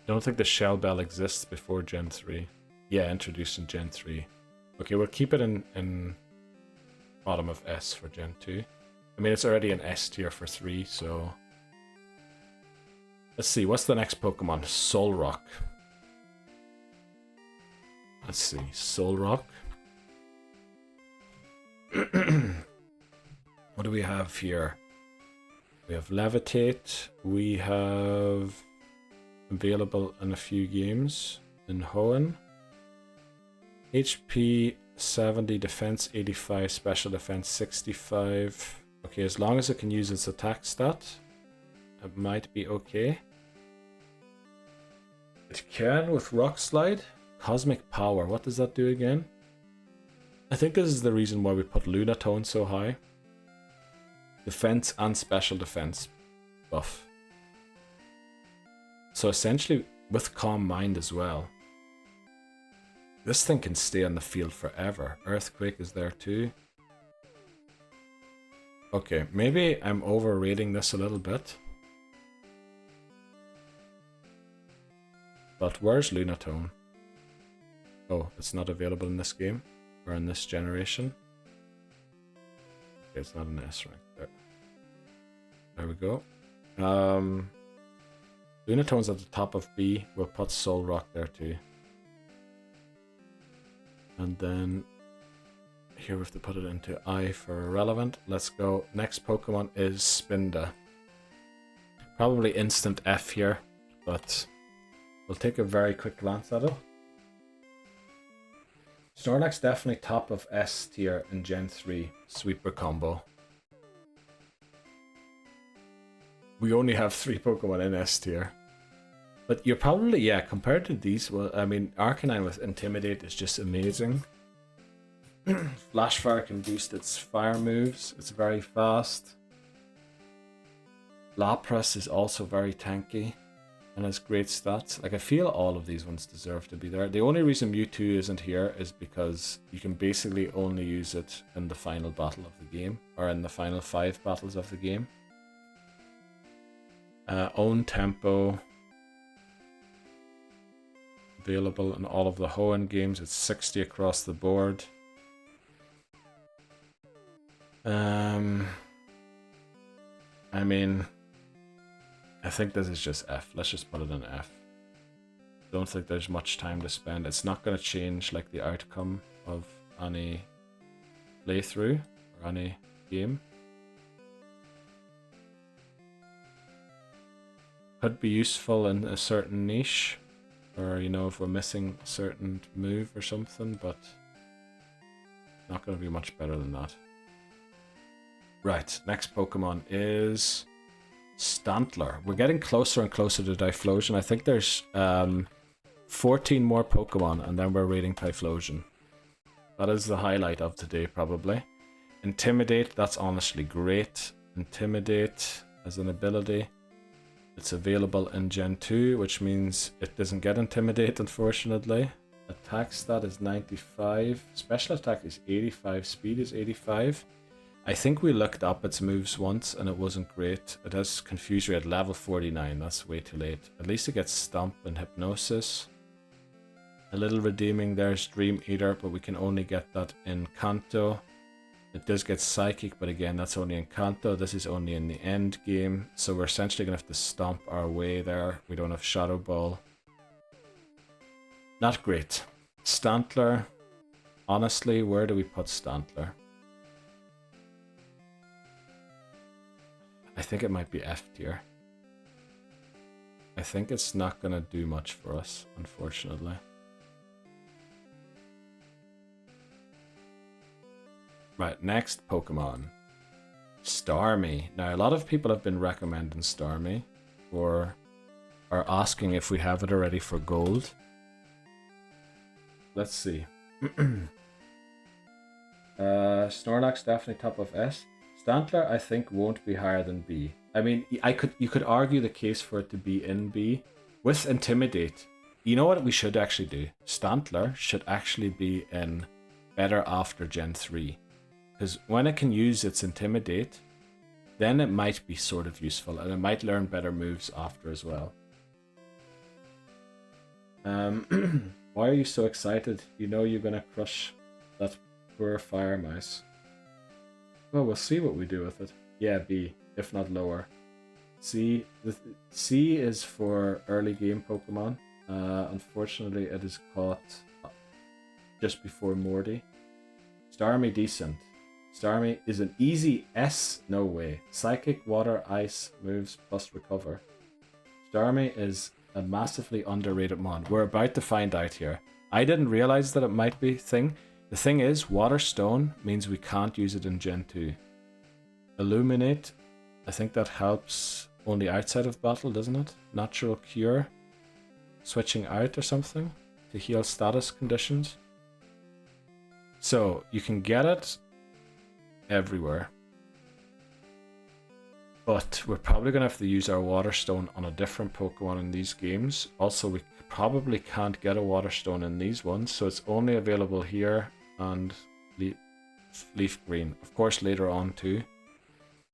I don't think the Shell Bell exists before Gen 3. Yeah, introduced in Gen 3. Okay, we'll keep it in bottom of S for Gen 2. I mean, it's already an S tier for 3, so... Let's see, what's the next Pokemon? Solrock. Let's see, Solrock. What do we have here? We have Levitate. We have... Available in a few games in Hoenn. HP 70, defense 85, special defense 65. Okay, as long as it can use its attack stat, it might be okay. It can with Rock Slide. Cosmic Power, what does that do again? I think this is the reason why we put Lunatone so high. Defense and special defense buff. So essentially, with Calm Mind as well, this thing can stay on the field forever. Earthquake is there too. Okay, maybe I'm overrating this a little bit. But where's Lunatone? Oh, it's not available in this game, or in this generation. Okay, it's not an S rank there. There we go. Lunatone's at the top of B. We'll put Solrock there too. And then here we have to put it into I for relevant. Let's go. Next Pokemon is Spinda. Probably instant F here, but we'll take a very quick glance at it. Snorlax definitely top of S tier in Gen 3. Sweeper combo. We only have 3 Pokemon in S tier. But you're probably, yeah, compared to these, well, I mean, Arcanine with Intimidate is just amazing. Flashfire can boost its fire moves. It's very fast. Lapras is also very tanky and has great stats. Like, I feel all of these ones deserve to be there. The only reason Mewtwo isn't here is because you can basically only use it in the final battle of the game, or in the final 5 battles of the game. Own Tempo. Available in all of the Hoenn games. It's 60 across the board. I mean, I think this is just F. Let's just put it in F. Don't think there's much time to spend. It's not going to change like the outcome of any playthrough or any game. Could be useful in a certain niche, or you know, if we're missing a certain move or something, but not going to be much better than that. Right, next Pokemon is Stantler. We're getting closer and closer to Typhlosion. I think there's 14 more Pokemon, and then we're raiding Typhlosion. That is the highlight of today, probably. Intimidate, that's honestly great. Intimidate as an ability. It's available in Gen 2, which means it doesn't get Intimidate, unfortunately. Attack stat is 95. Special attack is 85. Speed is 85. I think we looked up its moves once and it wasn't great. It has Confuse Ray at level 49. That's way too late. At least it gets Stomp and Hypnosis. A little redeeming there's Dream Eater, but we can only get that in Kanto. It does get Psychic, but again, that's only in Kanto. This is only in the end game. So we're essentially going to have to stomp our way there. We don't have Shadow Ball. Not great. Stantler. Honestly, where do we put Stantler? I think it might be F tier. I think it's not going to do much for us, unfortunately. Right, next Pokemon. Starmie. Now, a lot of people have been recommending Starmie, or are asking if we have it already for gold. Let's see. Snorlax definitely top of S. Stantler, I think, won't be higher than B. I mean, you could argue the case for it to be in B. With Intimidate, you know what we should actually do? Stantler should actually be in better after Gen 3. Because when it can use its Intimidate, then it might be sort of useful, and it might learn better moves after as well. Why are you so excited? You know you're gonna crush that poor fire mouse. Well, we'll see what we do with it. Yeah, B, if not lower. C is for early game Pokemon. Unfortunately, it is caught just before Morty. Starmie, decent. Starmie is an easy S, no way. Psychic, Water, Ice moves plus Recover. Starmie is a massively underrated mon. We're about to find out here. I didn't realize that it might be a thing. The thing is, Water Stone means we can't use it in Gen 2. Illuminate, I think that helps only outside of battle, doesn't it? Natural Cure, switching out or something to heal status conditions. So, you can get it everywhere. But we're probably going to have to use our Water Stone on a different Pokemon in these games. Also, we probably can't get a Water Stone in these ones, so it's only available here and Leaf Green. Of course, later on too.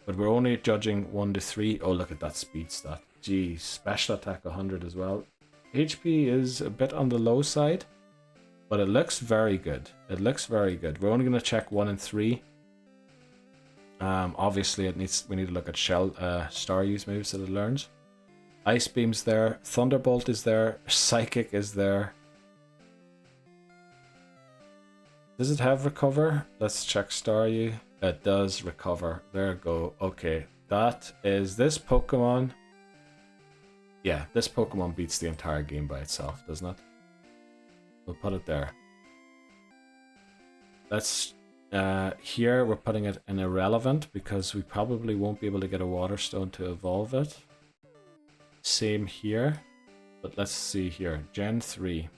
But we're only judging 1 to 3. Oh, look at that speed stat. Geez, special attack 100 as well. HP is a bit on the low side, but it looks very good. It looks very good. We're only going to check 1 and 3. Obviously, we need to look at Star Use moves that it learns. Ice Beam's there. Thunderbolt is there. Psychic is there. Does it have Recover? Let's check Staryu. It does Recover. There we go. Okay, that is this Pokemon. Yeah, this Pokemon beats the entire game by itself, doesn't it? We'll put it there. Let's... here we're putting it in Irrelevant because we probably won't be able to get a Water Stone to evolve it. Same here. But let's see here. Gen 3.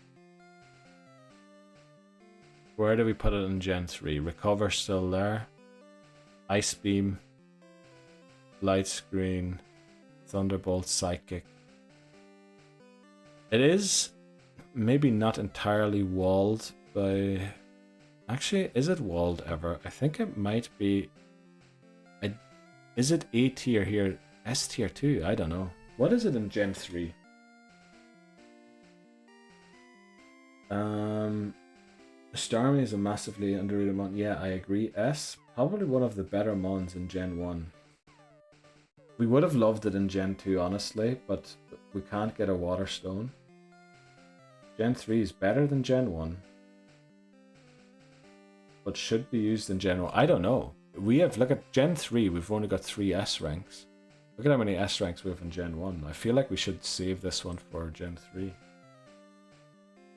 Where do we put it in Gen 3? Recover still there. Ice Beam. Light Screen. Thunderbolt, Psychic. It is maybe not entirely walled by... Actually, is it walled ever? I think it might be... Is it A tier here? S tier 2? I don't know. What is it in Gen 3? Starmie is a massively underrated mon. Yeah, I agree. S, probably one of the better mons in Gen 1. We would have loved it in Gen 2, honestly, but we can't get a Water Stone. Gen 3 is better than Gen 1. But should be used in Gen 1. I don't know. We have, look at Gen 3, we've only got 3 S ranks. Look at how many S ranks we have in Gen 1. I feel like we should save this one for Gen 3.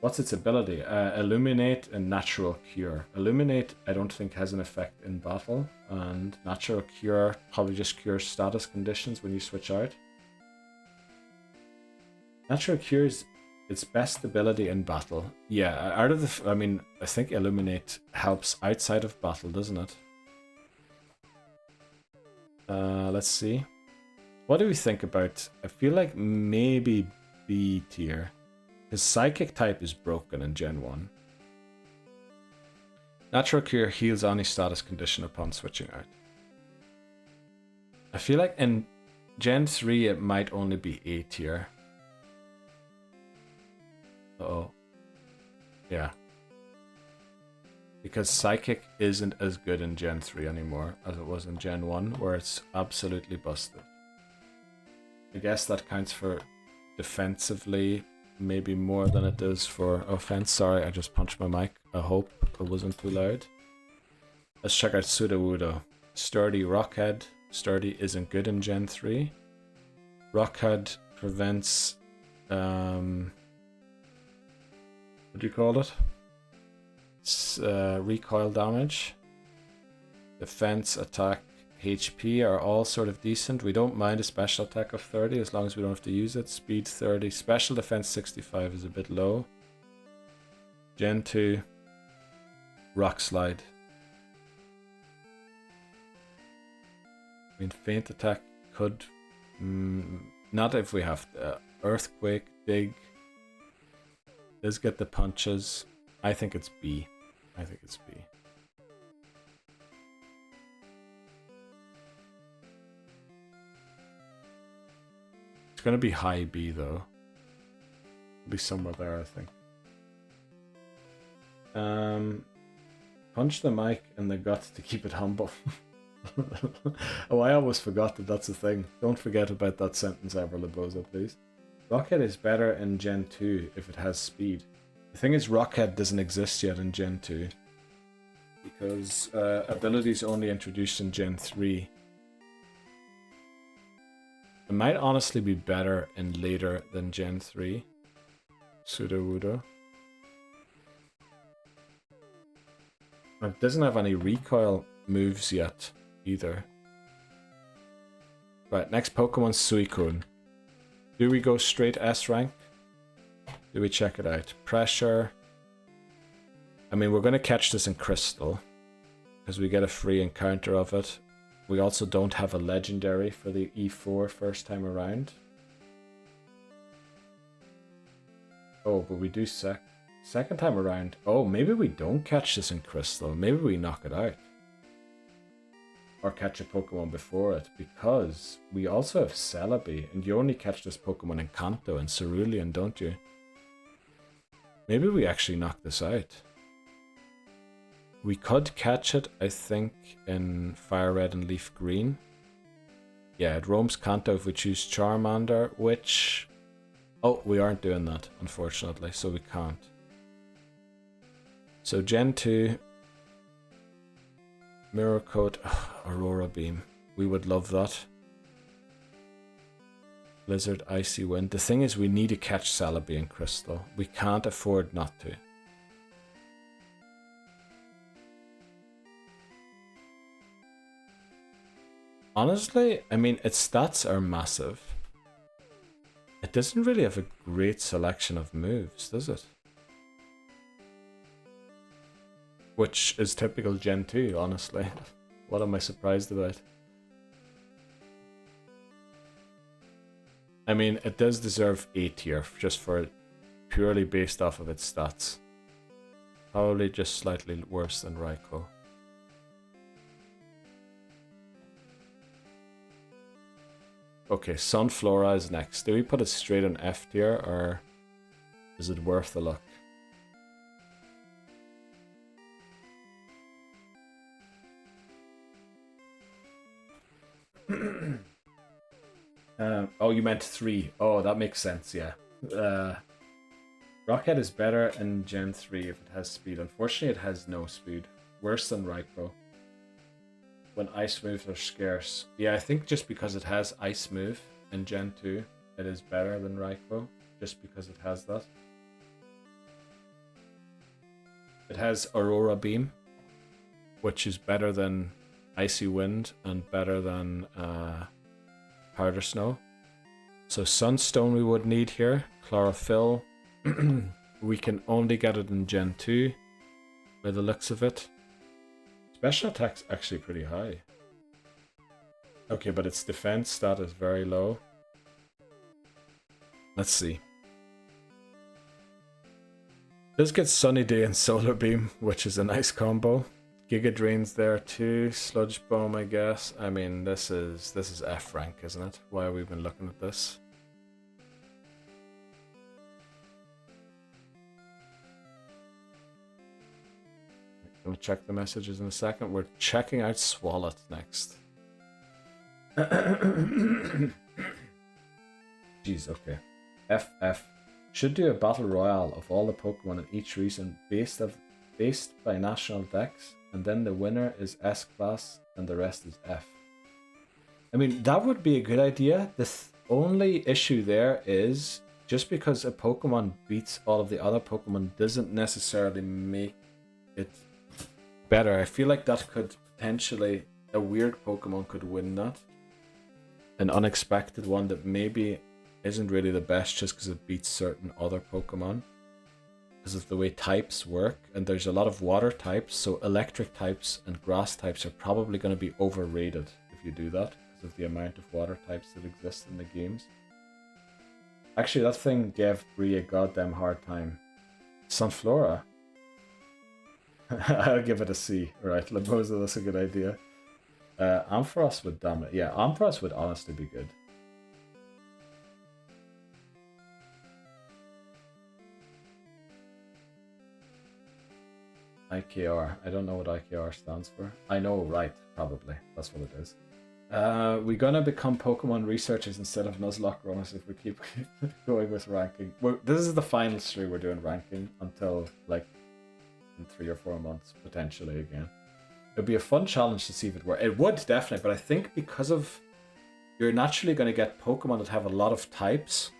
What's its ability? Illuminate and Natural Cure. Illuminate, I don't think has an effect in battle, and Natural Cure probably just cures status conditions when you switch out. Natural Cure is its best ability in battle. Yeah, out of the... I mean, I think Illuminate helps outside of battle, doesn't it? Let's see. What do we think about... I feel like maybe B tier. His Psychic type is broken in Gen 1. Natural Cure heals any status condition upon switching out. I feel like in Gen 3 it might only be A tier. Uh-oh. Yeah. Because Psychic isn't as good in Gen 3 anymore as it was in Gen 1, where it's absolutely busted. I guess that counts for defensively, maybe more than it does for offense. Sorry, I just punched my mic. I hope it wasn't too loud. Let's check out Sudowoodo. Sturdy Rockhead. Sturdy isn't good in Gen 3. Rockhead prevents... what do you call it? Recoil damage. Defense, attack, HP are all sort of decent. We don't mind a special attack of 30 as long as we don't have to use it. Speed 30. Special defense 65 is a bit low. Gen 2. Rock Slide. I mean, Feint attack could... not if we have to. Earthquake, Dig. Does get the punches. I think it's B. I think it's B. It's gonna be high B though. It'll be somewhere there, I think. Punch the mic in the gut to keep it humble. Oh, I almost forgot that that's a thing. Don't forget about that sentence ever, Laboza, please. Rockhead is better in Gen 2 if it has speed. The thing is, Rockhead doesn't exist yet in Gen 2 because abilities only introduced in Gen 3. It might honestly be better in later than Gen 3. Sudowoodo. It doesn't have any recoil moves yet either. Right, next Pokemon Suicune. Do we go straight S rank? Do we check it out? Pressure. I mean, we're going to catch this in Crystal because we get a free encounter of it. We also don't have a legendary for the E4 first time around. Oh, but we do second time around. Oh, maybe we don't catch this in Crystal. Maybe we knock it out. Or catch a Pokemon before it, because we also have Celebi, and you only catch this Pokemon in Kanto and Cerulean, don't you? Maybe we actually knock this out. We could catch it, I think, in Fire Red and Leaf Green. Yeah, it roams Kanto if we choose Charmander, which... Oh, we aren't doing that, unfortunately, so we can't. So Gen 2... Mirror Coat, Aurora Beam. We would love that. Blizzard, Icy Wind. The thing is, we need to catch Celebi and Crystal. We can't afford not to. Honestly, I mean, its stats are massive. It doesn't really have a great selection of moves, does it? Which is typical Gen 2, honestly. What am I surprised about? I mean, it does deserve A tier, just for purely based off of its stats. Probably just slightly worse than Raikou. Okay, Sunflora is next. Do we put it straight on F tier, or is it worth the look? Oh, you meant 3. Oh, that makes sense, yeah. Rockhead is better in Gen 3 if it has speed. Unfortunately, it has no speed. Worse than Raikou. When ice moves are scarce. Yeah, I think just because it has ice move in Gen 2, it is better than Raikou. Just because it has that. It has Aurora Beam, which is better than Icy Wind and better than Powder Snow. So Sunstone we would need here. Chlorophyll. We can only get it in Gen 2 by the looks of it. Special attack's actually pretty high. Okay, but its defense stat is very low. Let's see. This gets Sunny Day and Solar Beam, which is a nice combo. Giga Drain's there too. Sludge Bomb, I guess. I mean, this is F rank, isn't it? Why have we been looking at this? We'll check the messages in a second. We're checking out Swalot next. Jeez, okay. FF should do a battle royale of all the Pokemon in each region based by national dex, and then the winner is S class and the rest is F. I mean, that would be a good idea. The only issue there is just because a Pokemon beats all of the other Pokemon doesn't necessarily make it better. I feel like that could potentially, a weird Pokemon could win that. An unexpected one that maybe isn't really the best just because it beats certain other Pokemon. Because of the way types work, and there's a lot of water types, so electric types and grass types are probably going to be overrated if you do that, because of the amount of water types that exist in the games. Actually, that thing gave Bree a goddamn hard time. Sunflora? I'll give it a C. Right, Laboza, that's a good idea. Ampharos would dominate. Yeah, Ampharos would honestly be good. IKR. I don't know what IKR stands for. I know, right, probably. That's what it is. We're gonna become Pokemon researchers instead of Nuzlocke runners if we keep going with ranking. This is the final stream we're doing ranking until, like, in 3 or 4 months, potentially again. It'd be a fun challenge to see if it works. It would, definitely, but I think because of... You're naturally going to get Pokemon that have a lot of types,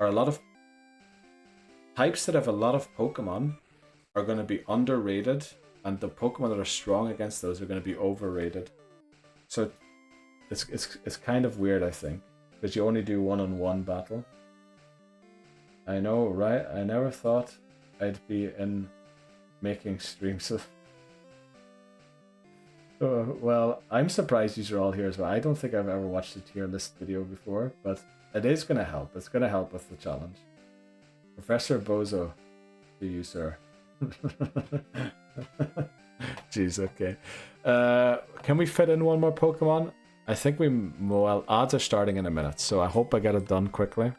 or a lot of... Types that have a lot of Pokemon are going to be underrated, and the Pokemon that are strong against those are going to be overrated. So it's kind of weird, I think, because you only do one-on-one battle. I know, right? I never thought I'd be in making streams of... well, I'm surprised these are all here as well. I don't think I've ever watched a tier list video before, but it is going to help. It's going to help with the challenge. Professor Bozo, to you, sir. Jeez, okay. Can we fit in one more Pokemon? I think we... Well, odds are starting in a minute, so I hope I get it done quickly.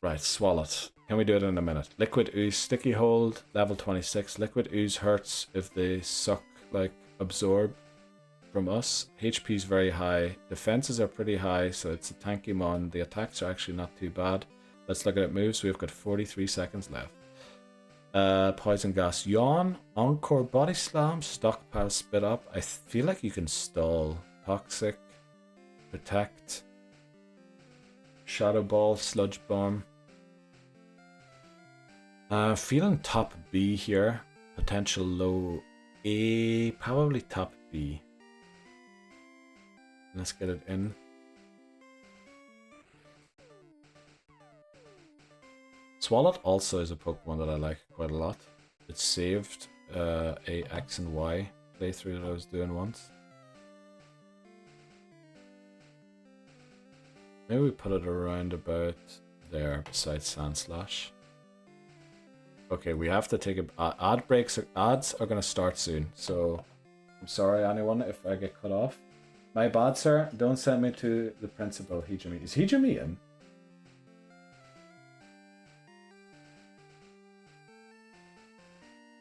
Right, Swalot. Can we do it in a minute? Liquid Ooze, Sticky Hold, level 26. Liquid Ooze hurts if they suck, like, absorb from us. HP is very high. Defenses are pretty high, so it's a tanky mon. The attacks are actually not too bad. Let's look at it moves. We've got 43 seconds left. Poison Gas, Yawn, Encore Body Slam, Stockpile Spit Up. I feel like you can stall. Toxic, Protect, Shadow Ball, Sludge Bomb. Feeling top B here. Potential low A, probably top B. Let's get it in. Swalot also is a Pokemon that I like quite a lot. It saved a X and Y playthrough that I was doing once. Maybe we put it around about there besides Sandslash. Okay, we have to take a ads are gonna start soon, so I'm sorry anyone if I get cut off. My bad, sir. Don't send me to the principal, Hijimi. Is Hijimi in?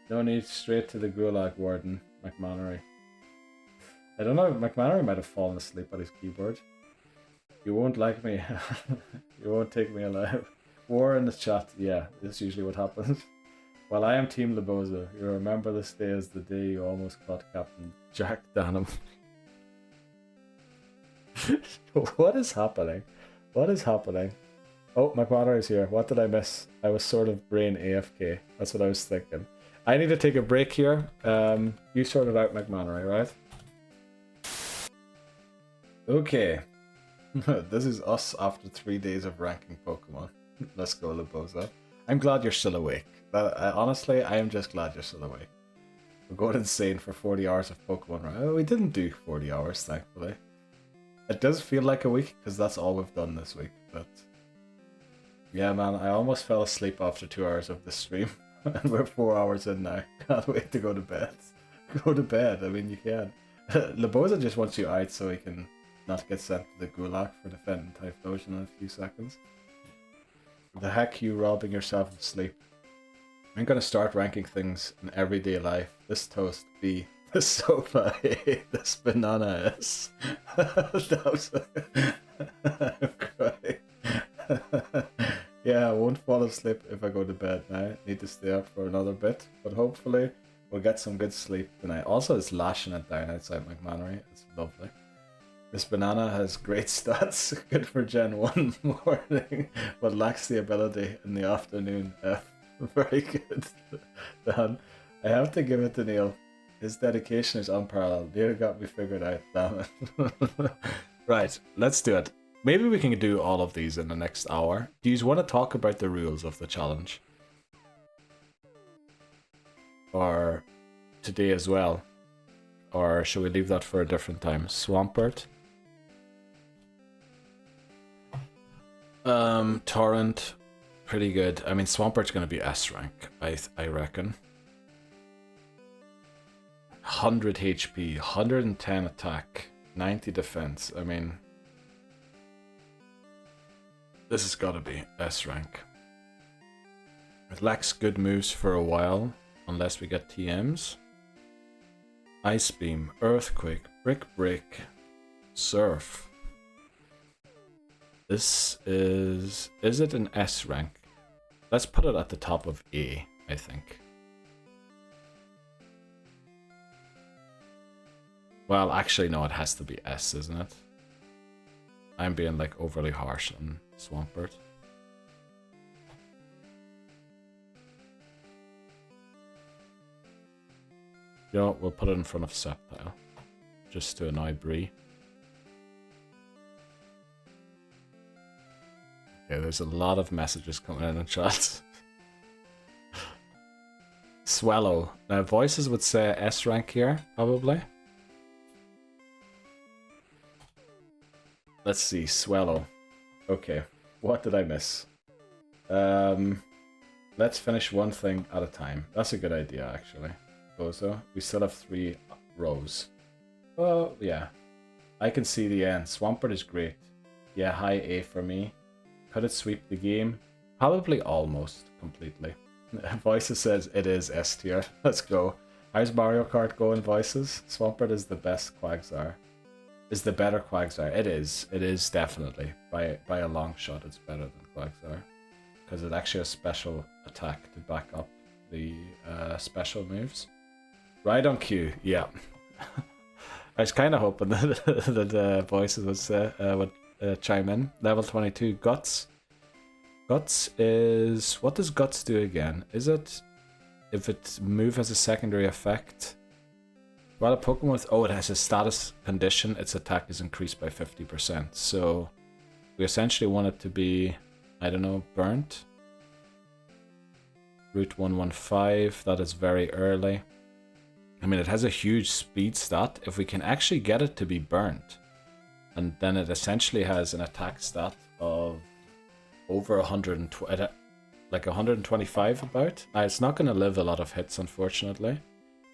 No need, straight to the gulag, Warden McMannery. I don't know, McMannery might have fallen asleep at his keyboard. You won't like me. You won't take me alive. War in the chat. Yeah, that's usually what happens. Well, I am Team Laboza. You remember this day as the day you almost caught Captain Jack Danham. What is happening? What is happening? Oh, McMannery is here. What did I miss? I was sort of brain AFK. That's what I was thinking. I need to take a break here. You sorted out McMannery, right? Okay. This is us after 3 days of ranking Pokemon. Let's go, Laboza. I'm glad you're still awake. Honestly, I am just glad you're still awake. We're going insane for 40 hours of Pokemon. Right? We didn't do 40 hours, thankfully. It does feel like a week, because that's all we've done this week. But yeah, man, I almost fell asleep after 2 hours of this stream. And we're 4 hours in now. Can't wait to go to bed. Go to bed, I mean, you can. Laboza just wants you out so he can not get sent to the gulag for defending Typhlosion in a few seconds. The heck you robbing yourself of sleep? I'm gonna start ranking things in everyday life. This toast B, this sofa A, this banana S. I'm crying. Yeah, I won't fall asleep if I go to bed now. Need to stay up for another bit, but hopefully we'll get some good sleep tonight. Also, it's lashing it down outside McMannery. It's lovely. This banana has great stats, good for Gen 1 morning, but lacks the ability in the afternoon. Very good, Dan. I have to give it to Neil. His dedication is unparalleled. Neil got me figured out, damn it. Right, let's do it. Maybe we can do all of these in the next hour. Do you want to talk about the rules of the challenge? Or today as well? Or should we leave that for a different time? Swampert? Torrent, pretty good. I mean, Swampert's gonna be S rank, I reckon. 100 HP, 110 attack, 90 defense. I mean, this has gotta be S rank. It lacks good moves for a while, unless we get TMs. Ice Beam, Earthquake, Brick Break, Surf. This is it an S rank? Let's put it at the top of A, I think. Well, actually, no, it has to be S, isn't it? I'm being like overly harsh on Swampert. You know what, we'll put it in front of Sceptile, just to annoy Bree. Okay, there's a lot of messages coming in chat. Swallow. Now, Voices would say S rank here, probably. Let's see, Swallow. Okay, what did I miss? Let's finish one thing at a time. That's a good idea, actually. Bozo. We still have 3 rows. Oh, yeah. I can see the end. Swampert is great. Yeah, high A for me. Could it sweep the game? Probably almost completely. Voices says it is S tier. Let's go. How's Mario Kart going, Voices? Swampert is the best Quagsire. Is the better Quagsire. It is. It is definitely. By a long shot, it's better than Quagsire. Because it actually has special attack to back up the special moves. Right on cue, yeah. I was kind of hoping that Voices would chime in. Level 22, Guts. Guts is... What does Guts do again? Is it... If its move has a secondary effect... While a Pokemon with... Oh, it has a status condition, its attack is increased by 50%. So, we essentially want it to be... I don't know, burnt? Route 115, that is very early. I mean, it has a huge speed stat. If we can actually get it to be burnt, and then it essentially has an attack stat of over 120, like 125 about. Now, it's not going to live a lot of hits, unfortunately,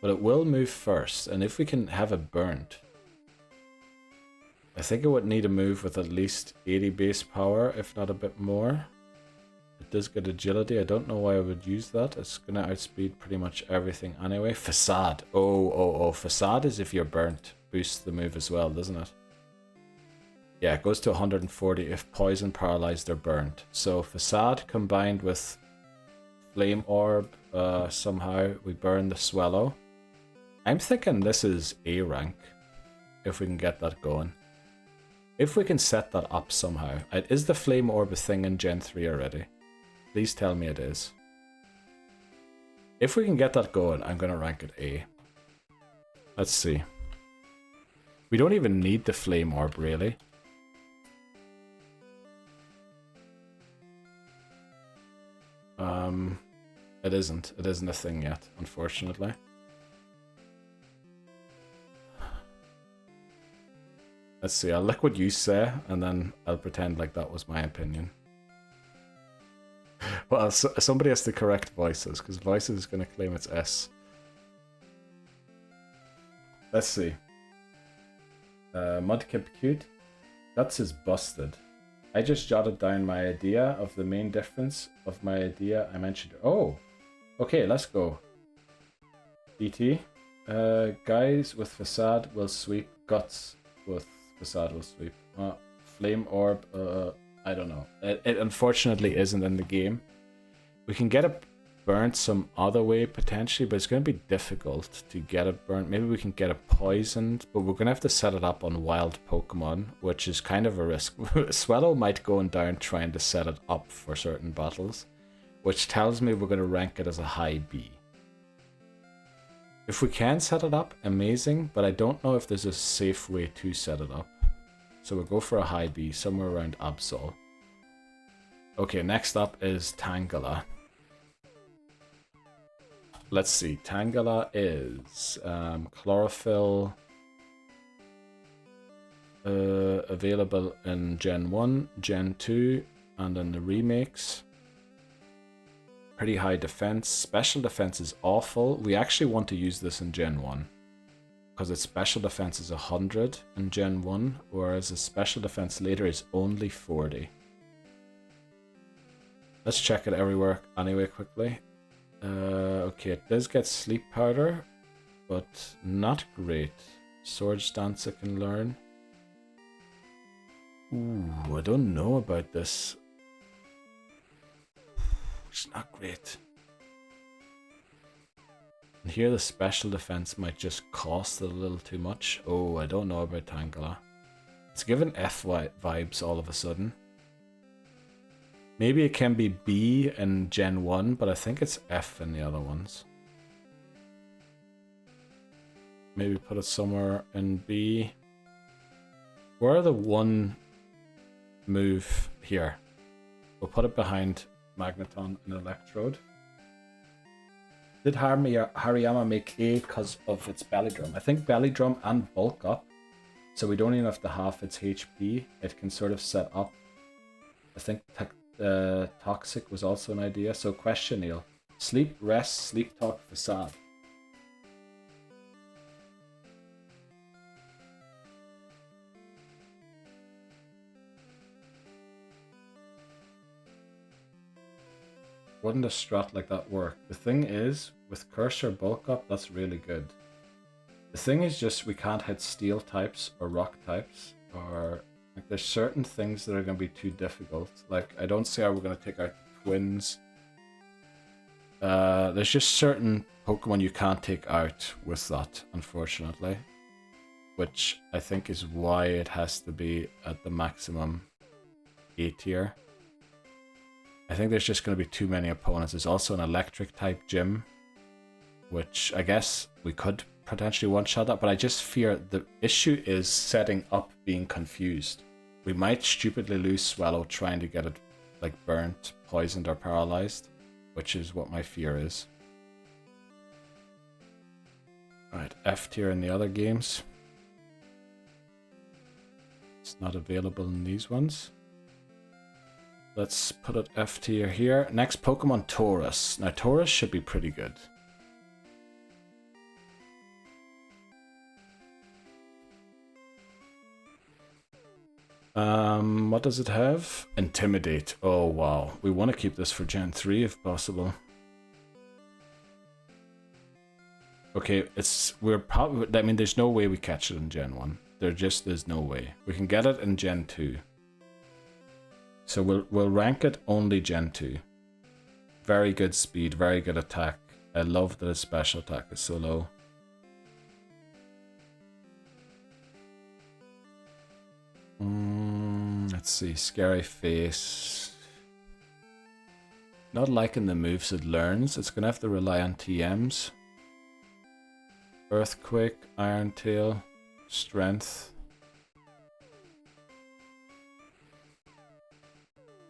but it will move first. And if we can have it burnt, I think it would need a move with at least 80 base power, if not a bit more. It does get agility. I don't know why I would use that. It's going to outspeed pretty much everything anyway. Facade. Oh. Facade is if you're burnt. Boosts the move as well, doesn't it? Yeah, it goes to 140 if poison, paralyzed, or burnt. So Facade combined with Flame Orb, somehow we burn the Swallow. I'm thinking this is A rank, if we can get that going. If we can set that up somehow. Is the Flame Orb a thing in Gen 3 already? Please tell me it is. If we can get that going, I'm going to rank it A. Let's see. We don't even need the Flame Orb, really. It isn't. It isn't a thing yet, unfortunately. Let's see, I'll look what you say, and then I'll pretend like that was my opinion. Well, somebody has to correct Voices, because Voices is going to claim it's S. Let's see. Mudkip Cute. Guts is busted. I just jotted down my idea of the main difference of my idea I mentioned. Oh! Okay, let's go. DT. Guys with Facade will sweep. Guts with Facade will sweep. Flame Orb, I don't know. It unfortunately isn't in the game. We can get it burnt some other way potentially, but it's going to be difficult to get it burnt. Maybe we can get it poisoned, but we're going to have to set it up on wild Pokemon, which is kind of a risk. Swallow might go down trying to set it up for certain battles, which tells me we're going to rank it as a high B. If we can set it up, amazing, but I don't know if there's a safe way to set it up. So we'll go for a high B, somewhere around Absol. Okay, next up is Tangela. Let's see, Tangela is Chlorophyll, available in Gen 1, Gen 2, and in the remakes. Pretty high defense. Special defense is awful. We actually want to use this in Gen 1, because its special defense is 100 in Gen 1, whereas its special defense later is only 40. Let's check it everywhere anyway quickly. Okay, it does get Sleep Powder, but not great. Swords Dance I can learn. Ooh, I don't know about this. It's not great. And here the special defense might just cost a little too much. Oh, I don't know about Tangela. It's given F vibes all of a sudden. Maybe it can be B in Gen 1, but I think it's F in the other ones. Maybe put it somewhere in B. Where are the one move here? We'll put it behind Magneton and Electrode. Did Hariyama make A because of its Belly Drum? I think Belly Drum and Bulk Up, so we don't even have to half its HP. It can sort of set up. I think Toxic was also an idea. So question, Neil. Sleep, Rest, Sleep Talk, Facade. Wouldn't a strat like that work? The thing is, with Cursor Bulk Up, that's really good. The thing is just we can't hit Steel types or Rock types, or like there's certain things that are going to be too difficult. Like I don't see how we're going to take out the Twins. There's just certain Pokemon you can't take out with that, unfortunately. Which I think is why it has to be at the maximum A tier. I think there's just going to be too many opponents. There's also an electric type gym, which I guess we could potentially one-shot that, but I just fear the issue is setting up being confused. We might stupidly lose Swallow trying to get it like burnt, poisoned, or paralyzed, which is what my fear is. Alright, F tier in the other games. It's not available in these ones. Let's put it F tier here. Next, Pokemon Taurus. Now, Taurus should be pretty good. What does it have? Intimidate. Oh, wow. We want to keep this for Gen 3 if possible. Okay, we're probably, I mean, there's no way we catch it in Gen 1. There just is no way. We can get it in Gen 2. So we'll rank it only Gen 2. Very good speed, very good attack. I love that its special attack is so low. Let's see, scary face. Not liking the moves it learns. It's gonna have to rely on TMs. Earthquake, Iron Tail, Strength.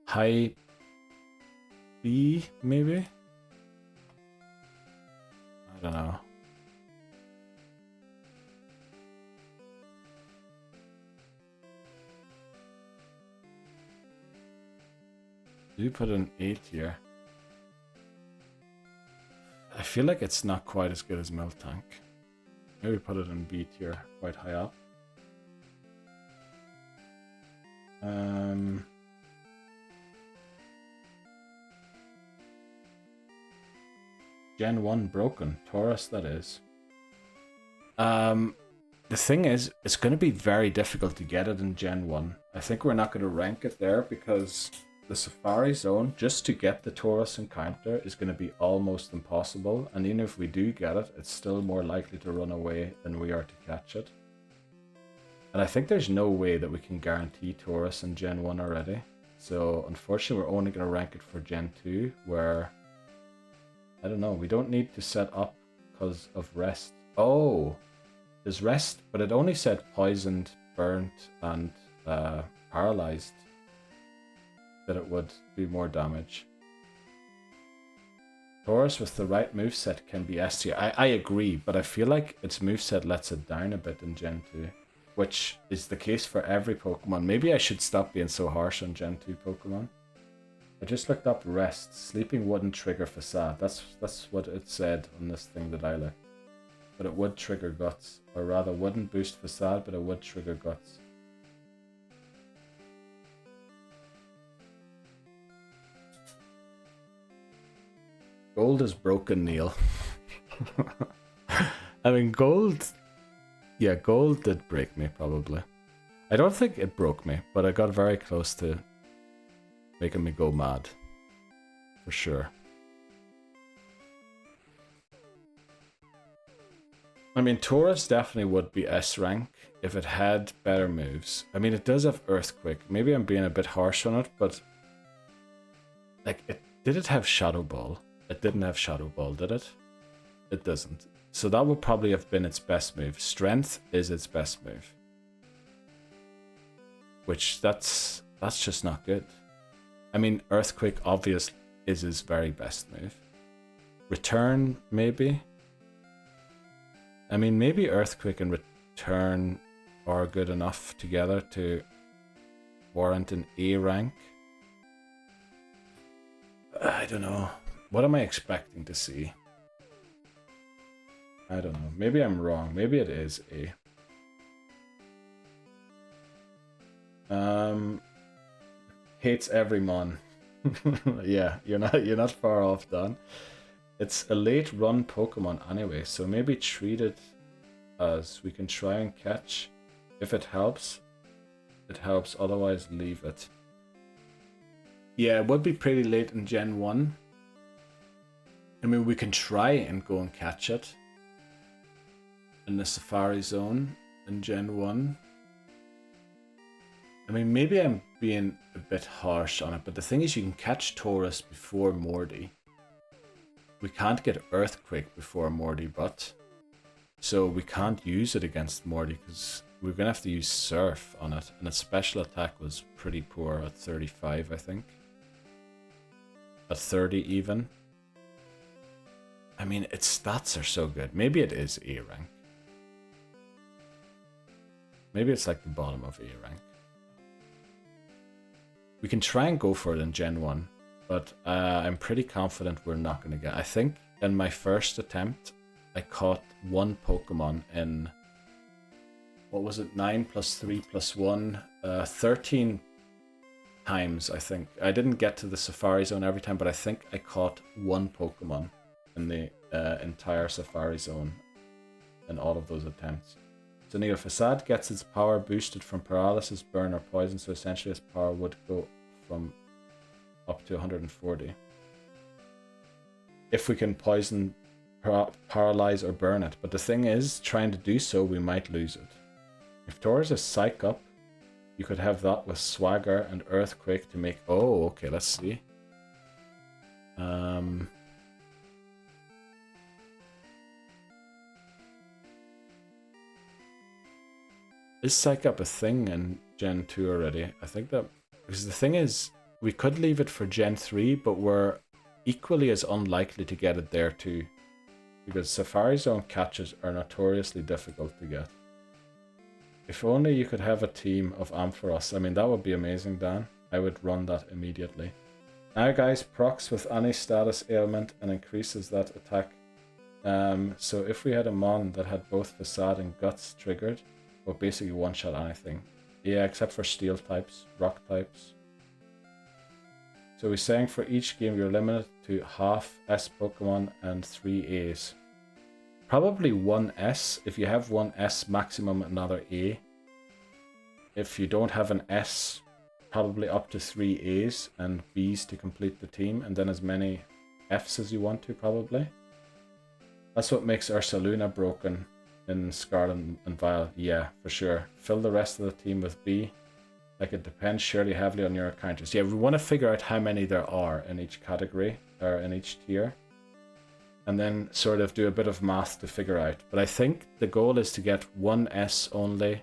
High B, maybe? I don't know. You put an 8 here. I feel like it's not quite as good as Miltank. Maybe put it in B tier, quite high up. Gen 1 broken. Taurus, that is. The thing is, it's going to be very difficult to get it in Gen 1. I think we're not going to rank it there because the Safari Zone, just to get the Taurus encounter, is going to be almost impossible. And even if we do get it, it's still more likely to run away than we are to catch it. And I think there's no way that we can guarantee Taurus in Gen 1 already. So unfortunately, we're only going to rank it for Gen 2, where, I don't know, we don't need to set up because of rest. Oh, there's rest, but it only said poisoned, burnt, and paralyzed. That it would do more damage. Taurus with the right moveset can be S tier. I agree, but I feel like its moveset lets it down a bit in Gen 2, which is the case for every Pokemon. Maybe I should stop being so harsh on Gen 2 Pokemon. I just looked up rest. Sleeping wouldn't trigger Facade. That's what it said on this thing that I looked. But it would trigger Guts. Or rather, wouldn't boost Facade, but it would trigger Guts. Gold is broken, Neil. I mean, gold... Yeah, gold did break me, probably. I don't think it broke me, but I got very close to making me go mad. For sure. I mean, Taurus definitely would be S rank if it had better moves. I mean, it does have Earthquake. Maybe I'm being a bit harsh on it, but... Like, did it have Shadow Ball? It didn't have Shadow Ball, did it? It doesn't. So that would probably have been its best move. Strength is its best move. Which, that's just not good. I mean, Earthquake, obvious, is his very best move. Return, maybe? I mean, maybe Earthquake and Return are good enough together to warrant an A rank. I don't know. What am I expecting to see? I don't know. Maybe I'm wrong. Maybe it is A. Hates every mon. Yeah, you're not far off, Dan. It's a late run Pokemon anyway, so maybe treat it as we can try and catch. If it helps, it helps. Otherwise, leave it. Yeah, it would be pretty late in Gen 1. I mean, we can try and go and catch it in the Safari Zone in Gen 1. I mean, maybe I'm being a bit harsh on it, but the thing is you can catch Taurus before Morty. We can't get Earthquake before Morty, but... So we can't use it against Morty because we're going to have to use Surf on it, and its special attack was pretty poor at 35, I think. At 30 even. I mean, its stats are so good. Maybe it is A rank. Maybe it's like the bottom of A rank. We can try and go for it in Gen 1, but I'm pretty confident we're not going to get. I think in my first attempt, I caught one Pokemon in, what was it, 9 plus 3 plus 1, 13 times, I think. I didn't get to the Safari Zone every time, but I think I caught one Pokemon in the entire Safari Zone in all of those attempts. So Neo Facade gets its power boosted from paralysis, burn, or poison, so essentially its power would go from up to 140. If we can poison, paralyze, or burn it. But the thing is, trying to do so, we might lose it. If Taurus is Psych Up, you could have that with Swagger and Earthquake to make... Oh, okay, let's see. Is Psych Up a thing in Gen 2 already? I think that... Because the thing is, we could leave it for Gen 3, but we're equally as unlikely to get it there too. Because Safari Zone catches are notoriously difficult to get. If only you could have a team of Ampharos. I mean, that would be amazing, Dan. I would run that immediately. Now, guys, procs with any status ailment and increases that attack. So if we had a Mon that had both Facade and Guts triggered, well, basically one-shot anything. Yeah, except for Steel types, Rock types. So we're saying for each game you're limited to half S Pokemon and 3 A's. Probably 1 S. If you have 1 S, maximum another A. If you don't have an S, probably up to 3 A's and B's to complete the team, and then as many F's as you want to, probably. That's what makes Ursaluna broken in Scarlet and Violet. Yeah, for sure. Fill the rest of the team with B. Like, it depends surely heavily on your encounters. Yeah, we want to figure out how many there are in each category, or in each tier. And then sort of do a bit of math to figure out. But I think the goal is to get 1 S only,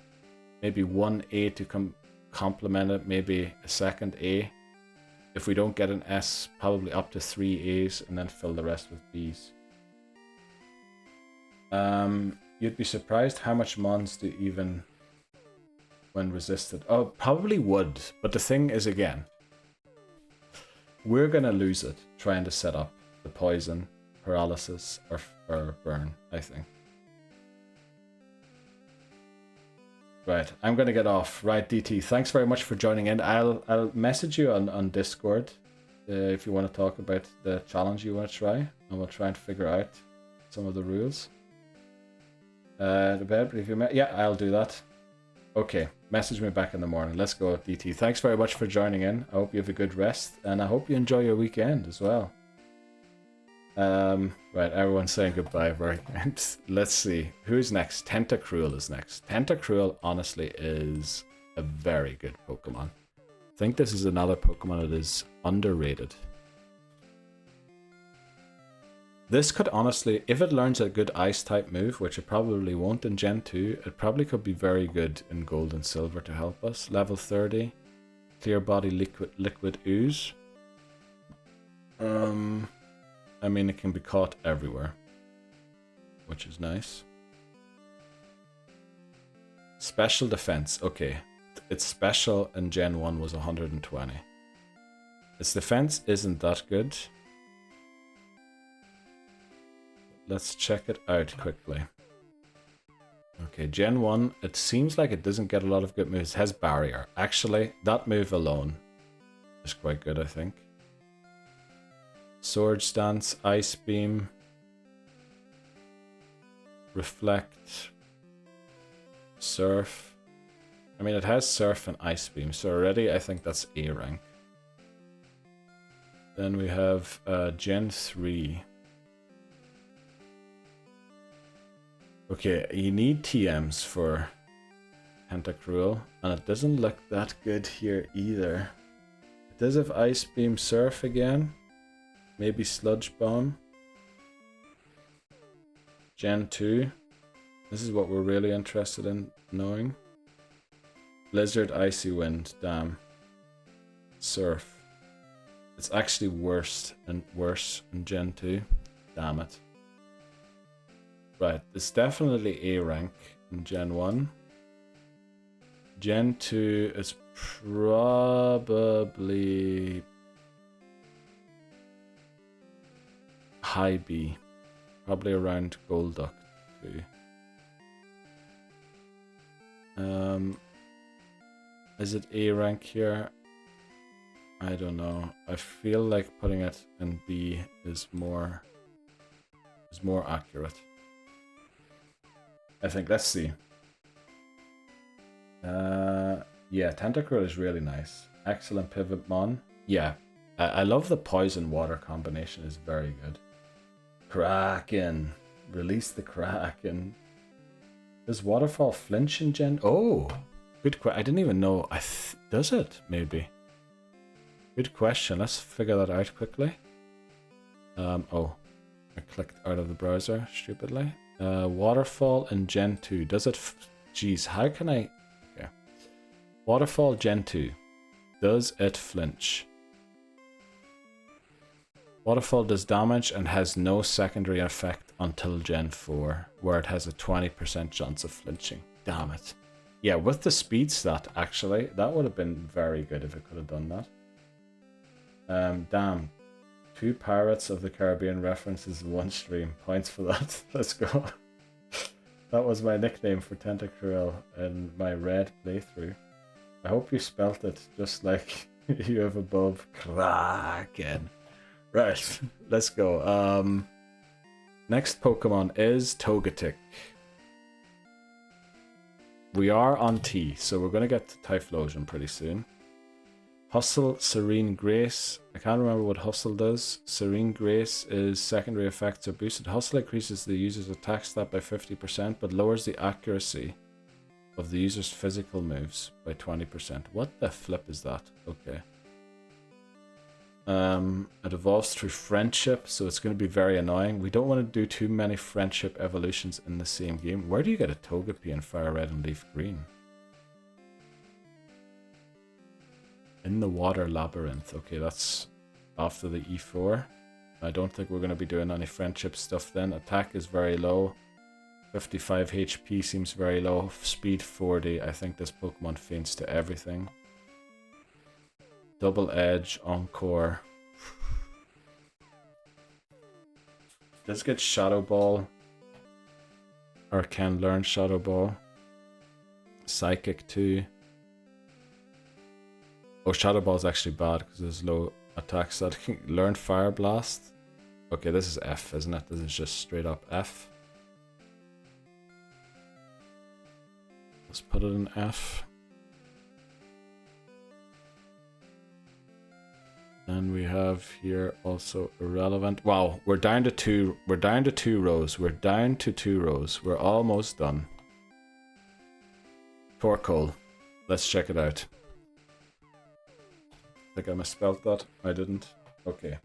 maybe 1 A to complement it, maybe a second A. If we don't get an S, probably up to 3 A's, and then fill the rest with B's. You'd be surprised how much Mons do even when resisted. Oh, probably would. But the thing is, again, we're going to lose it trying to set up the poison, paralysis, or burn, I think. Right, I'm going to get off. Right, DT, thanks very much for joining in. I'll message you on Discord if you want to talk about the challenge you want to try, and we'll try and figure out some of the rules. Yeah, I'll do that. Okay, message me back in the morning. Let's go, DT. Thanks very much for joining in. I hope you have a good rest, and I hope you enjoy your weekend as well. Right, everyone's saying goodbye. Very good. Let's see. Who's next? Tentacruel is next. Tentacruel, honestly, is a very good Pokemon. I think this is another Pokemon that is underrated. This could honestly, if it learns a good Ice-type move, which it probably won't in Gen 2, it probably could be very good in Gold and Silver to help us. Level 30. Clear Body Liquid Ooze. I mean, it can be caught everywhere, which is nice. Special Defense. Okay, its special in Gen 1 was 120. Its defense isn't that good. Let's check it out quickly. Okay, Gen 1, it seems like it doesn't get a lot of good moves. It has Barrier. Actually, that move alone is quite good, I think. Sword Stance, Ice Beam, Reflect, Surf. I mean, it has Surf and Ice Beam, so already I think that's A rank. Then we have Gen 3. Okay, you need TMs for Tentacruel, and it doesn't look that good here either. It does have Ice Beam, Surf again. Maybe Sludge Bomb. Gen 2. This is what we're really interested in knowing. Blizzard, Icy Wind, damn. Surf. It's actually worse in Gen 2. Damn it. Right, it's definitely A rank in Gen 1. Gen 2 is probably high B. Probably around Golduck 2. Is it A rank here? I don't know. I feel like putting it in B is more accurate. I think. Let's see. Yeah, Tentacruel is really nice. Excellent Pivotmon. Yeah, I love the poison water combination. Is very good. Kraken, release the Kraken. Does Waterfall flinch in Gen? Oh, good question. I didn't even know. Does it? Maybe. Good question. Let's figure that out quickly. Oh, I clicked out of the browser stupidly. Waterfall in Gen 2. Does it? Jeez, how can I? Okay. Waterfall Gen 2. Does it flinch? Waterfall does damage and has no secondary effect until Gen 4, where it has a 20% chance of flinching. Damn it. Yeah, with the speed stat, actually, that would have been very good if it could have done that. Damn. 2 Pirates of the Caribbean references in one stream. Points for that. Let's go. That was my nickname for Tentacruel in my Red playthrough. I hope you spelt it just like you have above. Kraken. Right, let's go. Next Pokemon is Togetic. We are on T, so we're going to get to Typhlosion pretty soon. Hustle, Serene Grace. I can't remember what Hustle does. Serene Grace is secondary effects are boosted. Hustle increases the user's attack stat by 50%, but lowers the accuracy of the user's physical moves by 20%. What the flip is that? Okay. It evolves through friendship, so it's going to be very annoying. We don't want to do too many friendship evolutions in the same game. Where do you get a Togepi in Fire Red and Leaf Green? In the Water Labyrinth. Okay, that's after the E4. I don't think we're going to be doing any friendship stuff then. Attack is very low. 55 HP seems very low. Speed 40. I think this Pokemon faints to everything. Double Edge, Encore. Does get Shadow Ball. Or can learn Shadow Ball. Psychic 2. Oh, Shadow Ball is actually bad because there's low attack stat. Learn Fire Blast. Okay, this is F, isn't it? This is just straight up F. Let's put it in F. And we have here also irrelevant. Wow, we're down to two. We're down to 2 rows. We're down to 2 rows. We're almost done. Torkoal. Let's check it out. I think I misspelled that. I didn't. Okay.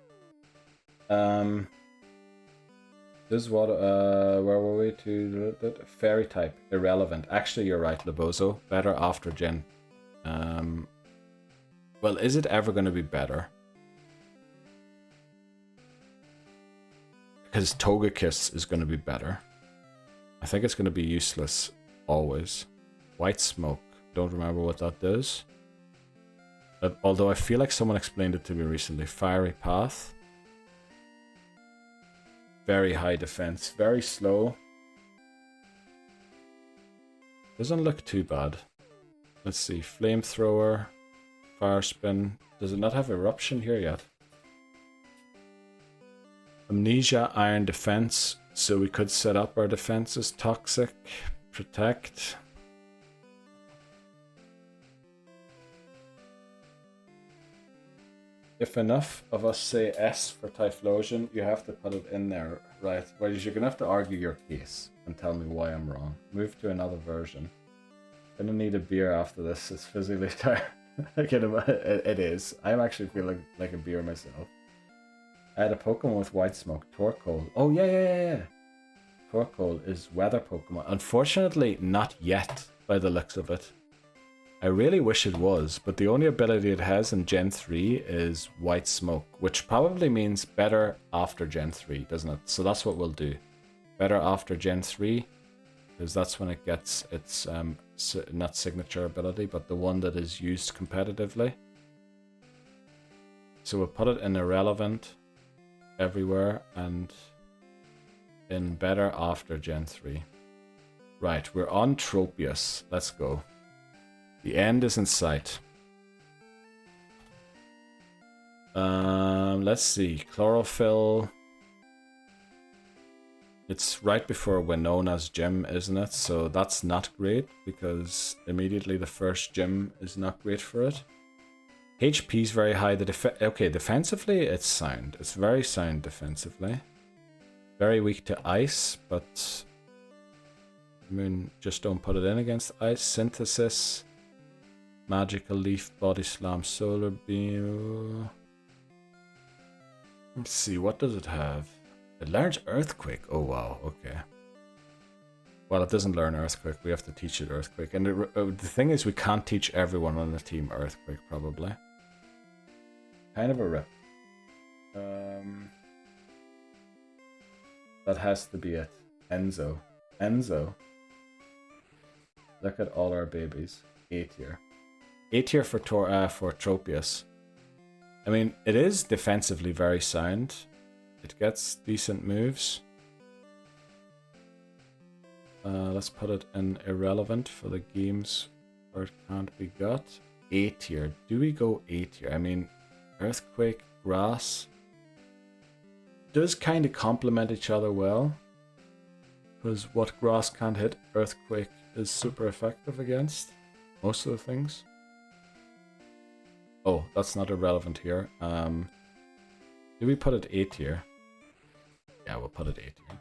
This is what. Where were we? To Fairy type. Irrelevant. Actually, you're right, Lebozo. Better after Gen. Well, is it ever going to be better? Because Togekiss is going to be better. I think it's going to be useless always. White Smoke. Don't remember what that does. Although I feel like someone explained it to me recently. Fiery Path. Very high defense. Very slow. Doesn't look too bad. Let's see. Flamethrower. Fire Spin. Does it not have Eruption here yet? Amnesia, Iron Defense, so we could set up our defenses. Toxic, Protect. If enough of us say S for Typhlosion, you have to put it in there, right? Well, you're going to have to argue your case and tell me why I'm wrong. Move to another version. Gonna need a beer after this, it's physically tired. It is. I'm actually feeling like a beer myself. I had a Pokemon with White Smoke, Torkoal. Oh, yeah. Torkoal is weather Pokemon. Unfortunately, not yet, by the looks of it. I really wish it was, but the only ability it has in Gen 3 is White Smoke, which probably means better after Gen 3, doesn't it? So that's what we'll do. Better after Gen 3, because that's when it gets its, not signature ability, but the one that is used competitively. So we'll put it in irrelevant everywhere and in better after Gen 3. Right, we're on Tropius. Let's go. The end is in sight. Let's see. Chlorophyll. It's right before Winona's gym, isn't it? So that's not great because immediately the first gym is not great for it. HP is very high. Okay, defensively it's sound. It's very sound defensively. Very weak to ice, but I mean, just don't put it in against ice. Synthesis, Magical Leaf, Body Slam, Solar Beam. Let's see, what does it have? It learns Earthquake. Oh wow, okay. Well, it doesn't learn Earthquake. We have to teach it Earthquake. And the thing is, we can't teach everyone on the team Earthquake, probably. Kind of a rip. That has to be it. Enzo. Enzo. Look at all our babies. A tier. A tier for Tropius. I mean, it is defensively very sound. It gets decent moves. Let's put it in irrelevant for the games where it can't be got. A tier. Do we go A tier? I mean, Earthquake, Grass does kind of complement each other well. Because what Grass can't hit, Earthquake is super effective against most of the things. Oh, that's not irrelevant here. Do we put it A tier? Yeah, we'll put it A tier.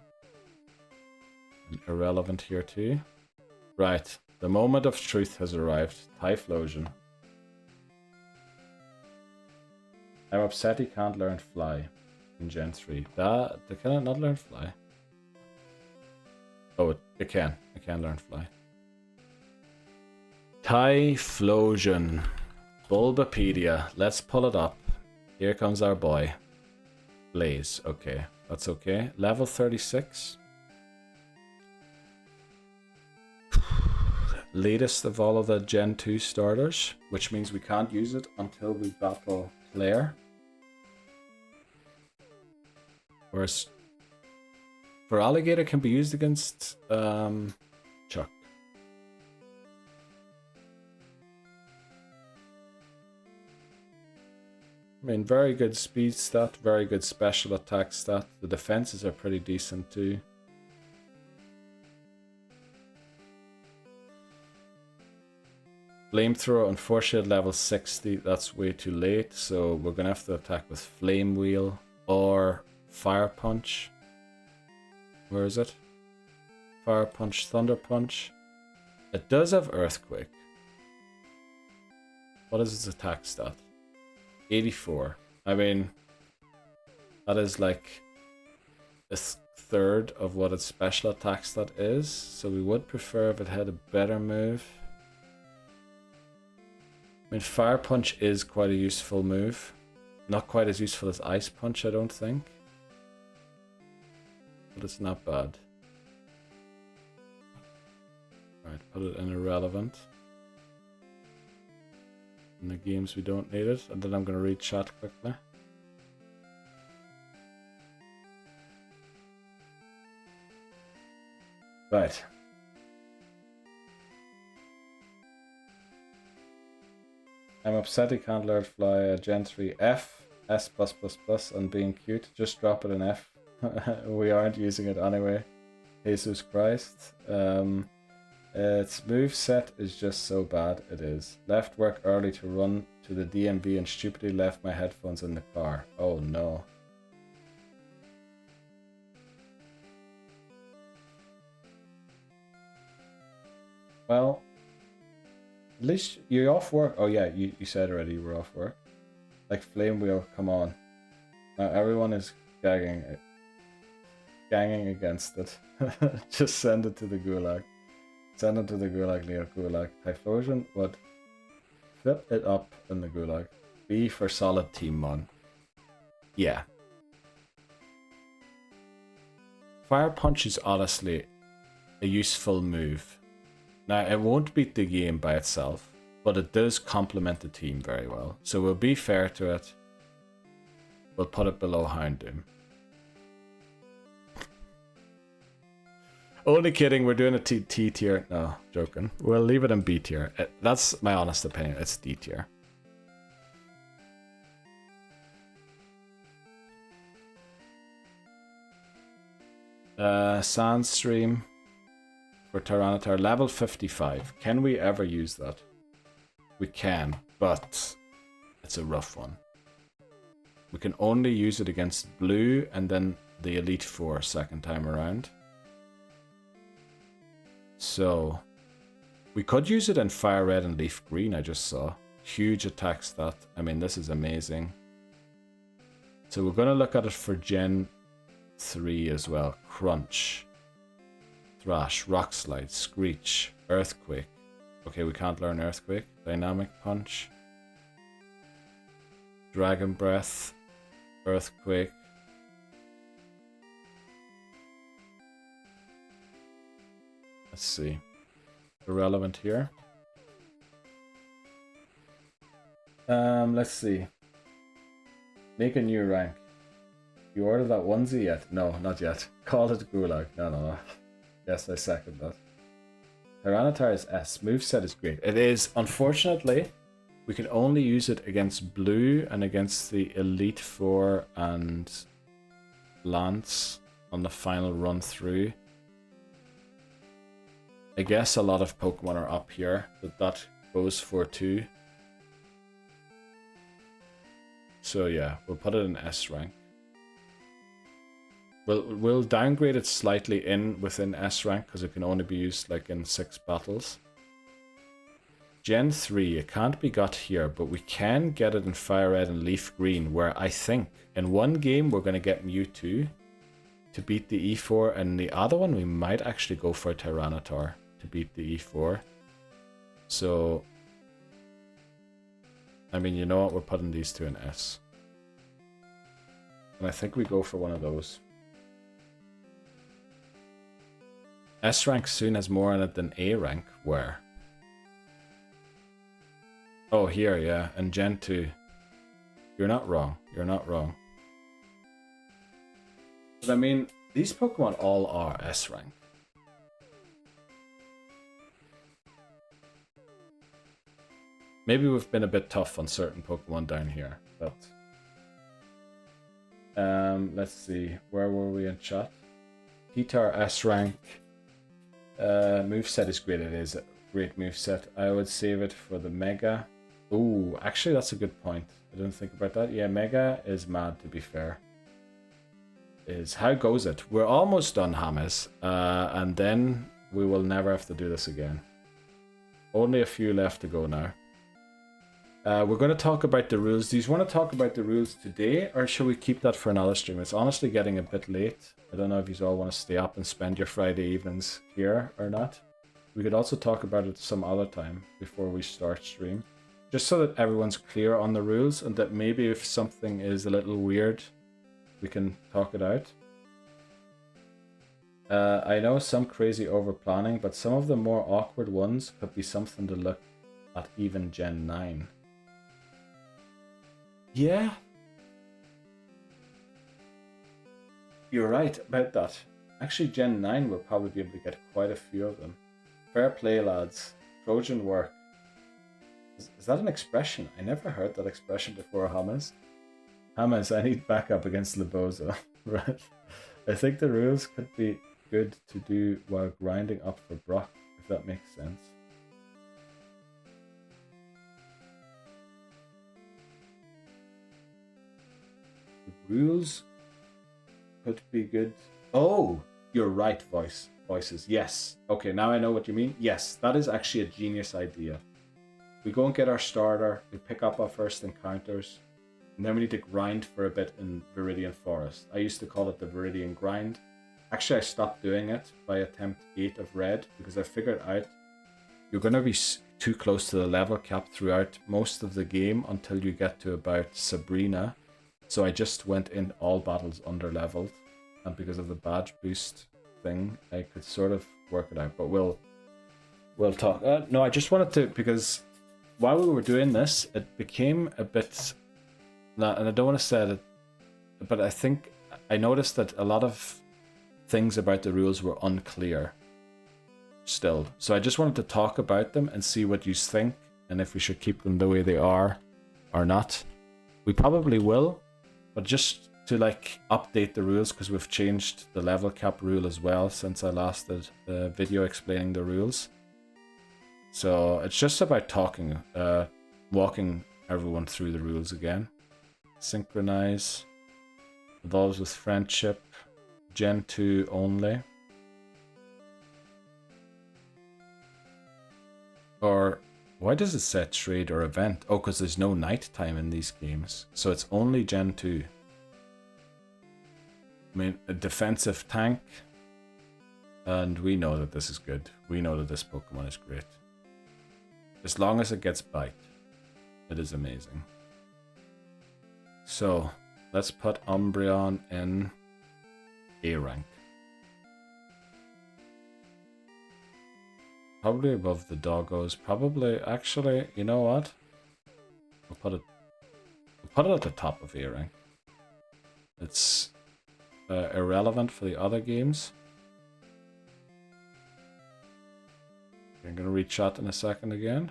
And irrelevant here too. Right, the moment of truth has arrived. Typhlosion. I'm upset he can't learn Fly in Gen 3. Can it not learn Fly? Oh, it can. It can learn Fly. Typhlosion. Bulbapedia. Let's pull it up. Here comes our boy. Blaze. Okay, that's okay. Level 36. Latest of all of the Gen 2 starters, which means we can't use it until we battle Claire. Whereas for Alligator can be used against Chuck. I mean, very good speed stat, very good special attack stat. The defenses are pretty decent too. Flamethrower, unfortunately, level 60. That's way too late, so we're gonna have to attack with Flame Wheel or Fire Punch. Where is it? Fire Punch, Thunder Punch. It does have Earthquake. What is its attack stat? 84. I mean, that is like a third of what its special attack stat is, so we would prefer if it had a better move. I mean, Fire Punch is quite a useful move. Not quite as useful as Ice Punch, I don't think. But it's not bad. Right, put it in irrelevant. In the games we don't need it, and then I'm going to read chat quickly. Right. I'm upset he can't learn Fly a Gen 3 F, S++, and being cute. Just drop it in F. We aren't using it anyway. Jesus Christ. Its move set is just so bad, it is. Left work early to run to the DMV and stupidly left my headphones in the car. Oh no. Well, at least you're off work. Oh yeah, you said already you were off work. Like Flame Wheel, come on. Now everyone is ganging against it. Just send it to the gulag. Send it to the gulag, Leo Gulag. Typhlosion would flip it up in the gulag. B for solid team mon. Yeah. Fire Punch is honestly a useful move. Now, it won't beat the game by itself, but it does complement the team very well. So we'll be fair to it. We'll put it below Houndoom. Only kidding, we're doing a T tier. No, joking. We'll leave it in B tier. That's my honest opinion. It's D tier. Sandstream for Tyranitar, level 55. Can we ever use that? We can, but it's a rough one. We can only use it against blue and then the Elite Four second time around. So we could use it in Fire Red and Leaf Green, I just saw. Huge attack stat. I mean, this is amazing. So we're going to look at it for Gen 3 as well. Crunch, Thrash, Rock Slide, Screech, Earthquake. Okay, we can't learn Earthquake. Dynamic Punch, Dragon Breath, Earthquake. Let's see. Irrelevant here. Let's see. Make a new rank. You ordered that onesie yet? No, not yet. Call it Gulag. No. Yes, I second that. Tyranitar is S. Moveset is great. It is, unfortunately, we can only use it against blue and against the Elite Four and Lance on the final run through. I guess a lot of Pokemon are up here that goes for too. So yeah, we'll put it in S rank. We'll downgrade it slightly within S rank because it can only be used like in 6 battles. Gen 3, it can't be got here, but we can get it in Fire Red and Leaf Green, where I think in one game we're going to get Mewtwo to beat the E4, and the other one we might actually go for a Tyranitar to beat the E4. So, I mean, you know what? We're putting these two in S. And I think we go for one of those. S rank soon has more in it than A rank. Where? Oh, here, yeah. And Gen 2. You're not wrong. You're not wrong. But I mean, these Pokemon all are S rank. Maybe we've been a bit tough on certain Pokemon down here, but let's see. Where were we in chat? Guitar S rank. Moveset is great. It is a great moveset. I would save it for the Mega. Ooh, actually that's a good point. I didn't think about that. Yeah, Mega is mad, to be fair. How goes it? We're almost done, Hamas. And then we will never have to do this again. Only a few left to go now. We're going to talk about the rules. Do you want to talk about the rules today, or should we keep that for another stream? It's honestly getting a bit late. I don't know if you all want to stay up and spend your Friday evenings here or not. We could also talk about it some other time before we start stream. Just so that everyone's clear on the rules, and that maybe if something is a little weird, we can talk it out. I know some crazy over planning, but some of the more awkward ones could be something to look at even Gen 9. Yeah. You're right about that. Actually, Gen 9 will probably be able to get quite a few of them. Fair play, lads. Trojan work. Is that an expression? I never heard that expression before, Hamas. Hamas, I need backup against Libozo. Right. I think the rules could be good to do while grinding up for Brock, if that makes sense. The rules could be good. Oh, you're right, voices. Yes. Okay, now I know what you mean. Yes, that is actually a genius idea. We go and get our starter, we pick up our first encounters, and then we need to grind for a bit in Viridian Forest. I used to call it the Viridian Grind. Actually, I stopped doing it by attempt 8 of Red, because I figured out you're going to be too close to the level cap throughout most of the game until you get to about Sabrina. So I just went in all battles under leveled. and because of the badge boost thing, I could sort of work it out. But we'll talk. No, I just wanted to, because while we were doing this, it became a bit. And I don't want to say it, but I think I noticed that a lot of things about the rules were unclear still. So I just wanted to talk about them and see what you think, and if we should keep them the way they are or not. We probably will, but just to like update the rules, because we've changed the level cap rule as well since I last did the video explaining the rules. So it's just about talking, walking everyone through the rules again. Synchronize, evolves with friendship, Gen 2 only. Or why does it say trade or event? Oh, because there's no nighttime in these games, so it's only Gen 2. I mean, a defensive tank, and we know that this is good. We know that this Pokemon is great. As long as it gets bite, it is amazing. So, let's put Umbreon in A rank. Probably above the doggos. Probably, actually, you know what? We'll put it at the top of A rank. It's irrelevant for the other games. I'm gonna read chat in a second again.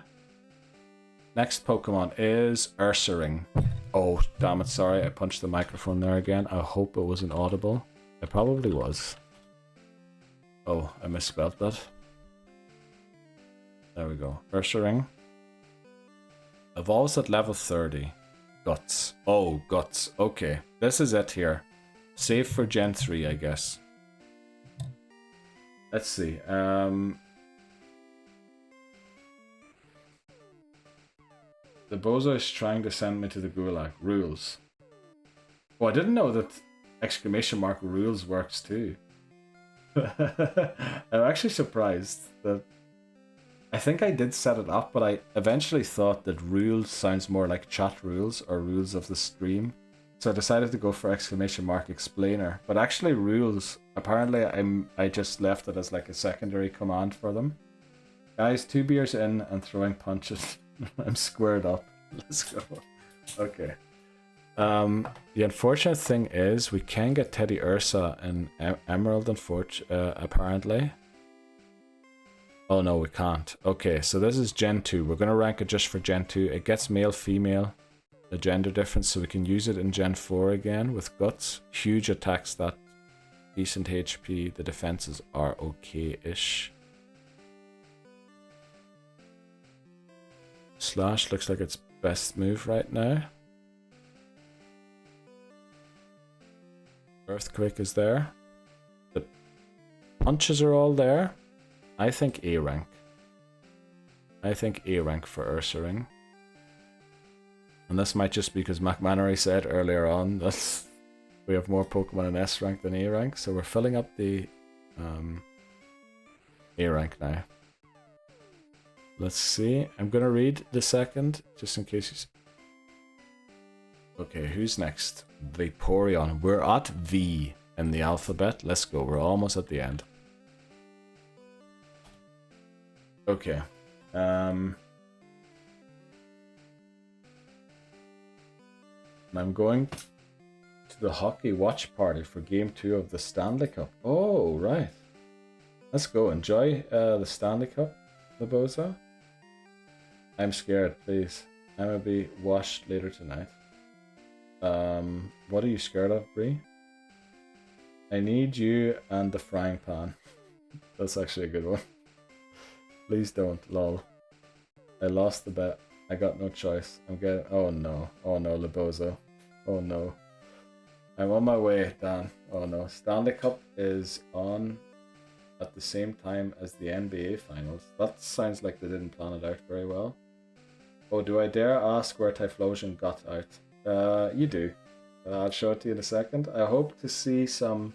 Next Pokemon is Ursaring. Oh, damn it, sorry, I punched the microphone there again. I hope it wasn't audible. It probably was. Oh, I misspelled that. There we go. Ursaring. Evolves at level 30. Guts. Oh, Guts. Okay, this is it here. Save for Gen 3, I guess. Let's see. The bozo is trying to send me to the gulag. Rules. Oh, I didn't know that exclamation mark rules works too. I'm actually surprised that... I think I did set it up, but I eventually thought that rules sounds more like chat rules or rules of the stream. So I decided to go for exclamation mark explainer. But actually rules, apparently I just left it as like a secondary command for them. Guys, 2 beers in and throwing punches. I'm squared up. Let's go. Okay. The unfortunate thing is we can get Teddy Ursa in Emerald, apparently. Oh no, we can't. Okay, so this is Gen 2. We're going to rank it just for Gen 2. It gets male, female, the gender difference, so we can use it in Gen 4 again with Guts. Huge attack stat, decent HP. The defenses are okay-ish. Slash looks like its best move right now. Earthquake is there. The punches are all there. I think A rank. I think A rank for Ursaring. And this might just be because McMannery said earlier on that we have more Pokemon in S rank than A rank, so we're filling up the A rank now. Let's see. I'm gonna read the second, just in case you... Okay, who's next? Vaporeon. We're at V in the alphabet. Let's go. We're almost at the end. Okay. I'm going to the hockey watch party for Game 2 of the Stanley Cup. Oh, right. Let's go. Enjoy the Stanley Cup, Laboza. I'm scared, please. I'm gonna be washed later tonight. What are you scared of, Bree? I need you and the frying pan. That's actually a good one. Please don't, lol. I lost the bet. I got no choice. I'm getting... Oh no. Oh no, Labozo. Oh no. I'm on my way, Dan. Oh no. Stanley Cup is on at the same time as the NBA Finals. That sounds like they didn't plan it out very well. Oh, do I dare ask where Typhlosion got out? You do. I'll show it to you in a second. I hope to see some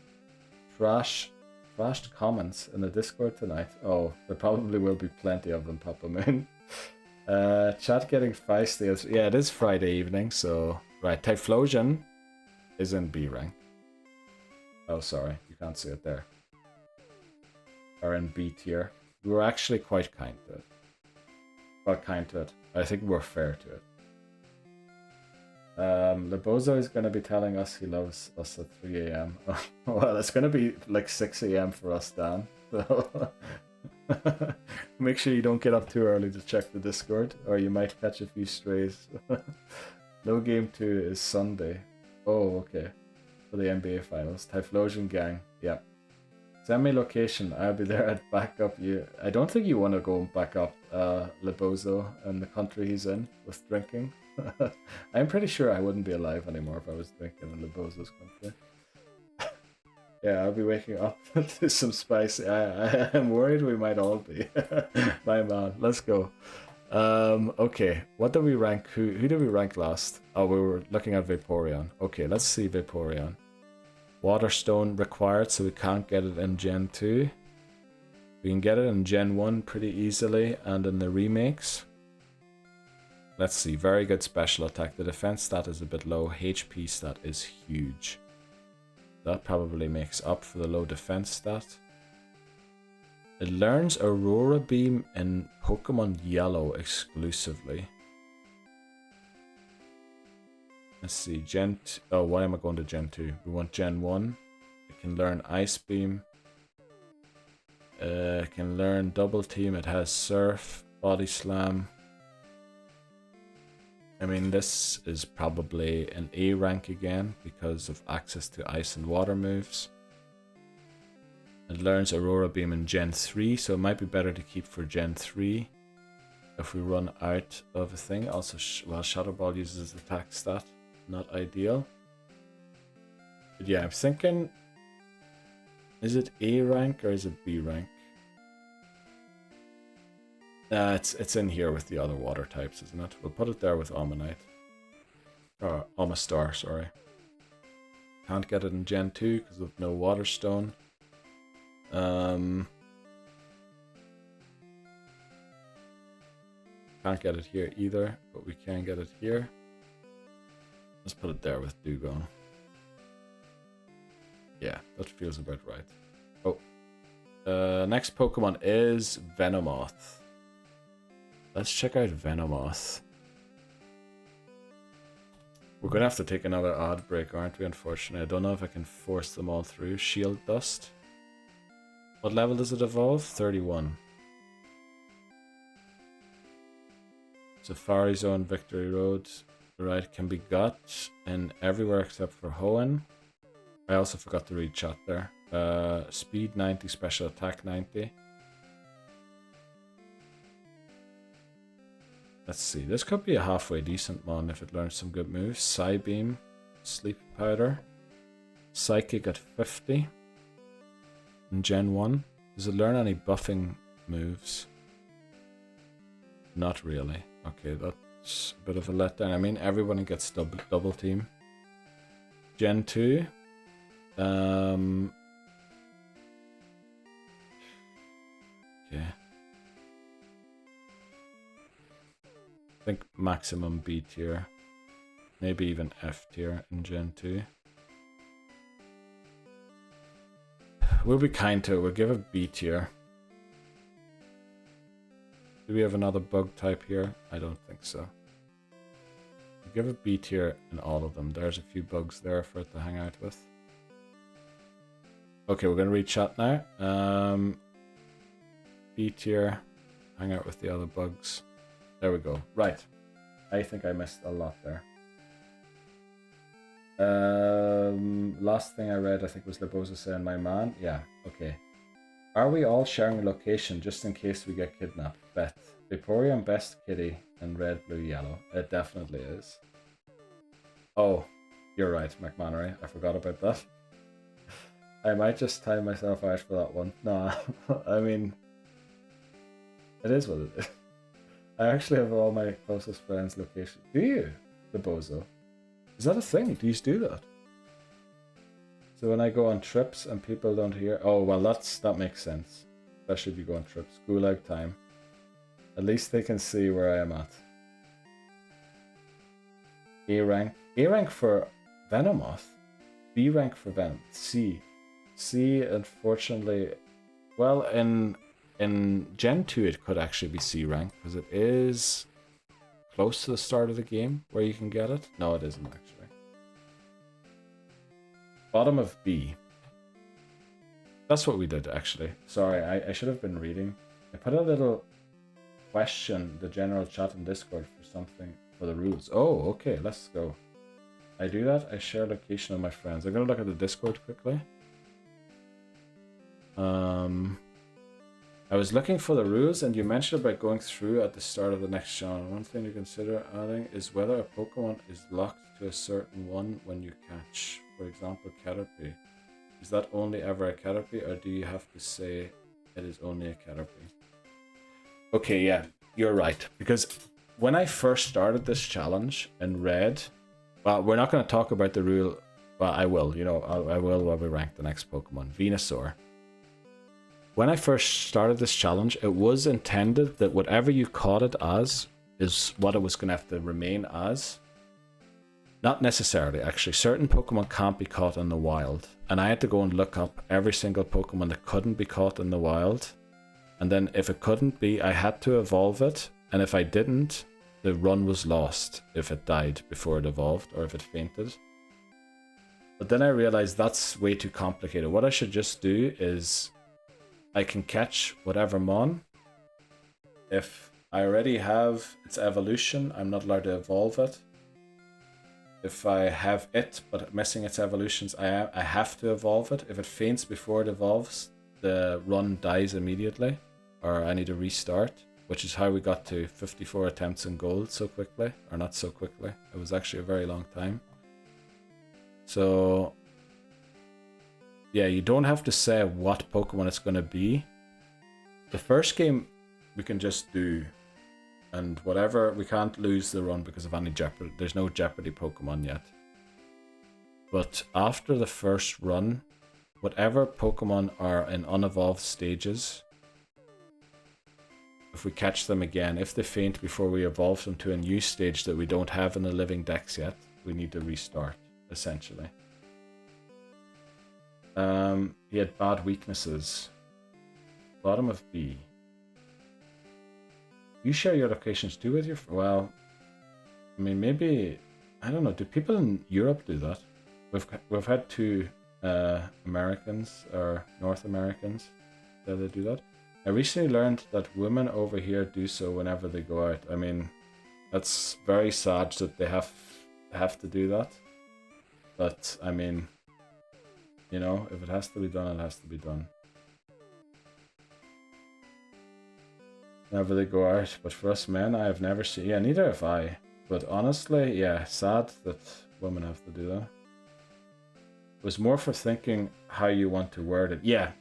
trashed comments in the Discord tonight. Oh, there probably will be plenty of them, Papa Moon. Chat getting feisty. Yeah, it is Friday evening, so... Right, Typhlosion is in B rank. Oh, sorry, you can't see it there. Are in B tier. We were actually quite kind to it. Quite kind to it. I think we're fair to it. Lebozo is going to be telling us he loves us at 3 a.m. Well, it's going to be like 6 a.m. for us, Dan. So make sure you don't get up too early to check the Discord, or you might catch a few strays. No game 2 is Sunday. Oh, okay. For the NBA Finals. Typhlosion Gang. Yep. Send me location. I'll be there at backup you. I don't think you want to go and back up Lebozo and the country he's in with drinking. I'm pretty sure I wouldn't be alive anymore if I was drinking in Lebozo's country. Yeah, I'll be waking up to some spicy. I'm worried we might all be. My man, let's go. Okay, what did we rank? Who did we rank last? Oh, we were looking at Vaporeon. Okay, let's see Vaporeon. Waterstone required, so we can't get it in Gen 2. We can get it in Gen 1 pretty easily, and in the remakes. Let's see, very good special attack. The defense stat is a bit low, HP stat is huge. That probably makes up for the low defense stat. It learns Aurora Beam in Pokemon Yellow exclusively. Let's see, oh, why am I going to Gen 2? We want Gen 1. It can learn Ice Beam. It can learn Double Team. It has Surf, Body Slam. I mean, this is probably an A rank again because of access to Ice and Water moves. It learns Aurora Beam in Gen 3, so it might be better to keep for Gen 3 if we run out of a thing. Also, well, Shadow Ball uses attack stat. Not ideal. But yeah, I'm thinking, is it A rank or is it B rank? It's in here with the other water types, isn't it? We'll put it there with Ammonite. Or Amistar, sorry. Can't get it in Gen 2 because of no Water Stone. Can't get it here either, but we can get it here. Let's put it there with Dugong. Yeah, that feels about right. Oh. Next Pokemon is Venomoth. Let's check out Venomoth. We're going to have to take another odd break, aren't we? Unfortunately, I don't know if I can force them all through. Shield Dust. What level does it evolve? 31. Safari Zone, Victory Road. Right, can be got in everywhere except for Hoenn. I also forgot to read chat there. Speed 90, special attack 90. Let's see, this could be a halfway decent mon if it learns some good moves. Psybeam, Sleep Powder. Psychic at 50. In Gen 1. Does it learn any buffing moves? Not really. Okay, that's a bit of a letdown. I mean, everyone gets double team. Gen 2. Okay. I think maximum B tier. Maybe even F tier in Gen 2. We'll be kind to it. We'll give it B tier. Do we have another bug type here? I don't think so. We'll give it B tier in all of them. There's a few bugs there for it to hang out with. Okay, we're going to read chat now. B tier. Hang out with the other bugs. There we go. Right. I think I missed a lot there. Last thing I read, I think, was Lebozo saying, my man. Yeah, okay. Are we all sharing a location just in case we get kidnapped? Beth. Vaporeon best kitty in red, blue, yellow. It definitely is. Oh, you're right, McMannery. I forgot about that. I might just time myself out for that one. Nah, I mean, it is what it is. I actually have all my closest friends' location. Do you, Lebozo? Is that a thing? Do you do that? So when I go on trips and people don't hear... Oh, well, that makes sense. Especially if you go on trips. Gulag time. At least they can see where I am at. A rank. A rank for Venomoth. B rank for Venom. C. C, unfortunately, well, in Gen 2 it could actually be C rank, because it is close to the start of the game where you can get it. No, it isn't actually. Bottom of B. That's what we did actually. Sorry, I should have been reading. I put a little question, the general chat in Discord for something for the rules. Oh, okay, let's go. I do that, I share location of my friends. I'm gonna look at the Discord quickly. I was looking for the rules, and you mentioned about going through at the start of the next genre. One thing to consider adding is whether a Pokemon is locked to a certain one when you catch. For example, Caterpie. Is that only ever a Caterpie, or do you have to say it is only a Caterpie? Okay, yeah, you're right. Because when I first started this challenge in Red, well, we're not going to talk about the rule. Well, I will, I will while we rank the next Pokemon, Venusaur. When I first started this challenge, it was intended that whatever you caught it as is what it was going to have to remain as. Not necessarily, actually. Certain Pokemon can't be caught in the wild. And I had to go and look up every single Pokemon that couldn't be caught in the wild. And then if it couldn't be, I had to evolve it. And if I didn't, the run was lost if it died before it evolved or if it fainted. But then I realized that's way too complicated. What I should just do is I can catch whatever mon. If I already have its evolution, I'm not allowed to evolve it. If I have it, but missing its evolutions, I have to evolve it. If it faints before it evolves, the run dies immediately, or I need to restart, which is how we got to 54 attempts in gold so quickly, or not so quickly. It was actually a very long time. So yeah, you don't have to say what Pokemon it's going to be. The first game we can just do, and whatever, we can't lose the run because of any Jeopardy. There's no Jeopardy Pokemon yet. But after the first run, whatever Pokemon are in unevolved stages, if we catch them again, if they faint before we evolve them to a new stage that we don't have in the living dex yet, we need to restart, essentially. He had bad weaknesses. Bottom of B. You share your locations too with your... Well, I mean, maybe... I don't know. Do people in Europe do that? We've had two Americans, or North Americans, that they do that. I recently learned that women over here do so whenever they go out. I mean, that's very sad that they have to do that. But, I mean... if it has to be done, it has to be done. Whenever they go out. But for us men, I have never seen... Yeah, neither have I. But honestly, yeah, sad that women have to do that. It was more for thinking how you want to word it. Yeah,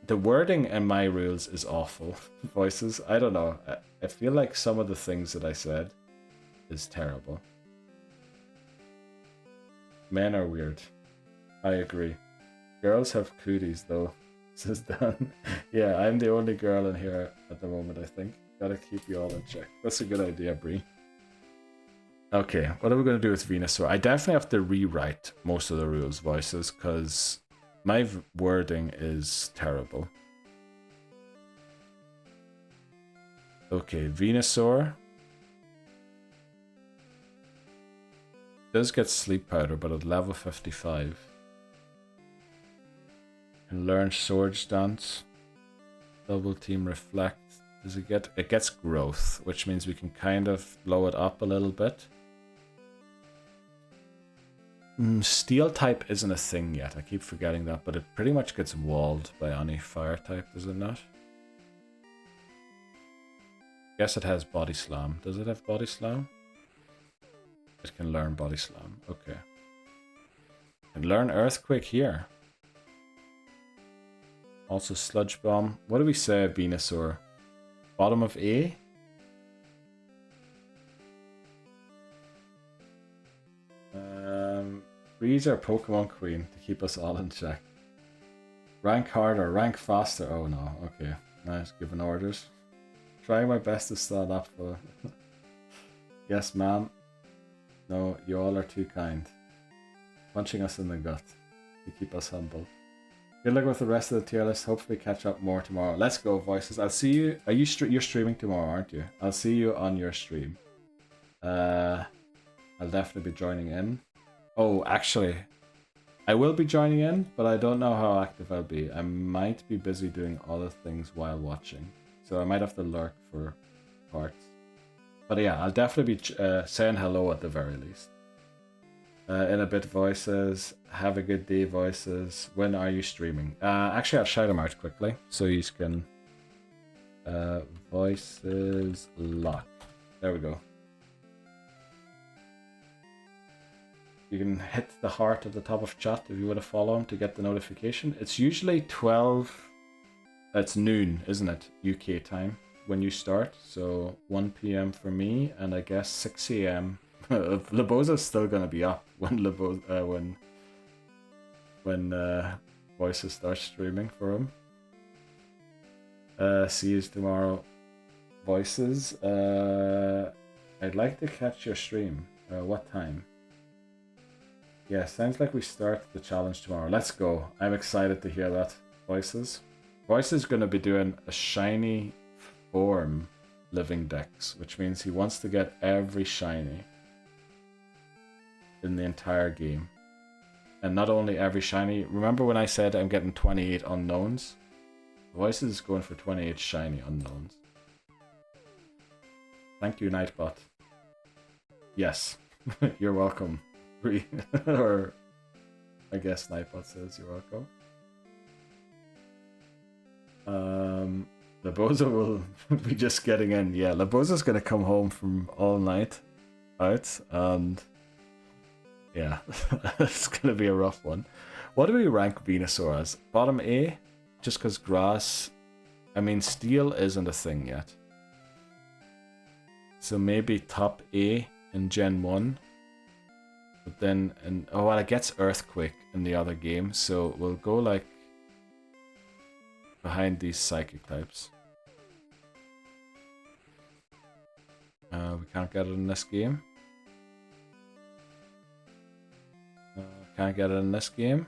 the wording in my rules is awful. Voices, I don't know. I feel like some of the things that I said is terrible. Men are weird. I agree. Girls have cooties though, says Dan. Yeah, I'm the only girl in here at the moment, I think. Gotta keep you all in check. That's a good idea, Bree. Okay, what are we going to do with Venusaur? I definitely have to rewrite most of the rules, Voices, because my wording is terrible. Okay, Venusaur does get sleep powder, but at level 55. Can learn Sword Dance. Double Team Reflect. Does it get... It gets growth, which means we can kind of blow it up a little bit. Steel type isn't a thing yet. I keep forgetting that, but it pretty much gets walled by any fire type, does it not? Guess it has Body Slam. Does it have Body Slam? It can learn Body Slam. Okay. Can learn Earthquake here. Also Sludge Bomb. What do we say, Venusaur? Bottom of A? Breeze our Pokemon Queen to keep us all in check. Rank harder, rank faster. Oh no, okay. Nice, giving orders. Trying my best to stand up for... Yes, ma'am. No, you all are too kind. Punching us in the gut to keep us humble. Good luck with the rest of the tier list. Hopefully catch up more tomorrow. Let's go, voices. I'll see you. Are you you're streaming tomorrow, aren't you? I'll see you on your stream. I'll definitely be joining in. Oh, actually, I will be joining in, but I don't know how active I'll be. I might be busy doing other things while watching, so I might have to lurk for parts. But yeah, I'll definitely be saying hello at the very least. In a bit, voices. Have a good day, voices. When are you streaming? Actually, I'll shout them out quickly so you can. Voices lock. There we go. You can hit the heart at the top of chat if you want to follow him to get the notification. It's usually 12. It's noon, isn't it? UK time when you start. So 1 p.m. for me, and I guess 6 a.m. Leboza's still gonna be up when Voices starts streaming for him. See you tomorrow, Voices. I'd like to catch your stream. What time? Yeah, sounds like we start the challenge tomorrow. Let's go. I'm excited to hear that, Voices. Voices is going to be doing a shiny form living dex, which means he wants to get every shiny in the entire game. And not only every shiny. Remember when I said I'm getting 28 unknowns? Voices is going for 28 shiny unknowns. Thank you, Nightbot. Yes, you're welcome. Or I guess Nightbot says you're welcome. Leboza will be just getting in. Yeah, Leboza's gonna come home from all night out, and yeah, it's gonna be a rough one. What do we rank Venusaur as? Bottom A? Just because grass... I mean, steel isn't a thing yet. So maybe top A in Gen 1. But then, oh well, it gets Earthquake in the other game, so we'll go like behind these Psychic types. We can't get it in this game. Can't get it in this game.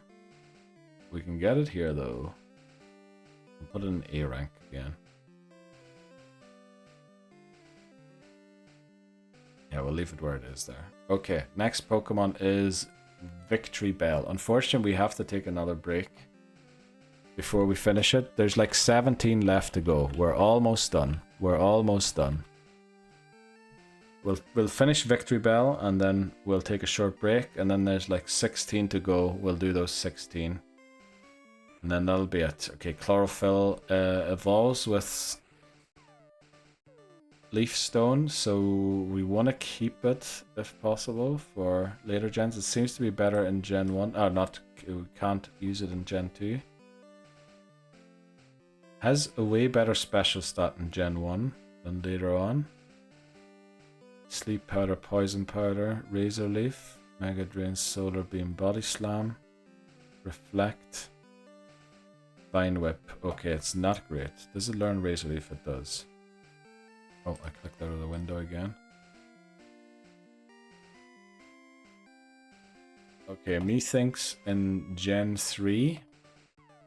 We can get it here though. We'll put it in A rank again. Yeah, we'll leave it where it is there. Okay, next Pokemon is Victory Bell. Unfortunately, we have to take another break before we finish it. There's like 17 left to go. We're almost done. We're almost done. We'll finish Victory Bell and then we'll take a short break, and then there's like 16 to go. We'll do those 16. And then that'll be it. Okay, Chlorophyll evolves with Leaf Stone, so we want to keep it if possible for later gens. It seems to be better in Gen 1. Oh, not, we can't use it in Gen 2. Has a way better special stat in Gen 1 than later on. Sleep Powder, Poison Powder, Razor Leaf, Mega Drain, Solar Beam, Body Slam, Reflect, Vine Whip. Okay, it's not great. Does it learn Razor Leaf? It does. Oh, I clicked out of the window again. Okay, methinks in Gen 3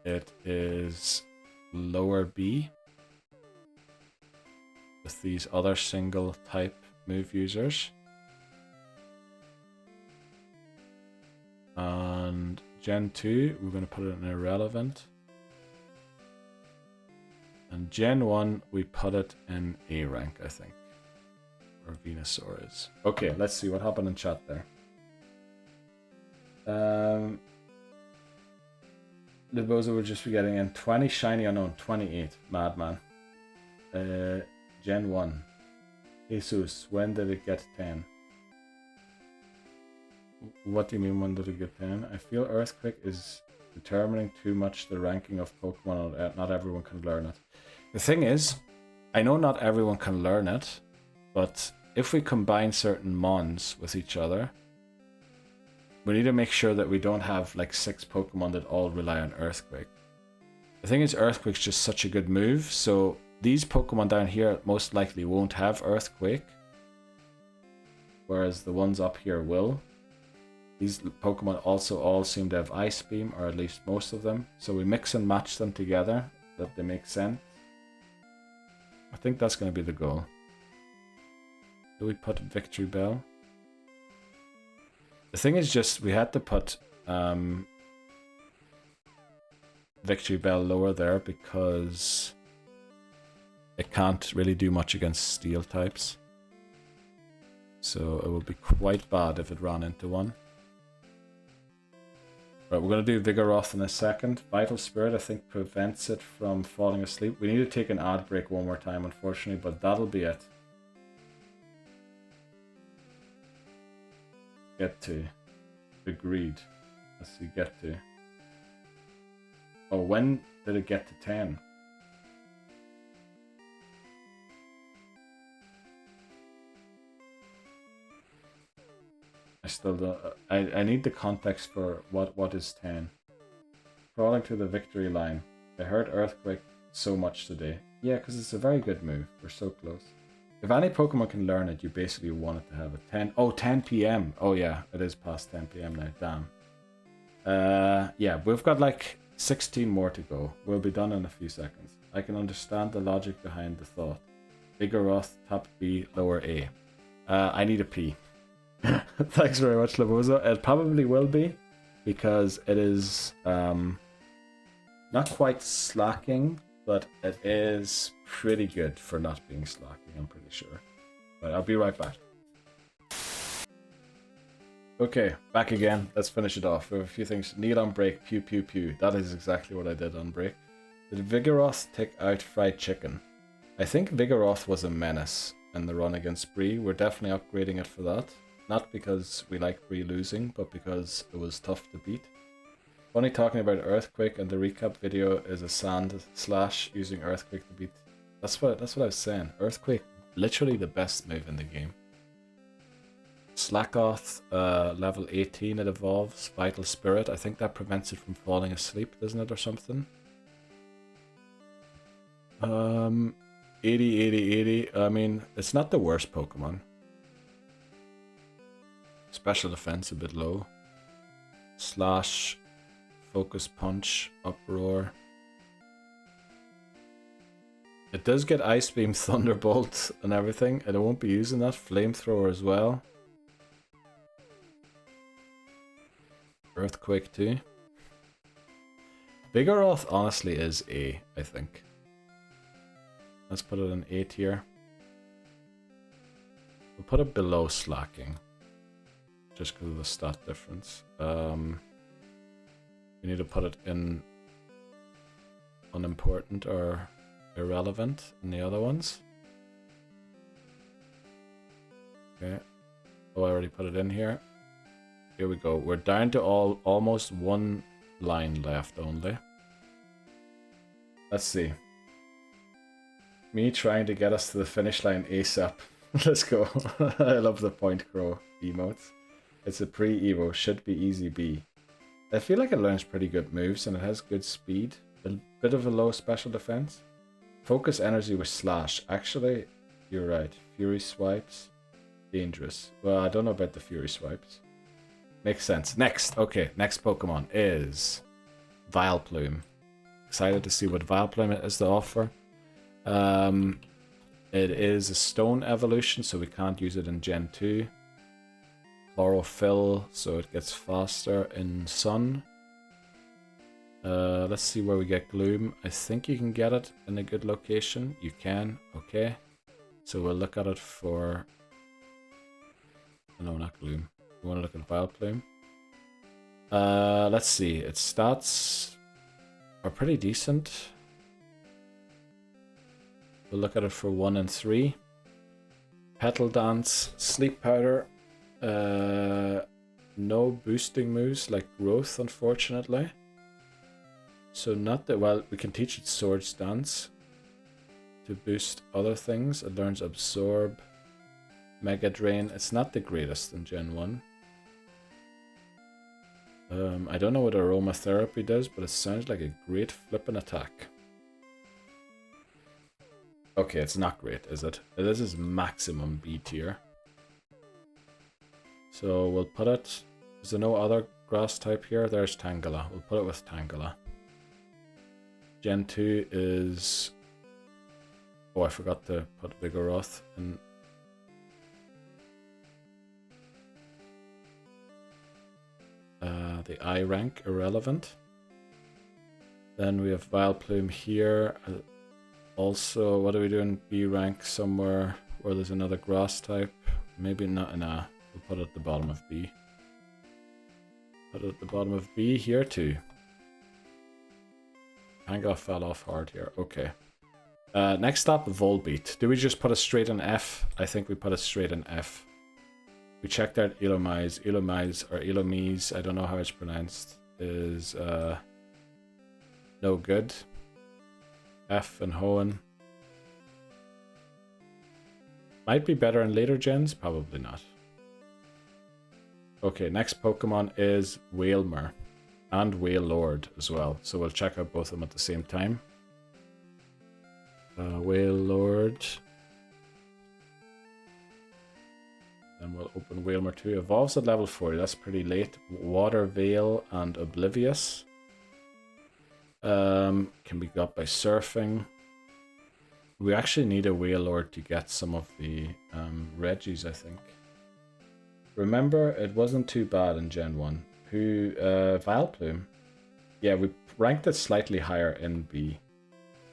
it is lower B with these other single type move users. And Gen 2, we're going to put it in irrelevant. And Gen 1, we put it in A rank, I think. Where Venusaur is. Okay, let's see what happened in chat there. Leboza will just be getting in 20 shiny unknown, 28. Madman. Gen 1. Jesus, when did it get 10? What do you mean, when did it get 10? I feel Earthquake is determining too much the ranking of Pokemon. Not everyone can learn it. The thing is, I know not everyone can learn it, but if we combine certain mons with each other, we need to make sure that we don't have like 6 Pokemon that all rely on Earthquake. The thing is, Earthquake's just such a good move, so these Pokemon down here most likely won't have Earthquake, whereas the ones up here will. These Pokemon also all seem to have Ice Beam, or at least most of them. So we mix and match them together, that they make sense. I think that's going to be the goal. Do we put Victory Bell? The thing is just, we had to put Victory Bell lower there because it can't really do much against Steel types. So it would be quite bad if it ran into one. Right, we're going to do Vigoroth in a second. Vital Spirit, I think, prevents it from falling asleep. We need to take an ad break one more time, unfortunately, but that'll be it. Get to. Agreed. Let's see, get to. Oh, when did it get to 10? I still don't. I need the context for what is 10. Crawling to the victory line. I heard Earthquake so much today. Yeah, because it's a very good move. We're so close. If any Pokemon can learn it, you basically want it to have a 10. Oh, 10 p.m. Oh yeah, it is past 10 p.m. now. Damn. Yeah, we've got like 16 more to go. We'll be done in a few seconds. I can understand the logic behind the thought. Vigoroth, top B, lower A. I need a P. Thanks very much, Laboza. It probably will be, because it is not quite slacking, but it is pretty good for not being slacking, I'm pretty sure. But I'll be right back. Okay, back again. Let's finish it off. We have a few things. Need on break, pew pew pew. That is exactly what I did on break. Did Vigoroth take out Fried Chicken? I think Vigoroth was a menace in the run against Bree. We're definitely upgrading it for that. Not because we like Bree losing, but because it was tough to beat. Funny talking about Earthquake, and the recap video is a sand slash using Earthquake to beat. That's what I was saying. Earthquake, literally the best move in the game. Slackoth, level 18 it evolves. Vital Spirit, I think that prevents it from falling asleep, doesn't it, or something? 80, 80, 80. I mean, it's not the worst Pokemon. Special defense a bit low. Slash, Focus Punch, Uproar. It does get Ice Beam, Thunderbolt, and everything, and it won't be using that. Flamethrower as well. Earthquake too. Vigoroth honestly is A, I think. Let's put it in A tier. We'll put it below Slacking, just because of the stat difference. We need to put it in unimportant or irrelevant in the other ones. Okay. Oh, I already put it in here. Here we go. We're down to almost one line left only. Let's see. Me trying to get us to the finish line ASAP. Let's go. I love the Point Crow emotes. It's a pre-evo, should be easy B. I feel like it learns pretty good moves and it has good speed. A bit of a low special defense. Focus energy with Slash. Actually, you're right. Fury Swipes. Dangerous. Well, I don't know about the Fury Swipes. Makes sense. Next. Okay, next Pokemon is Vileplume. Excited to see what Vileplume has to offer. It is a stone evolution, so we can't use it in Gen 2. Chlorophyll, so it gets faster in Sun. Let's see where we get Gloom. I think you can get it in a good location. You can, okay. So we'll look at it for... No, not Gloom. We want to look at Vileplume. Let's see. Its stats are pretty decent. We'll look at it for 1 and 3. Petal Dance, Sleep Powder. No boosting moves like Growth, unfortunately. So not that well. We can teach it Swords Dance to boost other things. It learns Absorb, Mega Drain. It's not the greatest in Gen 1. I don't know what Aromatherapy does, but it sounds like a great flippin' attack. Okay, it's not great, is it? This is maximum B tier. So we'll put it Is there no other grass type here? There's Tangela. We'll put it with Tangela. Gen 2 is... Oh, I forgot to put Vigoroth in. The I rank, irrelevant. Then we have Vileplume here. Also, what are we doing? B rank somewhere where there's another grass type. Maybe not in A. We'll put it at the bottom of B. Put it at the bottom of B here too. Tangela fell off hard here. Okay. Next up, Volbeat. Do we just put it straight in F? I think we put it straight in F. We checked out Elomise. Elomise, or Elomise, I don't know how it's pronounced, is no good. F and Hoenn. Might be better in later gens, probably not. Okay, next Pokemon is Wailmer. And Wailord as well. So we'll check out both of them at the same time. Wailord. Then we'll open Wailmer 2. Evolves at level 40. That's pretty late. Water Veil and Oblivious. Can be got by surfing. We actually need a Wailord to get some of the Reggies, I think. Remember, it wasn't too bad in Gen 1. Vileplume. Yeah, we ranked it slightly higher in B.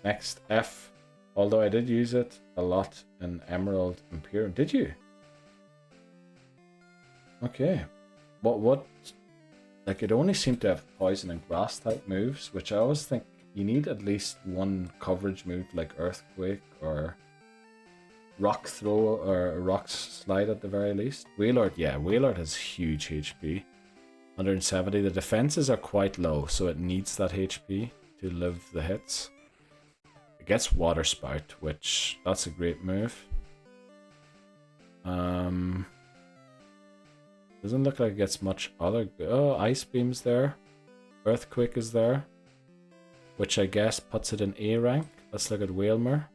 Next, F. Although I did use it a lot in Emerald Imperium. Did you? Okay. What? Like, it only seemed to have poison and grass type moves, which I always think you need at least one coverage move like Earthquake or Rock Throw or Rock Slide at the very least. Wailord, yeah, Wailord has huge HP. 170. The defenses are quite low, so it needs that HP to live the hits. It gets Water Spout, which that's a great move. Doesn't look like it gets much other. Oh, Ice Beam's there. Earthquake is there, which I guess puts it in A rank. Let's look at Wailmer.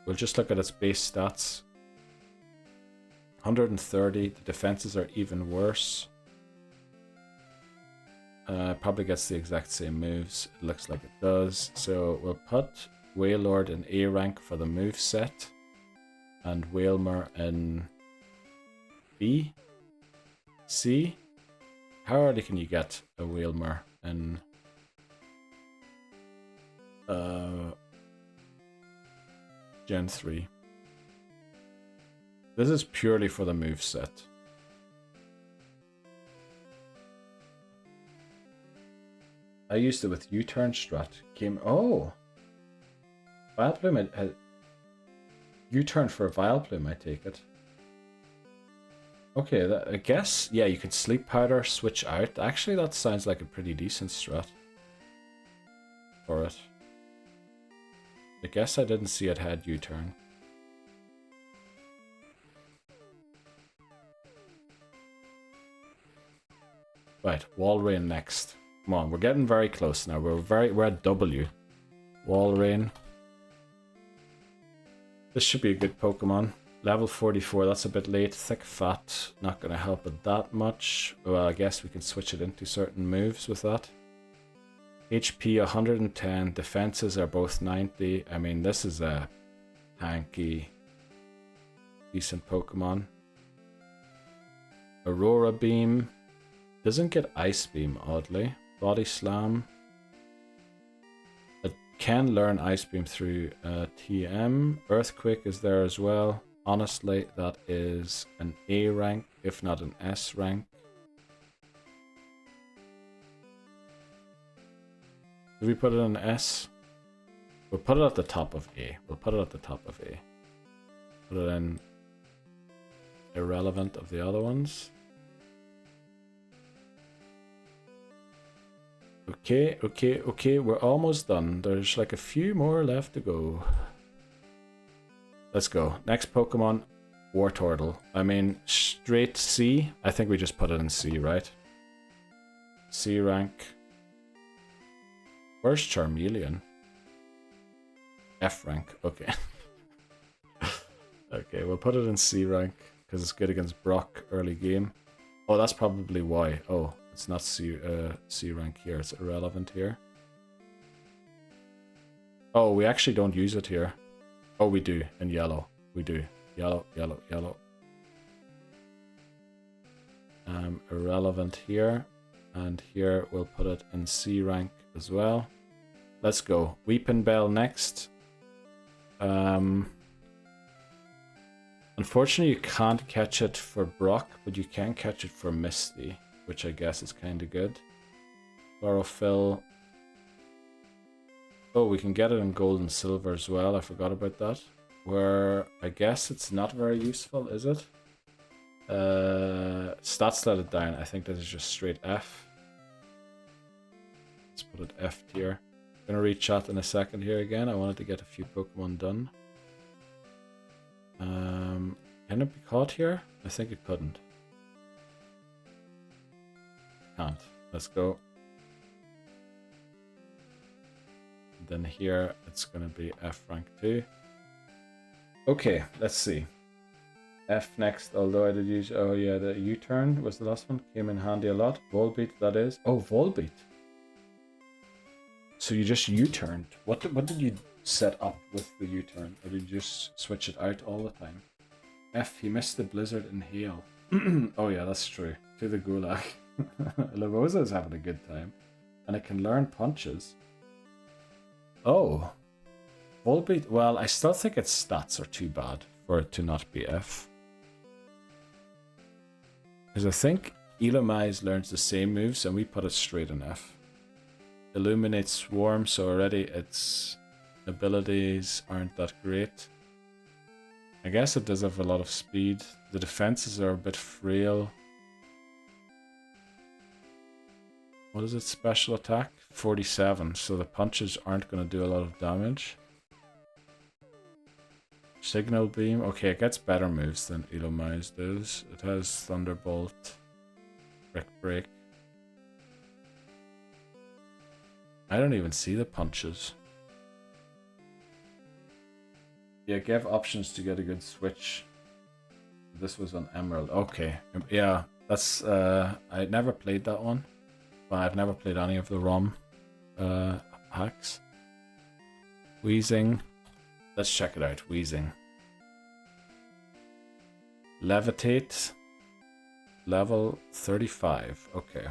We'll just look at its base stats. 130. The defenses are even worse. Probably gets the exact same moves. It looks like it does. So we'll put Wailord in A rank for the move set, and Wailmer in B. C. How early can you get a Wailmer in Gen 3? This is purely for the move set. I used it with U-turn strat. Oh! Vileplume had U-turn for a Vileplume, I take it. Okay, I guess, yeah, you can Sleep Powder, switch out. Actually, that sounds like a pretty decent strat for it. I guess I didn't see it had U-turn. Right, Walrein next. Come on, we're getting very close now. We're at W. Walrein. This should be a good Pokemon. Level 44, that's a bit late. Thick Fat, not going to help it that much. Well, I guess we can switch it into certain moves with that. HP 110, defenses are both 90. I mean, this is a tanky, decent Pokemon. Aurora Beam. Doesn't get Ice Beam, oddly. Body Slam. It can learn Ice Beam through TM. Earthquake is there as well. Honestly, that is an A rank, if not an S rank. Did we put it in S? We'll put it at the top of A. We'll put it at the top of A. Put it in irrelevant of the other ones. Okay, we're almost done. There's like a few more left to go. Let's go. Next Pokemon, Wartortle. I mean, straight C. I think we just put it in C, right? C rank. Where's Charmeleon? F rank, okay. Okay, we'll put it in C rank. because it's good against Brock early game. Oh, that's probably why. Oh, it's not C rank here. It's irrelevant here. Oh, we actually don't use it here. Oh, we do in yellow. We do. Yellow, yellow, yellow. Irrelevant here. And here we'll put it in C rank as well. Let's go. Weeping Bell next. Unfortunately, you can't catch it for Brock, but you can catch it for Misty, which I guess is kind of good. Chlorophyll. Oh, we can get it in gold and silver as well. I forgot about that. Where I guess it's not very useful, is it? Stats let it down. I think this is just straight F. Let's put it F tier. Gonna read chat in a second here again. I wanted to get a few Pokemon done. Can it be caught here? I think it couldn't. Can't. Let's go. Then here it's gonna be F rank 2. Okay, let's see. F next, although I did use, oh yeah, the U-turn was the last one. Came in handy a lot. Volbeat, that is. Oh, Volbeat. So you just U-turned. What did you set up with the U-turn? Or did you just switch it out all the time? F, he missed the Blizzard and Hail. Oh yeah, that's true. To the Gulag. Lavosa's having a good time. And it can learn punches. Oh. Volbeat, well, I still think its stats are too bad for it to not be F. Because I think Elomise learns the same moves and we put it straight in F. Illuminate Swarm, so already its abilities aren't that great. I guess it does have a lot of speed. The defenses are a bit frail. What is its special attack? 47, so the punches aren't going to do a lot of damage. Signal Beam, okay, it gets better moves than Elomise does. It has Thunderbolt, Brick Break. I don't even see the punches. Yeah, give options to get a good switch. This was on Emerald. Okay, yeah, that's I never played that one, but I've never played any of the ROM hacks. Wheezing, let's check it out. Wheezing. Levitate, level 35. Okay.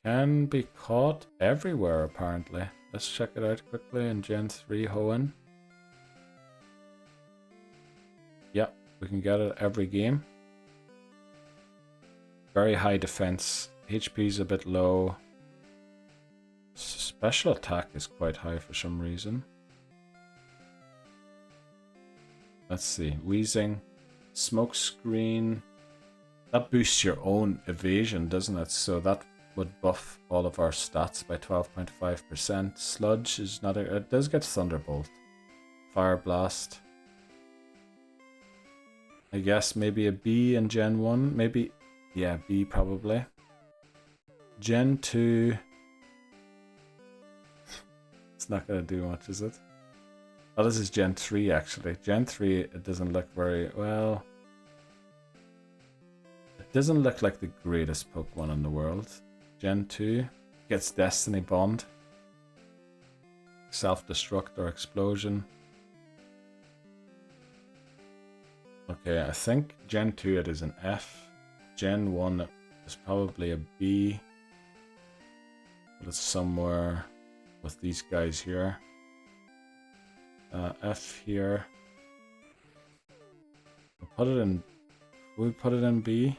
Can be caught everywhere apparently. Let's check it out quickly in Gen 3 Hoenn. Yep, we can get it every game. Very high defense. HP is a bit low. Special attack is quite high for some reason. Let's see. Wheezing. Smoke Screen. That boosts your own evasion, doesn't it? So that would buff all of our stats by 12.5%. Sludge is not a... It does get Thunderbolt. Fire Blast. I guess maybe a B in Gen 1. Maybe... Yeah, B probably. Gen 2... It's not going to do much, is it? Oh, this is Gen 3 actually. Gen 3, it doesn't look very... Well... It doesn't look like the greatest Pokemon in the world. Gen 2 gets Destiny Bond. Self-destruct or explosion. Okay, I think Gen 2 it is an F. Gen 1 is probably a B. But it's somewhere with these guys here. F here. We'll put it in... Will we put it in B?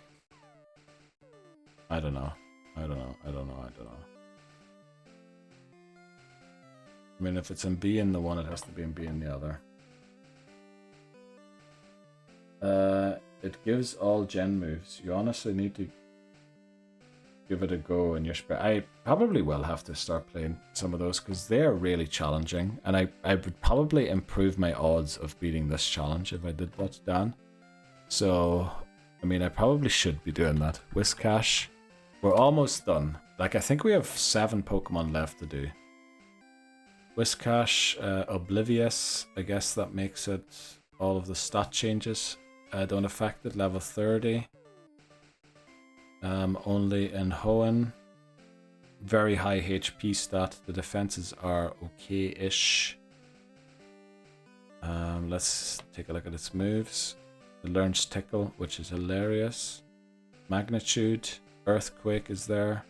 I don't know. I don't know. I mean, if it's in B in the one, it has to be in B in the other. It gives all gen moves. You honestly need to give it a go in your spare. I probably will have to start playing some of those because they are really challenging, and I would probably improve my odds of beating this challenge if I did that, Dan. So, I mean, I probably should be doing that. Whiscash. We're almost done. Like, I think we have 7 Pokemon left to do. Whiscash, Oblivious, I guess that makes it all of the stat changes don't affect it, level 30. Only in Hoenn. Very high HP stat, the defenses are okay-ish. Let's take a look at its moves. It learns Tickle, which is hilarious. Magnitude, Earthquake is there.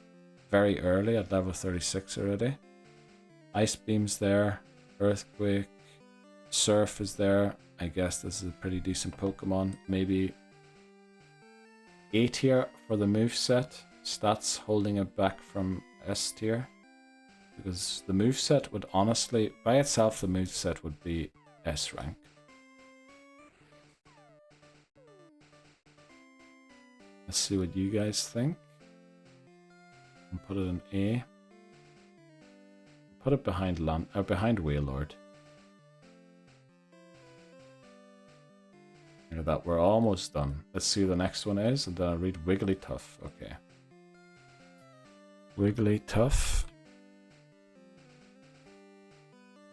Very early at level 36 already. Ice Beam's there. Earthquake. Surf is there. I guess this is a pretty decent Pokemon. Maybe A tier for the moveset. Stats holding it back from S tier. Because the moveset would honestly, by itself, the moveset would be S rank. Let's see what you guys think. And put it in A. Put it behind behind Wailord. Look at that, we're almost done. Let's see what the next one is, and then I'll read Wigglytuff. Okay. Wigglytuff.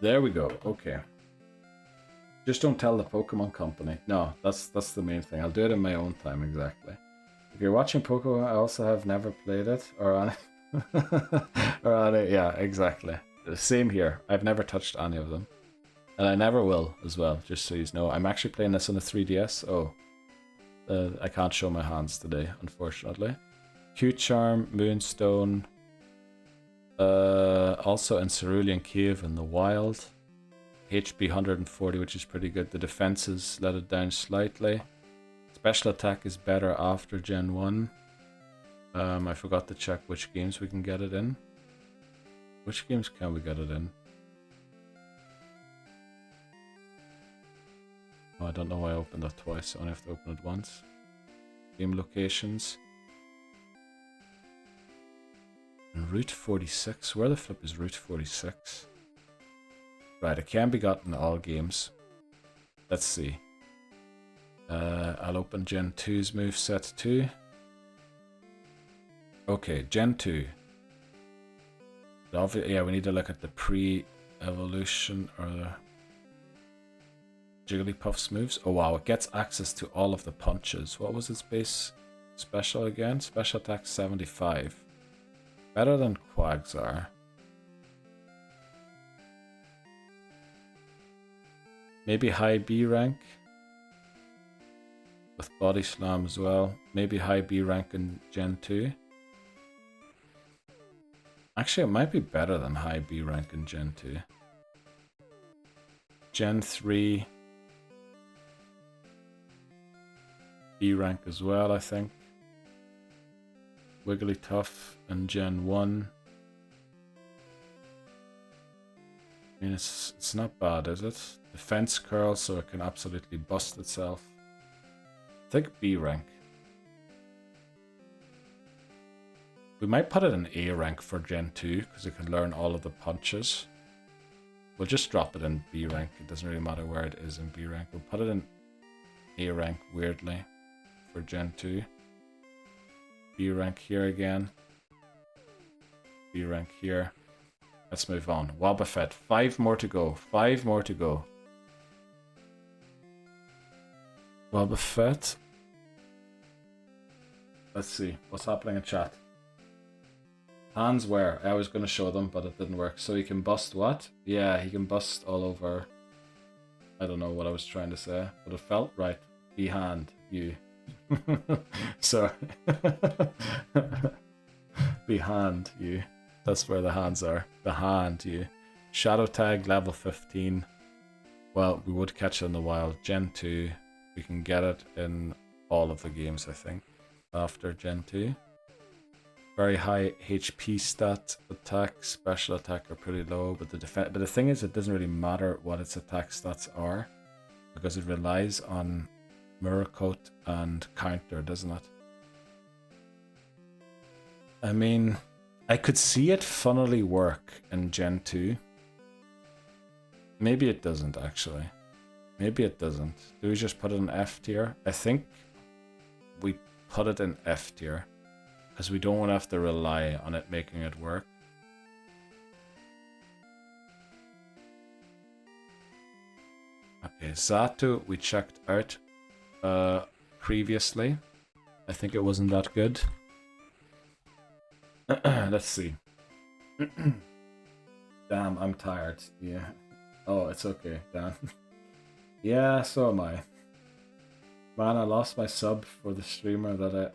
There we go. Okay. Just don't tell the Pokemon Company. No, that's the main thing. I'll do it in my own time, exactly. If you're watching Pokemon, I also have never played it or on it. Or on it. Yeah, exactly. Same here. I've never touched any of them. And I never will as well, just so you know. I'm actually playing this on a 3DS. Oh, I can't show my hands today, unfortunately. Q-Charm, Moonstone. Also in Cerulean Cave in the wild. HP 140, which is pretty good. The defenses let it down slightly. Special attack is better after Gen 1. I forgot to check which games we can get it in. Which games can we get it in? Oh, I don't know why I opened that twice. I only have to open it once. Game locations. And Route 46. Where the flip is Route 46? Right, it can be gotten in all games. Let's see. I'll open Gen 2's moveset too. Okay, Gen 2. Yeah, we need to look at the pre-evolution or the Jigglypuff's moves. Oh wow, it gets access to all of the punches. What was its base special again? Special attack 75. Better than Quagsire. Maybe high B rank. With Body Slam as well. Maybe high B rank in Gen 2. Actually, it might be better than high B rank in Gen 2. Gen 3. B rank as well, I think. Wigglytuff in Gen 1. I mean, it's not bad, is it? Defense curl, so it can absolutely bust itself. I think B rank. We might put it in A rank for Gen 2, because it can learn all of the punches. We'll just drop it in B rank. It doesn't really matter where it is in B rank. We'll put it in A rank, weirdly, for Gen 2. B rank here again. B rank here. Let's move on. Wobbuffet. 5 more to go. 5 more to go. Wobbuffet. Let's see. What's happening in chat? Hands where? I was going to show them, but it didn't work. So he can bust what? Yeah, he can bust all over. I don't know what I was trying to say, but it felt right. Behand you. Sorry. Behand you. That's where the hands are. Behand you. Shadow Tag level 15. Well, we would catch it in the wild. Gen 2. We can get it in all of the games, I think, after Gen 2. Very high HP stat, attack, special attack are pretty low, but the thing is, it doesn't really matter what its attack stats are, because it relies on Mirror Coat and Counter, doesn't it? I mean, I could see it funnily work in Gen 2. Maybe it doesn't, actually. Maybe it doesn't. Do we just put it in F tier? I think we put it in F tier, because we don't want to have to rely on it making it work. Okay, Zato we checked out previously. I think it wasn't that good. Let's see. Damn, I'm tired. Yeah. Oh, it's okay, Dan. Yeah, so am I. Man, I lost my sub for the streamer that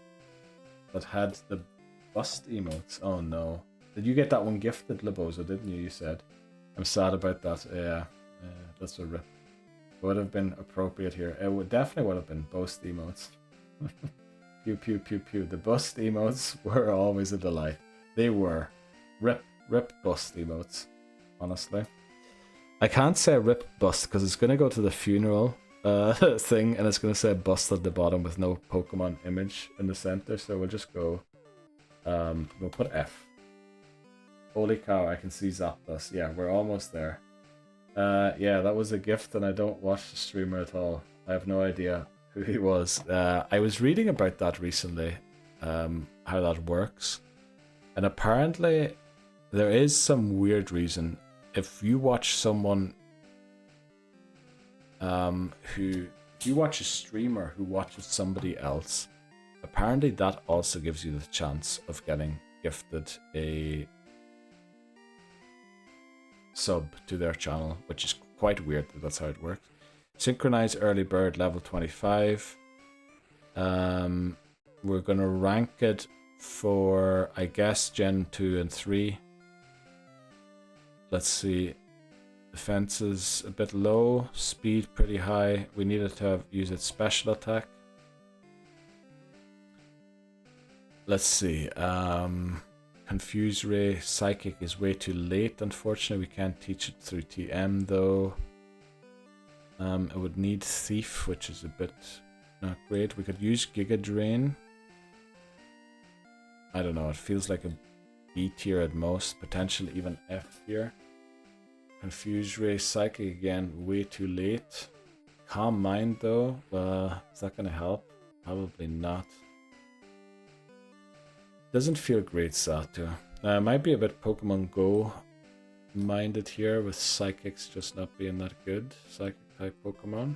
had the bust emotes. Oh no. Did you get that one gifted, Libozo, didn't you? You said. I'm sad about that. Yeah, that's a rip. Would have been appropriate here. It definitely would have been bust emotes. Pew pew pew pew. The bust emotes were always a delight. They were. Rip bust emotes. Honestly. I can't say rip bust because it's gonna go to the funeral thing and it's gonna say bust at the bottom with no Pokemon image in the center, so we'll just go we'll put F. Holy cow, I can see Zapdos. Yeah, we're almost there. Yeah, that was a gift and I don't watch the streamer at all. I have no idea who he was. I was reading about that recently, how that works. And apparently there is some weird reason. If you watch someone if you watch a streamer who watches somebody else, apparently that also gives you the chance of getting gifted a sub to their channel, which is quite weird that that's how it works. Synchronize early bird level 25. We're gonna rank it for, I guess, Gen 2 and 3. Let's see. Defense is a bit low, speed pretty high. We needed to use its special attack. Let's see. Confuse Ray, Psychic is way too late. Unfortunately, we can't teach it through TM though. It would need Thief, which is a bit not great. We could use Giga Drain. I don't know. It feels like a B tier at most, potentially even F tier. Confuse Ray, Psychic again, way too late. Calm Mind though, is that gonna help? Probably not. Doesn't feel great, Sato. Might be a bit Pokemon Go minded here with Psychics just not being that good. Psychic type Pokemon.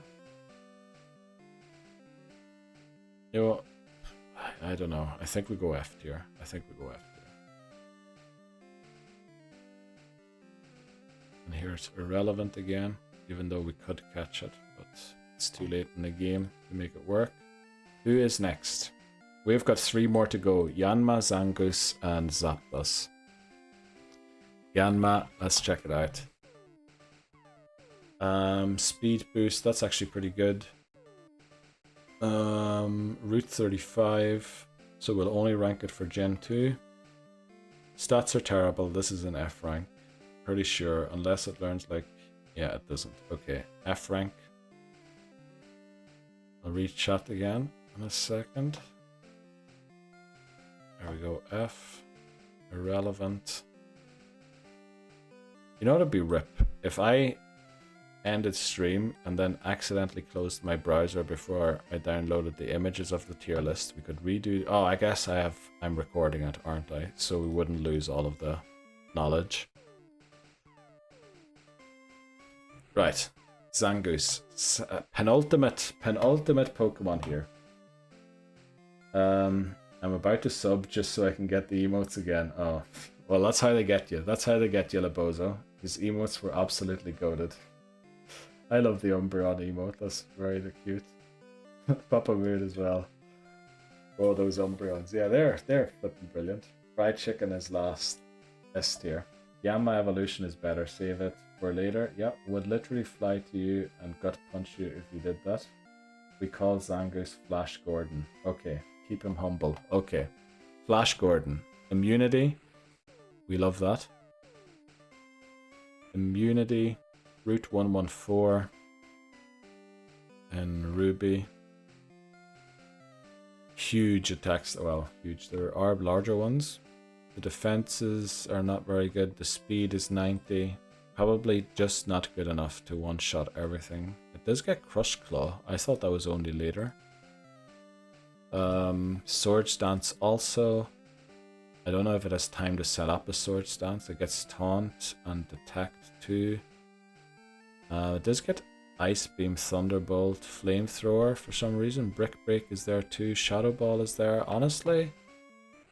You know, I don't know. I think we go F tier. And here it's irrelevant again, even though we could catch it, but it's too late in the game to make it work. Who is next? We've got 3 more to go. Yanma, Zangoose, and Zapdos. Yanma, let's check it out. Speed boost, that's actually pretty good. Route 35, so we'll only rank it for Gen 2. Stats are terrible, this is an F rank. Pretty sure, unless it learns like... Yeah, it doesn't. Okay, F rank. I'll read chat again in a second. There we go, F. Irrelevant. You know what would be rip? If I ended stream and then accidentally closed my browser before I downloaded the images of the tier list, we could redo... Oh, I guess I'm recording it, aren't I? So we wouldn't lose all of the knowledge. Right, Zangoose. Penultimate Pokemon here. I'm about to sub just so I can get the emotes again. Oh, well, that's how they get you. That's how they get you, Libozo. His emotes were absolutely goated. I love the Umbreon emote. That's very cute. Papa Mood as well. Oh, those Umbreons. Yeah, they're flipping brilliant. Fried Chicken is last. S tier. Yanma Evolution is better. Save it for later. Yep, would literally fly to you and gut punch you if you did that. We call Zangoose Flash Gordon. Okay, keep him humble. Okay, Flash Gordon. Immunity. We love that. Immunity. Route 114. And Ruby. Huge attacks. Well, huge. There are larger ones. The defenses are not very good. The speed is 90. Probably just not good enough to one-shot everything. It does get Crush Claw. I thought that was only later. Sword Stance also. I don't know if it has time to set up a Sword Stance. It gets Taunt and Detect too. It does get Ice Beam, Thunderbolt, Flamethrower for some reason. Brick Break is there too. Shadow Ball is there. Honestly,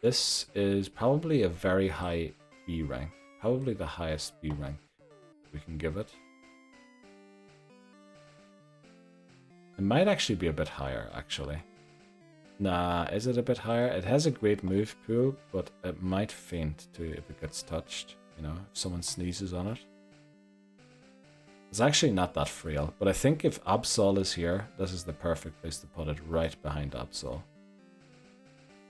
this is probably a very high B rank. Probably the highest B rank we can give it. It might actually be a bit higher, actually. Nah, is it a bit higher? It has a great move pool, but it might faint too if it gets touched. You know, if someone sneezes on it. It's actually not that frail, but I think if Absol is here, this is the perfect place to put it, right behind Absol.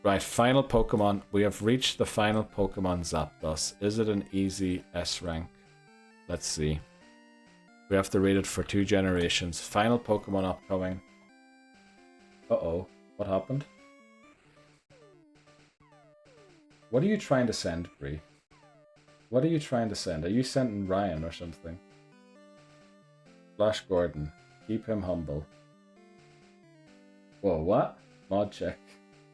Right, final Pokemon. We have reached the final Pokemon Zapdos. Is it an easy S rank? Let's see. We have to read it for 2 generations. Final Pokemon upcoming. Uh-oh. What happened? What are you trying to send, Bree? What are you trying to send? Are you sending Ryan or something? Flash Gordon. Keep him humble. Whoa, what? Mod check.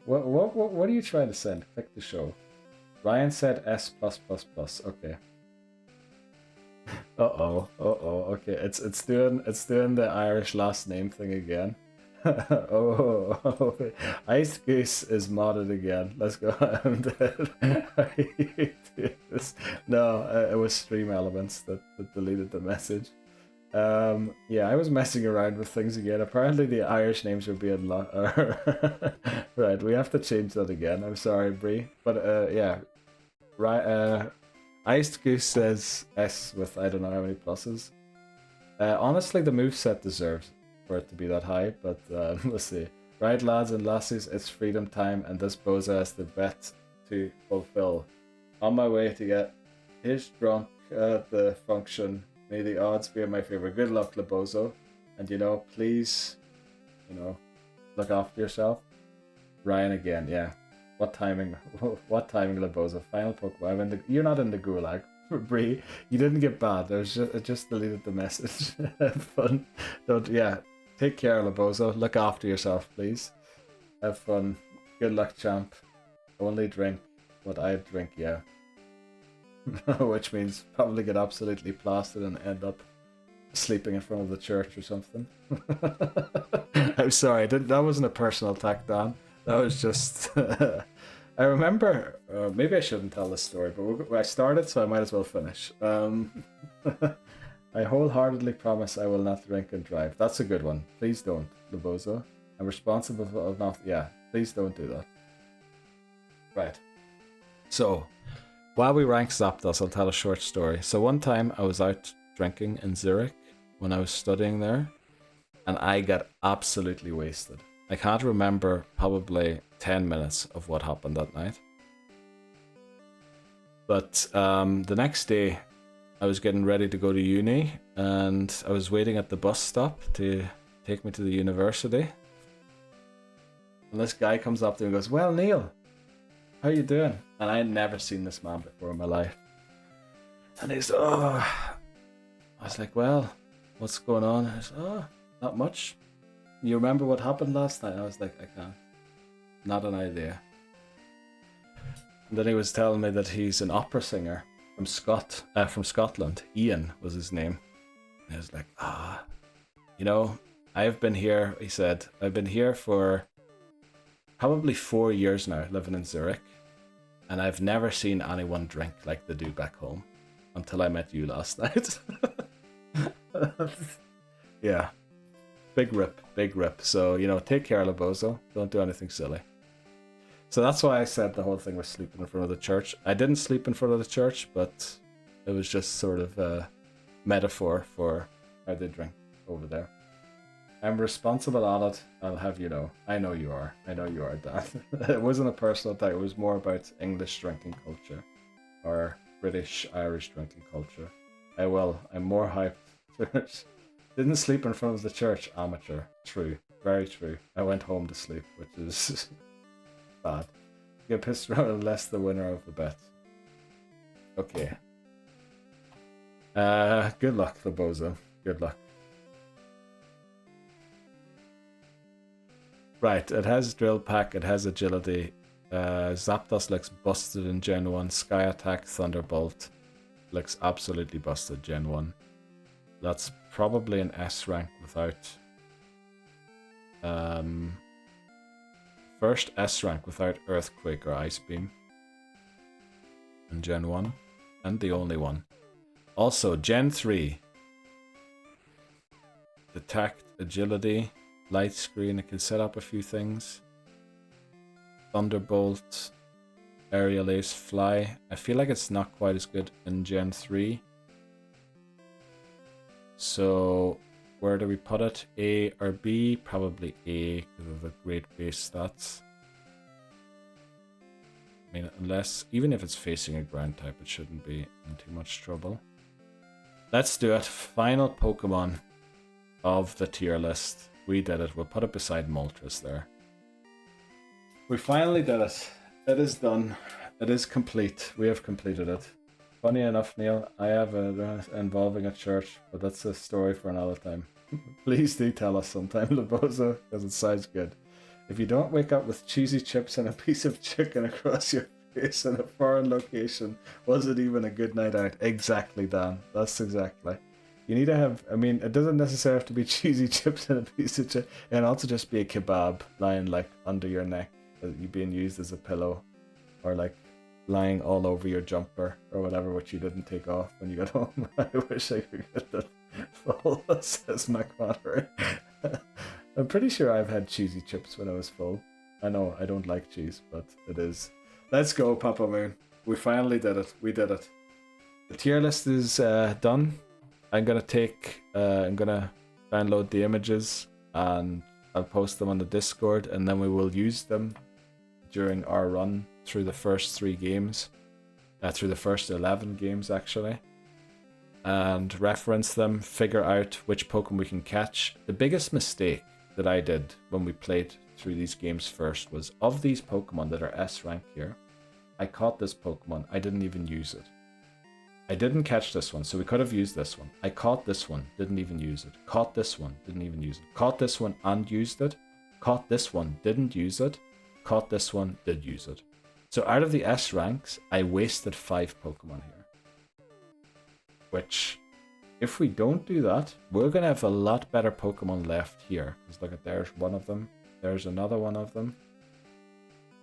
What are you trying to send? Click the show. Ryan said S+++. Okay. Okay. It's doing the Irish last name thing again. oh, Ice Goose is modded again. Let's go. No, it was Stream Elements that deleted the message. Yeah, I was messing around with things again. Apparently the Irish names are being right, we have to change that again. I'm sorry, Bree. But yeah. Right, Iced Goose says S with I don't know how many pluses. Honestly, the moveset deserves for it to be that high, but let's see. Right, lads and lassies, it's freedom time, and this boza has the bet to fulfill. On my way to get his drunk at the function. May the odds be in my favor. Good luck, Labozo. And you know, please, you know, look after yourself. Ryan again, yeah. What timing? What timing, Labozo? Final Pokemon. You're not in the gulag, Bree. You didn't get banned. It just deleted the message. Have fun. Don't. Yeah. Take care, Labozo. Look after yourself, please. Have fun. Good luck, champ. Only drink what I drink. Yeah. Which means probably get absolutely plastered and end up sleeping in front of the church or something. I'm sorry, that wasn't a personal attack, Dan. That was just... I remember... maybe I shouldn't tell this story, but I started, so I might as well finish. I wholeheartedly promise I will not drink and drive. That's a good one. Please don't, Labozo. I'm responsible for not... Yeah, please don't do that. Right. So... While we rank Zapdos, I'll tell a short story. So one time I was out drinking in Zurich when I was studying there, and I got absolutely wasted. I can't remember probably 10 minutes of what happened that night. But the next day, I was getting ready to go to uni, and I was waiting at the bus stop to take me to the university. And this guy comes up to me and goes, "Well, Neil, how you doing?" And I had never seen this man before in my life. And he's, "Oh." I was like, "Well, what's going on?" He said, "Oh, not much. You remember what happened last night?" I was like, "I can't. Not an idea." And then he was telling me that he's an opera singer from Scotland. Ian was his name. And I was like, you know, I've been here, he said, I've been here for probably 4 years now, living in Zurich. And I've never seen anyone drink like they do back home until I met you last night. Yeah. Big rip. So, you know, take care, Labozo. Don't do anything silly. So that's why I said the whole thing was sleeping in front of the church. I didn't sleep in front of the church, but it was just sort of a metaphor for how they drink over there. I'm responsible on it, I'll have you know. I know you are. I know you are, Dan. It wasn't a personal attack, it was more about English drinking culture. Or British, Irish drinking culture. I'm more hyped. Didn't sleep in front of the church, amateur. True. Very true. I went home to sleep, which is bad. Get pissed around unless the winner of the bet. Okay. Good luck, Labozo. Good luck. Right, it has Drill Pack, it has Agility. Zapdos looks busted in Gen 1. Sky Attack, Thunderbolt. Looks absolutely busted, Gen 1. That's probably an S rank without... First S rank without Earthquake or Ice Beam. In Gen 1. And the only one. Also, Gen 3. Detect, Agility, Light Screen. It can set up a few things. Thunderbolt, Aerial Ace, Fly. I feel like it's not quite as good in Gen 3. So, where do we put it? A or B? Probably A because of the great base stats. I mean, unless, even if it's facing a ground type, it shouldn't be in too much trouble. Let's do it. Final Pokemon of the tier list. We did it. We'll put it beside Moltres there. We finally did it. It is done. It is complete. We have completed it. Funny enough, Neil, I have a involving a church, but that's a story for another time. Please do tell us sometime, Labozo, because it sounds good. If you don't wake up with cheesy chips and a piece of chicken across your face in a foreign location, was it even a good night out? Exactly, Dan. That's exactly. You need to have, I mean, it doesn't necessarily have to be cheesy chips and a piece of chicken. It can also just be a kebab lying like under your neck, you being used as a pillow, or like lying all over your jumper or whatever, which you didn't take off when you got home. I wish I could get that full, says McMonnery. I'm pretty sure I've had cheesy chips when I was full. I know I don't like cheese, but it is. Let's go, Papa Moon. We finally did it. We did it. The tier list is done. I'm gonna download the images and I'll post them on the Discord, and then we will use them during our run through the first 3 games, through the first 11 games actually, and reference them, figure out which Pokemon we can catch. The biggest mistake that I did when we played through these games first was, of these Pokemon that are S rank here, I caught this Pokemon, I didn't even use it. I didn't catch this one, so we could have used this one. I caught this one, didn't even use it. Caught this one, didn't even use it. Caught this one and used it. Caught this one, didn't use it. Caught this one, did use it. So out of the S ranks, I wasted 5 Pokemon here. Which, if we don't do that, we're going to have a lot better Pokemon left here. Because look at, there's one of them. There's another one of them.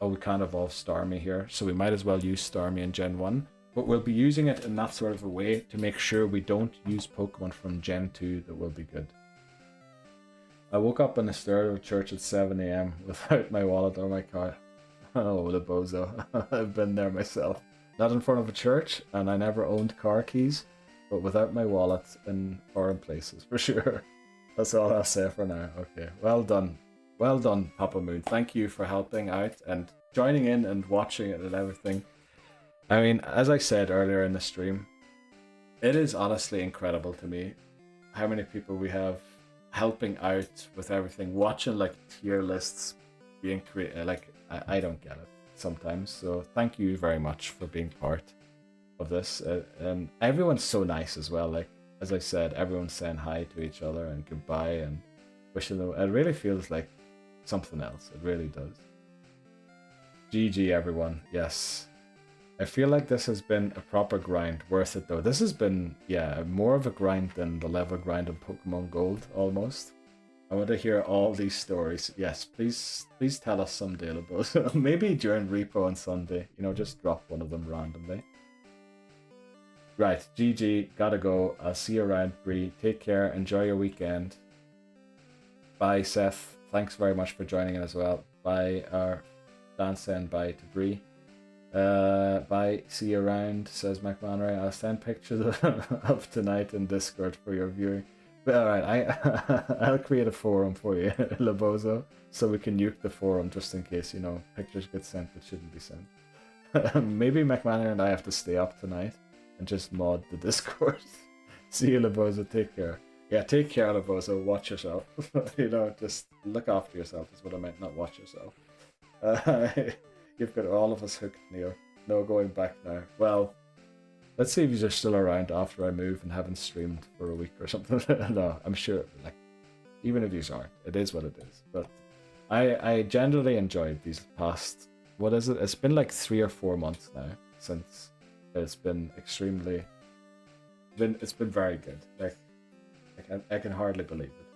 Oh, we can't evolve Starmie here, so we might as well use Starmie in Gen 1. But we'll be using it in that sort of a way to make sure we don't use Pokemon from Gen 2 that will be good. I woke up in the stairs of church at 7 AM without my wallet or my card. Oh, the bozo. I've been there myself. Not in front of a church, and I never owned car keys, but without my wallet in foreign places, for sure. That's all I'll say for now. Okay, well done. Well done, Papa Moon. Thank you for helping out and joining in and watching it and everything. I mean, as I said earlier in the stream, it is honestly incredible to me how many people we have helping out with everything, watching like tier lists being created. Like, I don't get it sometimes. So thank you very much for being part of this. And everyone's so nice as well. Like, as I said, everyone's saying hi to each other and goodbye and wishing them. It really feels like something else. It really does. GG, everyone. Yes. I feel like this has been a proper grind. Worth it though. This has been, yeah, more of a grind than the level grind in Pokemon Gold, almost. I want to hear all these stories. Yes, please tell us someday, Labos. Maybe during Repo on Sunday. You know, just drop one of them randomly. Right, GG, gotta go. I'll see you around, Bree. Take care, enjoy your weekend. Bye, Seth. Thanks very much for joining in as well. Bye, Dan saying bye to Bree. Bye, see you around, says McManray. I'll send pictures of tonight in Discord for your viewing. But alright, I'll create a forum for you, Labozo, so we can nuke the forum just in case, you know, pictures get sent that shouldn't be sent. Maybe McManray and I have to stay up tonight and just mod the Discord. See you, Labozo, take care. Yeah, take care, Labozo, watch yourself. You know, just look after yourself is what I meant, not watch yourself. You've got all of us hooked, Neil. No going back now. Well, let's see if you're still around after I move and haven't streamed for a week or something. No, I'm sure, like, even if you aren't, it is what it is. But I generally enjoyed these past, what is it? It's been like 3 or 4 months now since it's been extremely, it's been very good. Like, I can hardly believe it.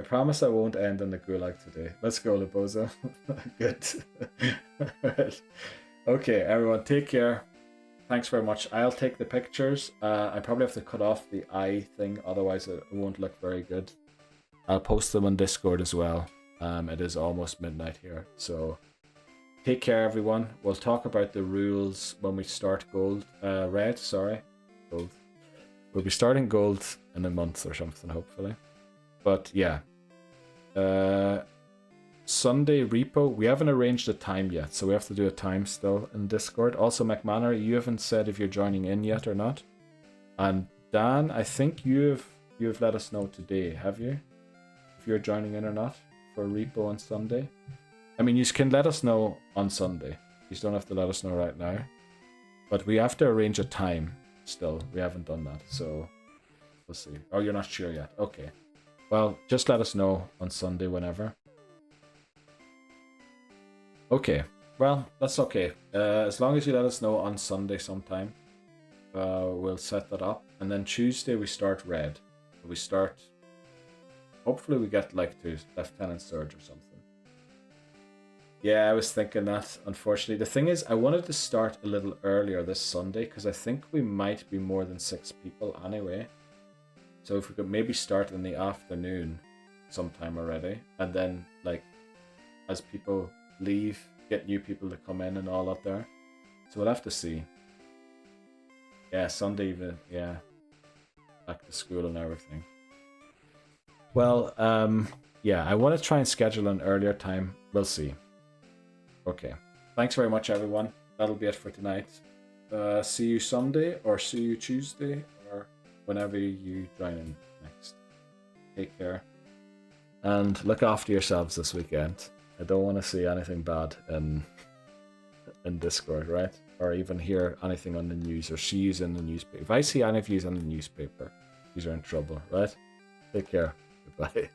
I promise I won't end in the gulag today. Let's go, Libozo. Good. Right. Okay, everyone, take care. Thanks very much. I'll take the pictures. I probably have to cut off the eye thing, otherwise it won't look very good. I'll post them on Discord as well. It is almost midnight here, so take care, everyone. We'll talk about the rules when we start Red, sorry. Gold. We'll be starting Gold in a month or something, hopefully. But yeah. Sunday repo, we haven't arranged a time yet, so we have to do a time still in Discord. Also, McManor, you haven't said if you're joining in yet or not. And Dan, I think you've let us know today, have you? If you're joining in or not for repo on Sunday. I mean, you can let us know on Sunday. You don't have to let us know right now. But we have to arrange a time still. We haven't done that, so we'll see. Oh, you're not sure yet. Okay. Well, just let us know on Sunday whenever. Okay. Well, that's okay. As long as you let us know on Sunday sometime, we'll set that up. And then Tuesday we start Red. We start... Hopefully we get like to Lieutenant Surge or something. Yeah, I was thinking that, unfortunately. The thing is, I wanted to start a little earlier this Sunday, because I think we might be more than 6 people anyway. So if we could maybe start in the afternoon sometime already, and then, like, as people leave, get new people to come in and all that there. So we'll have to see. Yeah, Sunday even, yeah. Back to school and everything. Well, yeah, I want to try and schedule an earlier time. We'll see. Okay. Thanks very much, everyone. That'll be it for tonight. See you Sunday, or see you Tuesday, or whenever you join in next. Take care. And look after yourselves this weekend. I don't want to see anything bad in Discord, right? Or even hear anything on the news, or see you in the newspaper. If I see any of you in the newspaper, you are in trouble, right? Take care. Goodbye.